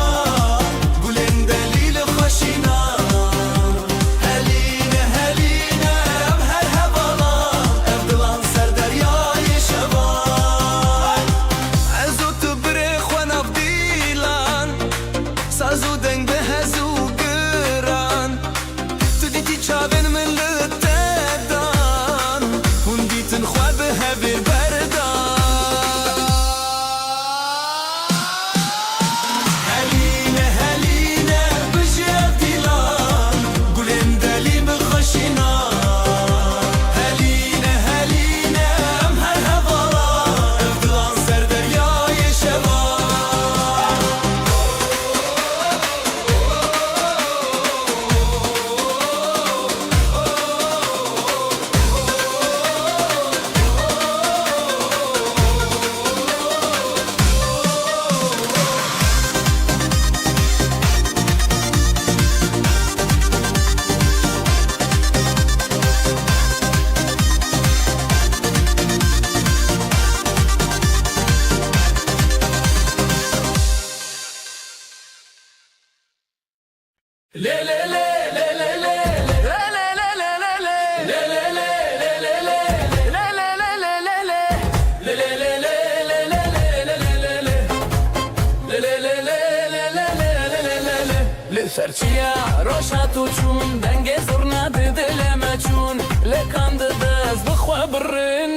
Serçiya roşa tuçun denge zurna dileme çun le kandı dez bixwe birin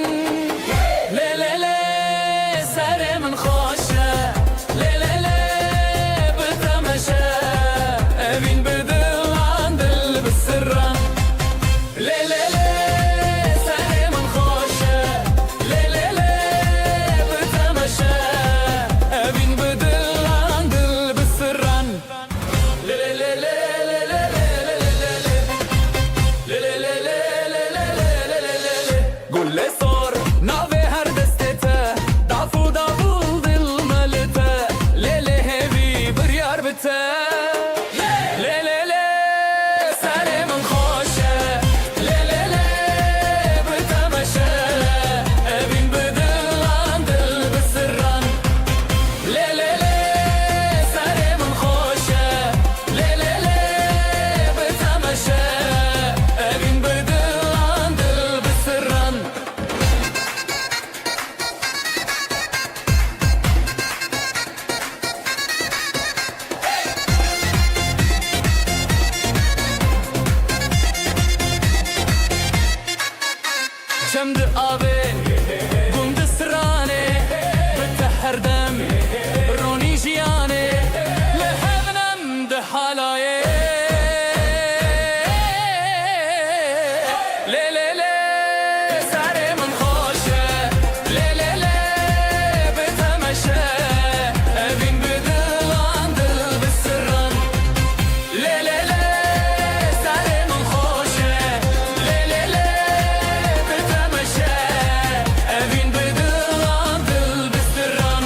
le sare min xoşe le bitemeşe evin bidilan dil bisirran le sare min xoşe le bitemeşe evin bidilan dil bisirran Gulle sor nave her destete dafu davul dil melite lele hevi bir yar bite le sare min xoşe le bitemeşe evin bidilan dil bisirran le sare min xoşe le bitemeşe evin bidilan dil bisirran Çemdi abi Gumdi sırane Bitte her dem Roni jiyane Lehevnem de halaye Le Sare min xoşe Le bitemeşe Evin bidilan dil bisirran Le Sare min xoşe Le bitemeşe Evin bidilan dil bisirran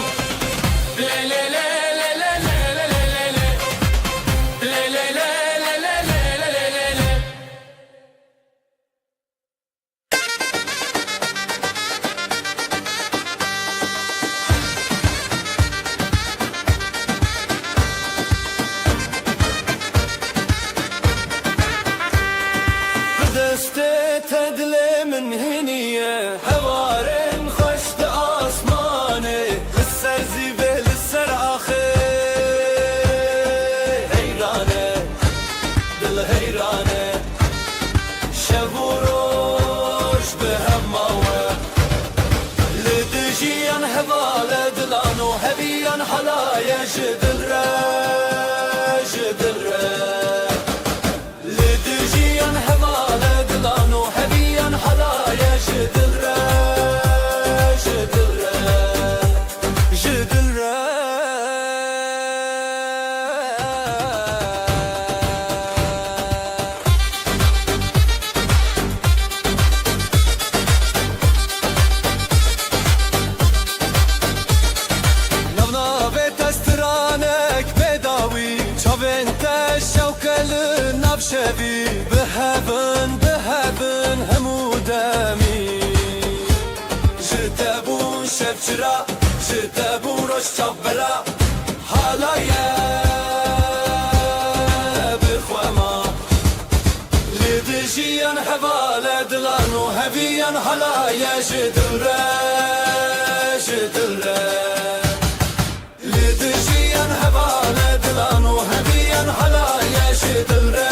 بدسته تدل من هنية هوارن خشت آسمانه السر زيبه للسر آخر هيرانه دل هيرانه شبوروش بهماوه لدجيان هواله دلانو هبيان حلايا جدل لدجيان هواله دلانو هبيان حلايا جدل نوناوه تسترانك بداوي چاوين تشوكل نفشوي بهبن همو دمي جتبون شبچرا جتبون روش چابرا حالايا بخوما لدجيان هواله دلانو هبيان حالايا جدلره لدجيان هواله دلانو هبيان حالايا جدلره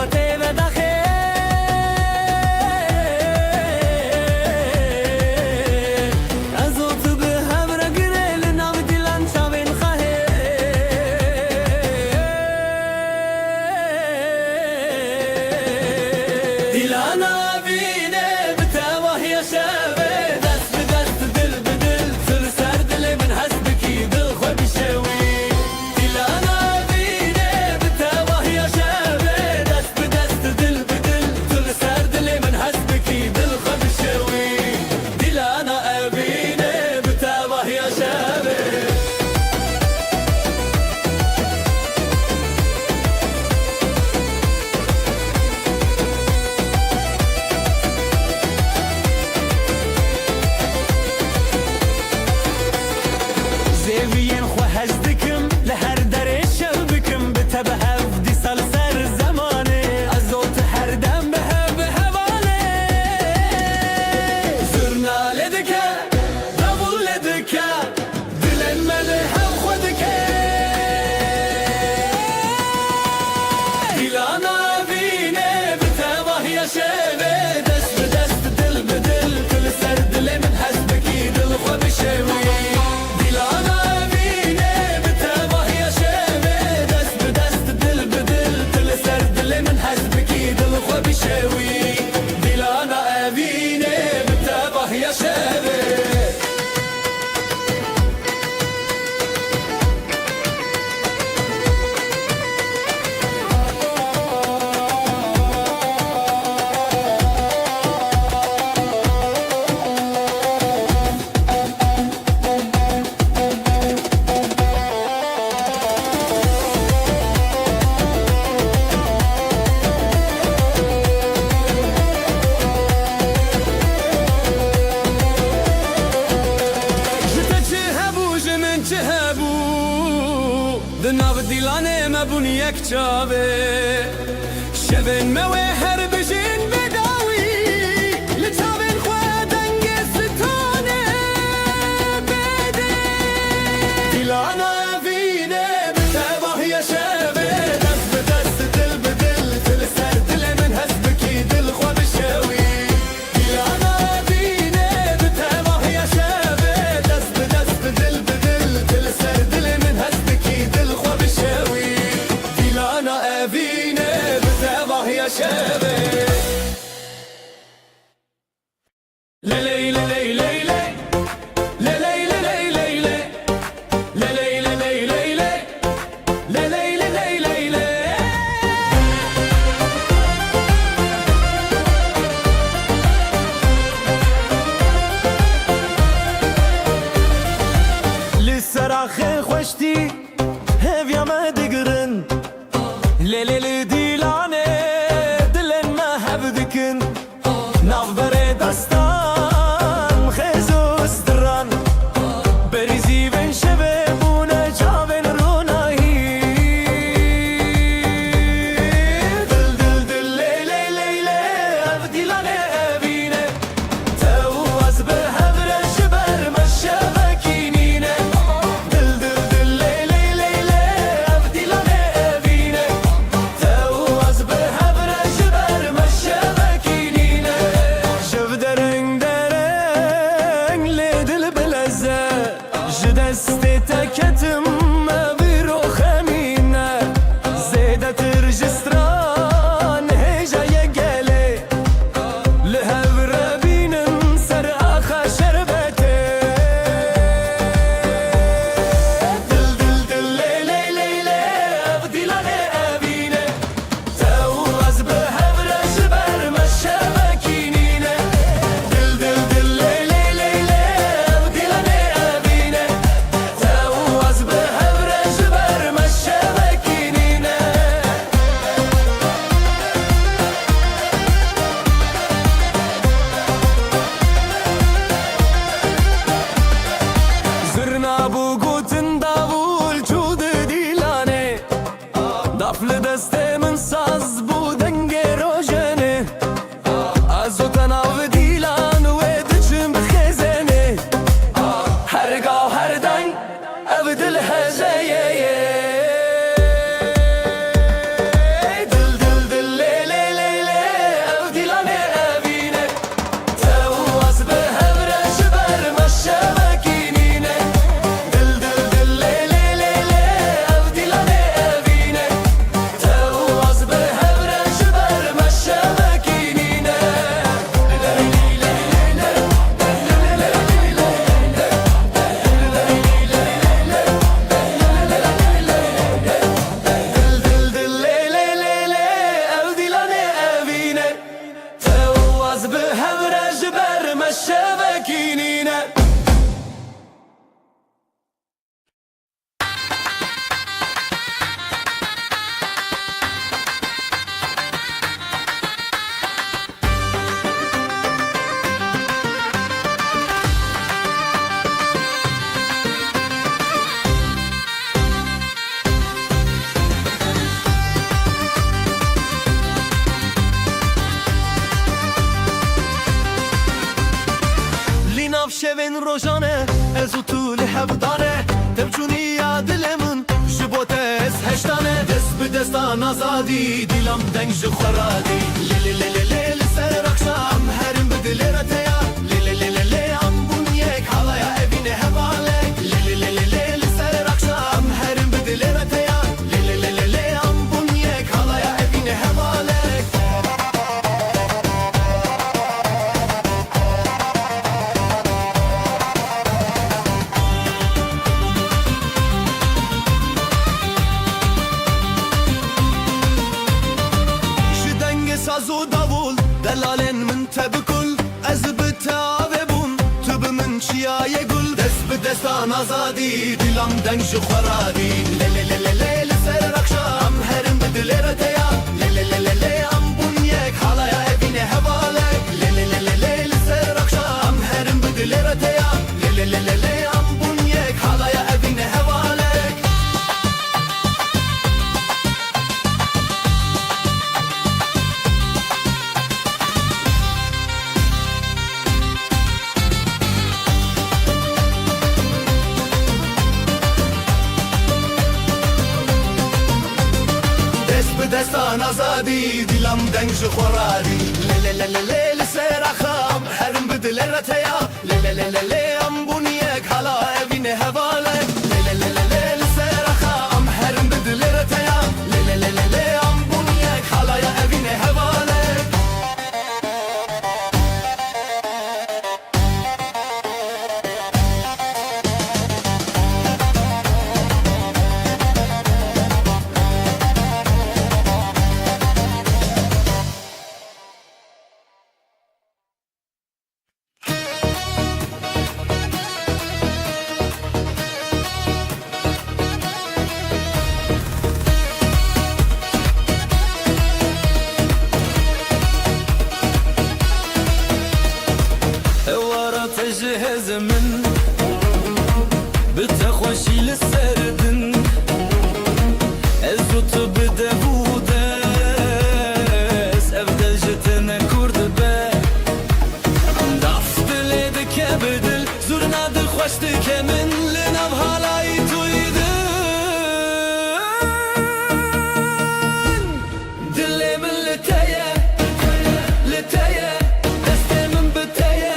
دماته و دخه از اوتو به هم را گره لناو دیلان چاوین خواهی دیلانا بینه بتواهی شبه دست به دست دل به دل سر سر دل من هست بکی دل خود بشوی دیلانا بینه بتواهی شبه دست به دست دل به دل سر سر دل من هست بکی دل خود بشوی دیلانا بینه بتواهی شبه زوین خو هزدکم لهر در شب بکم بتبه هفدی سال سر زمانه از اوت هر دم به حواله زرناله دکه داوله دکه دلن مله هم خودکه دیلانا بینه بتواهی شبه دست به دست دل به دل کل سر دل من حسبکی دل خو بشوی دیلانا بینه بتواهی شبه دست به دست دل به دل کل سر دل من حسبکی دل خو بشوی دیلانا بینه بتواهی شبه چه هبو دناو دیلانه مبون یک چاوه شبن موه هر بجین بداوی لچاوین خواه دنگ ستانه بده دیلانا وینه بتواهی شبه دست به دست دل به دل دل سر دل من هست بکی دل خواه بشوی دیلانا وینه بتواهی شبه دست به دست دل به دل سر دل من هست بکی دل خواه بشوی دیلانا وینه بتواهی شبه لیلی لیلی لیلی لیلی لیلی لیلی لیلی لیلی لیلی لیلی لیلی لسراخ خوشتی هفیا ما دگرن لیلی دیلانه دلن شوین روزانه از طول هفدانه تبچونی یاد لمن جبوتس هشتانه دست به دستان آزادی دیلم دنگ جخورادی لی لی لی لی لی لی سر اقشام هرم بدلی رتیا لی لی لی لی لی ام بونیک حالایا evine hevalek لی لی لی لی لی لی سر اقشام هرم بدلی رتیا لی لی لی لی لی ام بونیک حالایا evine hevalek سازو داول دلالن من تبکل از بتاوه بون تو به من چیای گل دست به دستان آزادی دیلم دنگ خورادی لی لی لی لی لی لی سر اقشام هرم به دلی رتیا لی لی لی لی لی ام بون یک حالایا evine hevalek لی لی لی لی لی لی سر اقشام هرم به دلی رتیا لی لی لی لی لی ام بون یک حالایا evine hevalek دستان آزادی دیلم دنگ خورادی لی لی لی لی لی لی سر اخام هرم بدل رتیا لی لی لی لی لی ام بون یک حالا evine hevalek لی لی لی لی لی لی سر اخام هرم بدل رتیا لی لی لی لی لی ام بون یک حالا evine hevalek تجهز من بتخوشي للسردن ازوت بدبودس افضل جتنا كرد با ضعف دليدك بدل زورنا دل خوشتك من لنا بهالاي تويدن دلي من لتايا لتايا دستي من بتايا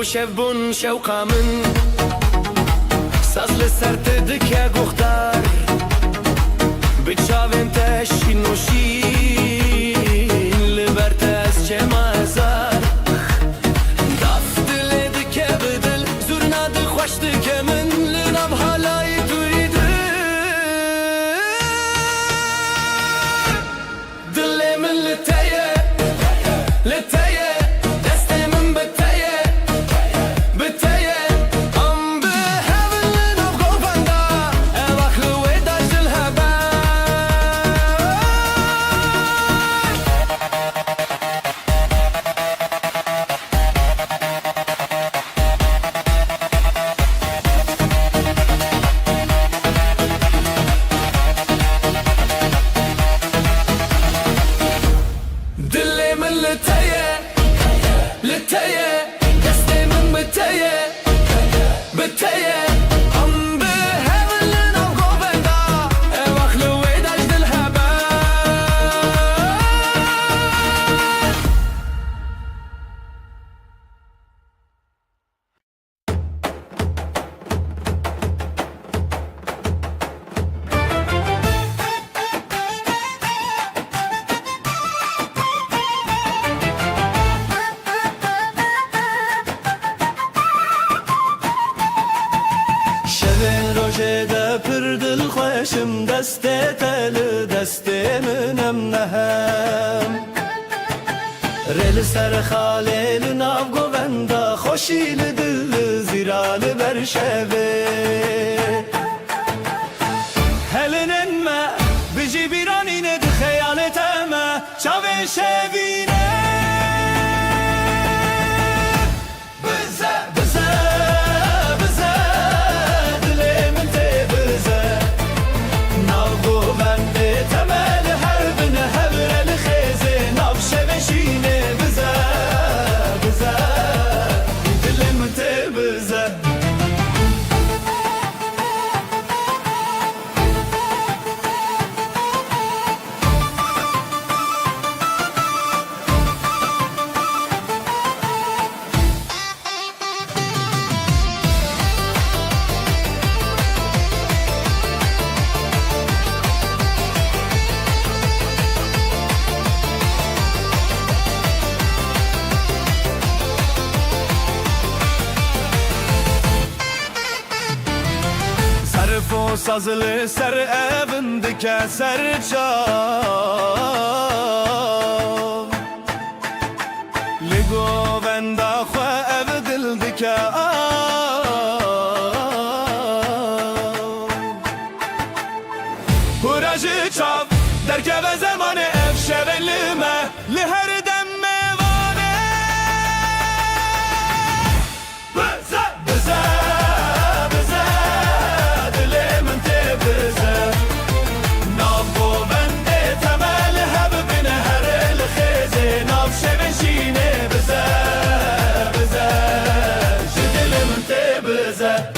شف بون شوقا من ساز لسر تدك يا گختار بتشاوين تشين نوشين لبرتاز چما هزار داف دلدك بدل زورنا دل خوشتك من لنام حالای دویدن دلی من لتایه لتایه خوشم دست تل دست منم نهم رل سر خاله ناو گوندا خوشی دل زیرال برشوه Piano sazılı ser evindike ser çal Ligo venda xwe ev dildike Hurajı çav derkeve zamanı ev şevelime Li her dem mevane Bize, bize, bize Dilimin te bize Nav bu bende temel hebibine her el khizi Nav şevin şine bize, bize Dilimin te bize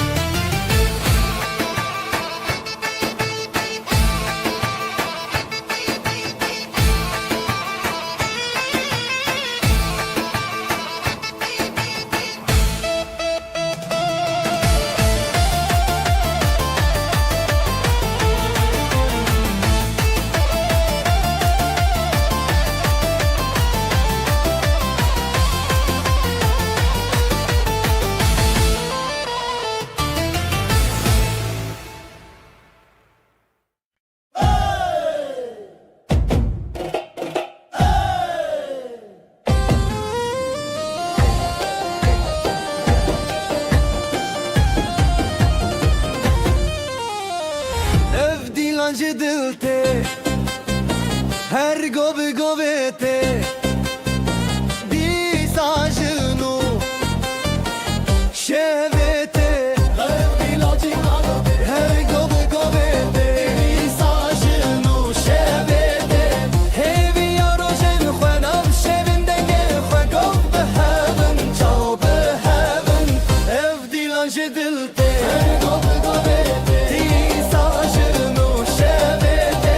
Ev dilancı dilte Her gobi govete Di sajnu Şevete Ev dilancı Her gobi govete Di sajnu Şevete Hevi yarojen Khwenav şevinde gel Khwe gov beheven Çav beheven Ev dilancı dilte Her gobi govete Di sajnu Şevete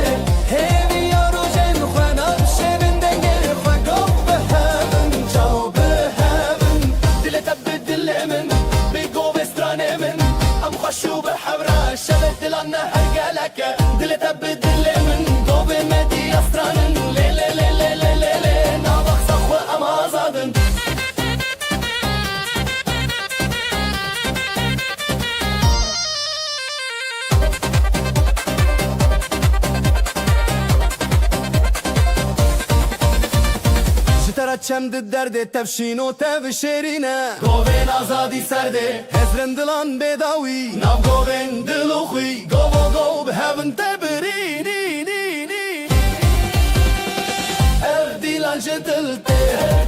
Hevi yarojen Khwenav şevinde gel Khwe gov beheven Çav beheven Dile tebbi dilimin Bi gov estranemin Am khashu behevra Şevet dilanna her geleke Dile tebbi dilimin Gov medi astranin Le le le le le le le Navak sakhwe am azadın çemdi derdi tevşin o tev şerine Govin azadi serdi Hezrin dilan bedawi Nav govin diluxi Govo gov behevin tebirini Ev dilancı dilte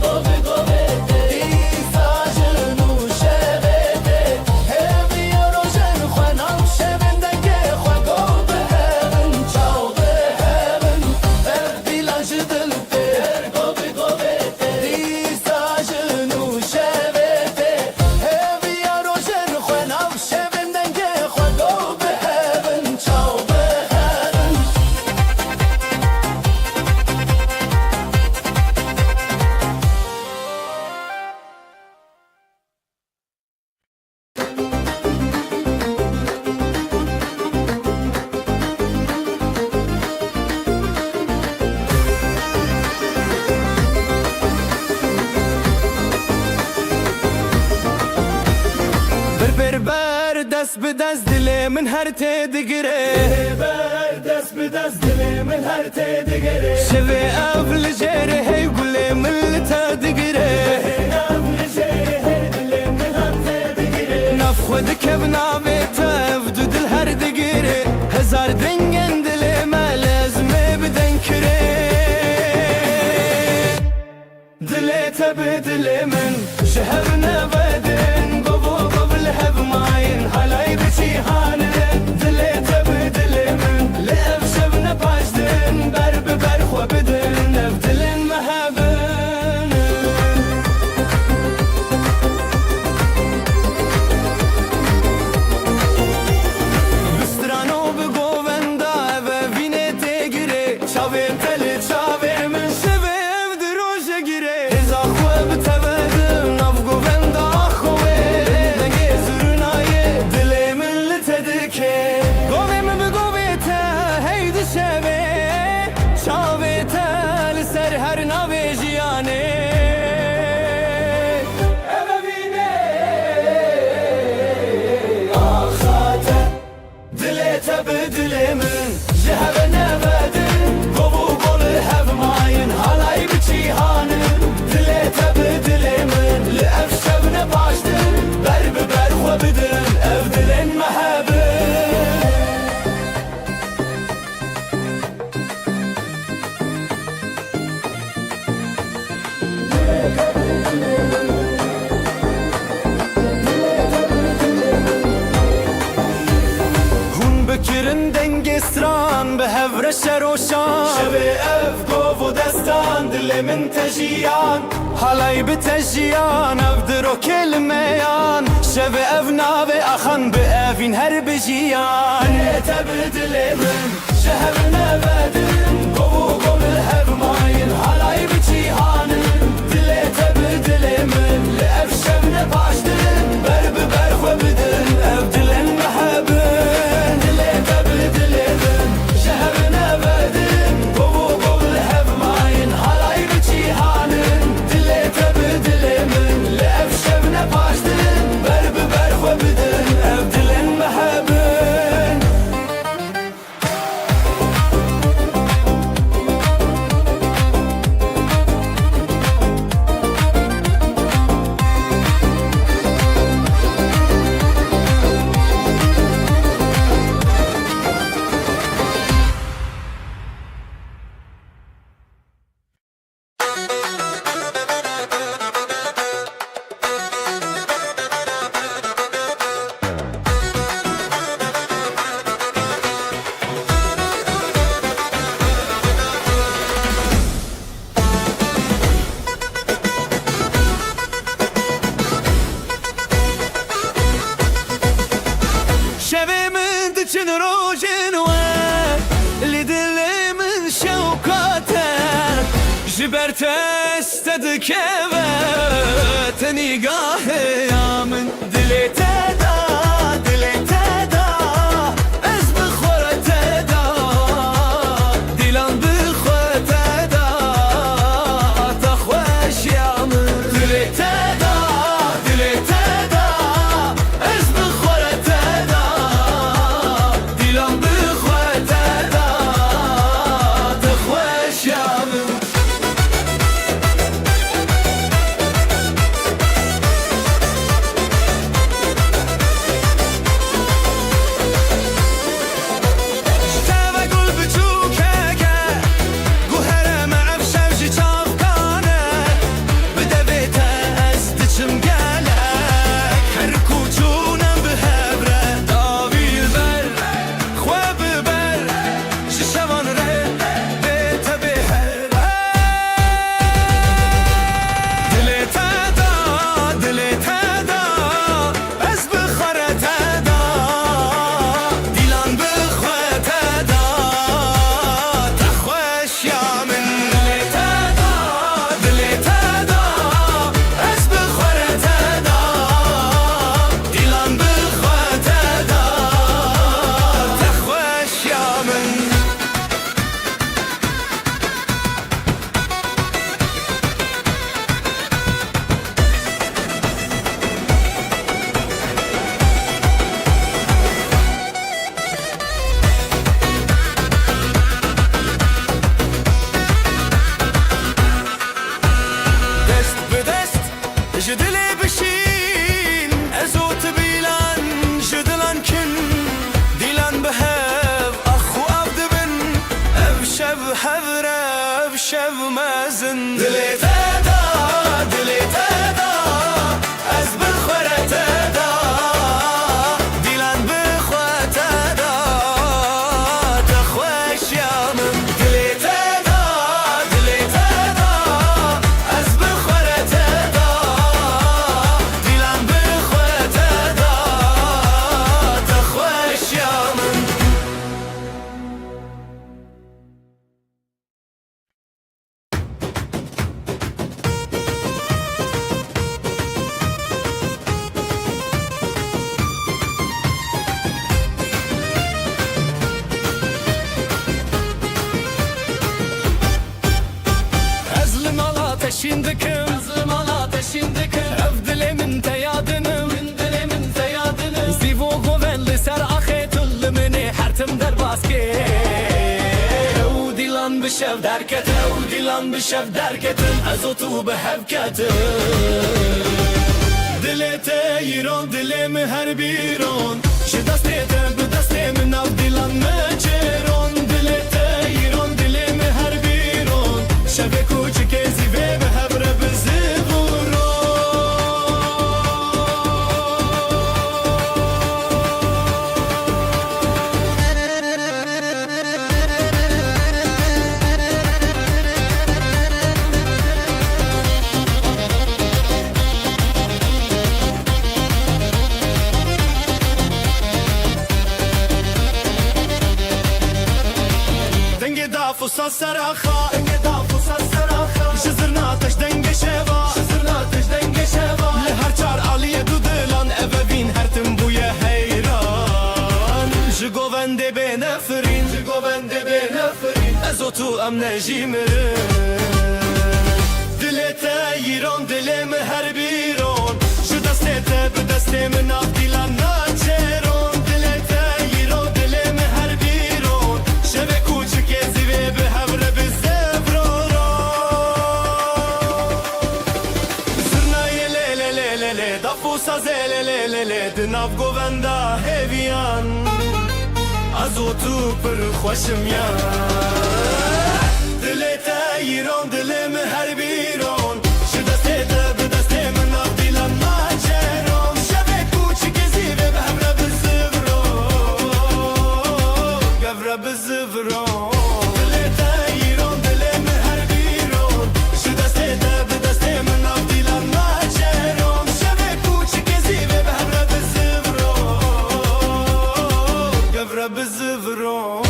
Govi govete Disajinu şevete Hevi yarojen Khwenav şevindeke Khwe gov behevin Çav behevin Ev dilancı dilte Govi govete Disajinu şevete Hevi yarojen Khwenav şevindeke Khwe gov behevin Çav behevin Ber dest bi dest dilê min her tê digire Ber dest bi dest dilê min her tê digire Şevê ev li jêrê hey gulê min li te digire Ev li jêrê hey dilê min her tê digire Nav xwe dikev navê te ev du dil her digire Hezar dengên dilê me lezmê bidin kirê Dilê te bi dilê min ji hev nevedin Govo gov li hev mayın halay biçî hanin Dilê te bi dilê min li ev şevne pajdin Ber bi ber xwe bidin ev dilên me hevin Bistrano bi govenda ev evînê tê girê Çavên te li çavê min şevê ev di roje girê Hêza xwe bi te vedim nav govenda شروشان شبه اف گو و دستان دل من تجیان حالای بتجیان اف درو کلمیان شبه اف ناوی اخان به افین هر بجیان نیت بدل من شهر نبدن گو و گو بالهف ماین حالای بجیانن دلیت بدل من لأف شب نباشدن بر ببر خو بدن اف دلن محبن دلیت بدل من شهر نبدن گو و گو بالهف ماین حالای بجیانن دلیت بدل من لأف شب نباشدن بر ببر خو بدن اف دلن محبن شبه من دچن روشن و لدل من شوقاته جبرت استد كبت نگاه يا من دلي تدا دلي تدا از بخورت دا دلان بخورت دا تخوش يا من دلي تدا دلي تدا از بخورت دا دلان بخورت دا تخوش يا من جدلي بشين ازوت بيلان جدلان كن ديلان بهاب اخو عبد بن ابشب حذرة ابشب مازن دلي تدا دلي تدا از بالخورة تدا ديلان بخوة تدا تخوش يا من دلي تدا دلي تدا از بالخورة تدا Şimdikim Zımala teşindikim Evdile min teyadınım Mindile min teyadınım Zivo govenli ser ahetulli mini Hertim der baski Dilan bişev derketin Dilan bişev derketin Ezotu behevketin Dile teyiron dilimi her biron Şidastete bidastemi nav dilan meçeron Dile teyiron dilimi her biron Şeve kuçik ezi ve behebre bizi فوسا سراخا انقدا فوسا سراخا شزرنا تش دنگ شوا شزرنا تش دنگ شوا لهر چار علیه دو دلان اوین هر تم بوی حیران جگوونده به نفرین جگوونده به نفرین از تو ام نجیمرن دلت ایران دلم هر بیرون شو دستت به دست من آفدیلان ناچرون دلت ایران دلم هر بیرون شب کوچک زیوه به هفره به زفرورون زرنای لیله لیله لی دفوسا زیله لیله لی دناف گووندا هیویان از تو پر خوشم یان دلت ایران دلم هر بیرون شو دسته به دست من آفدیلان ناچرون شب کوچک زیوه به هفره به زفرون گفره به زفرون دلت ایران دلم هر بیرون شو دسته به دست من آفدیلان ناچرون شب کوچک زیوه به هفره به زفرون گفره به زفرون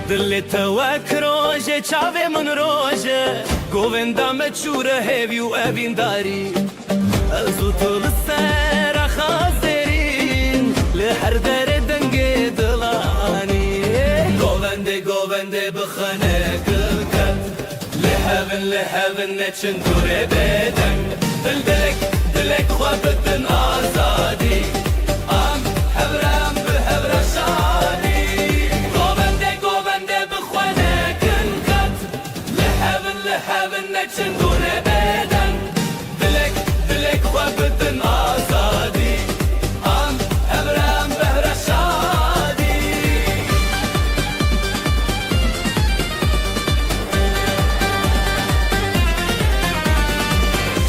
دلت وک روژه چاوه من روژه گووندا مچوره هیوی و اوین داری ازو تو لسر خازرین لهر در دنگ دلانی گوونده بخانه کلکت لهون نچن دوره بدن دلک خوابتن آزادی ام هبرم به هبر شادی لهون نچن دوره بدن دلک خوابتن آزادی ام هبرم بهر شادی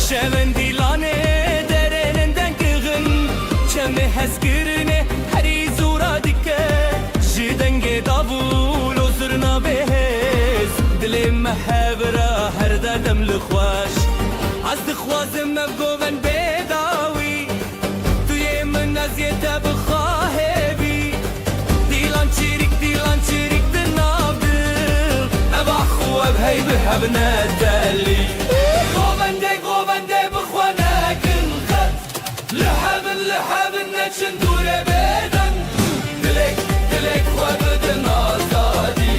شون دیلانه درنندن کغن چمه هزگرنه هری زورا دیکه جدنگ داوول و زرنا بهز دلم محبرة هر دردم لخواش از دخوازم مبقومن بداوی توی من نزیتا بخواهبی دیلان چیریک دنابل ابا خواب هی بحب ندلی گوونده بخواناکن خط لحب نچن دوره بدن دلک خوابتن آزادی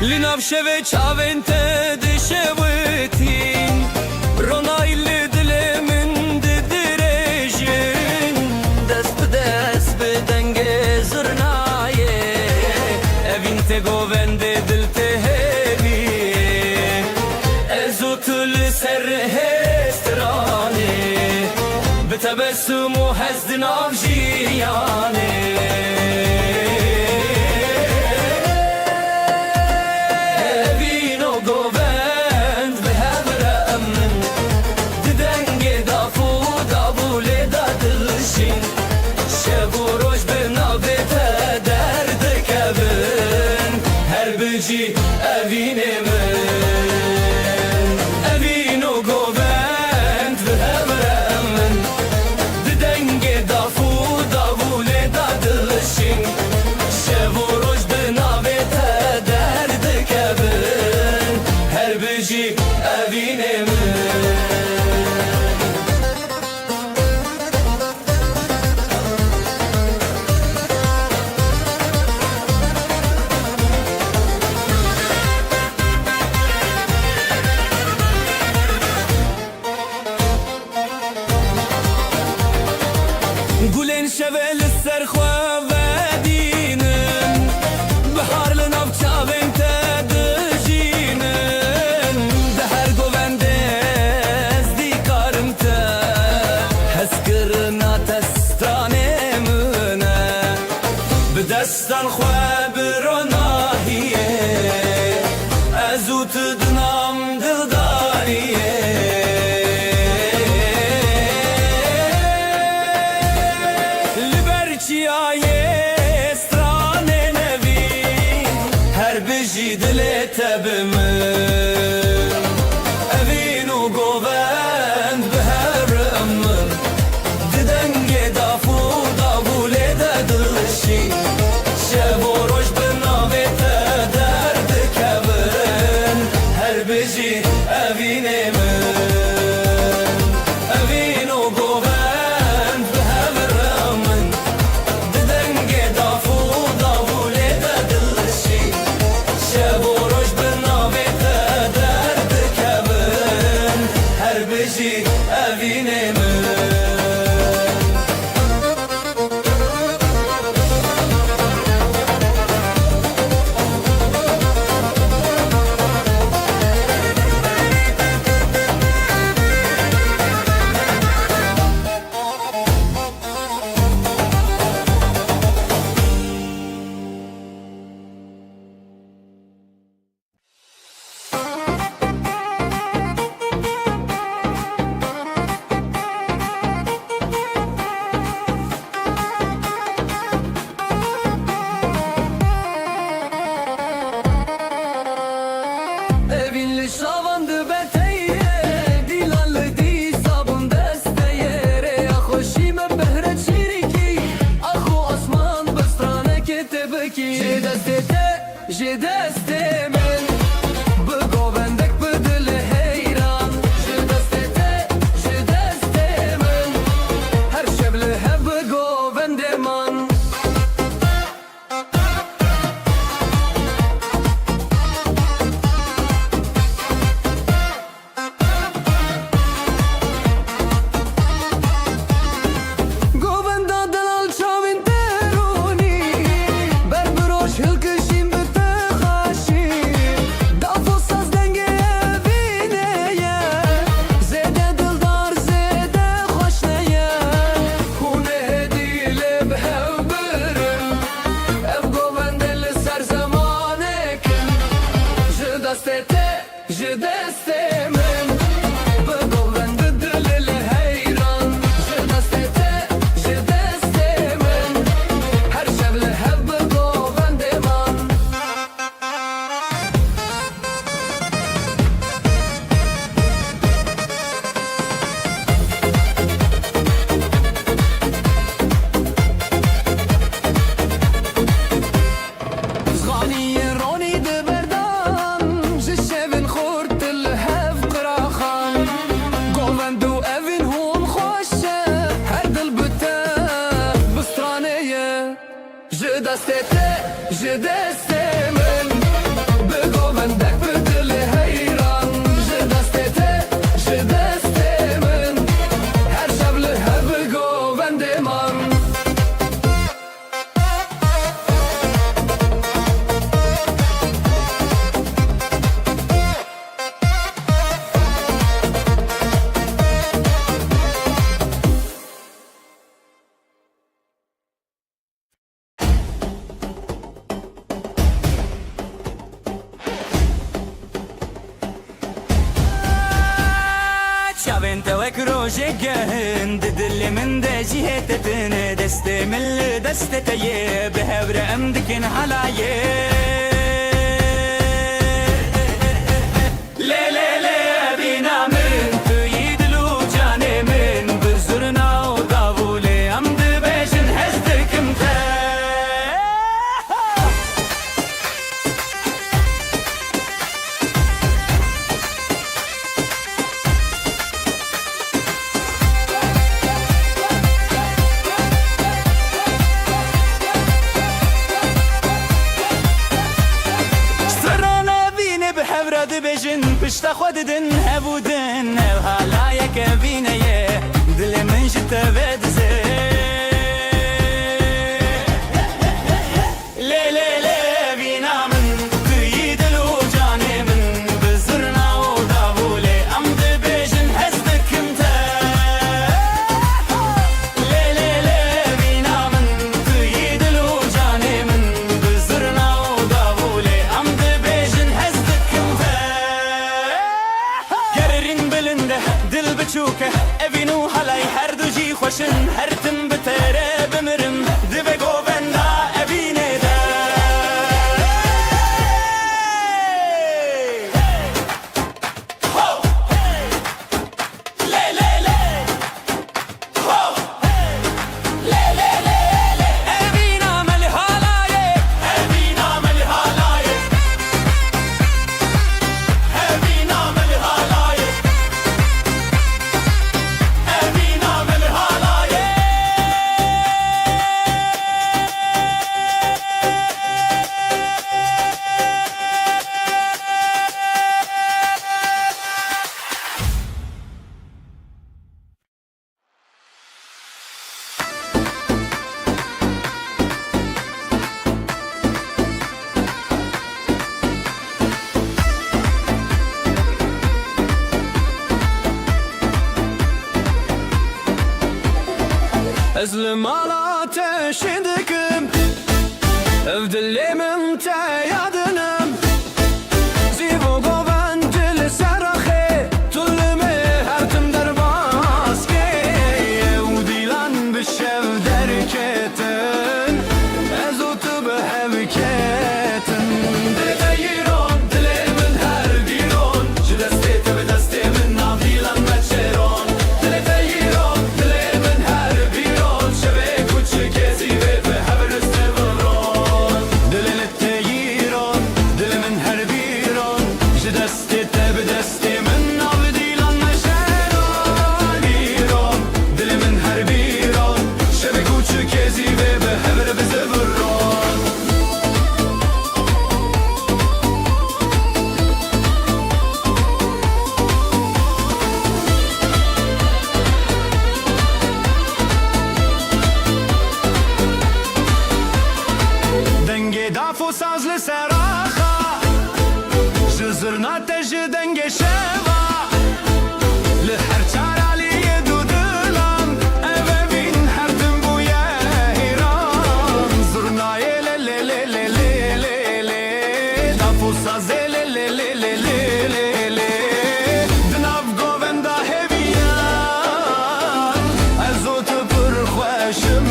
لناف شوه چاوین دشوتین رونایل دل من درجین دست به دنگ زرنایه اوین تگوونده دل تهوی ازو تل سر هسترانه بتبسم و هزدن آف جیانه Vino governde evin o govend ve hevremen didenge dafu davule dadılışın şevuruş dinavete derdi kebin her bici evin گلین شویل سرخوا و دینن بهار لناف چاوین تدجینن ده هر گونده ازدی کارم تا هسکرنا تستانه منه بدستان خوا بروناهیه ازوت دنام دلداریه چیای استرانه نوی هر بجی دل تبمن اوین و گوند به هر امن ددنگ دافو داوله ددلشی شب و روش به ناوی درد کبن هر بجی اوین من اوین و گوند به هر امن جي دستي من بقوبندك بدل هيران جي دستي من هر شبله بقوبند من جي دستي من بقوبند بدل هيران جي دستي من هر شبله بقوبند من زغاني روني دبردان جي شبن خورت الهف قراخان قومندو أفين هون خوشة هر دل بتا بسترانية جي دستي من بقومندك بدل هيران جي دستي من هر شبله بقومند من شابين توك روجي جهن ددل من دجي هتتن دست من دست تيه بهبر امدكن حلايه dibêjin pişta xwe didin hebûdin ev halayeke bîneye dilê min ji te ve dize lê lê lê vîna min tu yî dil û canê min bi zirna û davûlê em dibêjin hez dikim te lê lê lê vîna min tu yî dil û canê min bi zirna û davûlê em dibêjin hez dikim te gerîn bilinde dil biçûke evîn û helay her du jî xweşin her tim bi têrê bimirim dibe govenda evînê de lê lê lê lê lê lê evîna me li halayê evîna me li halayê evîna me li halayê evîna me li halayê Ez li mala te şidikim ev dilê min te yadinim zîvo goven dil seraxê tu li me her tim derbaskê ew dîlan bi şev derketin ez û tu bi hev ketin dilê te yîron dilê min her bîron ji destê te bi destê min nav dîlan me çêron dilê te yîron dilê min her bîron şevê kûçikê zîvê bi hev ristevron dilê te yîron dilê min her bîron ji destê te bi destê min nav dîlan me çêron yîron dilê min her bîron şevê kûçikê zîvê bi hev ristevron dengê daf û saz li seraxa ji zirna te ji dengê şeva li her çaraliyê du dilan ev evîn her tim bûye hêran zirnayê lê lê lê lê lê lê lê daf û sazê lê lê lê lê lê lê lê di nav govenda heviyan ez û tu pir xweşim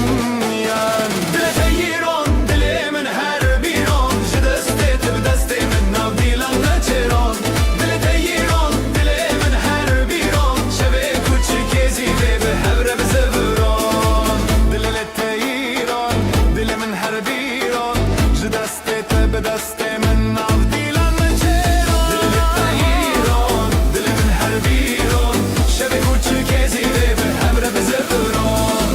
yan dilê te yîron dilê min her bîron ji destê te bi destê min nav dîlan me çêron dilê te yîron dilê min her bîron şevê kûçikê zîvê bi hev re bi zevron dilê te yîron dilê min her bîron ji destê te bi destê min nav dîlan me çêron dilê te yîron dilê min her bîron şevê kûçikê zîvê bi hev re bi zevron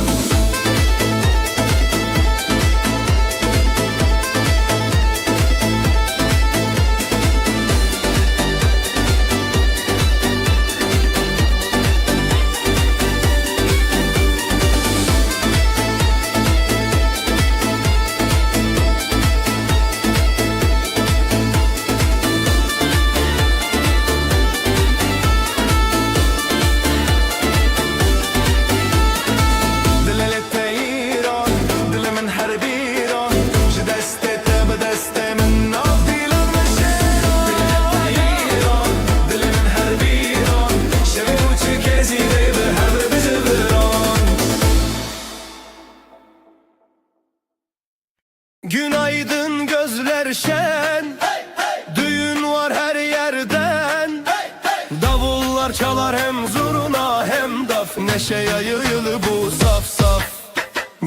dilê te yîron dilê min her bîron ji destê te bi destê min nav dîlan me çêron dilê te yîron dilê min her bîron şevê kûçikê zîvê bi hev re bi zevron Günaydın gözler şen düğün var her yerden davullar çalar hem zurna hem daf neşe yayılı bu saf saf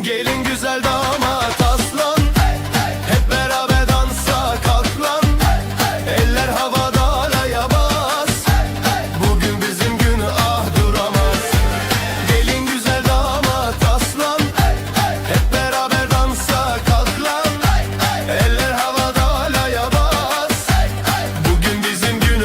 gelin güzel damat aslan hep beraber dansa kalk lan eller havada alaya bas bugün bizim gün ah duramaz gelin güzel damat aslan hep beraber dansa kalk lan eller havada alaya bas bugün bizim gün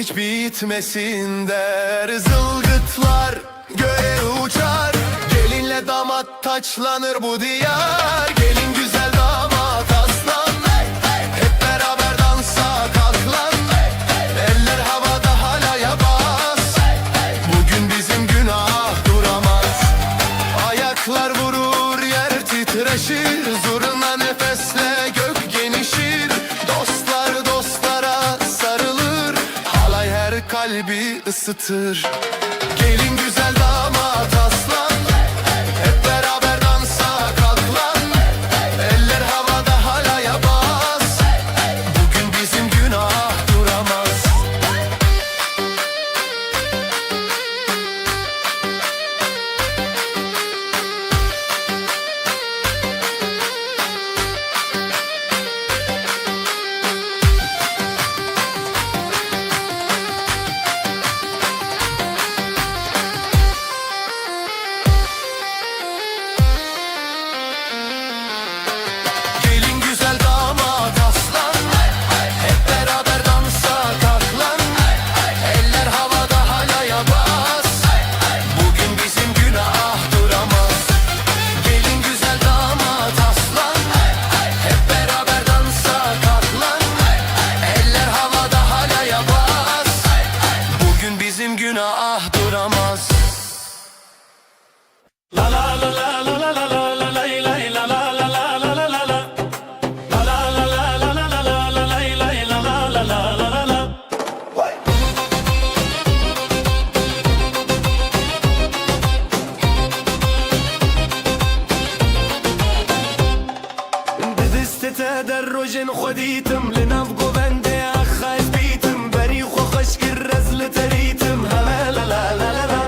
hiç bitmesin der. Zılgıtlar göğe uçar, gelinle damat taçlanır bu diyar. Gelin güzel damat aslan, hep beraber dansa kalk lan. Eller havada halaya bas, bugün bizim günah duramaz. Ayaklar vurur yer titreşir, zurna nefesle gök genişir. Dostlar dostlara sarılır, halay her kalbi ısıtır. Gelin güzel damat aslan, hep beraber dansa kalk lan. Eller havada halaya bas, bugün bizim günah duramaz. Gelin güzel damat aslan, hep beraber dansa kalk lan. Eller havada halaya bas, bugün bizim günah duramaz. Gelin güzel damat aslan, hep beraber dansa kalk lan. Eller havada halaya bas, bugün bizim günah duramaz. La la la la la la la la la la la la la la la la la la la. La la la la la la la la la la la la la la la la. بدستة دروجن خديتم لنفقو بندي أخايز بيتم بريخو خشك الرزل تريتم هلا لا لا لا لا لا.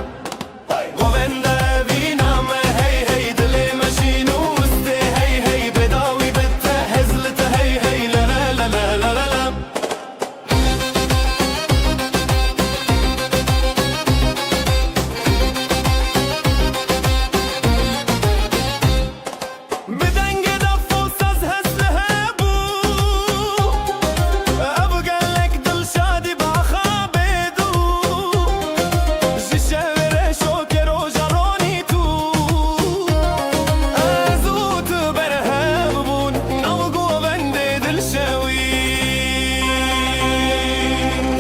قوبندا بينا ما هي هي دلي ماشينو وستي هي هي بداوي بتا هزلت هي هي لا لا لا لا لا لا لا. بدنگ دف و ساز هسله بو ابو قالك دل شادي بخابدو جشاور شوكر و جروني تو ازوت برهاب بون نوقو بندي دل شاوي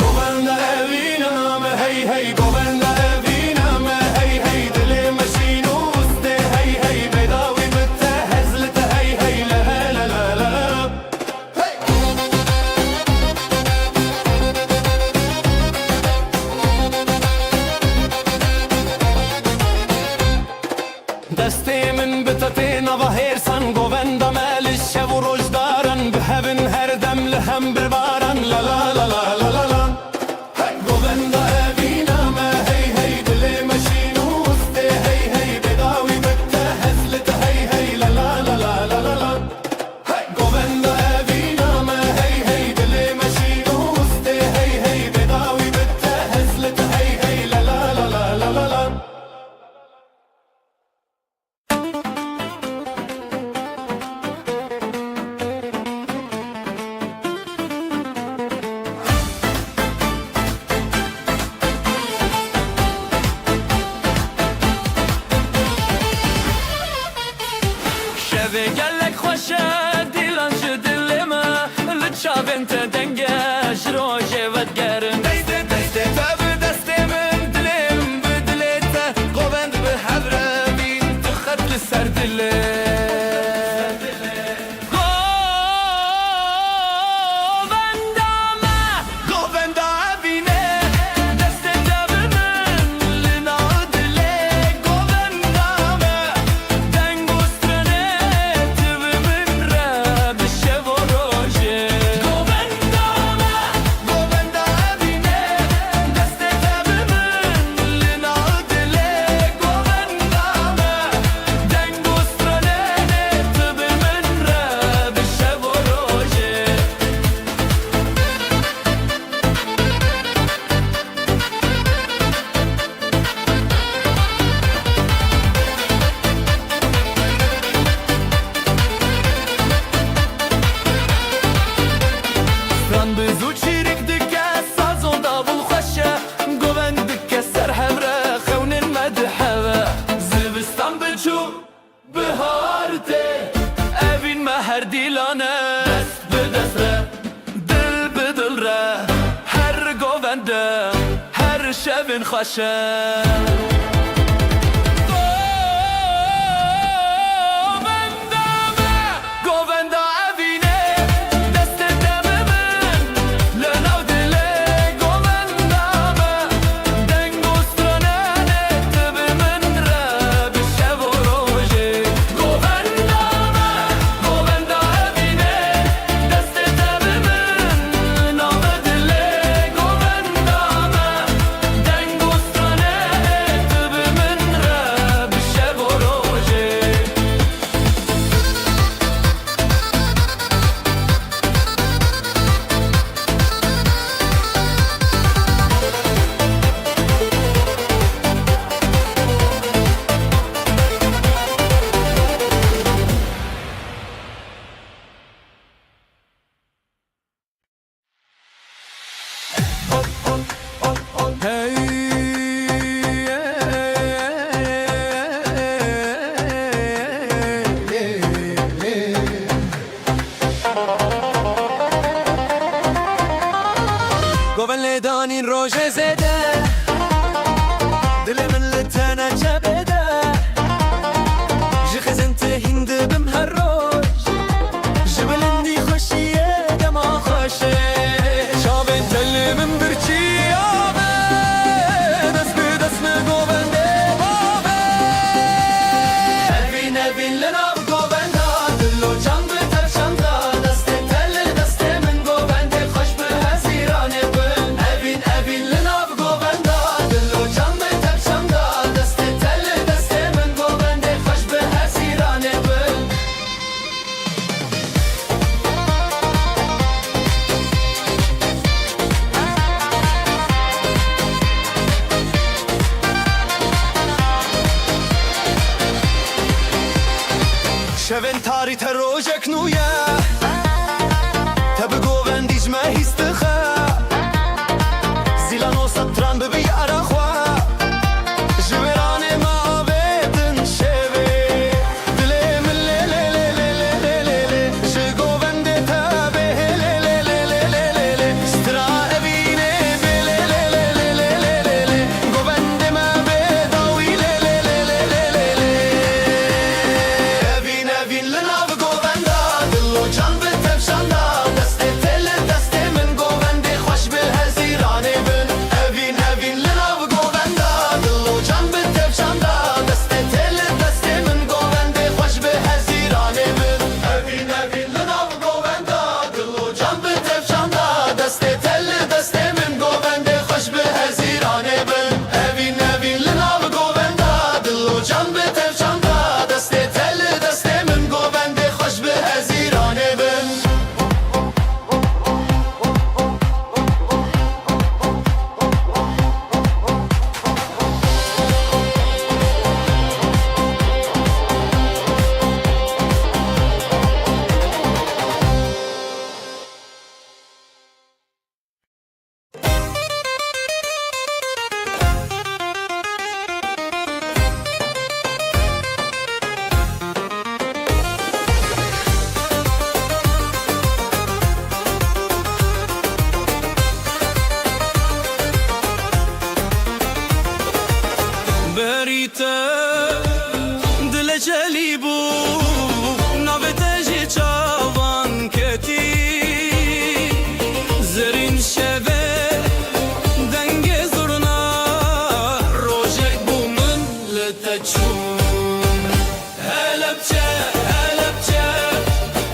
قوبندا ابينا ما هي هي قوبندا ابينا ما هي هي دلي ماشينو وستي هي هي بداوي بتا هزلت هي هي لا لا لا لا لا. دستي من بتتينا ظهيرسن قوبندا مال الشب ورجدارن بهبن هردم لهم بربارن لا لا لا لا لا لا لا. قوبندا ابينا ما هي هي دلي ماشينو وستي هي هي بداوي بتا هزلت هي هي لا لا لا لا لا لا لا. قوبندا ابينا ما هي هي دلي ماشينو وستي هي هي بداوي بتا هزلت هي هي لا لا لا لا لا لا لا. شبه قالك خوشة ديلان شو دلما لتشاف انت دنقاش روجي وتقارن ديستي ديستي تاب دستي من دلم بدليته قوبند بحبرة بين تخت للسرد قوبندا بينه دستي تاب من لنعود لك قوبندا ما دنقو سترنت بمن راب الشب وروجي قوبندا evin خوشه گوون لیدانین روژ زده دل من لتنا جبده جی خزنت هند بم هر روز جبلندی خوشیه دما خوشه شابن تل من برچی آبه دست به دست من گوون ده بابه Evin evin linav govenda Dillo can bi tevşanda Deste tel deste min govende Xoş bi hezirane bin Evin evin linav govenda Dillo can bi tevşanda Deste tel deste min govende Xoş bi hezirane bin شون تاری تروجك نويا تبقو بنديج ما هيستخا زيلانو سطران ببي أراخوا جبراني ما بيتن شبي دلي من لي لي لي لي لي لي لي شقو بندي تابي لي لي لي لي لي لي سترا أبيني بي لي لي لي لي لي لي لي قو بندي ما بيضاوي لي لي لي لي لي لي Evin evin linav govenda Dillo can bi tevşanda Deste tel deste min govende Xoş bi hezirane bin Evin evin linav govenda Dillo can bi tevşanda Deste tel deste min govende Xoş bi hezirane bin Evin evin linav govenda Dillo can bi tevşanda Deste tel deste min govende Xoş bi hezirane bin Evin evin linav govenda Dillo can bi tevşanda Deste tel deste min govende Xoş bi hezirane bin بریته دل جلی بو نوته جی چاوان کتی زرین شوه دنگ زرنا روژک بو من لتچون هلبچه هلبچه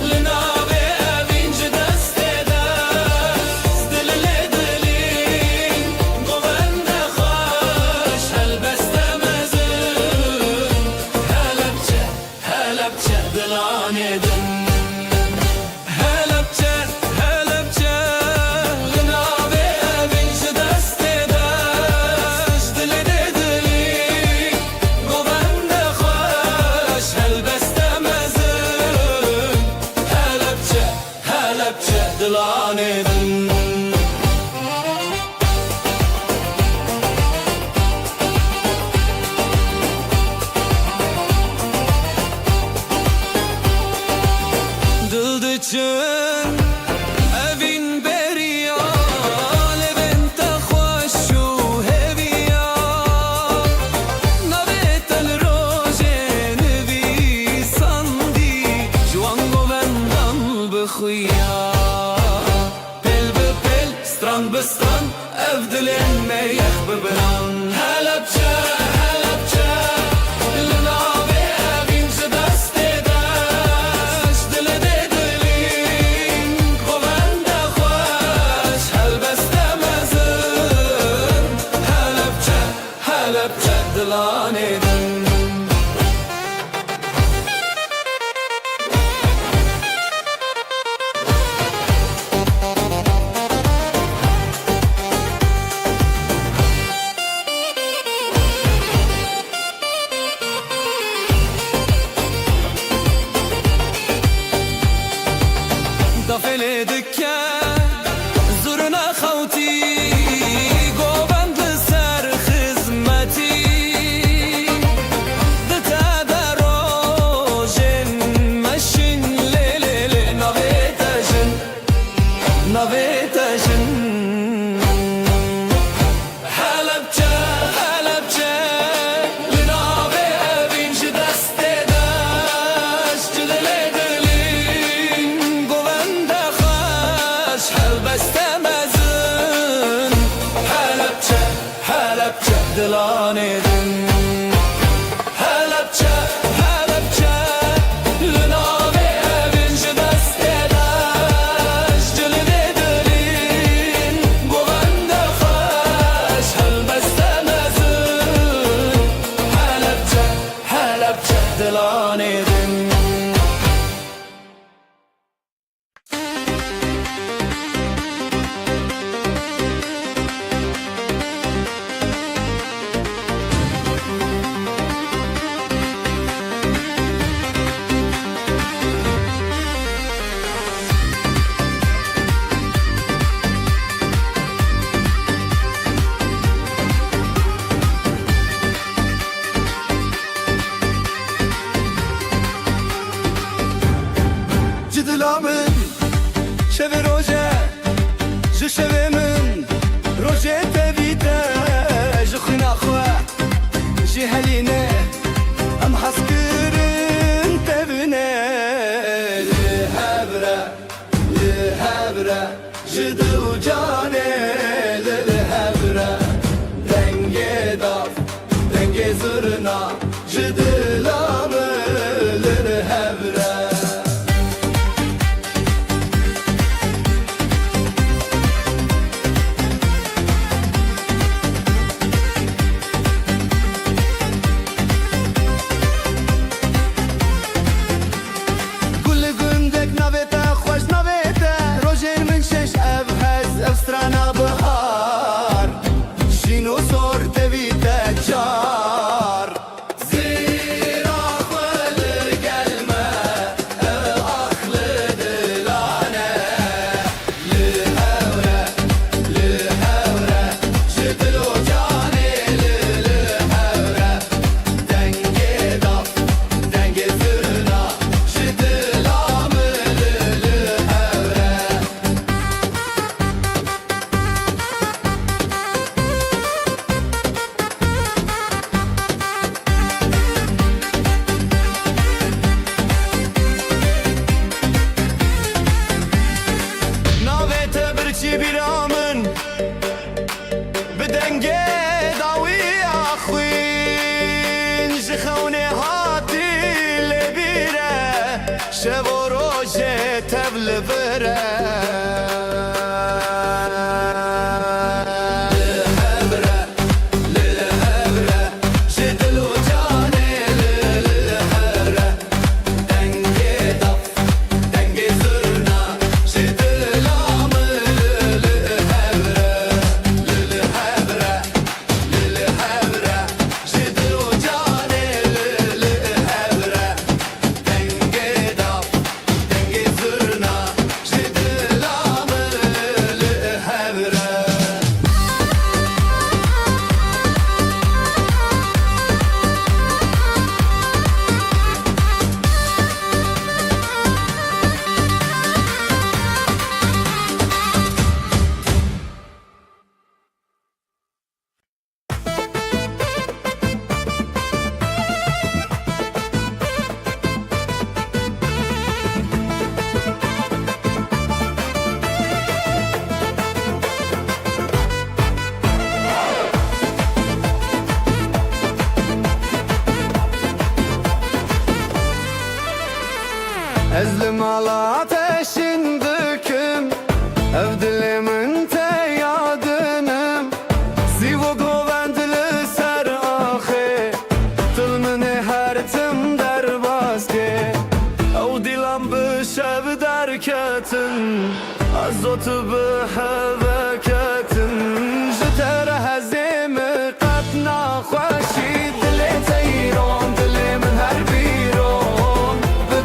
لناوه اوینج دسته دست دل لدلین گوند خوش هلبسته مزون هلبچه هلبچه دلانه دن هلبچه هلبچه لناوه اوینج دسته دست دل لدلین گوند خوش هلبسته مزون هلبچه هلبچه دلانه دن دلدچن evin beriya levente خوش و هوی بستان بستان ev dilin meyek bibran Halepçe Halepçe Linavi evinci deste daş Dili de dilin Kovende hoş Helbeste mezin Halepçe Halepçe dilan edin Dafeli dükkan Zurna xavti Govend ser hizmeti Dite de rojin Meşin lelele Navetejin Navetejin Halepçe Halepçe Linavi evinci deste daş Cidile dilin Govende hoş Helbeste mezin Halepçe Halepçe dilan edin Halepçe Halepçe Linavi evinci deste daş Cidile dilin Govende hoş Helbeste mezin Halepçe Halepçe dilan edin Cidlamin Şeve roje Ji şeve min Roje tevite Ji xwina xwe Ji heline Em haskirin tevine Li hebre Li hebre Ji dil cane Li hebre Denge daf Denge zırna Ji dilamı Li hebre Strana bahar Şino sor tevite çar Zira khweli gelme Akhli dilane Li hevre Jidlo cane li hevre Denge daf Denge zırna Jidlamı li hevre Navete birçi biramın Bidenge dawi axwin Jixone hati lebire Şevo roje tevli vire ev dilimin te yadınım Sivo govendli ser ahe Tılmını her tim derbaske Ev dilam bişev derketin Azotu bihevketin Jiter hezimi qatna خوشی دل تیران دل من هر بیرون به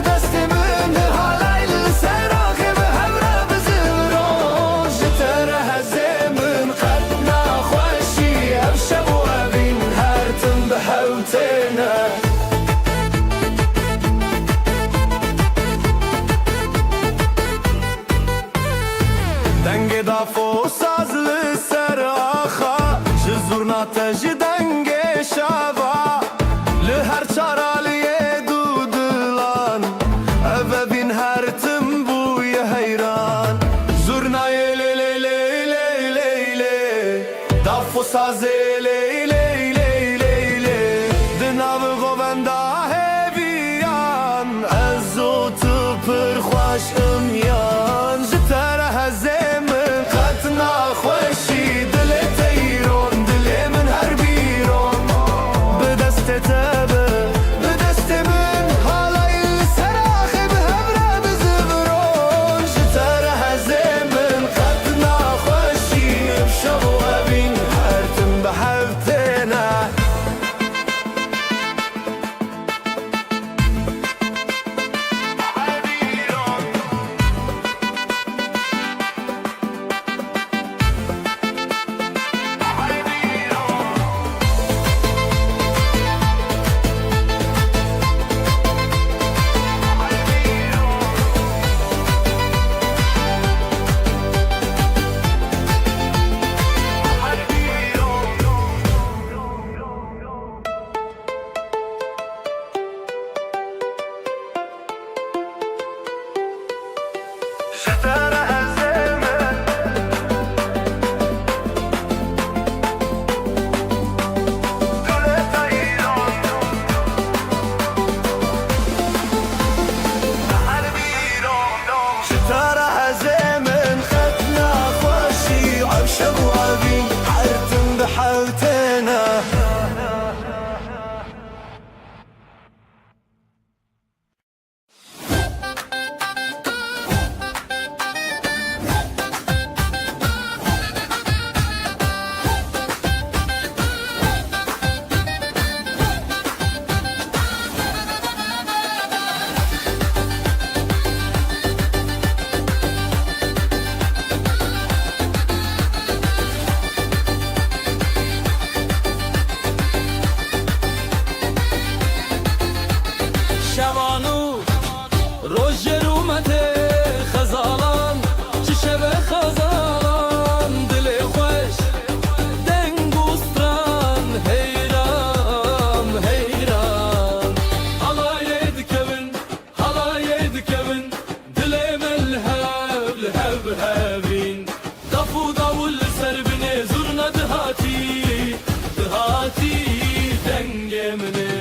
دست من حالیل سراغی به همراه بزرون جتر هزمن قدنا خوشی افشب و ابین هر تن به حوتنا دنگ دافو سازlı ser axa Zurna teci denge şava Li her çaraliye dudulan Eve bin her tim buye heyran Zurna ye le le le le le le Dafo saze le le le le le Dinavı govenda heviyan Ezotu pır xoş ımyan Jitere hezemi qatna خوشی دل تیرون دل من هر بیرون به دست تبه به دست من حالای سراخی به همراه بزبرون جتر هزمن قطنا خوشی بشو ابین هر تم به حوتنا جتر هزمن دل تیران هر بیران جتر هزمن قتنا خوشی عبشب و عبین حرتم بحوتنا شوانو روژر اومده خزالان چشه به خزالان دل خوش دنگوستران حیران حیران حالای دکبن دل ملهب لهب هبین دفو داول سر بنه زرنا دهاتی دنگ منه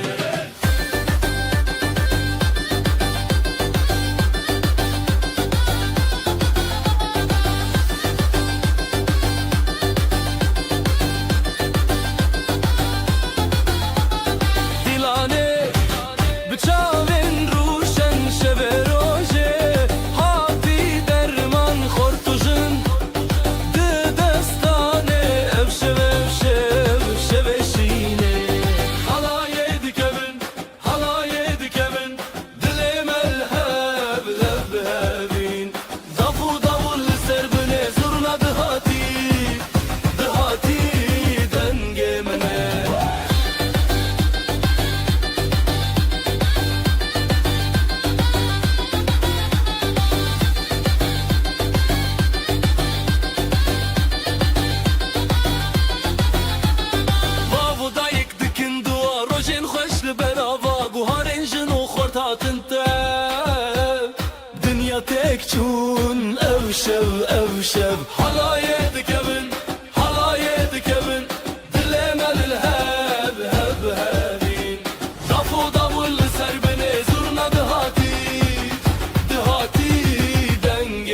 چون او شب حلاية دكبن دل مال الهاب هب هابين ضفو ضفو السربني زرنا دهاتي دنگ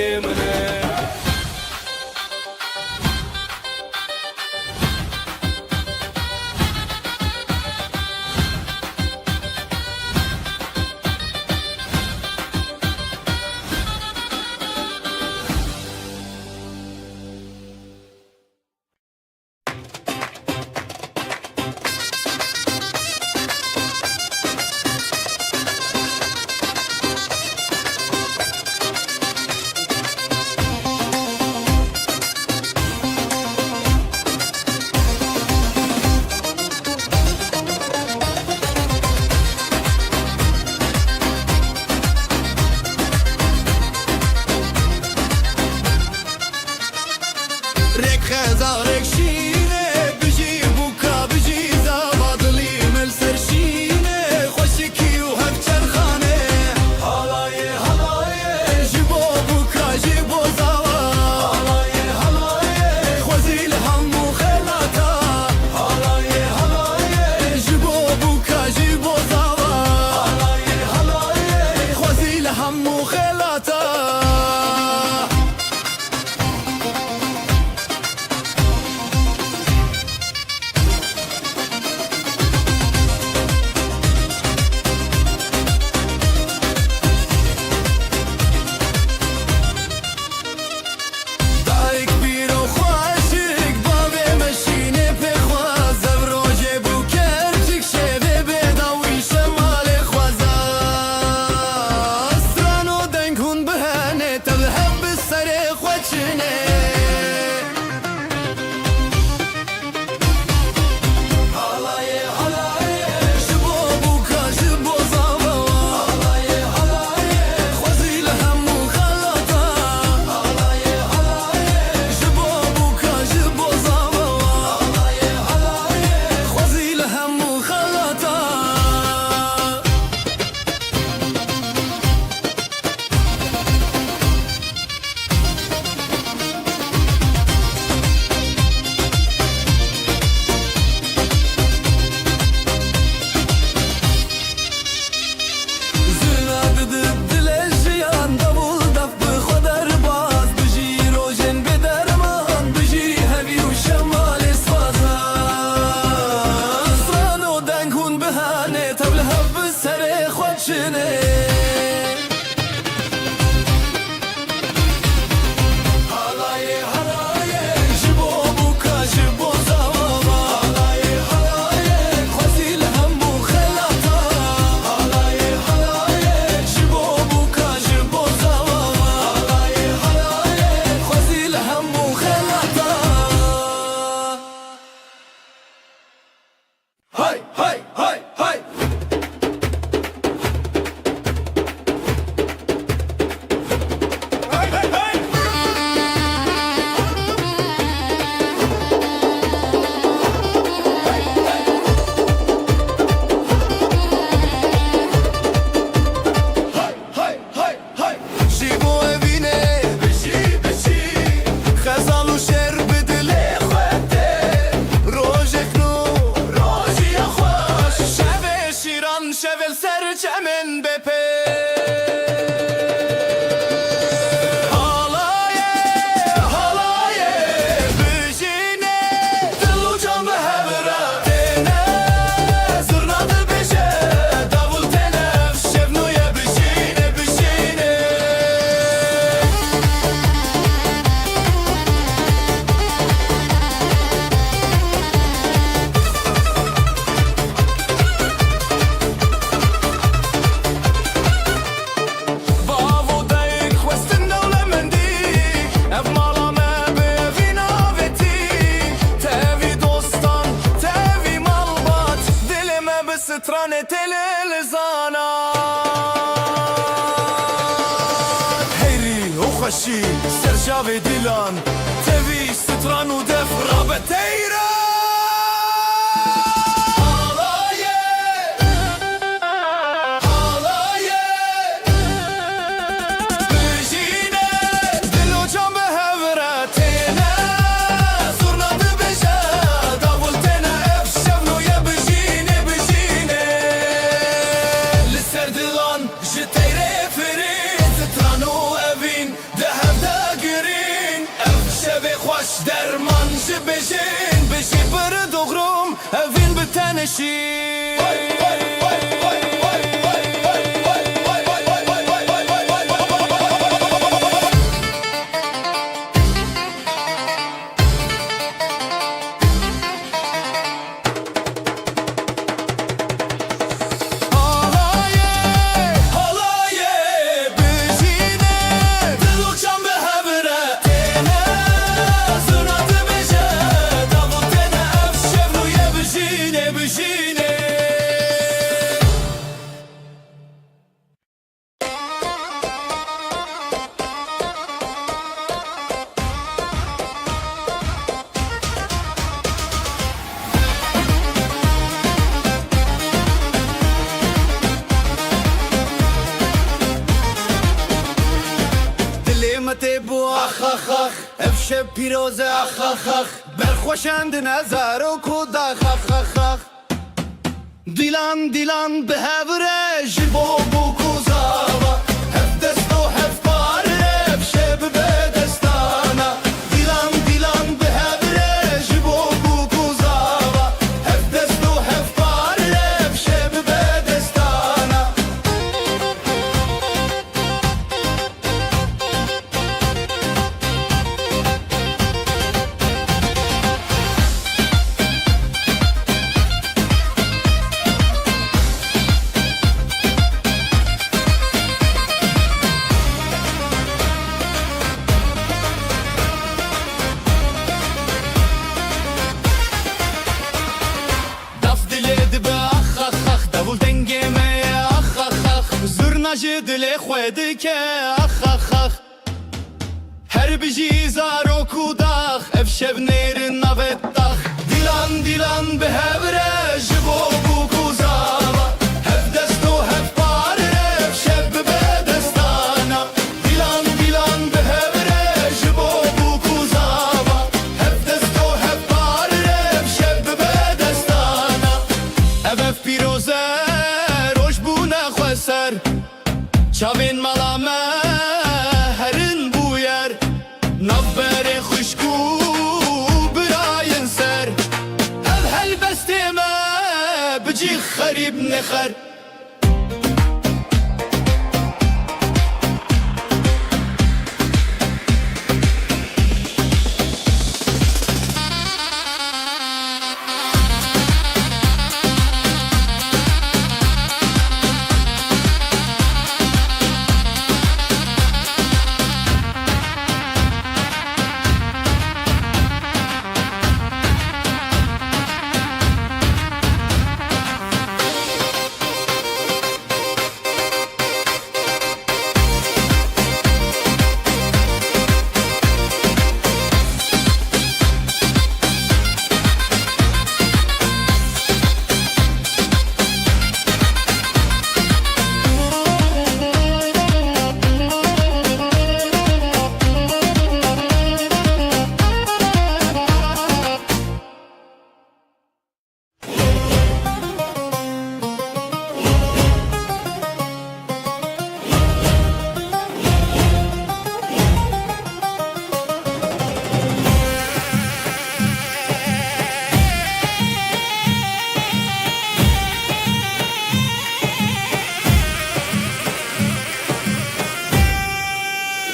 خوشی سرجاو دیلان توی ستران و دف رابطه ایران درمان بجین بجی بر دغرم اوین بتنشی تبو اخ اخ اخ افشب پیروزه اخ اخ اخ برخوشند نظر و کود اخ اخ اخ اخ دیلان دیلان به هوره جبو بو کوزاوا هف دست و هف پاره افشب به دستانا دیلان دیلان به هوره جبو بو کوزاوا هف دست و هف پاره افشب به دستانا دل خود که اخ اخ اخ هر بجی زارو کوداخ افشب نیر نوتاخ دیلان دیلان به هوره جبو بو کوزاوا هف دست و هف پاره افشب به دستانا دیلان دیلان به هوره جبو بو کوزاوا هف دست و هف پاره افشب به دستانا اف پیروزه روش بو نخوسر چاوین ملامه هرن بویر نبر خوشکو براین سر هل بستیمه بجی خریب نخر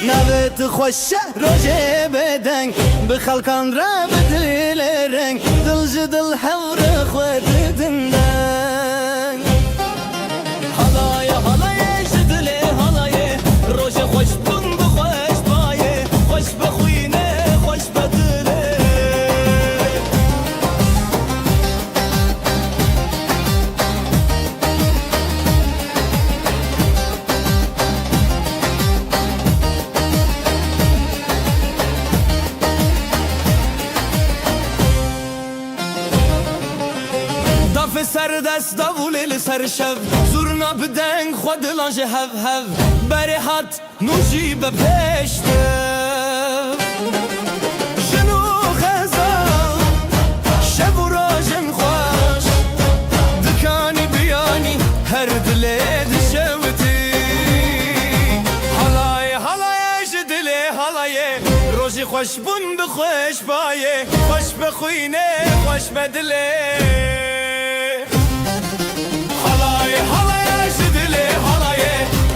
نوت خوش روجه بدنگ بخلقان را بدل رنگ دل جدل حور خود دندنگ حالای حالای جدل حالای روجه خوش بون بخوش بایه خوش بخوینه خوش بدله دست داول لسر شب زورنا بدنگ خود لانج هف هف بری هات نوشی به پشته جنو خزال شب و راجم خوش دکانی بیانی هر دلی دشوتی حالای حالای جدلی حالای روزی خوش بون بخوش بایه خوش بخوینه خوش بدلی حالای حالای جدلی حالای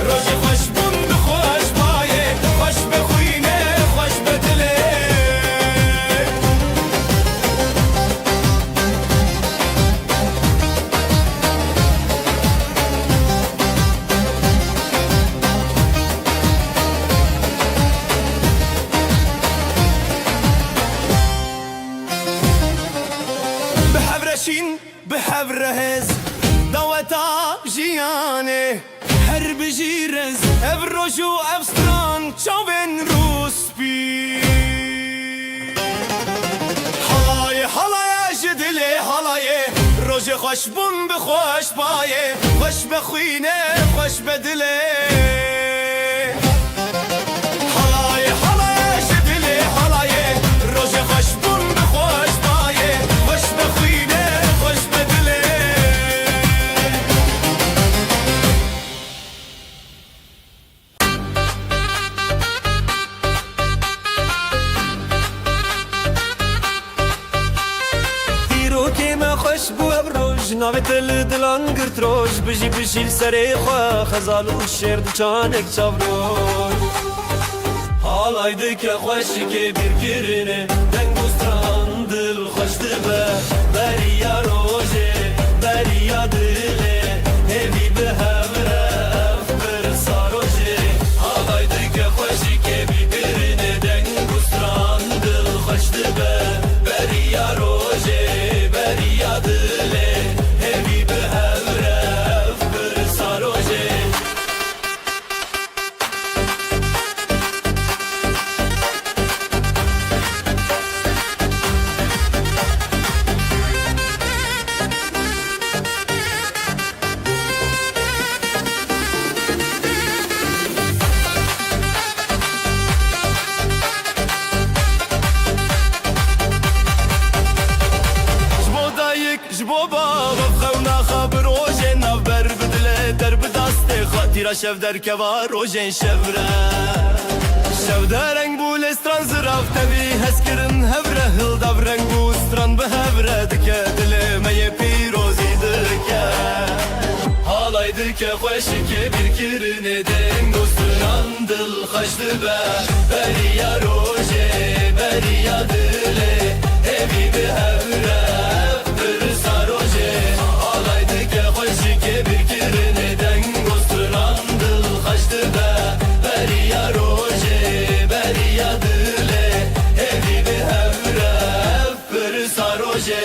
روزی خوش بون بخوش بایه خوش بخوینه خوش بدلی بحبرشين بحبرهز دوتا جياني هرب جيرز ابروجو ابستران چاوين روسبي حلاي حلاي جدلي حلاي روج خوش بون بخوش بايه خوش بخوينه خوش بدلي حلاي حلاي جدلي حلاي روج خوش بون بخوش بايه خوش بخوينه خوش بدلي ناوی تل دلان گرت روش بجی بجیل سری خواه خزال و شیر دچانک چاوروش حالایده که خوشی که بیر کرنه دنگ بستران دل خوش دبه بریا روژه بریا دله همی به همره افبر ساروژه حالایده که خوشی که بیر کرنه دنگ بستران دل خوش دبه بریا روژه بریا دله تیرا شف در کوا روژن شفره شف در رنگ بو لستران زراف تبی هس کرن هفره هل داب رنگ بو ستران به هفره دکه دل می پیروزی دکه حالایdı که خوشی که bir کرنه دنگ و ستران دل خوشت به بریا روژه بریا دله همی به هفره افبر ساروژه حالایdı که خوشی که bir کرنه دنگ بریا روژه بریا دله همی به همره افبر ساروژه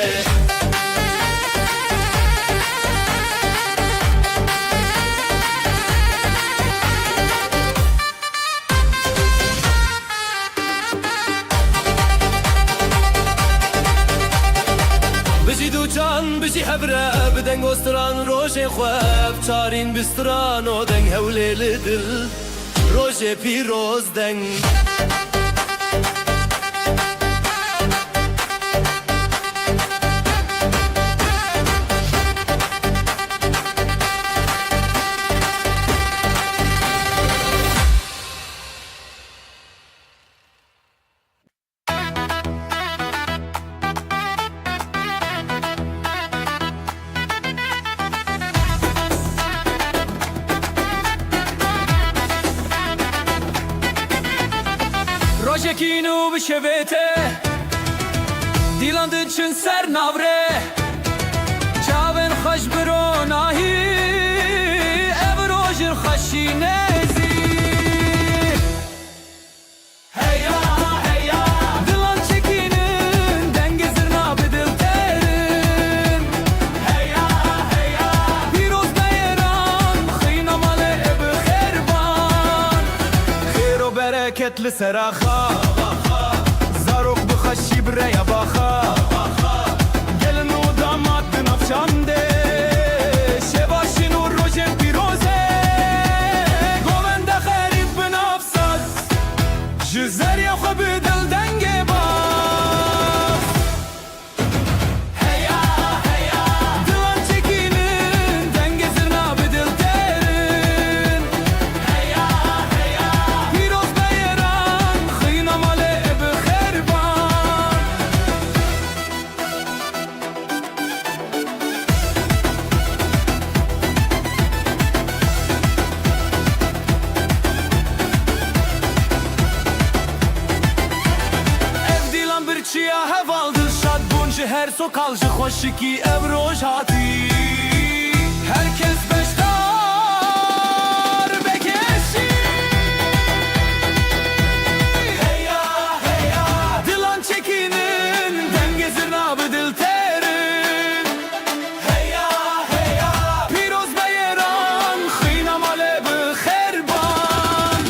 بجی دو جان بجی هبره بدنگ استران روژه خواب چارین بستران و دنگ هوله لدل روژه پیروز دنگ Rožekinu bişevete Dilandı çün ser navre Çaven xoş biro nahi Ev rojir xaşinezi Heya heya Dilan çekinin Dengi zırna bedil terin Heya heya Piroz beyran Xıynamalı evi xerban Xero bereketli seraha Zarok bixaşi biraya baxa Gelin o damat binafşande جزر یا خوب دل دنگ باز هیا هیا دلان çekinin denge zırna bir dil terin هیا هیا پیروز بیران خینا ماله بخربان bir çiya hevaldır şad buncu her sokalcı hoşu ki ev rojati herkes beştar bekeşi heya heya dilan çekinin denge zırna bir dil terin heya heya piroz beyran khina male bi kherban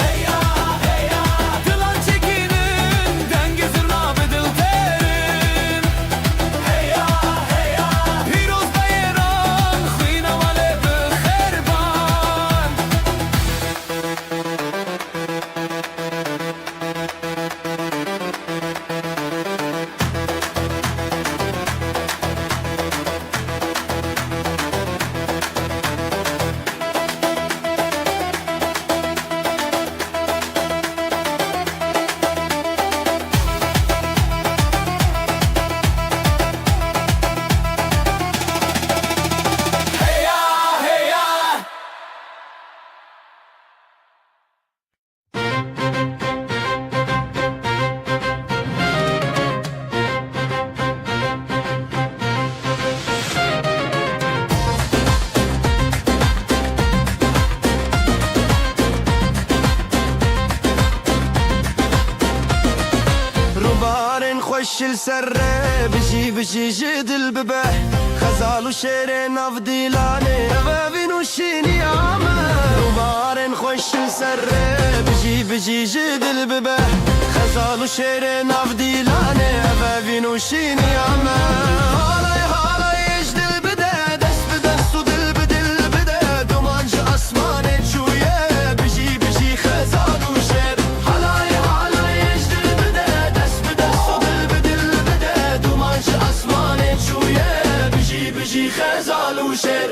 heya heya dilan çekinin denge zırna bir dil terin heya heya piroz beyran khina male bi kherban heya heya روبارن خوش السره بجي بجي جدل ببه خزال وشير ناف ديلاني بابين وشيني عامه روبارن خوش السره بجي بجي جدل ببه خزال وشير ناف ديلاني بابين وشيني عامه هالاي هالاي يجدل بده دست بدست ودل بدل بده دومانج اسماني شويه بجي بجي خزال وشير هالاي هالاي يجدل بده دست بدست ودل بدل بده دومانج اسماني شويه بجي بجي خزال وشير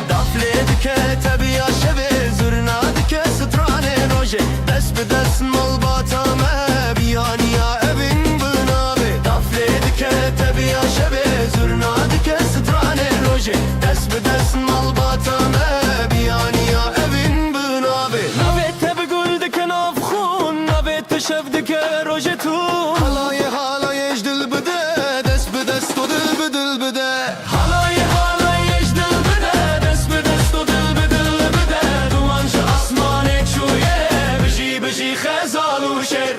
دافليدك تبي شبه زرنادك ستراني روجي دس بدس ملباتامه بياني يا ابن بنابي دافليدك تبي شبه زرنادك ستراني روجي دس بدس ملباتامه بياني يا ابن بنابي نبت بقول دك نافخون نبت شفدك روجتون هلاي هلاي يجدل بده دس بدس دل بدل بده هلاي هلاي يجدل بده دس بدست ودل بدل بده دوانج اسمانك شويه بجي بجي خزال وشير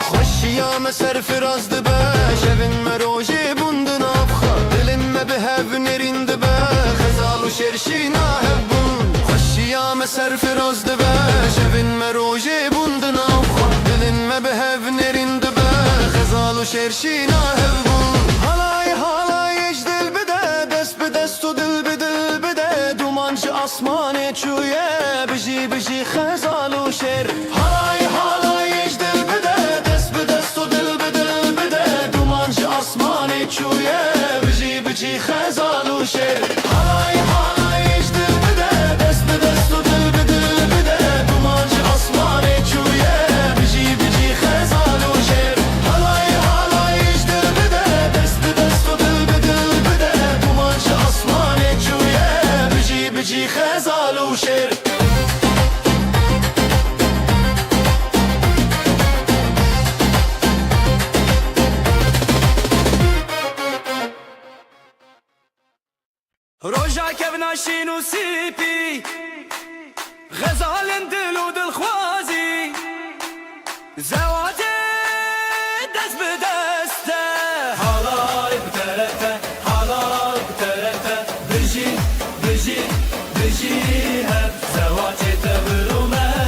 خوشی یا مسر فراز دبه شبن مروجی بوندن افخا دلم ما بهب نرند به خزال و شرشی نهبون خوشی یا مسر فراز دبه شبن مروجی بوندن افخا دلم ما بهب نرند به خزال و شرشی نهبون halay halay ejdel bede dest بدست و دل بدل بده دومانج اسمان چویه بجی بجی خزال و شر halay halay ejdel bede dest بدست و دل بدل بده دومانج اسمان چویه بجی بجی خزال و شر halay halay ejdel bede dest بدست و دل بدل بده دومانج اسمان چویه بجی بجی خزال و شر halay halay ejdel bede dest بدست و دل بدل بده دومانج اسمان چویه بجی بجی خزال و شر روجا كبنا شينو سيبي غزال دل ودل خوازي زواتي دست بدسته حالاي بترفه حالاي بترفه بجي بجي بجي هب زواتي تبرومه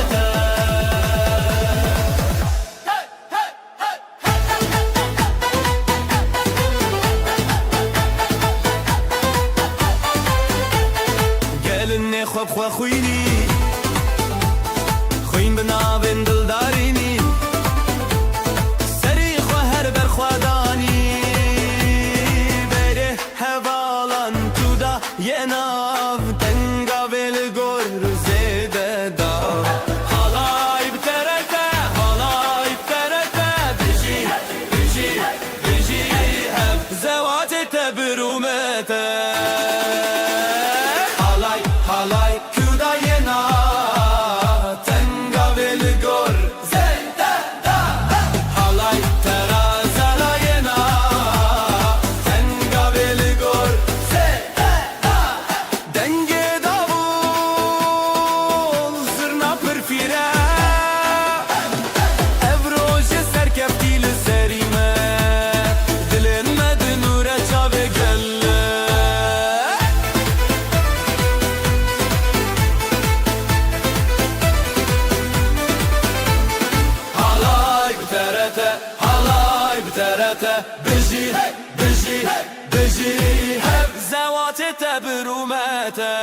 بترته بجي بجي بجي هب زواتته برومته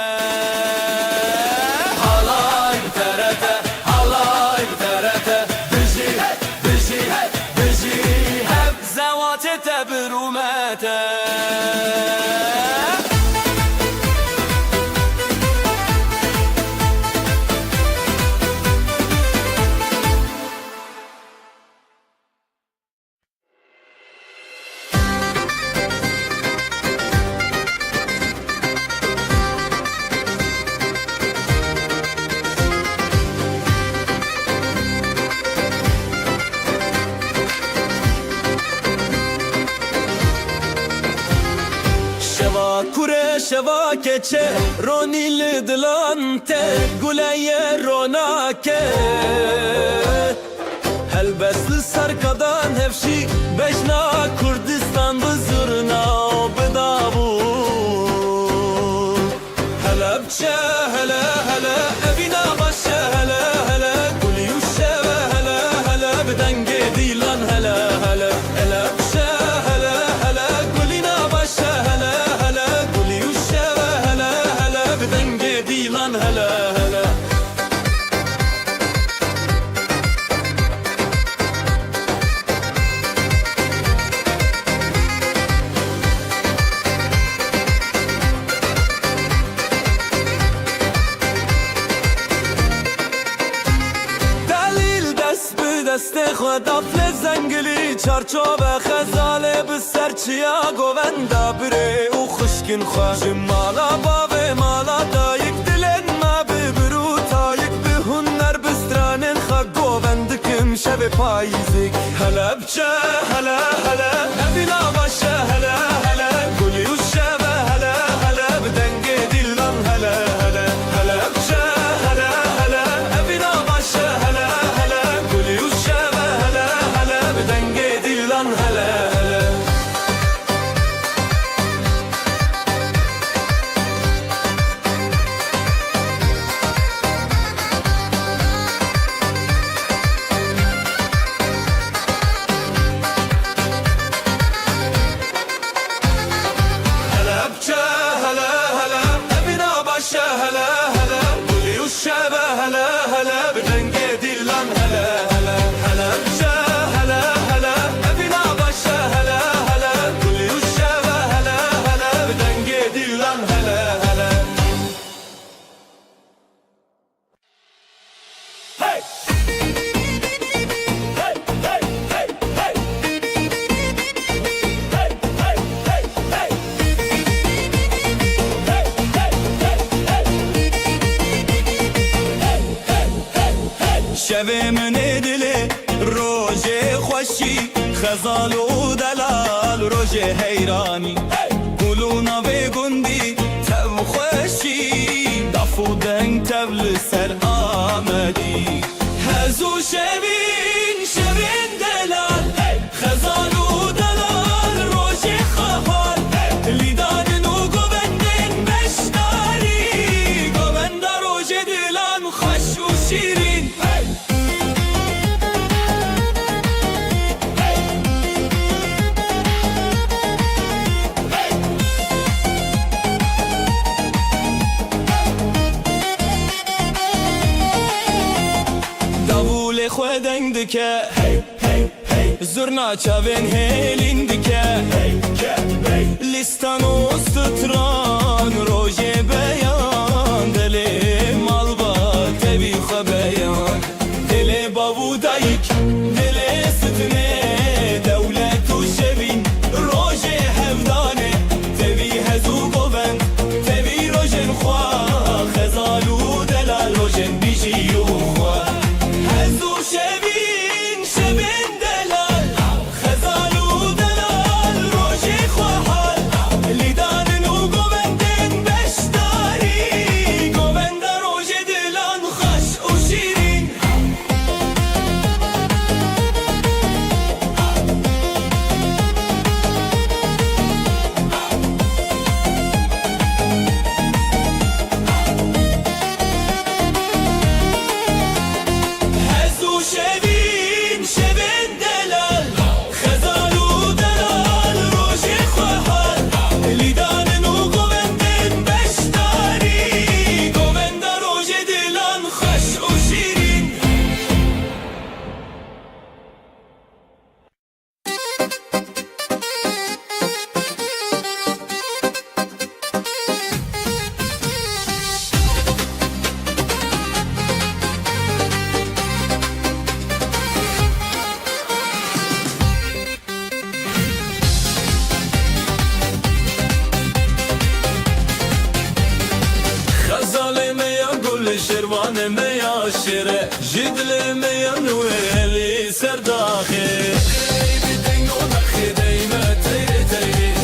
هلاي بترته هلاي بترته بجي بجي بجي هب زواتته برومته Kure şeva keçe Ronil dilante Guleye ronake Helbesli sarkadan hevşi Beşna Kurdistan bızırna Bedavu Helepçe hele hele Evina başe hele hele Guliyuşe ve hele hele Bedenge dilan hele hele Helepçe hele hele Gulina başe hele denge dilan hele hele Delil dest bi deste xwe dafle zengili çarçove xezale bi serçiya govenda bire û xuşkin xwe ji mala bavê mala dayik dilên me bi birûtayik bi huner bi stranên xwe govendikim şevê payîzik hele biçe hele hele evîna başe hele hele gulî û şeve hele hele bi dengê dilan hele hele hele biçe hele hele evîna başe hele hele gulî û şeve hele hele bi dengê dilan hele hele شوه من دل روژه خوشی خزال و دلال روژه حیرانی گلونا و گندی تب خوشی دف و دنگ تبل سر آمدی هزو شوین شوین دلال خزال و دلال روژه خفال لیدان و گوبندن بشتاری گوبند روژه دلان خوش و شیرین خودن دکه زرنا چاوین هلین دکه لیستان و ستران روژه بیان دل مالبا تبی خو بیان دل بابو دایک دل ستنه دولت و شوین روژه هفدانه تبی هزو گوبند تبی روژن خواه خزالو دلال روژن بیجی و خواه هزو شوین شوین دلال خزالو دلال روژه خواهال لیدان و گوبندن بشتاری گوبند روژه دلان خوش و شیرین هزو شوین شوین دلال خزالو شره جدل میانوه لی سرداخه بدنگ و نخی دیمه تیره تیره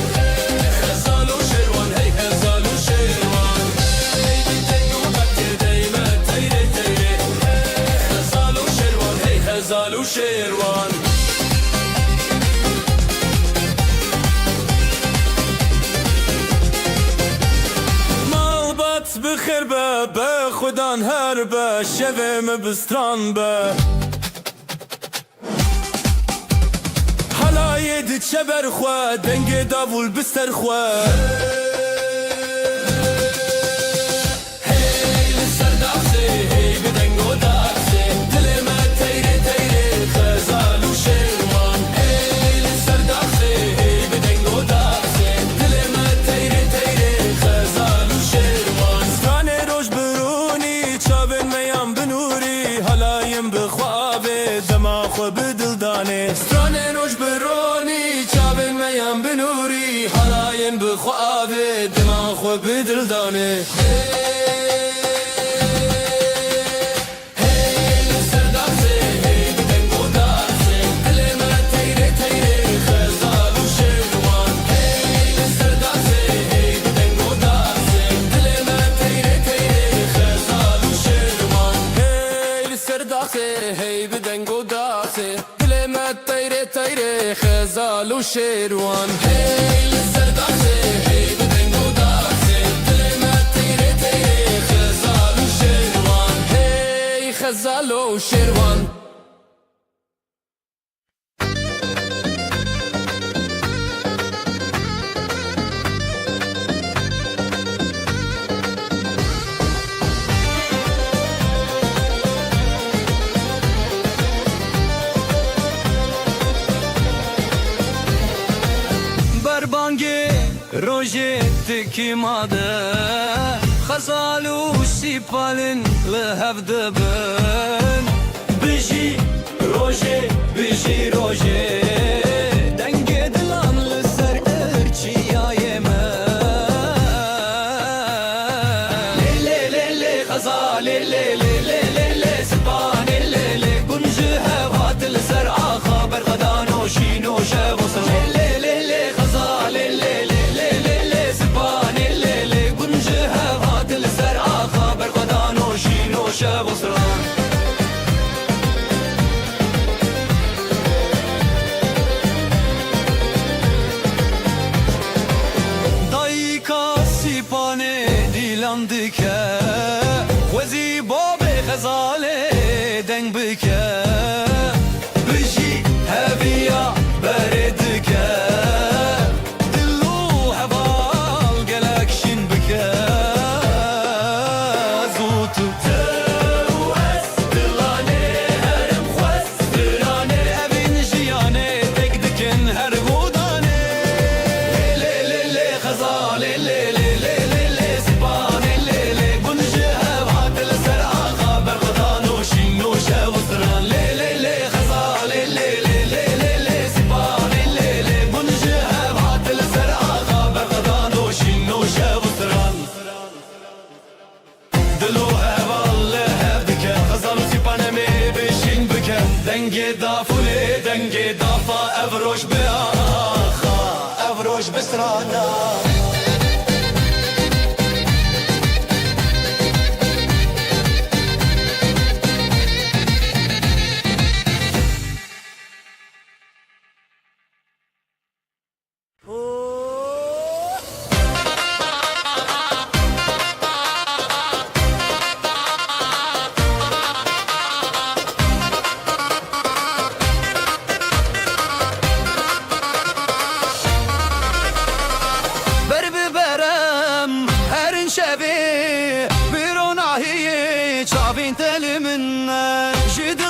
خزال و شیروان هی خزال و شیروان بدنگ و نخی دیمه تیره تیره خزال و شیروان هی خزال و شیروان بخیر به خودان هر به شویم بستران به حلای دی چبر خواه دنگ داول بستر خواه هی لسر داخسه هی بدنگ و داخسه دل ما تیره تیره خزال و شیروان هی لسر داخسه هی بدنگ و داخسه دل ما تیره تیره خزال و شیروان روش برونی چاوین میام بنوری حلایم بخوابه دماغ بدل دانه ستران روش برونی چاوین میام بنوری حلاین بخوابه دماغ بدل دانه هی بدنگ و داخه دل ما تیره تیره خزال و شیروان هی لسر داخسه هی بدنگ و داخسه دل ما تیره تیره خزال و شیروان هی خزال و شیروان روجت كيماده خزال وسيبالن لهف دبن بيجي روجي بيجي روجي دنگ دلان لسر ارچي يا يما لي لي لي خزال لي لي لي لي سبان لي لي كنج هوات لسر خبر غدان وشينو شابوس لي لي لي خزال لي دایکا سیپانه دیلان دکه وزی باب غزاله دنگ بکه بجی هویا بردکه دلو حوال گلکشین بکه زوتو دنگ دافوله دنگ دافا افروش به آخا افروش بسرانا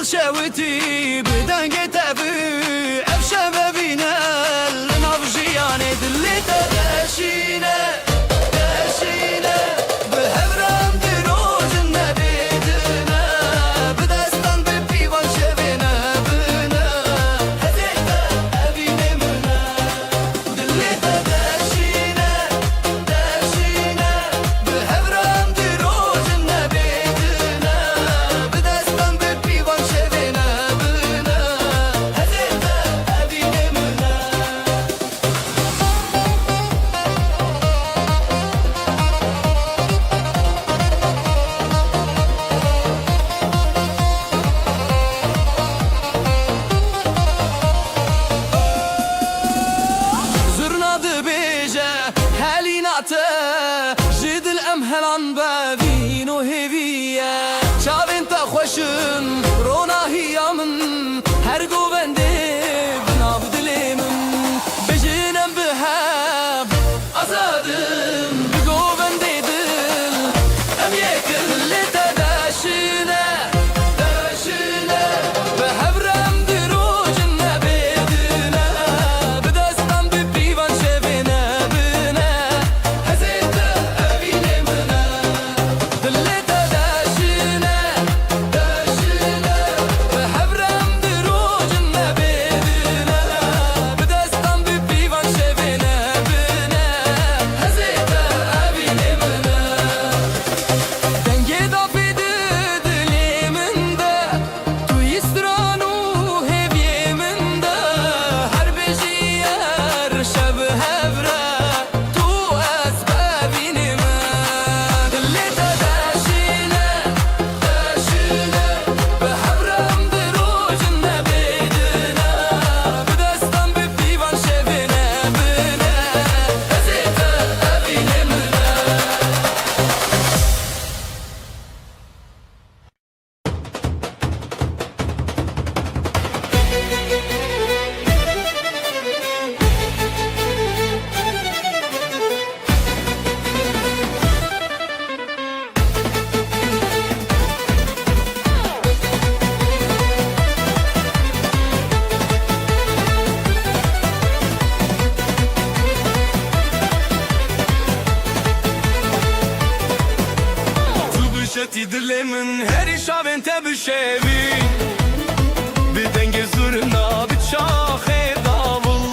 شوتي بدنگ تبي افشى بينا لنفجياني دلي تدشينا دشينا بهبرم دروج النبيدنا بدستان ببيوان شبينا بنا هديتا ابينا منا دلي تدشينا دشينا بهبرم دروج النبيدنا هر گوونده بناب دلمن بجنم بهاب آزادم بگوونده دل ام یکل لتداشنه داشنه به هبرم دروج نبیدنه بدستم بپیوان شبنه بنه هزیت اوینه منه دل لتداشنه داشنه به هبرم دروج نبیدنه بدستم بپیوان شبنه بنه هزیت اوینه منه دنگی دا پیده دلی من ده توی استران و هوی من ده هر بجیار شب هفره تو اسبابینی من دلی تا داشینه داشینه به هبرم دروج نبیدنه بدستم بپیوان شبنه بنه هزیت اوینه منه Tu bişeti dilemin her işaven te bişevin Bir denge zurna bir çahe davul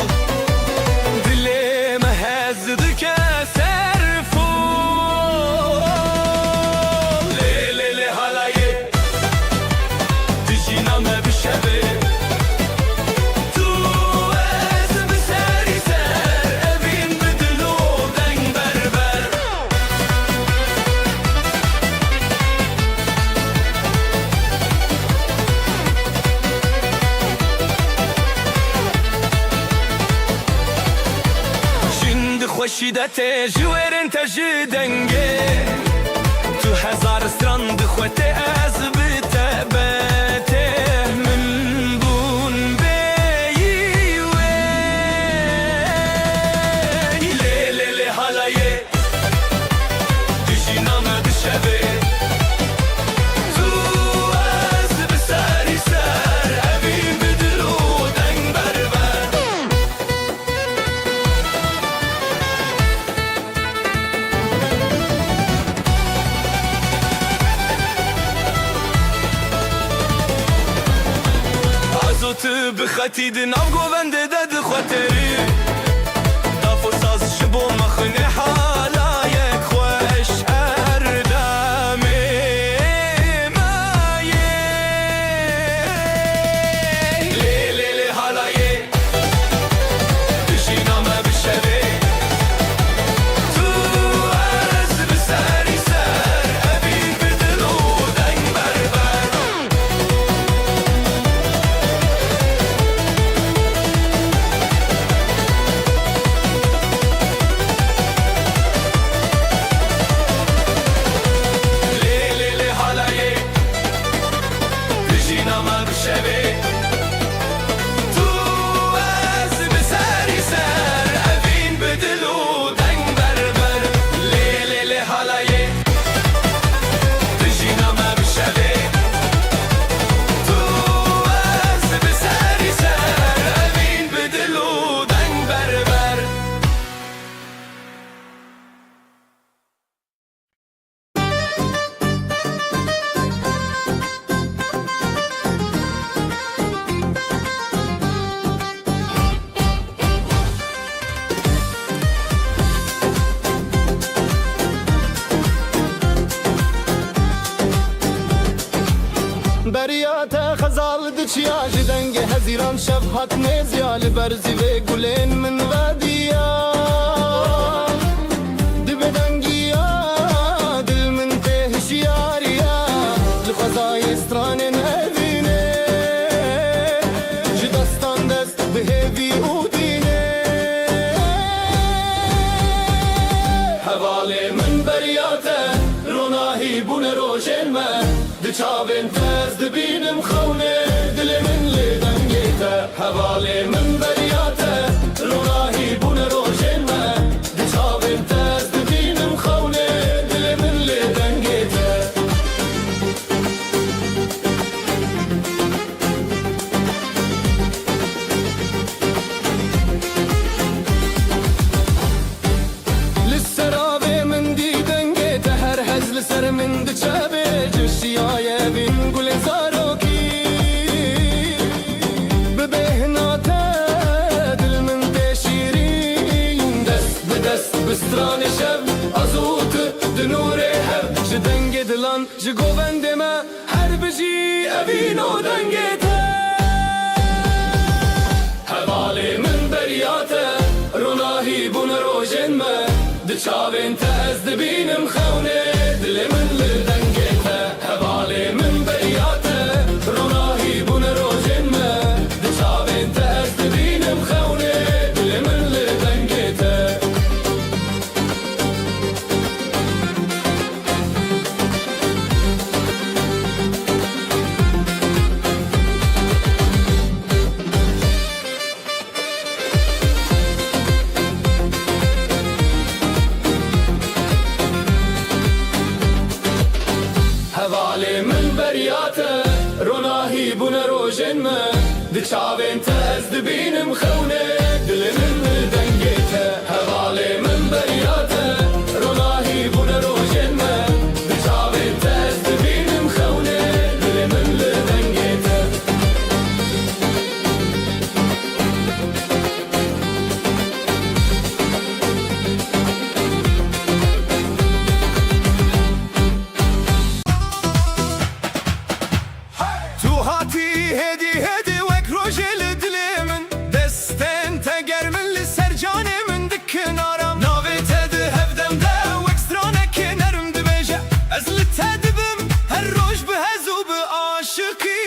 Dileme hezdi keser ful Le le le halaye Dijiname bişevin Tu ez biseri ser Evin bidilu deng berber Şimdi خوشیدت جویرن تجی دنگه تو هزار سترند خوته از بتبته من بون بیوی لی لی لی حالایه دجینامه بشبه تو از بسری سر اوین بدلو دنگ بربر عزوت بخطيد ناف گوونده دد خاطری دافو ساز شبو مخنه حالایک خوش اردامه مایه لی لی لی حالایه دجینامه بشوه تو از بسری سر اوین بدلو دنگ بربر لی لی لی حالایه دجینامه بشوه تو از بسری سر اوین بدلو دنگ بربر لی لی لی حالایه دجینامه بشوه تو از بسری سر اوین بدلو دنگ بربر بریات خزال دچیا جدنگ هزیران شب حق نزیال برزی و گلین من ودیا دبدنگیا دل من تهشیاریا لخزای استران نبینه جدستان دست بهوی او دینه حواله من بریات روناهی بونه روشن من دچاوین تز دبینم خونه دل من لیدنگه ji govendê me her bijî evîno dengê te Hevalê min beriya te ronahî bûne rojên me Di çavên te ez dibînim xewnê dilê min li dengê te Hevalê min beriya te ronahî bûne rojên me Di çavên te ez dibînim xewnê dilê min li dengê te Hevalê min beriya te ronahî bûne rojên me Di çavên te ez dibînim xewnê dilê min li dengê te Hevalê min beriya te ronahî bûne rojên me Di çavên te ez dibînim xewnê dilê min li dengê te Tu hatî hêdî hêdî wek rojê li dilê min Destên te germin li ser canê min dikin aram Navê te di hevdem de wek stranekê nerim dibêje Ez li te dibim her roj bi hez û bi aşiqî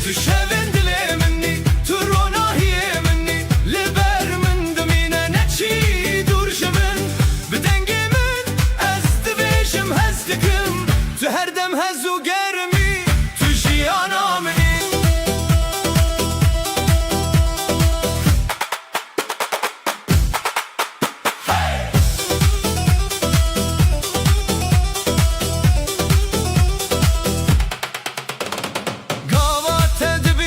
Tu şevên dilê min nî, tu ronahiyê min nî Li ber min dimîne neçî dûr ji min Bi dengê min ez dibêjim hez dikim Tu her dem hez û germî Tu jiyana minî Gava te dibînim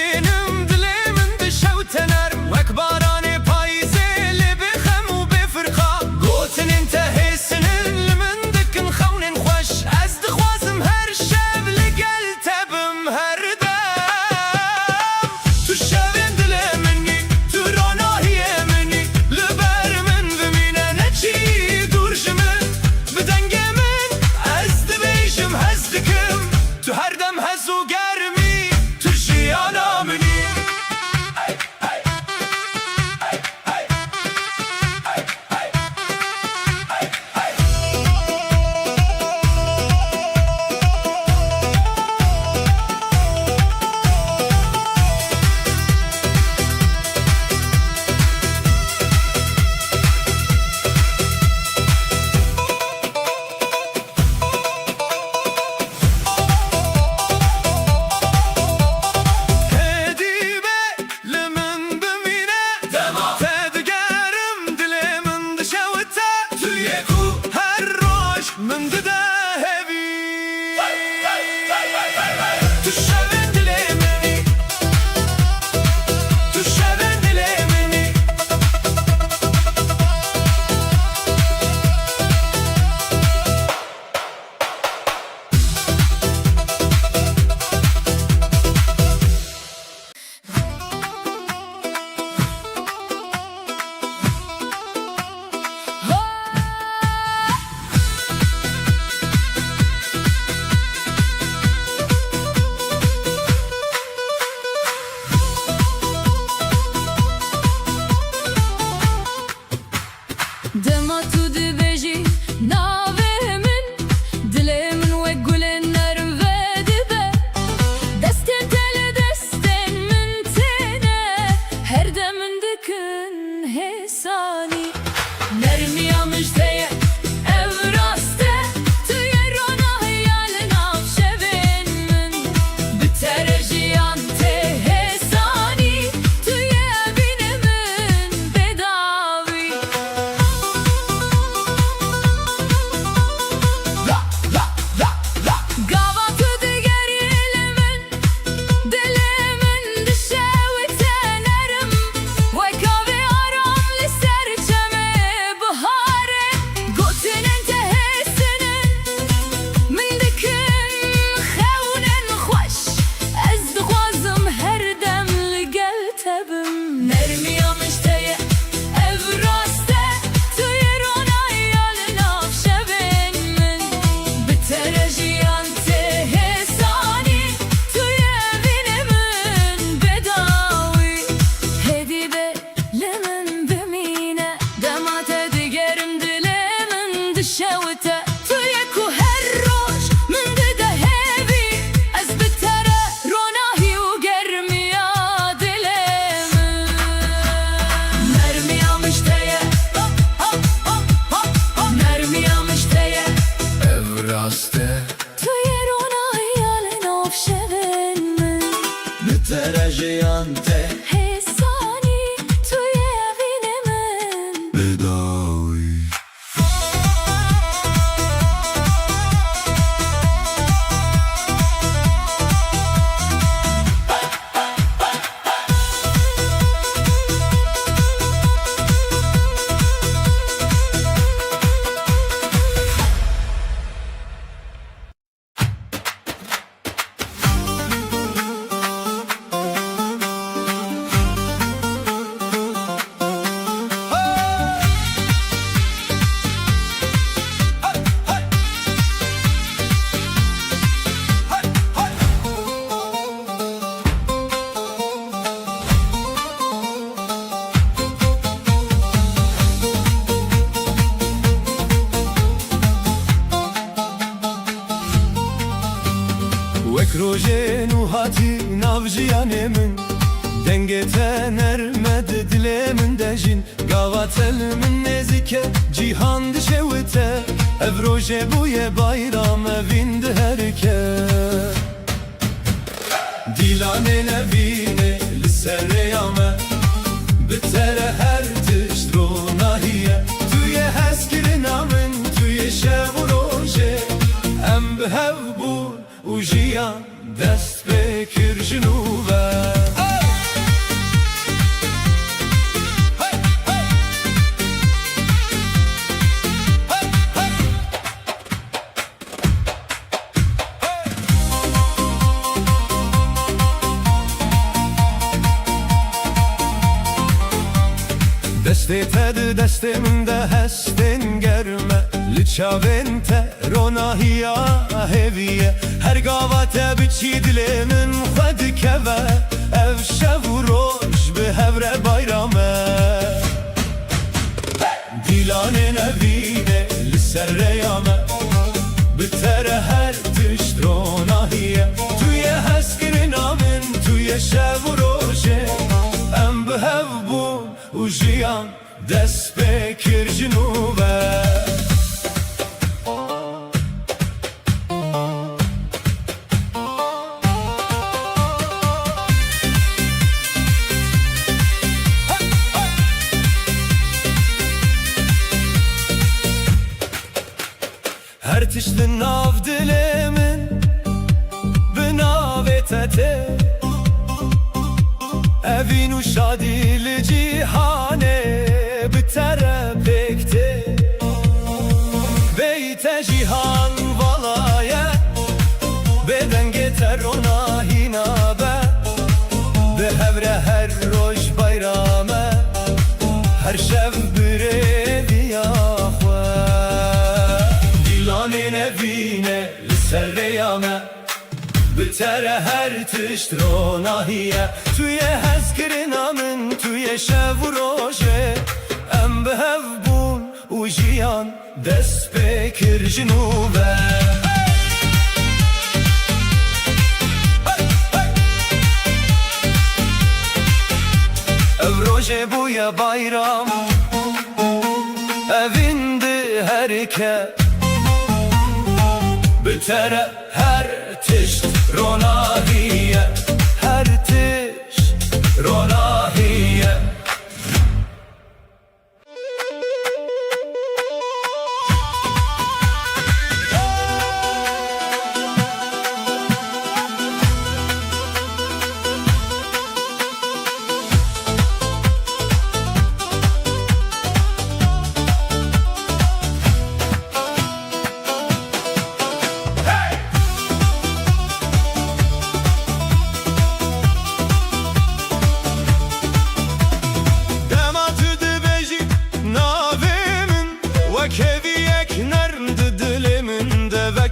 ترجیان ته حسانی توی اوین من بداوی Vek rojen u hati navciyanê min Dengê te nermed dilê min de jîn Gava tel min nêzik e cîhan dişewite Ev rojê bûye bayram evîn di herike Dîlanê nevînê li ser rêya me Bi tere her tişt ronahiye Tu ye hezkirina min tu ye şev û rojê Em bi hev bûn û jiyan dest pê kir ji nû ve Destê te di destê min de hestên germe Li çavên te ronahiya hêviye Her gava te biçî dilê min xwe dikeve Ev şev û roj bi hev re bayram e Dîlanê nevînê li ser rêya me Bi tere her tişt ronahiye Tu ye hezkirina min tu ye şev û rojê Em bi hev bûn û jiyan dest pê kir ji nû ve Her tiştin nav dilê min bi navê te tê Evîn û şadî li cîhanê bi tere pêk tê Bey te cîhan valaye Bê dengê te ronahî nabe Bi hev re her roj bayram e Her şev bi rêviya xwe Dîlanê nevînê li ser rêya me Bi tere her tişt ronahiye Tu ye hezkirina min tu ye şev û rojê Em bi hev bûn û jiyan dest pê kir ji nû ve Ev rojê bûye bayram evîn di herike Bi tere her tişt ronahiye Her tişt ronahiye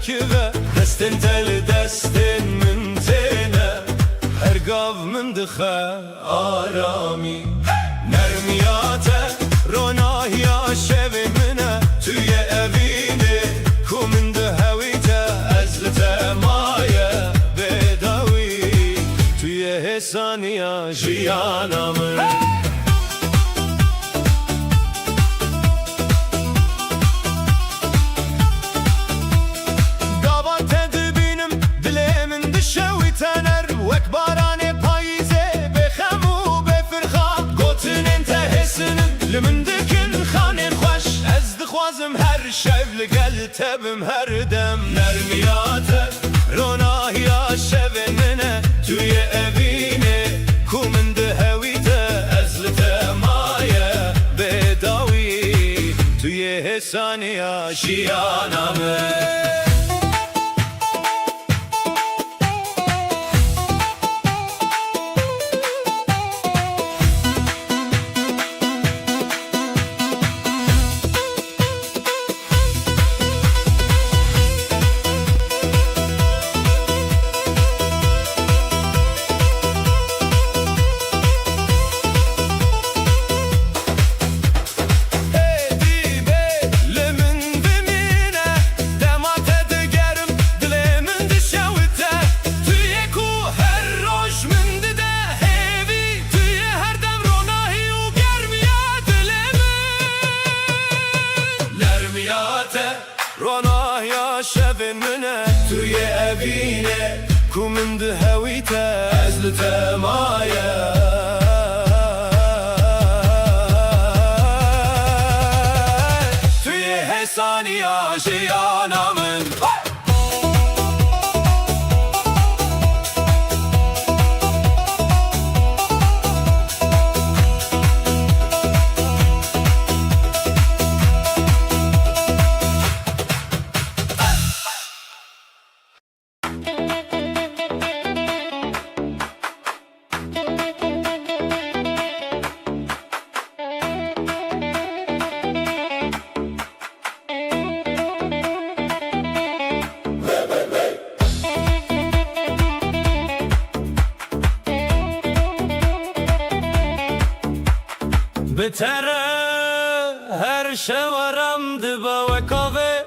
ve Destin tel destin min tene Her gav min dixe arami Nermiyate ronahiya şevi mine Tüye evini kumin de hevite Ezlite maye bedavi Tüye hesaniya jiyanamın Wek barane payî هر شب لگل تبم هر دم نرمیاته روناهیا شبننه توی اوینه کومنده هویته ازلته مایه بداوی توی حسانیا شیانامه روناهیا شبننه توی اوینه کومنده هویته ازلته مایه توی حسانیا شیانامن بتره هر شورم دبا و کافه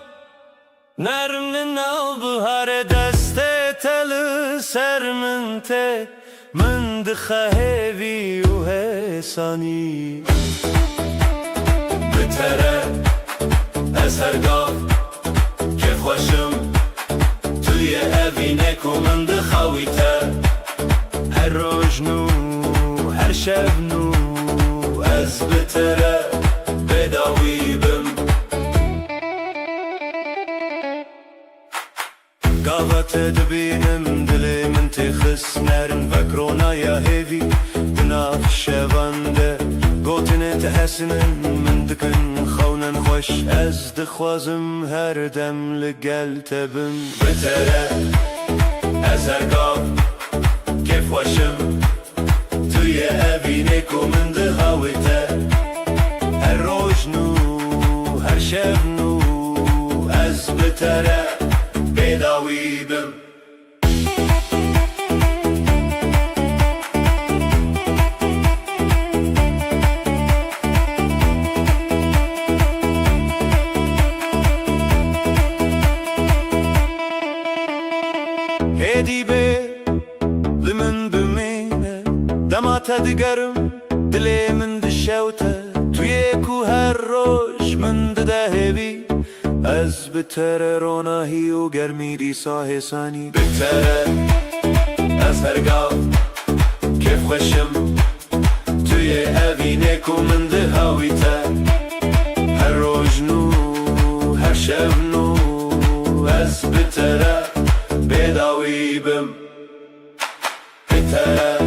نرم نو بهار دست تل سر من دخهوی و حسانی بتره از هر گاف که خوشم توی اوینه کومنده خویته هر روز نو هر شب نو از بتره بداوی بم قاوت دبینم دلی من تخس نرن وکرونا یا هیوی دناف شونده گوتن تحسنن من دکن خونن خوش از دخوازم هر دم لگل تبم بتره از هر گاف که خوشم توی اوینه کومنده هاویته هر روز نو هر شب نو از بتره بداوی بم هدی به لمن بمینه دماتا دگرم دلی من دشوته توی کو هر روش من دهوی از بتره روناهی و گرمی دیسا حسانی بتره از هر گاف کف خوشم توی اوینه کومنده هاویته هر روز نو هر شب نو از بتره بداوی بم بتره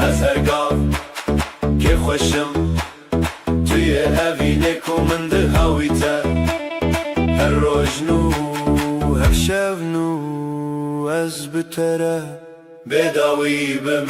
از هر گاف که خوشم توی اوینه کومنده هاویته هر روز نو هر شب نو از بتره بداوی بم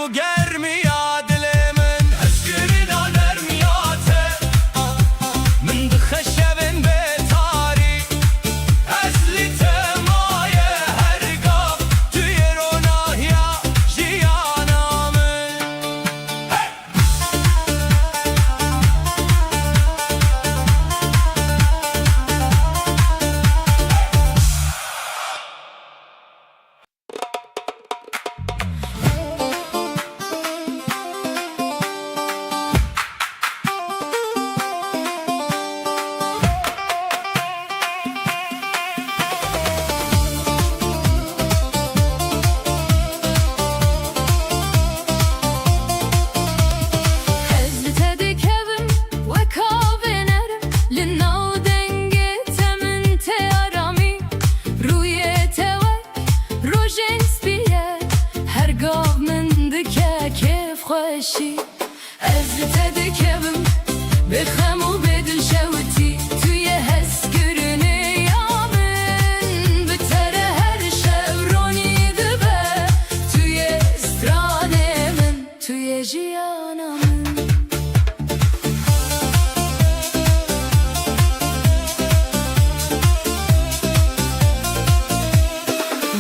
و گرمیا دل من اسکرینا نرمیاته من دخشبن به تاری اصلی تمایه هرگاه توی روناهیا جیانا من از تدکم بخم و بدل شوتی توی حس گرنه یامن بتره هر شب رونی دبه توی استرانه من توی جیانا من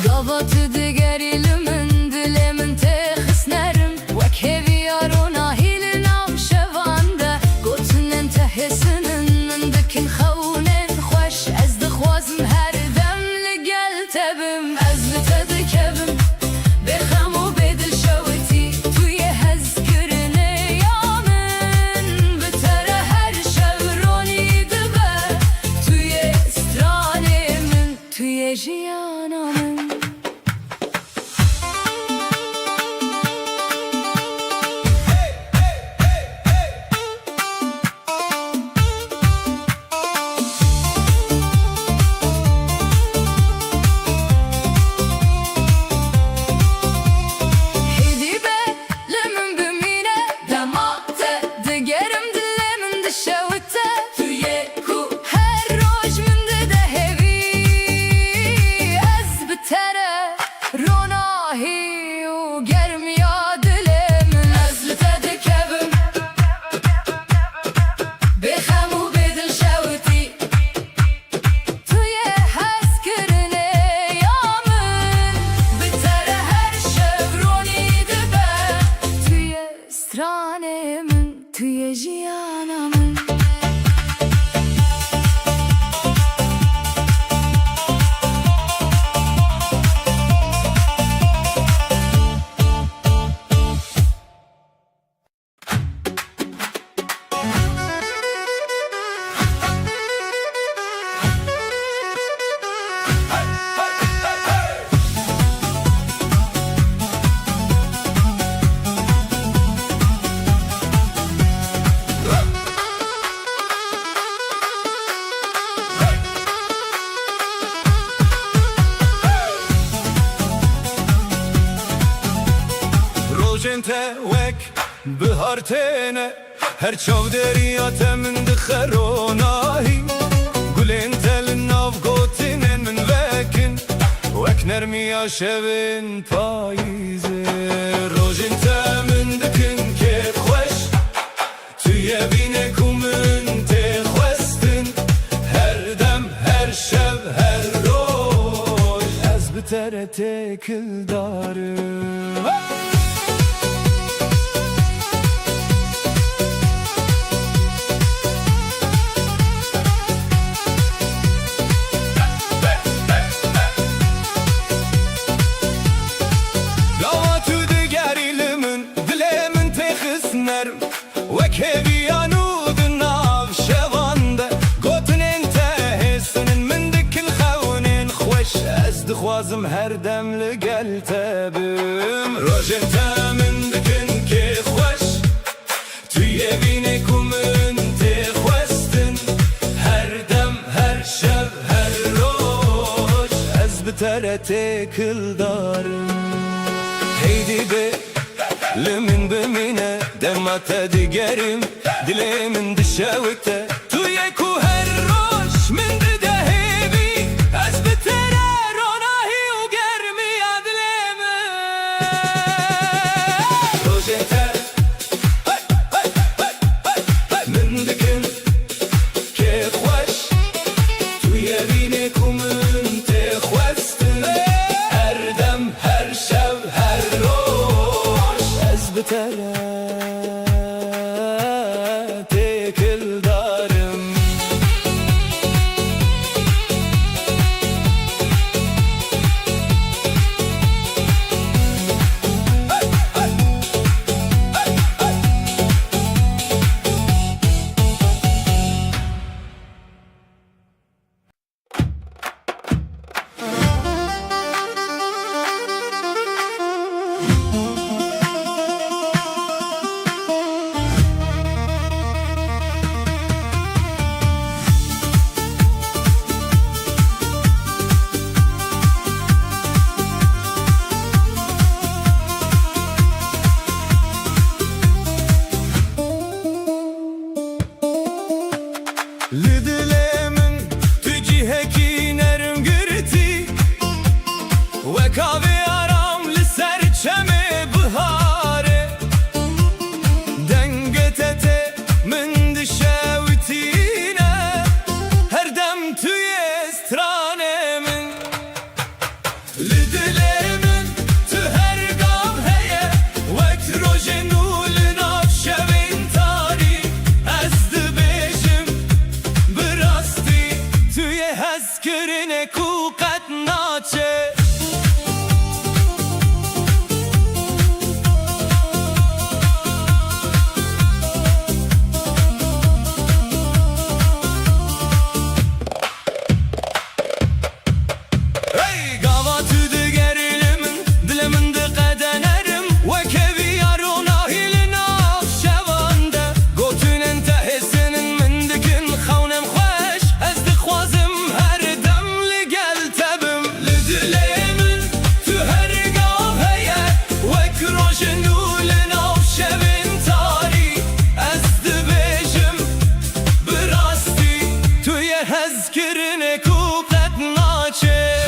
قابات دگری لمن دل من تخس نرم وک هوی انت وك بهارتنا هر چودریات من دخروناهی قول انت للناف قوتنا من وكن وك نرمي شبن پاییزه روز انت من دكن كيف خوش توی بینک و من تخوستن هر دم هر شب هر روز از بتره تکل دارم خوازم هر دم لگل تبم روشن تامن دکن که خوش توی بینک و من تخوستن هر دم هر شب هر روز از بتره تکل دارم هیدی به لمن بمینه دمت دیگرم دل من دشاوته توی کو هر روز من دهیبی از بتره betere tekil darım. Lidilemin tüciheki nerim girti ve kahve aram li serçeme bihare dengetete min dişevtine her dem tüye stranemin Lidilemin tü her gav heye ve trojenulün afşevin tari ezdi beşim براستی توی هزکرین کوقت ناچه Hey gava tüdü gerilimin dilimin dıkadenerim ve kevi yaruna hilin afşevande gotünen tehesinin mindikin xavnem Hezkirine kupet naçe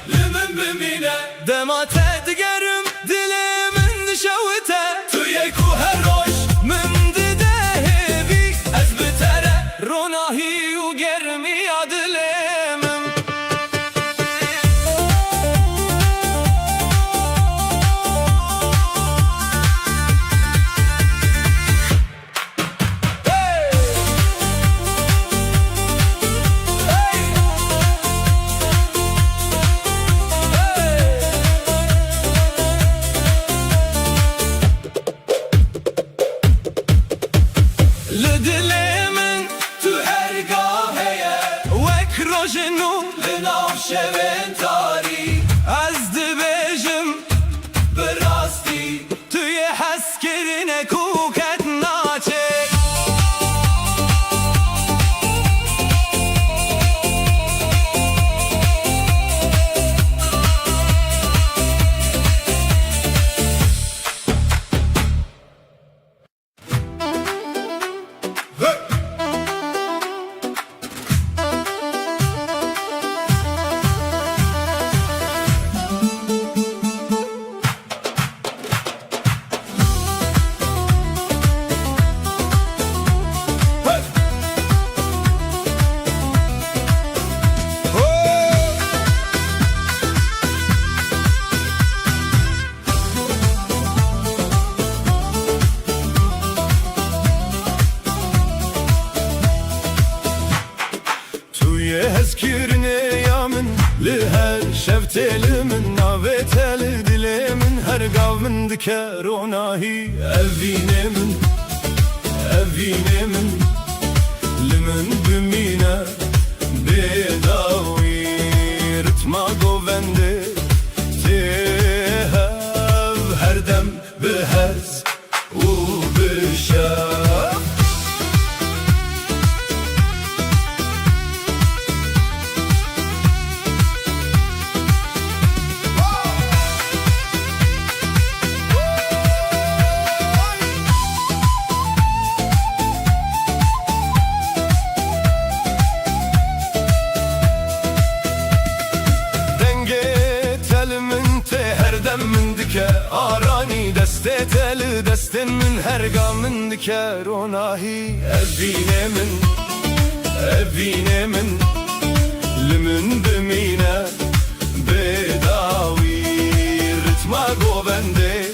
Limin bimine Demate digerim Dilimin dişavite Tüye ku her roş Min dide hevi Ez bitere Ronahi u germi adilimim Lidilemin tu ergaheye Vek rojenu Linav şevin tari Ez dibejim Birasti Tüye heskirine kuket naçek Hezkirine yamin li her şevtelimin naveteli dilimin her gavmin diker onahi evinemin limin bimine bedavi ritma govende tehev her dem behez u bişef arani deste teli destin min her gamın diker onahi evinemin limin bimine bedavi ritma govende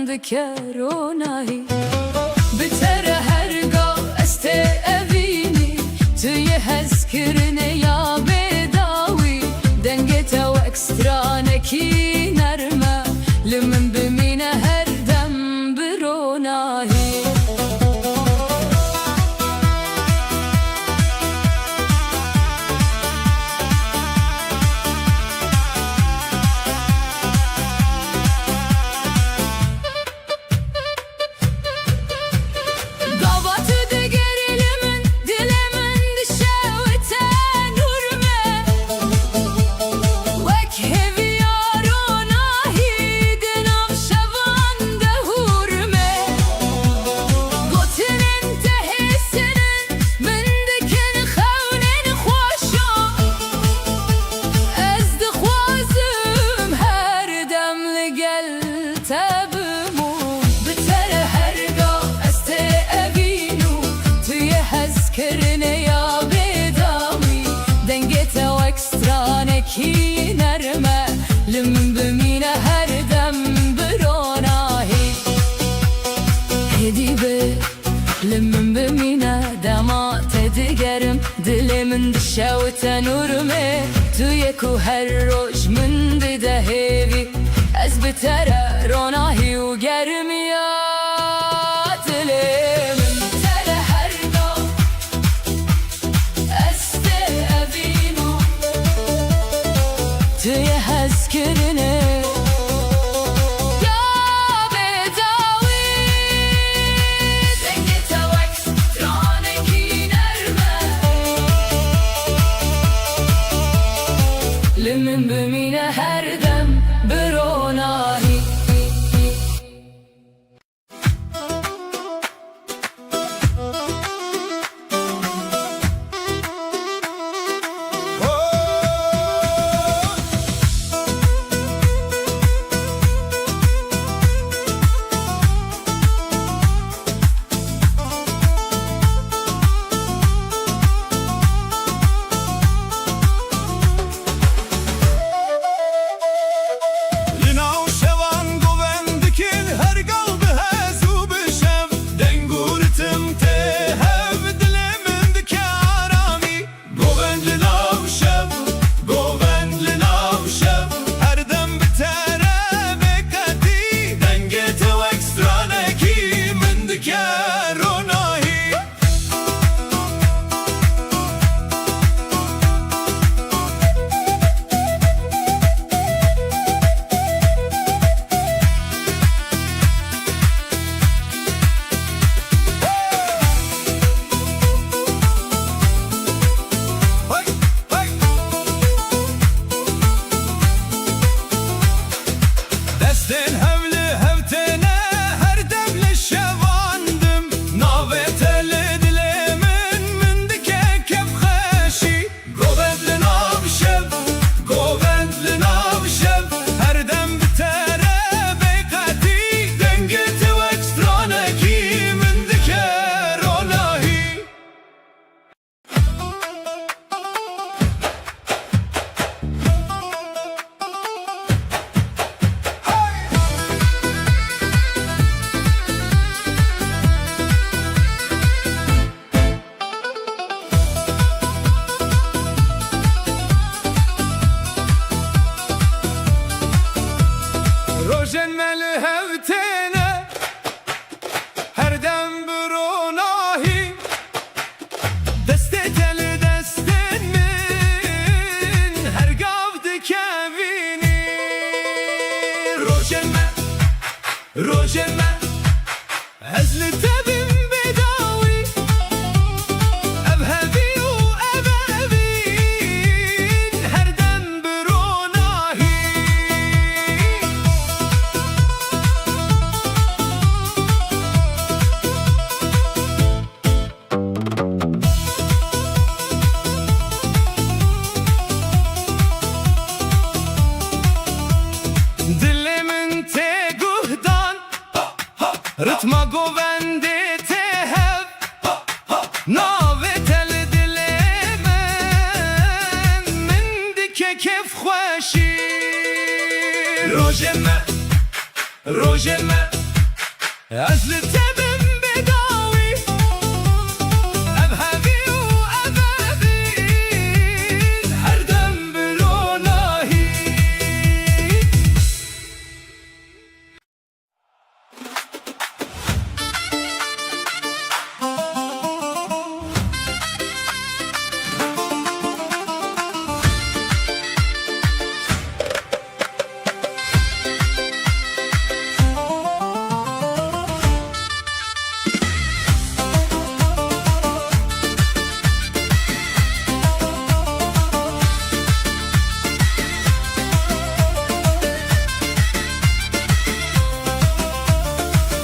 دكروناهي بترى هرقا استي أبيني توي هسكرني يا بداوي دنجتا واكسترانكي نرمى لمن بمينا هردم بروناهي كرني يا بداوي دنجتا واكسترانكي نرمى لمن بمينا هردم بروناهي هدي بي لمن بمينا دما تدقرم دلي من دشاوة نورمي تويكو هالروج من دهيبي أزبترى روناهي وقرميات لي توي هسكرني يا بداوي دنجتا واكسترانكي نرمى لمن بمينا هردم بروناهي روجنا هزل تبن بداوي أبهبي وأبابين هردم بروناهي دل من تقهدان رتما قوبندي تهب ناوت الدل من دكه كيف خوشي روجنا أصل تبم بداوي أبهبي وأبابيل هردم بلوناهي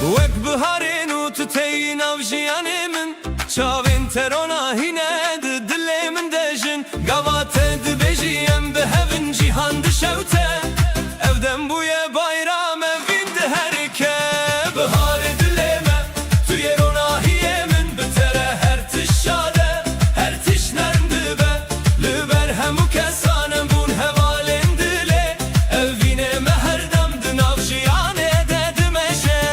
وك بهارين وتتين او جياني من چاوين ترونا هينه دلي من دجن قوات دبجيم بهفن جيهان دشوته افدم بويا بايرام افين دهركه بهار دليمه توي رونا هي من بتره هر تشاده هر تش نرم دبه لبر همو كسانم بون هوالين دلي افينه مهردم دناف جيانه ددمشه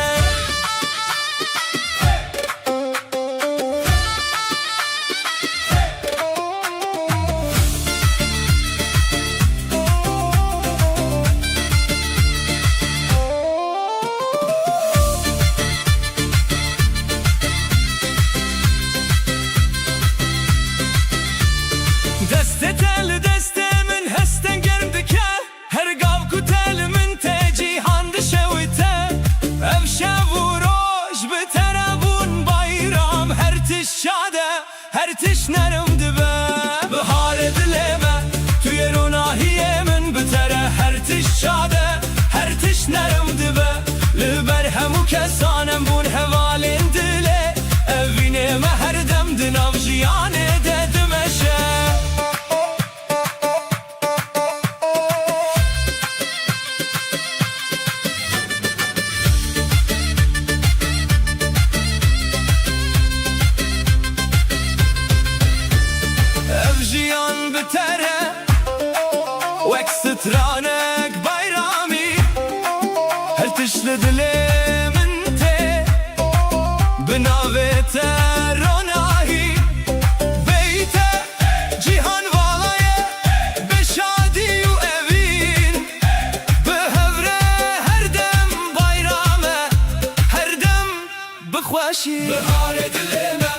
دسته تل دسته من هستن گرم دکه هر گاو کو تل من تجی هند شویته اف شو روش بتربون بایرام هر تش شاده هر تش نرم دبه بهار دلمه توی روناهی من بتره هر تش شاده هر تش نرم دبه لبر همو کسانم بون هوالین دله اوینه مهردم دناو جیانه ددمشه افجیان بتره وک سترانک بایرامی هر تشل دلی من ته بناوت روناهی بیت جیهان والایه بشادی و اوین به هوره هر دم بایرامه هر دم بخواشی بهار دلمه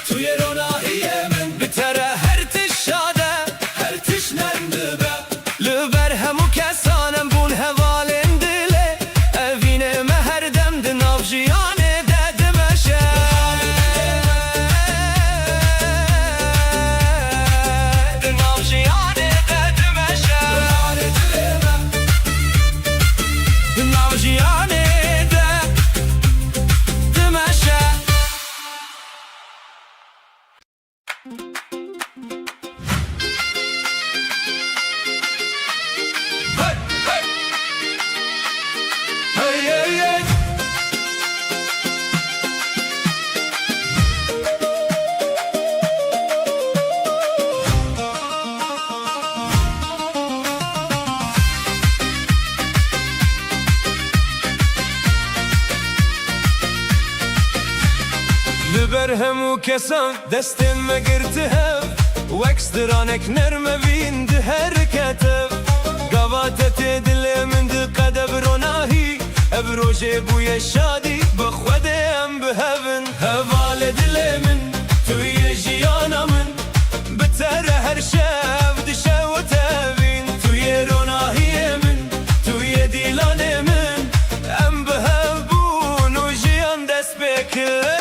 توی روناهیه من بتره هر تش شاده هر تش نرم دبه لبر همو کسانم بون هوالین دله اوینه مهردم دناف جیانه ددمشه دناف جیانه ددمشه دناف جیانه ددمشه Hey, hey, hey. لبر همو کسان دستن مگرته هف وکسترانک نرم وین ده حرکتف قواتت دل من ده قدب روناهی ابروجه بوی شادی بخودم بهون هوال دل من توی جیانا من بتره هر شب دشو تبین توی روناهی من توی دیلان من ام بهبون و جیان دست بکر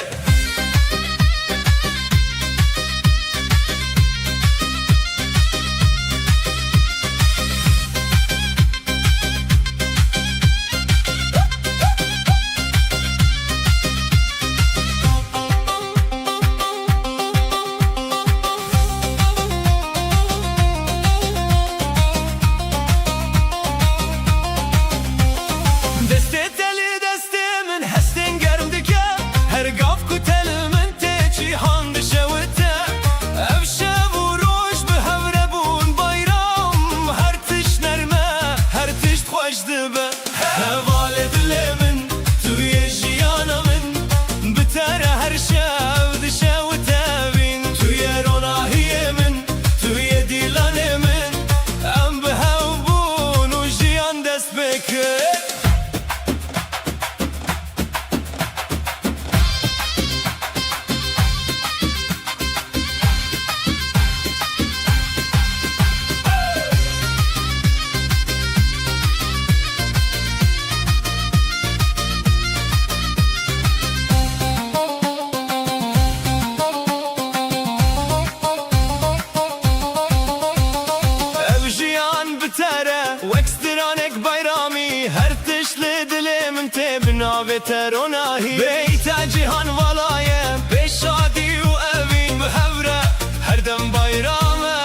تروناهی بیت جهان ولایه به شادی و اوین بهوره هر دم بایرامه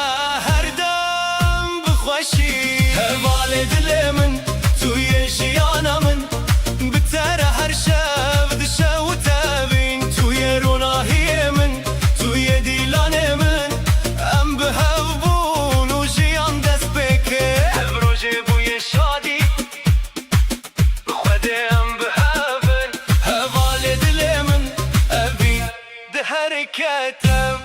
هر دم بخوشی هوال دل من توی جیانا من بتره هر شب دشه و تبین توی روناهی من توی دیلان من ام بهوبون و جیان دست بکه روژه بوی شادی بخوده ام بهون هوال دل من ابین ده حرکتم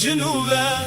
جنوبه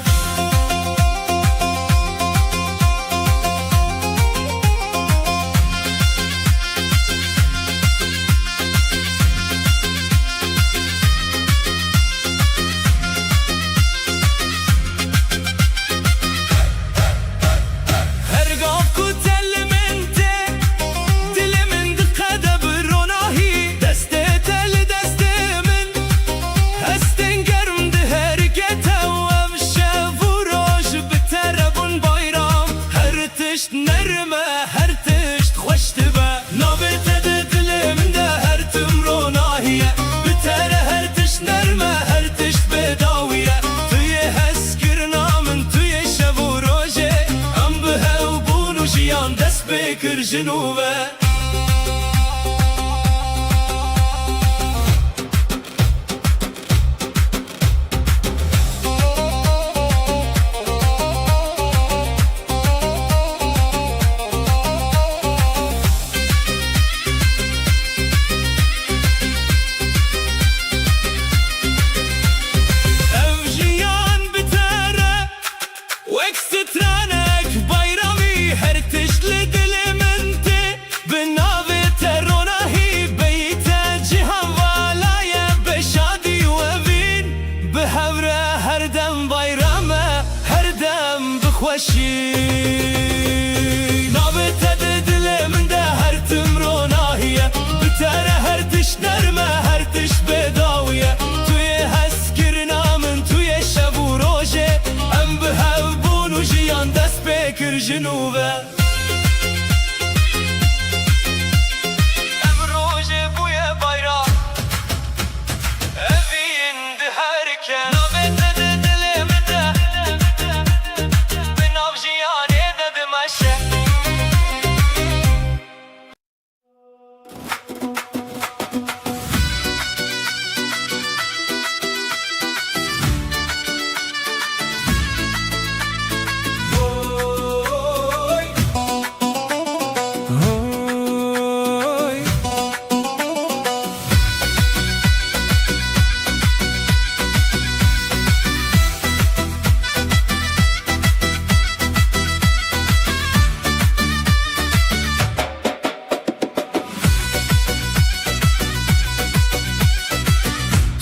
بكر جنوبه جنوبه امروز بوی bayram evin herken nabet dilimde ben avciyane dedim aşe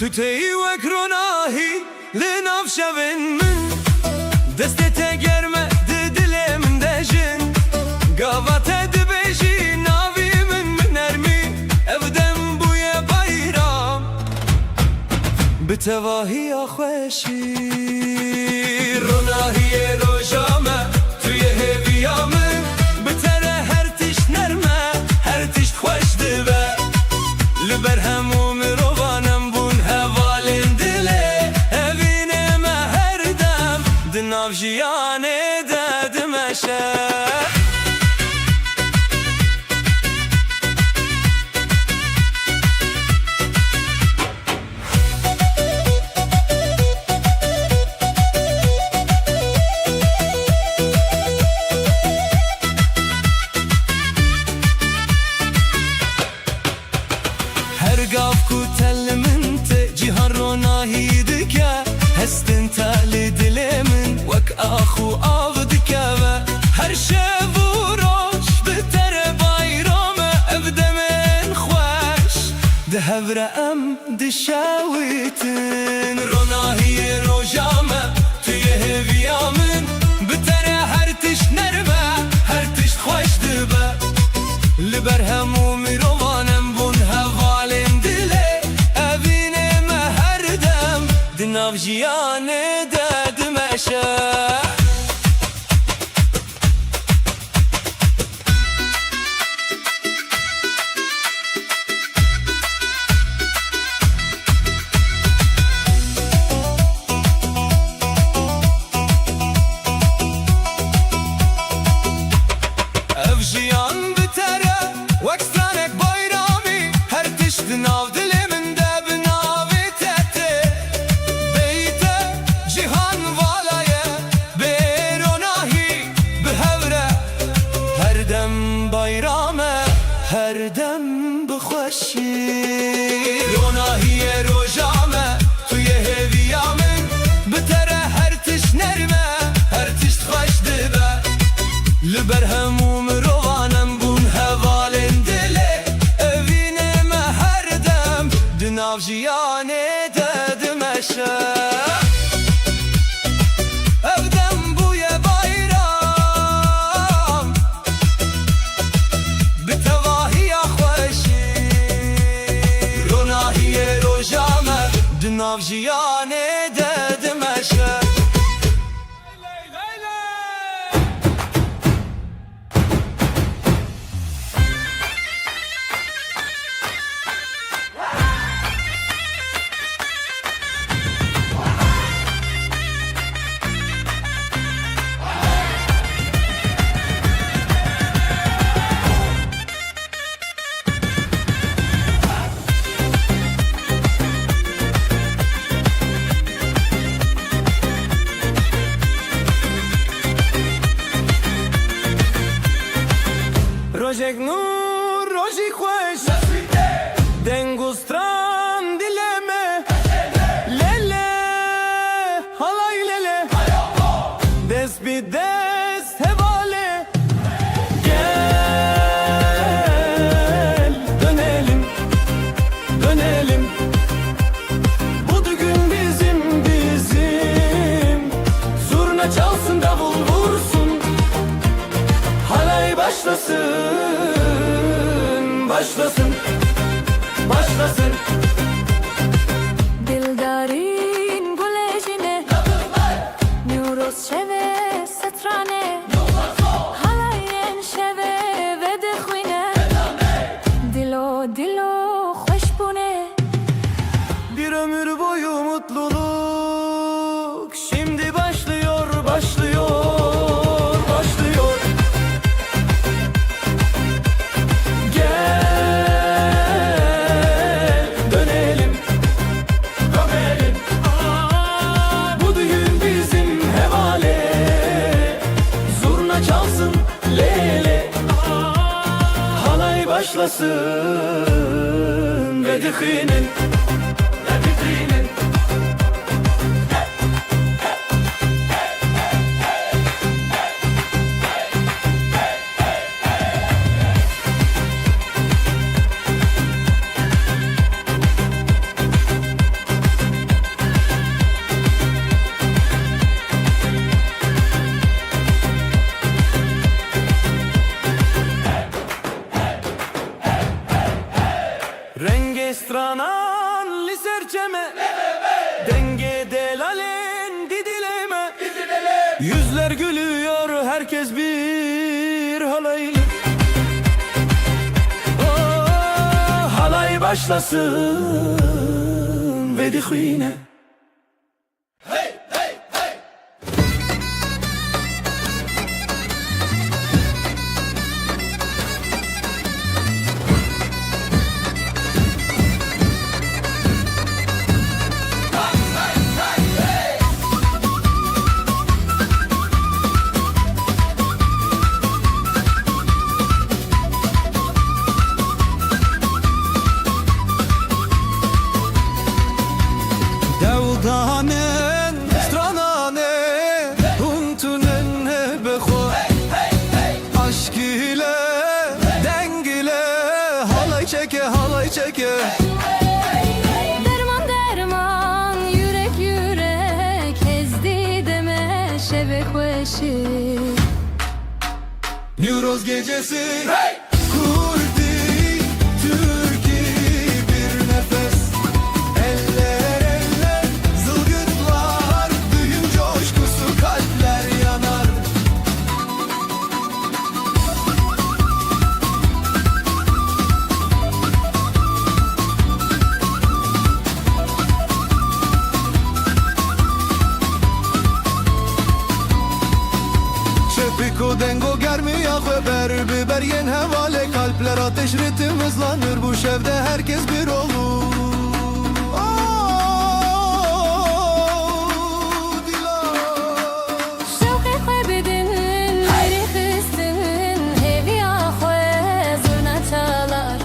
تتهی و کروناهی لناف شبن من دستت گرمه دلم دجن قاوت دبجی ناوی من نرمی افدم بوی bayram بتواهی خوشی روناهی روجامه توی هویامه بتره هر تش نرمه هر تش خوش دبه لبر هموم روانم هوالين دلي هبيني ما هردم دناف جيان meşe Gav ku tellimin te cihan ronahi dike Hestin tali dilimin vek ahu av dike ve her şev u roş bitere bayrame evdemin xweş De hevre em dişawitin Ronahi rojame tüye heviyamin bitere her tiş nerme her tiş xweş dibe Liber hemu mirovanem bun hevalim Nav jiyane dedim eşe Ev jiyan bitere vek stranek bayrami her tişti nav diliminde binavi tete bayrame her dem bixweşî Ronahiye rojame tuye heviyamin bitere her tiş nerme her tiş xweş dibe Li ber hemû mirovanem bûn hevalên dilê evîne me her dem di nav jiyanê de dimeşe Nav jiyane dedim eşe Rojek nur, roji xweş Dengu stran dileme Lele, halay lele Dest bi dest hevale Gel, dönelim, dönelim Bu düğün bizim, bizim Zurna çalsın, davul vursun Halay başlasın Başlasın, başlasın Dildarin gulejine Nuruz şeve setrane Halayen şeve ve dixwine Dilo dilo hoş bune Bir ömür boyu mutluluk Şimdi başlıyor, başlıyor, başlıyor Başlasın ve dixinin Renge stranan li serçeme Denge delalen didileme Yüzler gülüyor herkes bir halayla Halay başlasın ve dixine Neuroz gecesi Kurdi Türkiye bir nefes Eller eller zılgıtlar Düğün coşkusu kalpler yanar Şefiko dengo germi yakı ber biber yen hevale Kalpler ateş ritim hızlanır bu şevde herkes bir olur شوقي خوابدن هری خستن hevi ahwe zurna çalar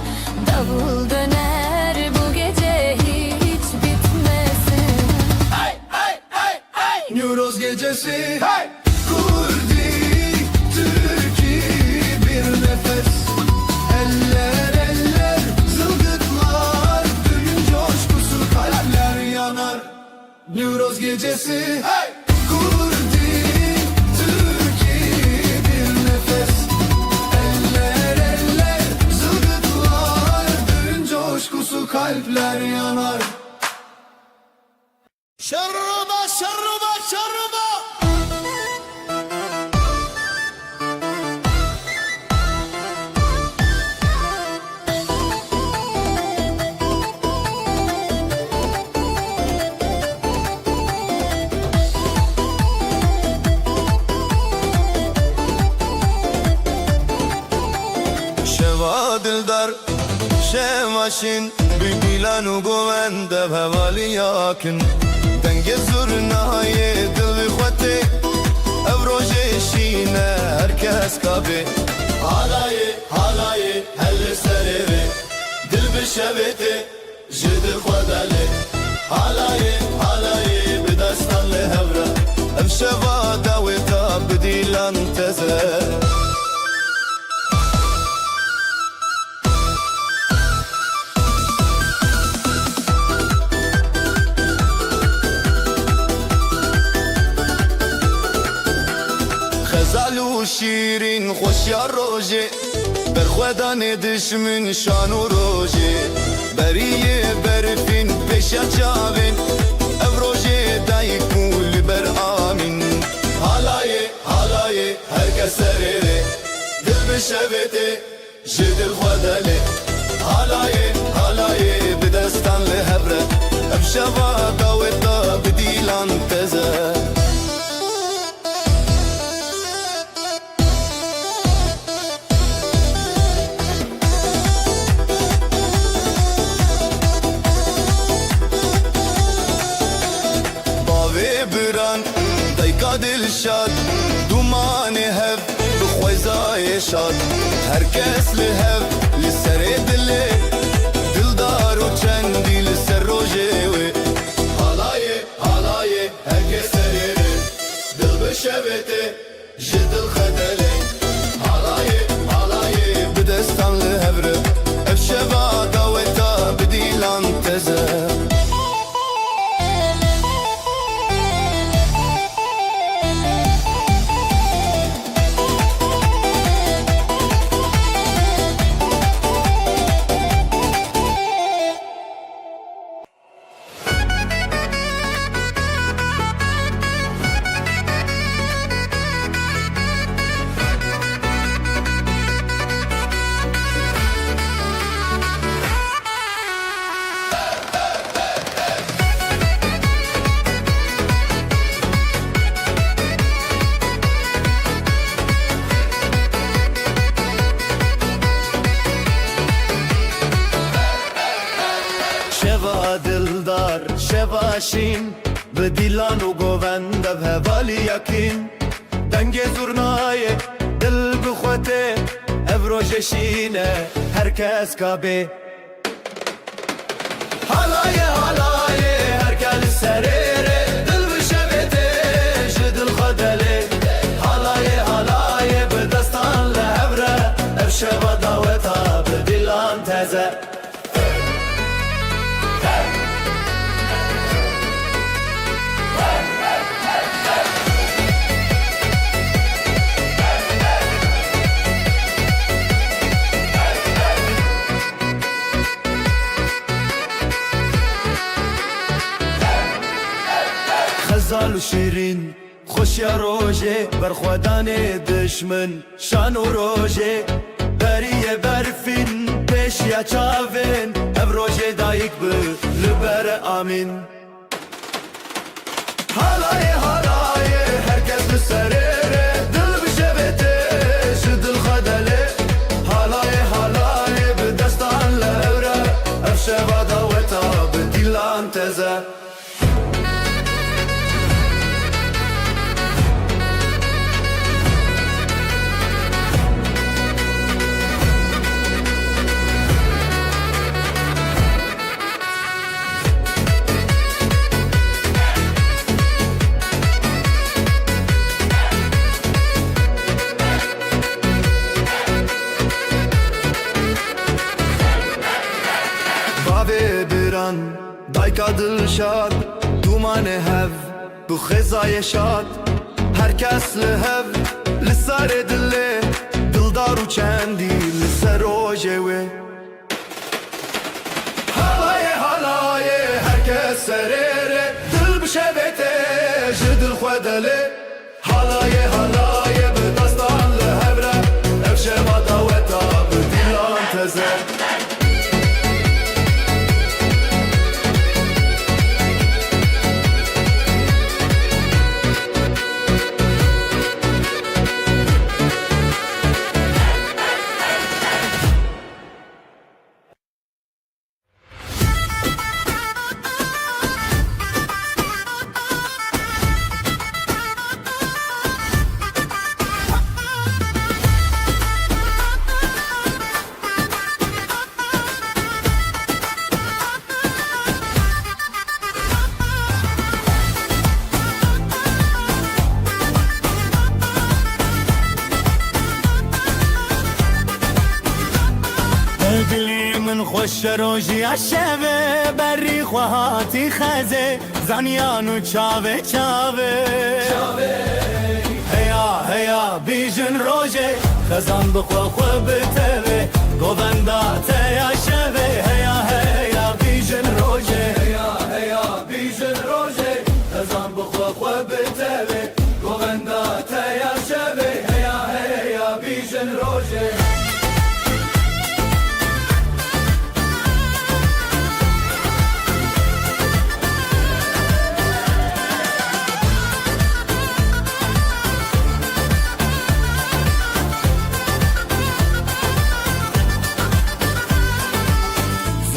davul döner bu gece hiç bitmesin Neuroz gecesi Kurdi Türkiye bir nefes Eller eller zılgıtlar Düğün coşkusu kalpler yanar Neuroz gecesi Kurdi Türkiye bir nefes Eller eller zılgıtlar Düğün coşkusu kalpler yanar Şarruba şarruba şarruba Şeva dildar şevaşin Bilan u govende hevali yakin Denge zurnaye dil xwete Ev roje şine herkes kabe Halaye halaye helle sereve Dil bişevete jidi xwedale Halaye halaye bidastan le hevra Ev şeva daveta bidilan teze خزالو شیرین خوشیا روژه برخودان دشمن شانو روژه بریه برفین پیشا چاوین او روژه دای کول بر آمین حالایه حالایه herkes serere dil bişevete jidil xwedale حالایه حالایه بدستان لهبره افشوا داوتا بدیلان تزه دلشاد دومان هف بخویزای شاد herkes لهف لسر دله دلدار و چندی لسر روژه حالایه حالایه herkes serere dil بشوته جدل خدله حالایه حالایه بدستان لهبره افشوا داوتا بدیلان تزه شواشین به دیلان و گوند به هوالی یکین دنگ زورنای دل بخوته افروششینه herkes kabe حالایه حالایه herkes serere dil bişevete jidil خدله حالایه حالایه به دستان لهبره افشوا داوتا به دیلان تزه شیرین خوش یا روژه برخوادن دشمن شان و روژه بریه برفین پیش یا چاوین اب روژه دایک به لبر آمین حالای herkes bir serere dil bişevete şu dil khadale halay bir destan levre efşeva daveta bir dilan teze Dayka dilşad dumanı hev bu xezayê şad herkes li hev li serê dilê dildar û çendî li ser rojê wê halayê herkes serêrê dil bişeve tê ji dil xwe delê halayê bi destan li hevre ev şeva daweta bi dilan teze من خوش روژی عشبه بری خواهاتی خزه زنیانو چاوه هیا بیجن روژه خزان بخوا خو بتوه گووندا تیا شوه هیا بیجن روژه هیا بیجن روژه خزان بخوا خو بتوه گووندا تیا شوه هیا بیجن روژه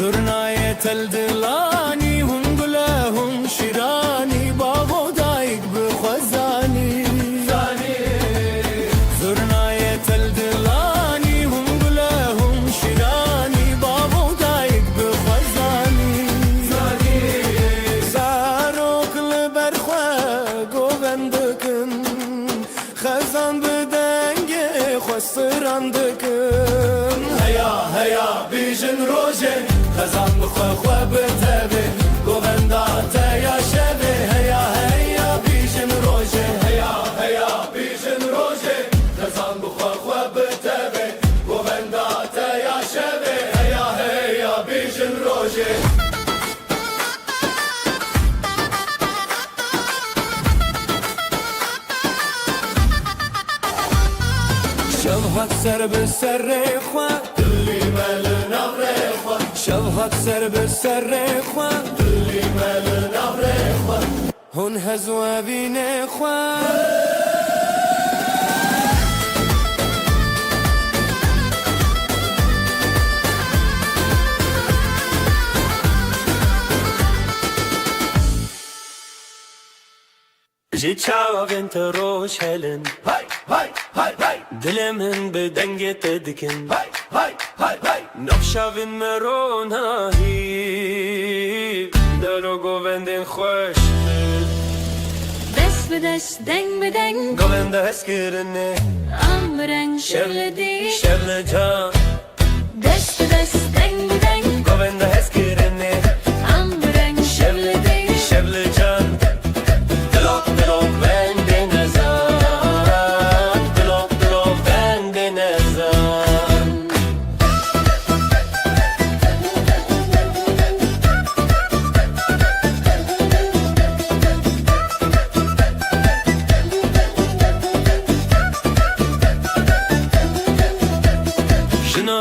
زرنای تل دلانی هم گلهم شیرانی بابا دایک بخوزانی زرنای تل دلانی هم گلهم شیرانی بابا دایک بخوزانی زاروک لبرخوا گوبندکن خزان بدنگ خسراندکن هیا بیجن روژه خزان بخوا خوا بتوه گووندا تیا شوه هیا بیجن روژه هیا بیجن روژه خزان بخوا خوا بتوه گووندا تیا شوه هیا بیجن روژه شوهات سر به سر خوا دلی مل نبره خوا شوهات سر به سر خوا دلی مل نبره خوا هون هزو بین خوا جی چاوین تو روش هلن دل من به دنگ تدکن نفشاوین مرونایی دلو گووندین خوش دست به دست دنگ به دنگ گوونده اسکرنه امرنگ شغل شبل جان دست به دست دنگ به دنگ گوونده اسکرنه امرنگ شبل جان دلوک بند نزان دلوک بند نزان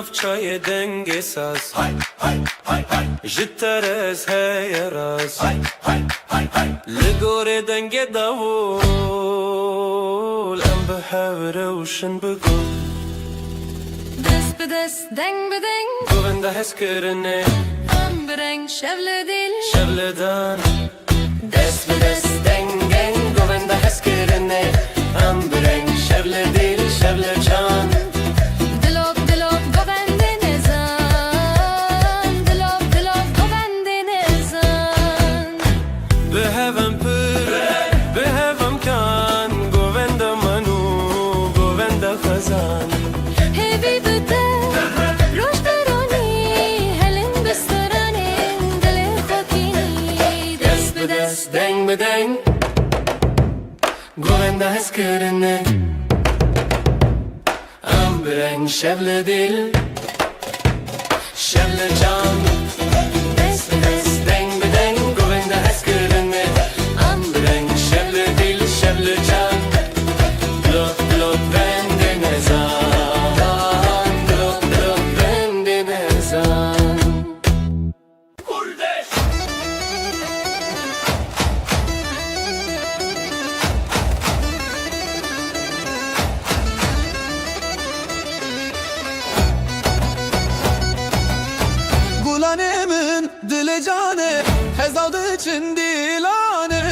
navçayê dengê saz Hay hay hay hay Ji teres heye raz hay hay hay hay Li gorê dengê davul Em bi hev rewşin bi gul Dest bi dest, deng bi deng, Govenda hezkirine em bi reng şevle dil. Şevledan Dest bi dest, Dengen govenda hezkirine Em bi reng şevle dil şevle can dilop dilop go bende nezan, dilop dilop go bende nezan. Bi hevem pir Bi hevem kan Govenda manu Govenda khazan Hevi bide, roş deroni, helin bistaranin, dile khokini. Dest bi dest, Deng bi deng Govenda hezkirine Em bi reng şevle dil şevle can dest bi dest, Deng bi deng Govenda hezkirine em Bi reng şevle dil şevle can Dilop dilop bende nezan Dilop dilop bende nezan Kurdeş Gulanemin dili cane Hezaldı için dilane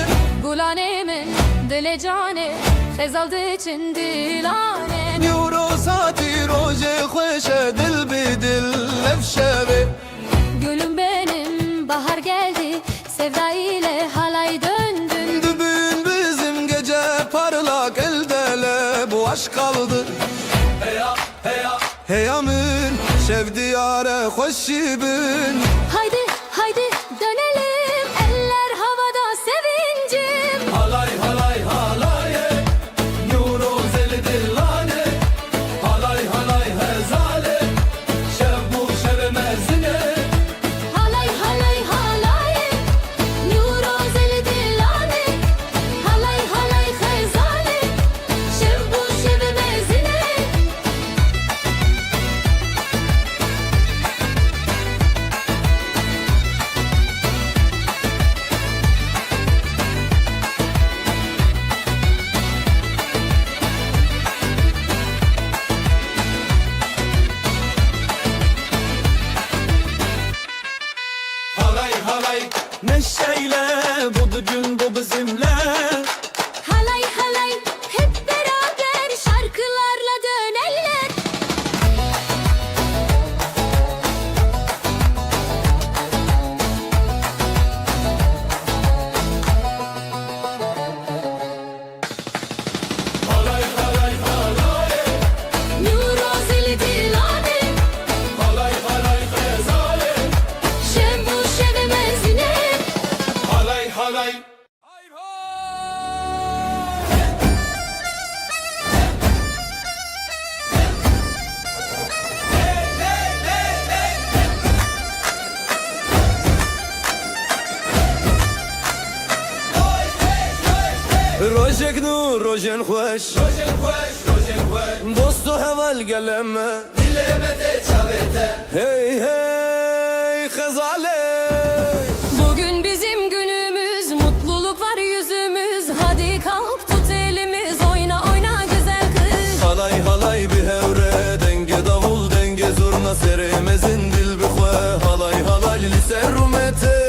gulanemin dile cane, fezaldı için dilane. Euro saati roje khoşe dil bi dil lefşevi Gülüm benim, bahar geldi, sevda ile halay döndün. Dübün bizim gece parlak eldele bu aşk kaldı Heya heya Hey amir şevdiyare hoşibin Haydi haydi dönelim, eller havada sevincim. Halay halay halaye Euro zeli dillane Halay halay hezale Şev bu şev mezine Halay halay halay, nuro zeli dilane. Halay halay khezane, şev bu şev mezine. Halay halay Neşeyle bu gün bu bizimle Halay halay, hep beraber şarkılarla döneller. Halay halay halaye Nuro zeli dilane, Halay halay hezale şev bu şev mezine. Halay halay Rojek nur rojen hoş Rojen hoş rojen hoş Dostu heval geleme Dilemede çavete Hey hey khazale Bugün bizim günümüz, mutluluk var yüzümüz. Hadi kalk tut elimiz, oyna oyna güzel kız. Halay halay bir hevre Denge davul denge zurna seremezin dil bixwe Halay halay lise rumete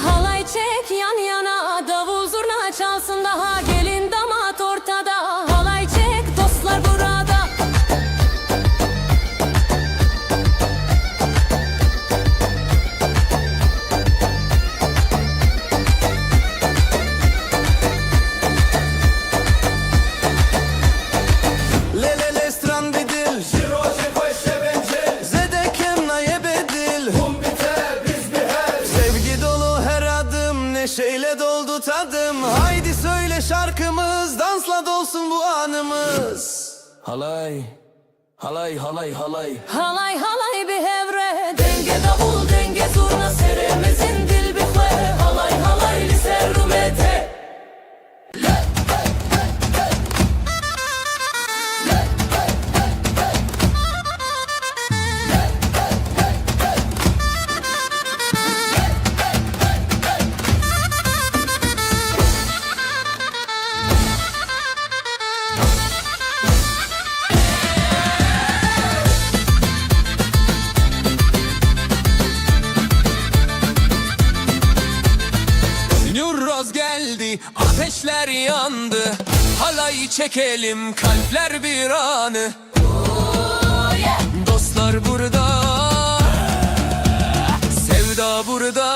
Halay çek yan yana, davul zurna çalsın daha. Gelin damat ortada, halay çek dostlar burada. Lelele stran bedil Rojen hoş sevence Zedekem naye bedil Hum biter biz biher Sevgi dolu her adım neşeyle doldu tadım Haydi söyle şarkımız dansla dolsun bu anımız Halay halay halay halay Halay halay bir hevre, denge davul denge zurna seremezin dil bixwe. Halay halay lise rumete. halay çekelim, kalpler bir anı. Dostlar burada, sevda burada.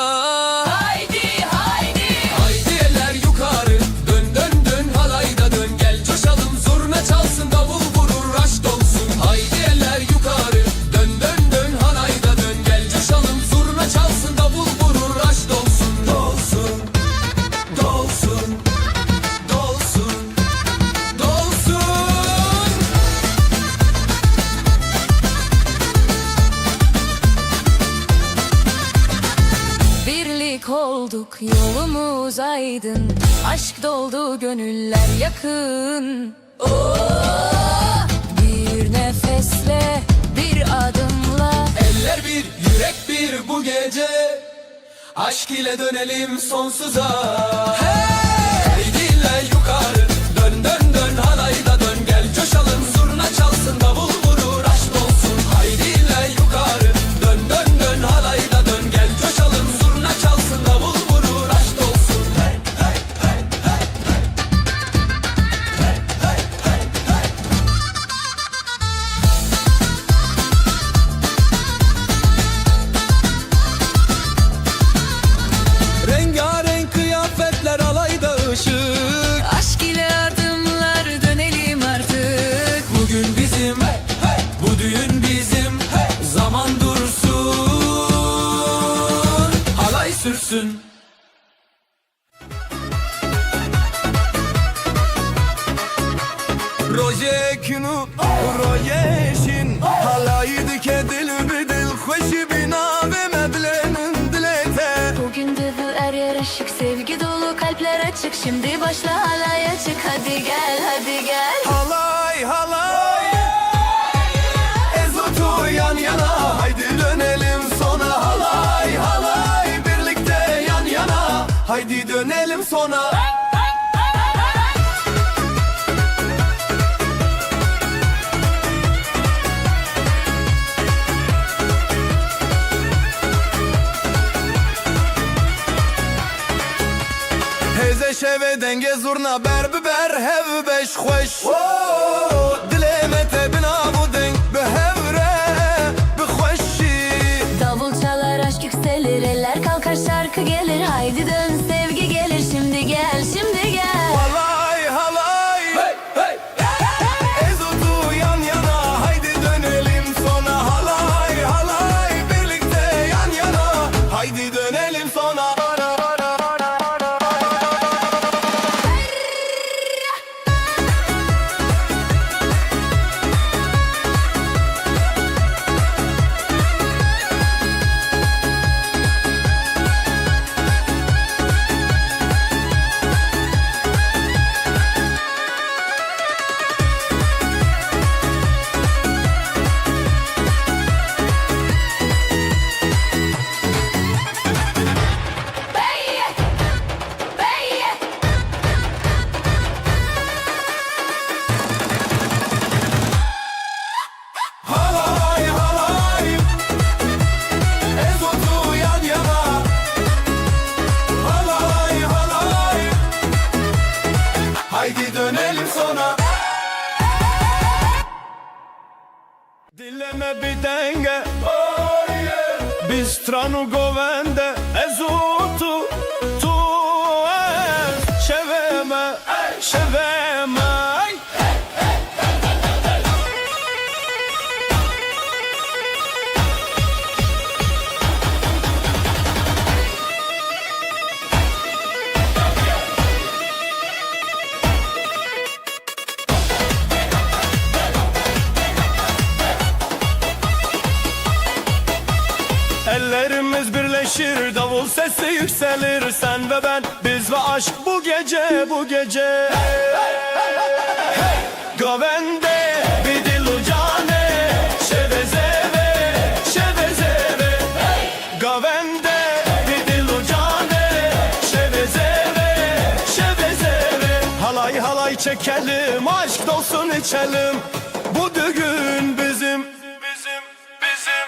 Haydi haydi. Haydi eller yukarı, dön dön dön halayda dön. Gel coşalım, zurna çalsın, davul vurur, aşk dolsun. Haydi eller yukarı, dön dön dön halayda dön. Gel coşalım, zurna çalsın, davul vurur, aşk dolsun. Dolsun, dolsun, dolsun, dolsun. Birlik olduk, yolumuz aydın. Aşk doldu, gönüller yakın. Bir nefesle, bir adımla. Eller bir, yürek bir bu gece. Aşk ile dönelim sonsuza. Hey diller yukarı, dön dön dön halayda dön. Gel coşalım, zurna çalsın, davul vurur, aşk olsun. Haydi diller yukarı, dön dön dön halayda dön. Gel coşalım, zurna çalsın, davul vurur, aşk olsun. Hey hey hey hey hey. Hey hey hey hey. Rengarenk kıyafetler, alayda ışık. Aşk ile adımlar, dönelim artık. Bugün bizim, bu düğün bizim. Zaman dursun, halay sürsün. روزه کنو رویشین حالایdı که دل به دل خوشی بنا ve medlenin dilete. Bugün de bu er yer aşık, sevgi dolu kalpler açık. Şimdi başla halaya çık, hadi gel hadi gel. Halay halay Ezotu yan yana haydi dönelim sona. Halay halay birlikte yan yana haydi dönelim sona. Heze şeve denge zurna ber biber hev beş xoş. Dileme bina bu denk be hevre be xoşi. Davul çalar, aşk yükselir, eller kalkar, şarkı gelir. Haydi dön, sevgi gelir, şimdi gel şimdi gel. Halay halay Ezotu yan yana haydi dönelim sona. Halay halay birlikte yan yana haydi dönelim sona. Halay halay Ezotu yan yana. Halay halay haydi dönelim sona. Dileme bir denge biz stranu govende. Ezotu tu şeveme şeveme. Ellerimiz birleşir, davul sesi yükselir. Sen ve ben, biz ve aşk bu gece, bu gece. Govende bir dilu cane, şevezeve, şevezeve. Govende bir dilu cane, şevezeve, şevezeve. Halay halay çekelim, aşk dolsun içelim. Bu düğün bizim, bizim, bizim.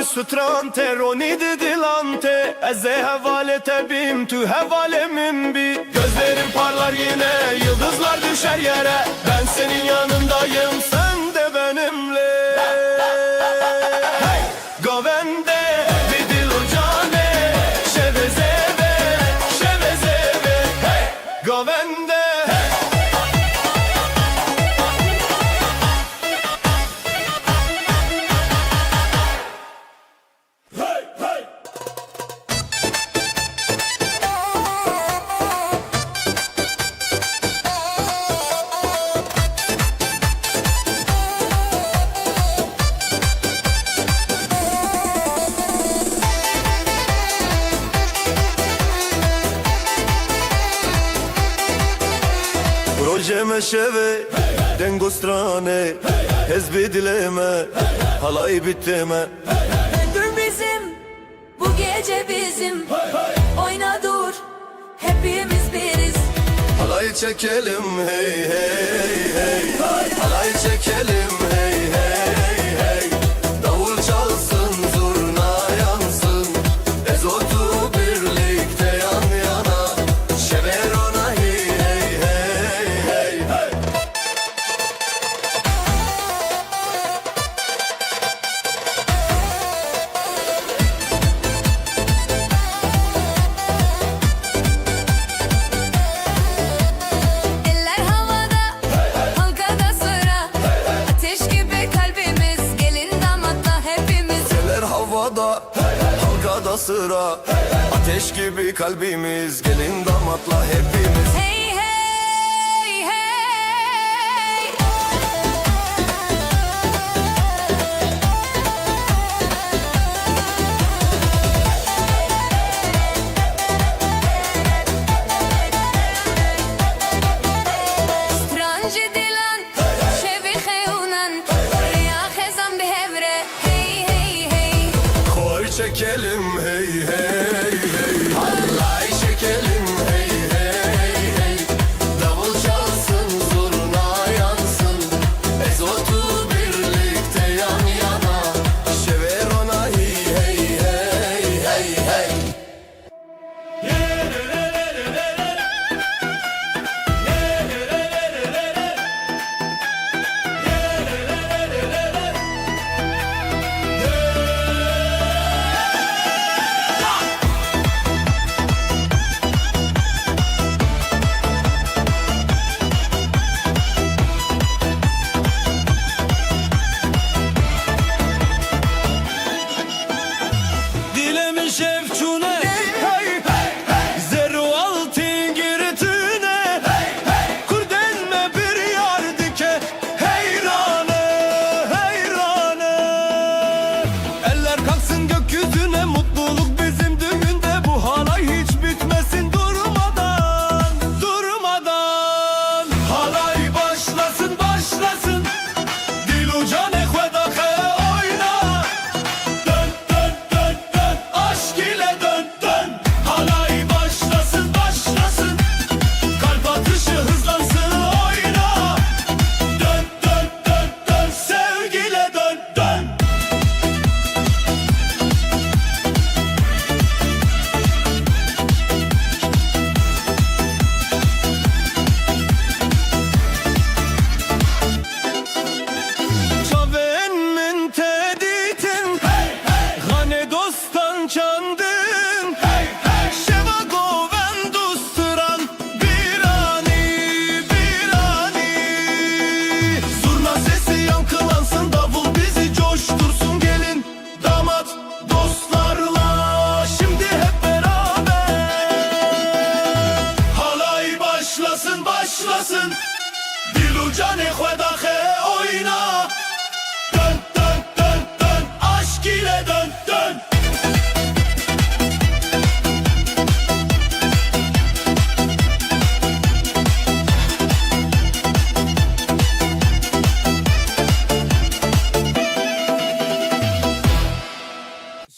sütran teroni dilante Eze hevalete bim tu hevalemin bi Gözlerim parlar yine yıldızlar düşer yere Ben senin yanındayım sen de benimle Hey! Govende bir dil ucane Şevezeve Hey! Govende Projeme şeve dengo strane Hezbi dileme halay biteme Ömür bizim, bu gece bizim. Oyna dur, hepimiz biriz. Halay çekelim hey hey hey Halay çekelim hey hey hey Davul çalsın zurna yansın Ezotu birlikte yan yana Şeverona hey hey hey hey Eller havada, halkada sıra. Ateş gibi kalbimiz, gelin damatla hepimiz. Eller havada, halkada sıra Ateş gibi kalbimiz, gelin damatla hepimiz Hey hey hey. Strancı dilan, şevi xeyunan. Riya xezan bihevre. Hey hey hey. Koy çekelim hey hey hey Halay çekelim hey hey hey Davul çalsın zurna yansın Ezotu birlikte yan yana Şeverona hey hey hey hey hey Dilemin şefçune Zeru altın giritüne Kurdenme bir yar dike Heyrane heyrane Eller kalksın gökyüzüne Mutluluk bizim düğünde Bu halay hiç bitmesin durmadan Durmadan Halay başlasın başlasın Dil uca ne kvedahe oyna Dön dön dön dön aşk ile dön dön Halay başlasın başlasın Kalp atışı hızlansın oyna Dön dön dön dön sevgiyle dön dön Çaven min teditin Gane dostan çandın Şeva goven dusturan Bir ani Zurna sesi yankılansın Davul bizi coştursun Gelin damat dostlarla Şimdi hep beraber Halay başlasın başlasın Dil uca ne kvedahe oyna Dön dön dön dön aşk ile dön dön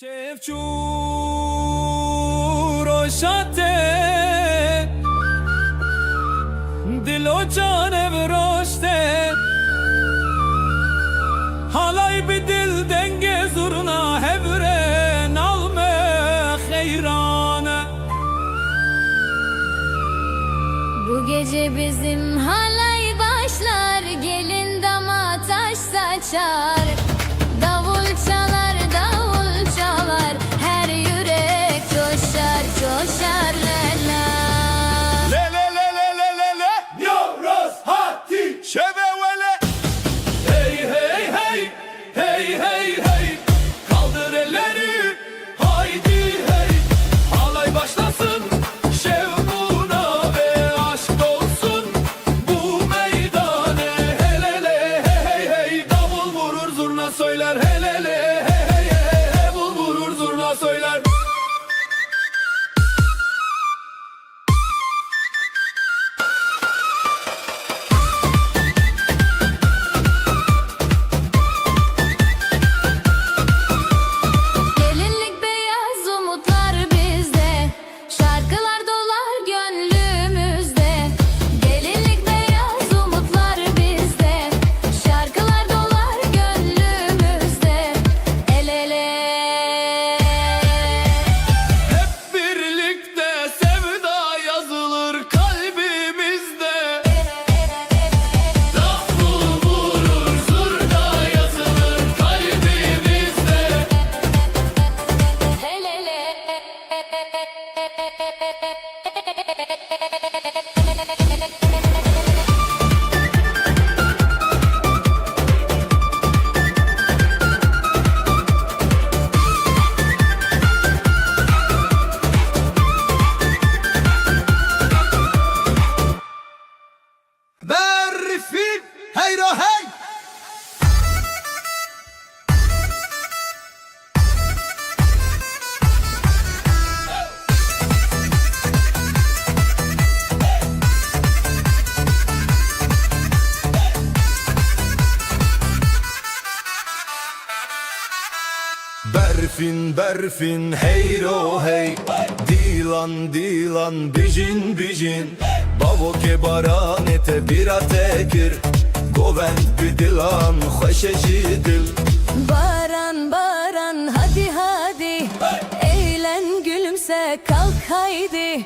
Şefçu roşate Dil o cane vroşte Bu gece bizim halay başlar, gelin damat taş saçar. Davul çalar, davul çalar, her yürek coşar, coşar la la. Le le le le le le le Yoros hati Şevevele Hey hey hey Hey hey hey Kaldır elleri Haydi hey Halay başlasın Şevkuna ve aşk dolsun Bu meydane Helele hey hey hey Davul vurur zurna söyler Helele hey hey hey Davul vurur zurna söyler Gelinlik beyaz umutlar bizde, şarkılar dolar gönlümüzde. Gelinlik beyaz umutlar bizde, şarkılar dolar gönlümüzde. El ele. Hep birlikte sevda yazılır kalbimizde Davul vurur zurna yazılır kalbimizde El ele. Berfin Heyro hey Berfin berfin heyro hey Dilan dilan bijin bijin Bavo ke baranete bira tekir Govend bidilan hoşeşi dil Baran baran hadi hadi, eğlen gülümse kalk haydi.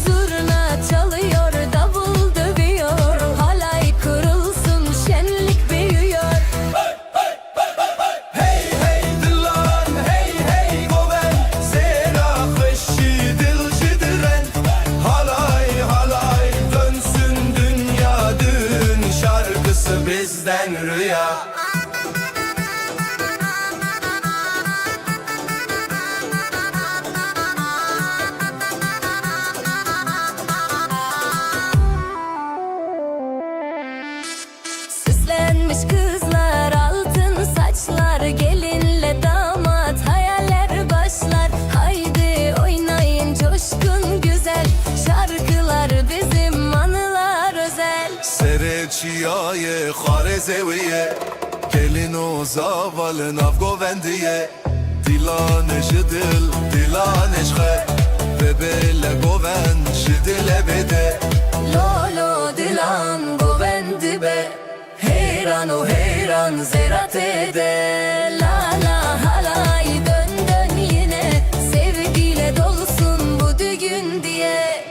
Zurna çalıyor, davul dövüyor, halay kurulsun, şenlik büyüyor. Hey hey dilan hey hey govend Zera hoşi dil jidren Halay halay dönsün dünya Dün şarkısı bizden rüya Süslenmiş kızlar, altın saçlar, gelinle damat hayaller başlar. Haydi oynayın coşkun güzel, şarkılar bizim anılar özel. Sereçiyaye xarezeviye Gelin o zavalın av govendiye Dilan jidil, dilan eşhe Bebele goven jidile bede Lolo dilan govendi be, heyran o heyran zerat ede. La la halay dön dön yine, sevgiyle dolusun bu düğün diye.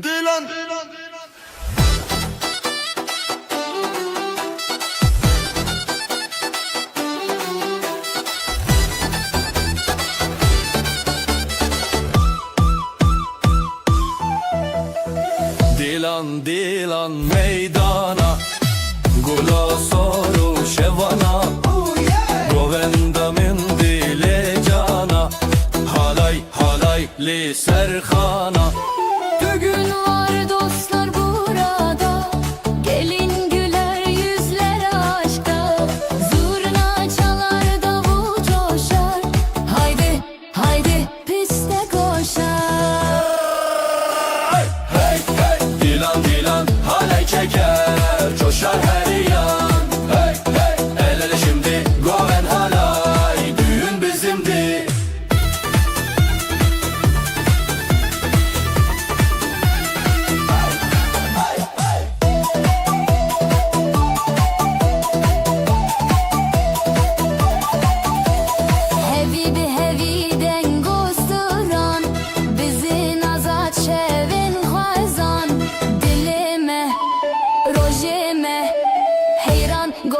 Dilan Dilan dilan meydana Gula soru şevana Govenda min dile cana Halay halay li serhana Bugün var dostlar burada, gelin güler yüzler aşkta. Zurna çalar, davul coşar, haydi haydi piste koşar. Hey hey dilan dilan halay çeker Coşar her yan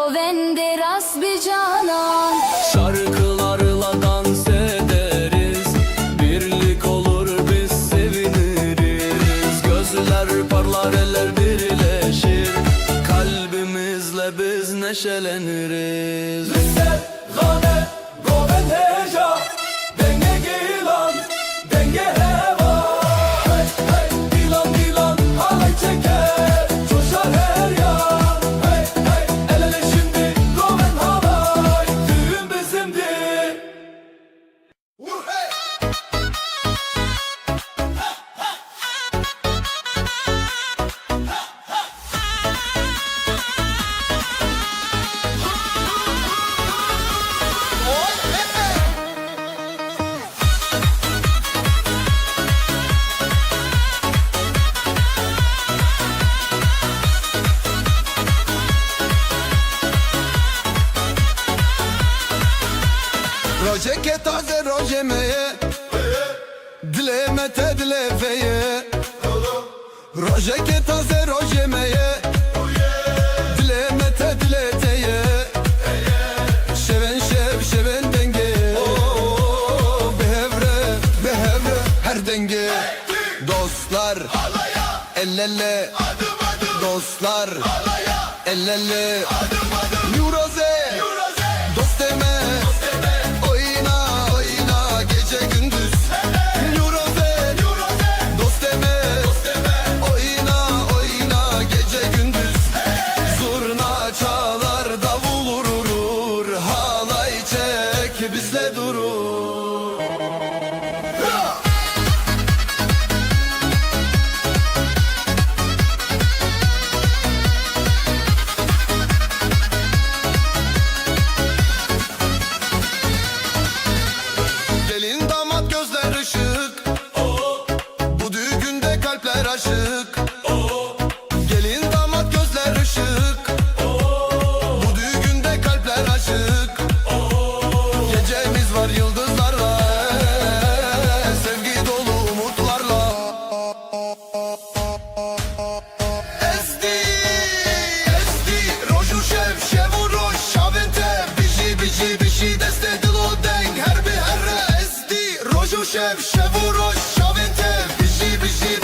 Govende ras bir canan. Şarkılarla dans ederiz, birlik olur biz seviniriz. Gözler parlar eller birleşir, kalbimizle biz neşeleniriz. Lisel, gane, goven heja Denge gilan, denge heva Hey hey, dilan dilan halay çeker Coşar her yan Hey hey, el ele şimdi goven halay Düğün bizimdir Roje ke taze roje meye Dileme te dilefeye Roje ke taze roje meye Dileme te dileteye Şeven şev şeven denge Behevre her denge Dostlar el ele Dostlar el ele Yuroze dost deme Oyna oyna gece gündüz Yuroze dost deme Oyna oyna gece gündüz Zurna çalar davul vurur Halay çek bizle durur Gelin damat gözler ışık Bu düğünde kalpler aşık Gelin damat gözler ışık Bu düğünde kalpler aşık Gecemiz var yıldızlarla Sevgi dolu umutlarla Esti, esti Roju şev, şevu roş Şavente, bişi deste dilo deng Her bir herre esti Roju şev, şevu roş Şavente,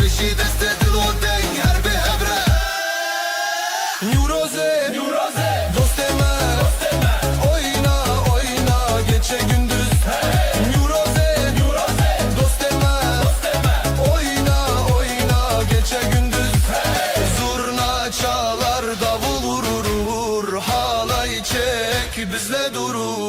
bişi deste dilo deng Her bir herre Nuroze, dost deme Oyna, oyna gece gündüz Nuroze, dost deme Oyna, oyna gece gündüz Zurna çalar davul vurur Halay çek bizle durur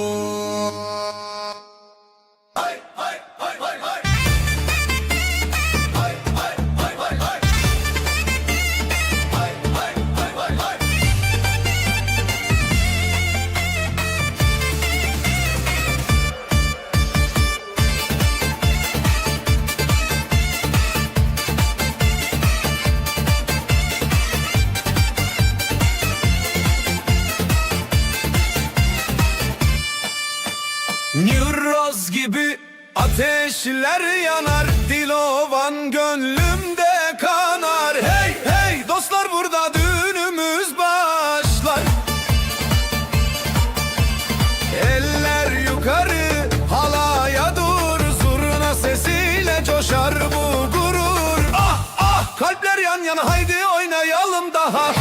Nüroz gibi ateşler yanar Dilovan gönlümde kanar Hey hey dostlar burada düğünümüz başlar Eller yukarı halaya dur Zurna sesiyle coşar bu gurur Ah ah kalpler yan yana haydi oynayalım daha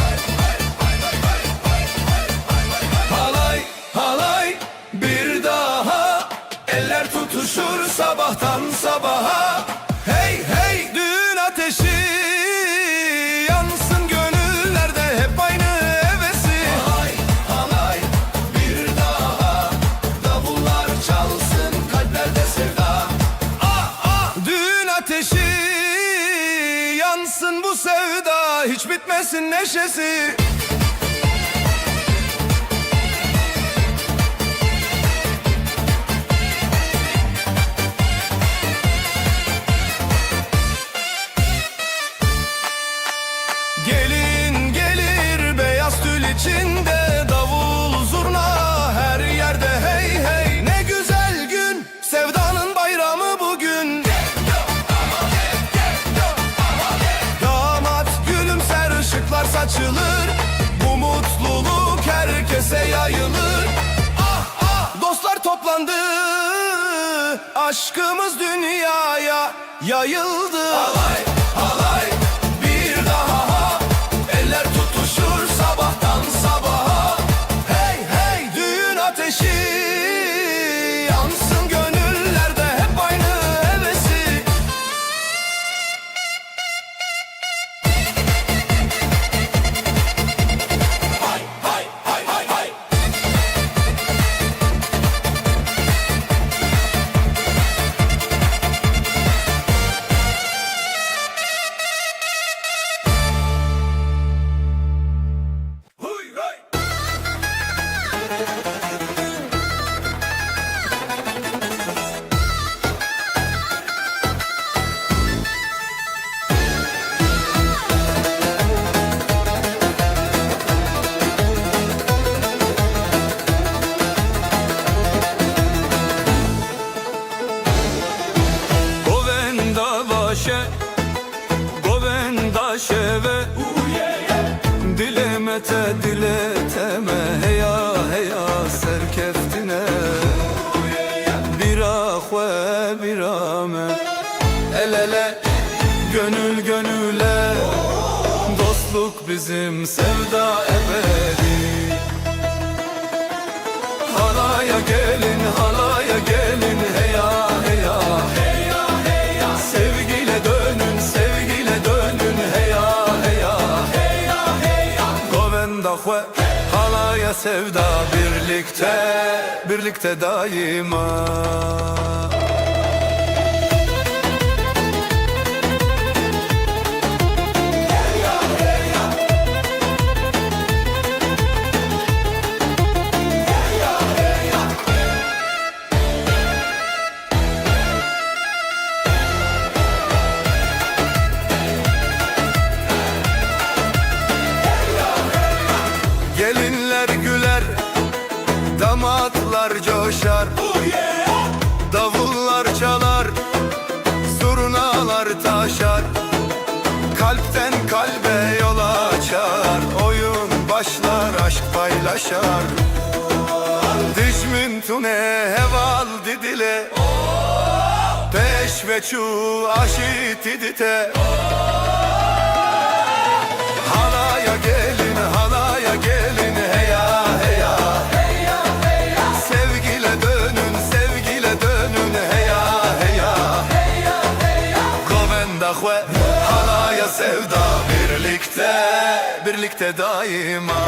Halay halay bir daha Eller tutuşur sabahtan sabaha Hey hey düğün ateşi Yansın gönüllerde hep aynı hevesi Halay halay bir daha Davullar çalsın kalplerde sevda Ah ah düğün ateşi Yansın bu sevda hiç bitmesin neşesi Gelin gelir beyaz tül içinde Davul zurna her yerde hey hey Ne güzel gün sevdanın bayramı bugün Damat gülümser ışıklar saçılır Bu mutluluk çok herkese yayılır. Ah ah, dostlar toplandı, aşkımız dünyaya yayıldı. Halay halay bir daha, eller tutuşur sabahtan sabaha. Hey hey, düğün ateşi yansın gönüllerde, hep aynı hevesi. Hay hay hay hay hay. Huy hay. Govenda şeve dilemete dileteme, heya heya serkeftine bira xwe bira me, el ele gönül gönüle, dostluk bizim sevda ebedi. Halaya gelin halaya gelin, heya heya heya heya, sevgiyle dönün sevgiyle dönün, heya heya heya heya. Govenda xwe halaya sevda, birlikte birlikte daima. Gelinler güler, damatlar coşar, davullar çalar, zurnalar taşar, kalpten kalbe yol açar, oyun başlar, aşk paylaşar. Dijmin tune heval didile, peş ve çu aşit idite. Halaya gelin halaya gelin, heya heya heya heya, sevgiyle dönün sevgiyle dönün, heya heya heya heya. Govenda xwe halaya sevda, birlikte birlikte daima.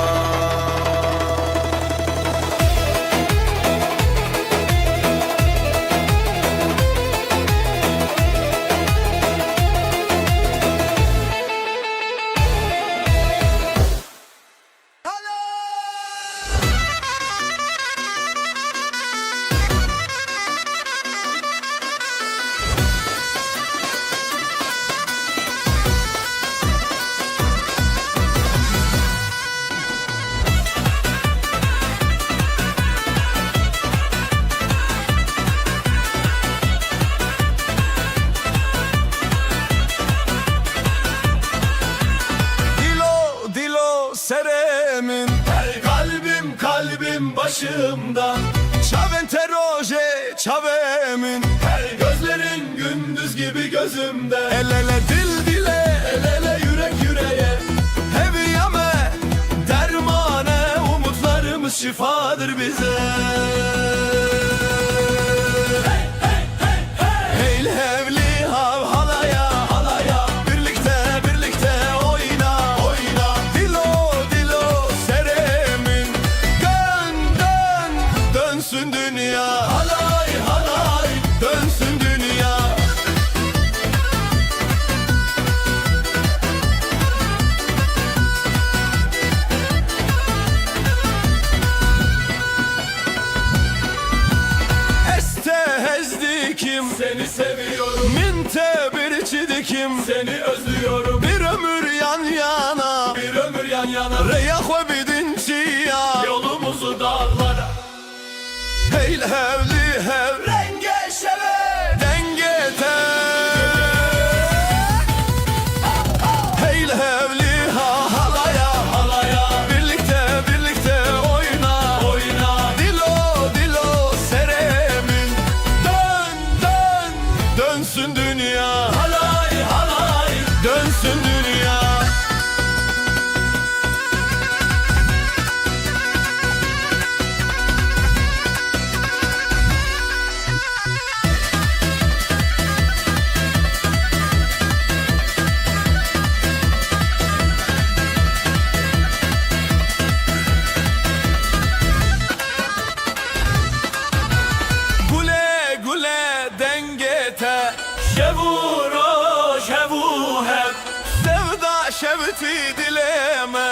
Seremin, Kalbim kalbim başımda, çavente roje çavemin. Gözlerin gündüz gibi gözümde, el ele dil dile, el ele yürek yüreğe. Heviyame dermane, umutlarımız şifadır bize. Hey hevli hav halaya halaya, birlikte birlikte oyna oyna. Dilo dilo seremin, dön dön dönsün dünya. Halay halay dönsün dünya. Kim? Seni seviyorum. Minte bir çidikim, seni özlüyorum. Bir ömür yan yana, bir ömür yan yana. Reyah ve bidinci ya, yolumuzu dağlara. Hey hevli hev, renge şeve, denge te. Hey hevli ha halaya halaya, birlikte birlikte dileme.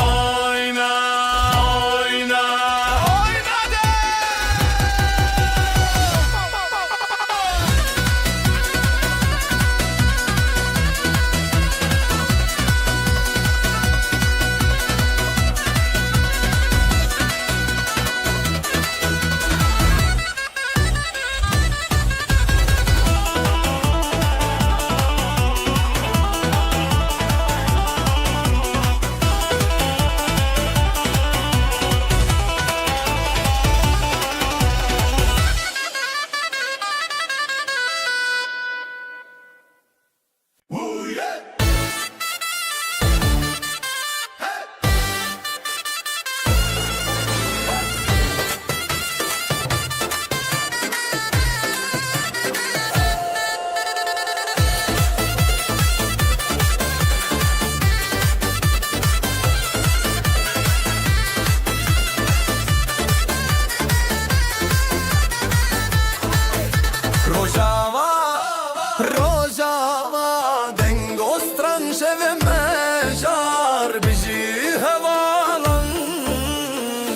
Oyna, oyna, oyna de. Rojava dengo stranşeve mejar bizi havalan.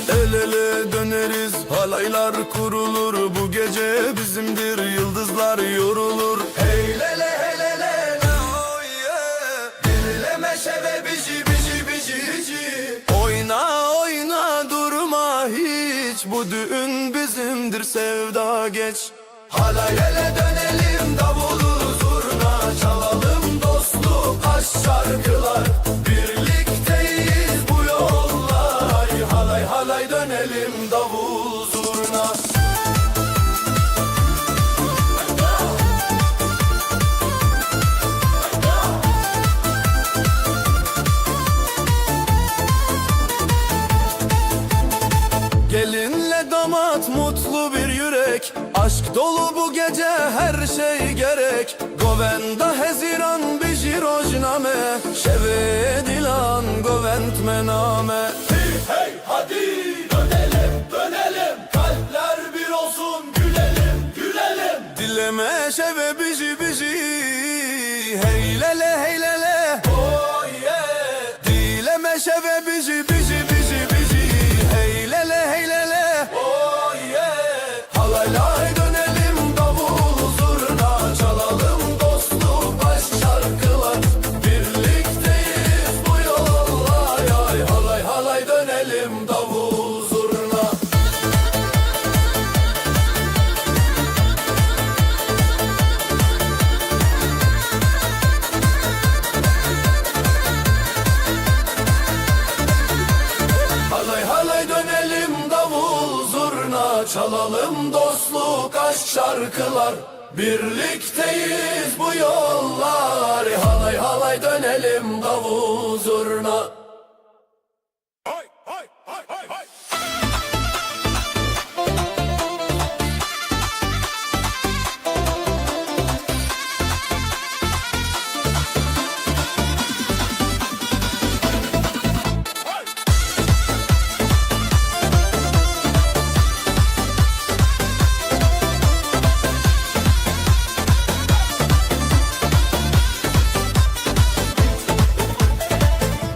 El ele döneriz halaylar kurulur, bu gece bizimdir yıldızlar yorulur. Heylele heylele oh yeah. Dinleme şeve bizi bizi bizi bizi. Oyna oyna durma hiç, bu düğün bizimdir sevda geç. Halayele dönelim davulu zurna çalalım, dostluk aşk şarkılar. Birlikteyiz bu yollar, halay halay dönelim davul zurna. Gelinle damat mutlu bir yürek, aşk dolu bu gece her şey gerek. Govenda heziran biji rojname, şeve dilan govend mename. Hey hey hadi dönelim dönelim, kalpler bir olsun gülelim gülelim. Dileme şeve biji biji, heylele heylele oh yeah. Dileme şeve biji biji biji biji, heylele heylele oh yeah. Halalay dönelim davul zurna çalalım, dostluk aşk şarkılar. Birlikteyiz bu yollar, ay halay halay dönelim davul zurna. Halay halay dönelim davul zurna çalalım, dostluk aşk şarkılar. Birlikteyiz bu yollar, halay halay dönelim davul zurna.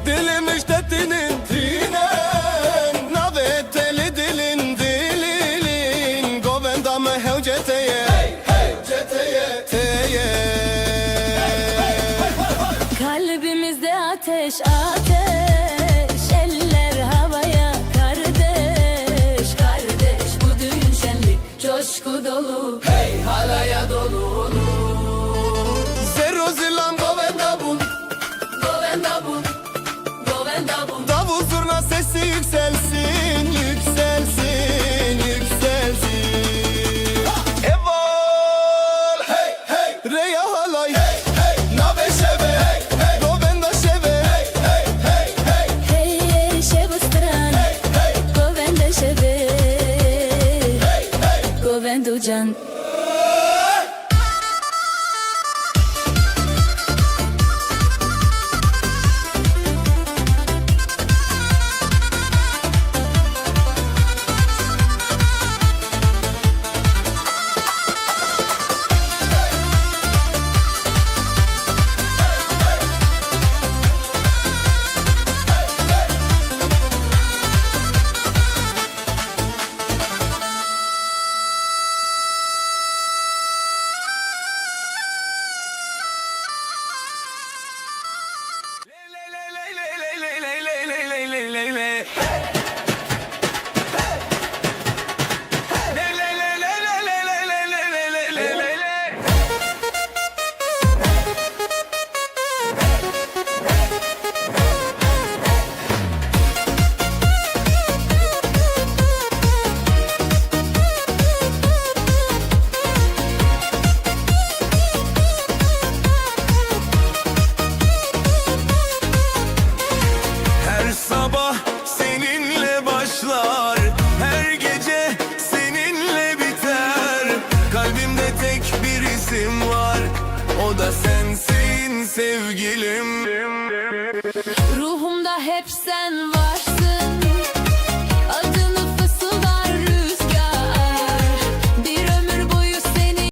Dilim işte dinin dinen, naveteli dilin dilin. Govenda me hevceteye, hey hey ceteye teye. Kalbimizde ateş ateş, eller havaya kardeş kardeş. Bu düğün şenlik coşku dolu, hey halaya dolu. Zero zilan govenda bun, Govenda bun, govenda bun. davul zurna sesi yükselsin, yükselsin, yükselsin. Evol, hey hey, reya halay, hey hey, nave şeve, hey hey, govenda şeve, hey hey hey hey. Hey hey şevo stran, Hey hey, govenda şeve, hey hey. govendo can. ley ley ley. Ley ley ley ley ley ley ley ley ley ley ley ley ley. Her sabah seninle başlar, her gece seninle biter. Kalbimde tek bir isim var, o da sensin sevgilim. Ruhumda hep sen var.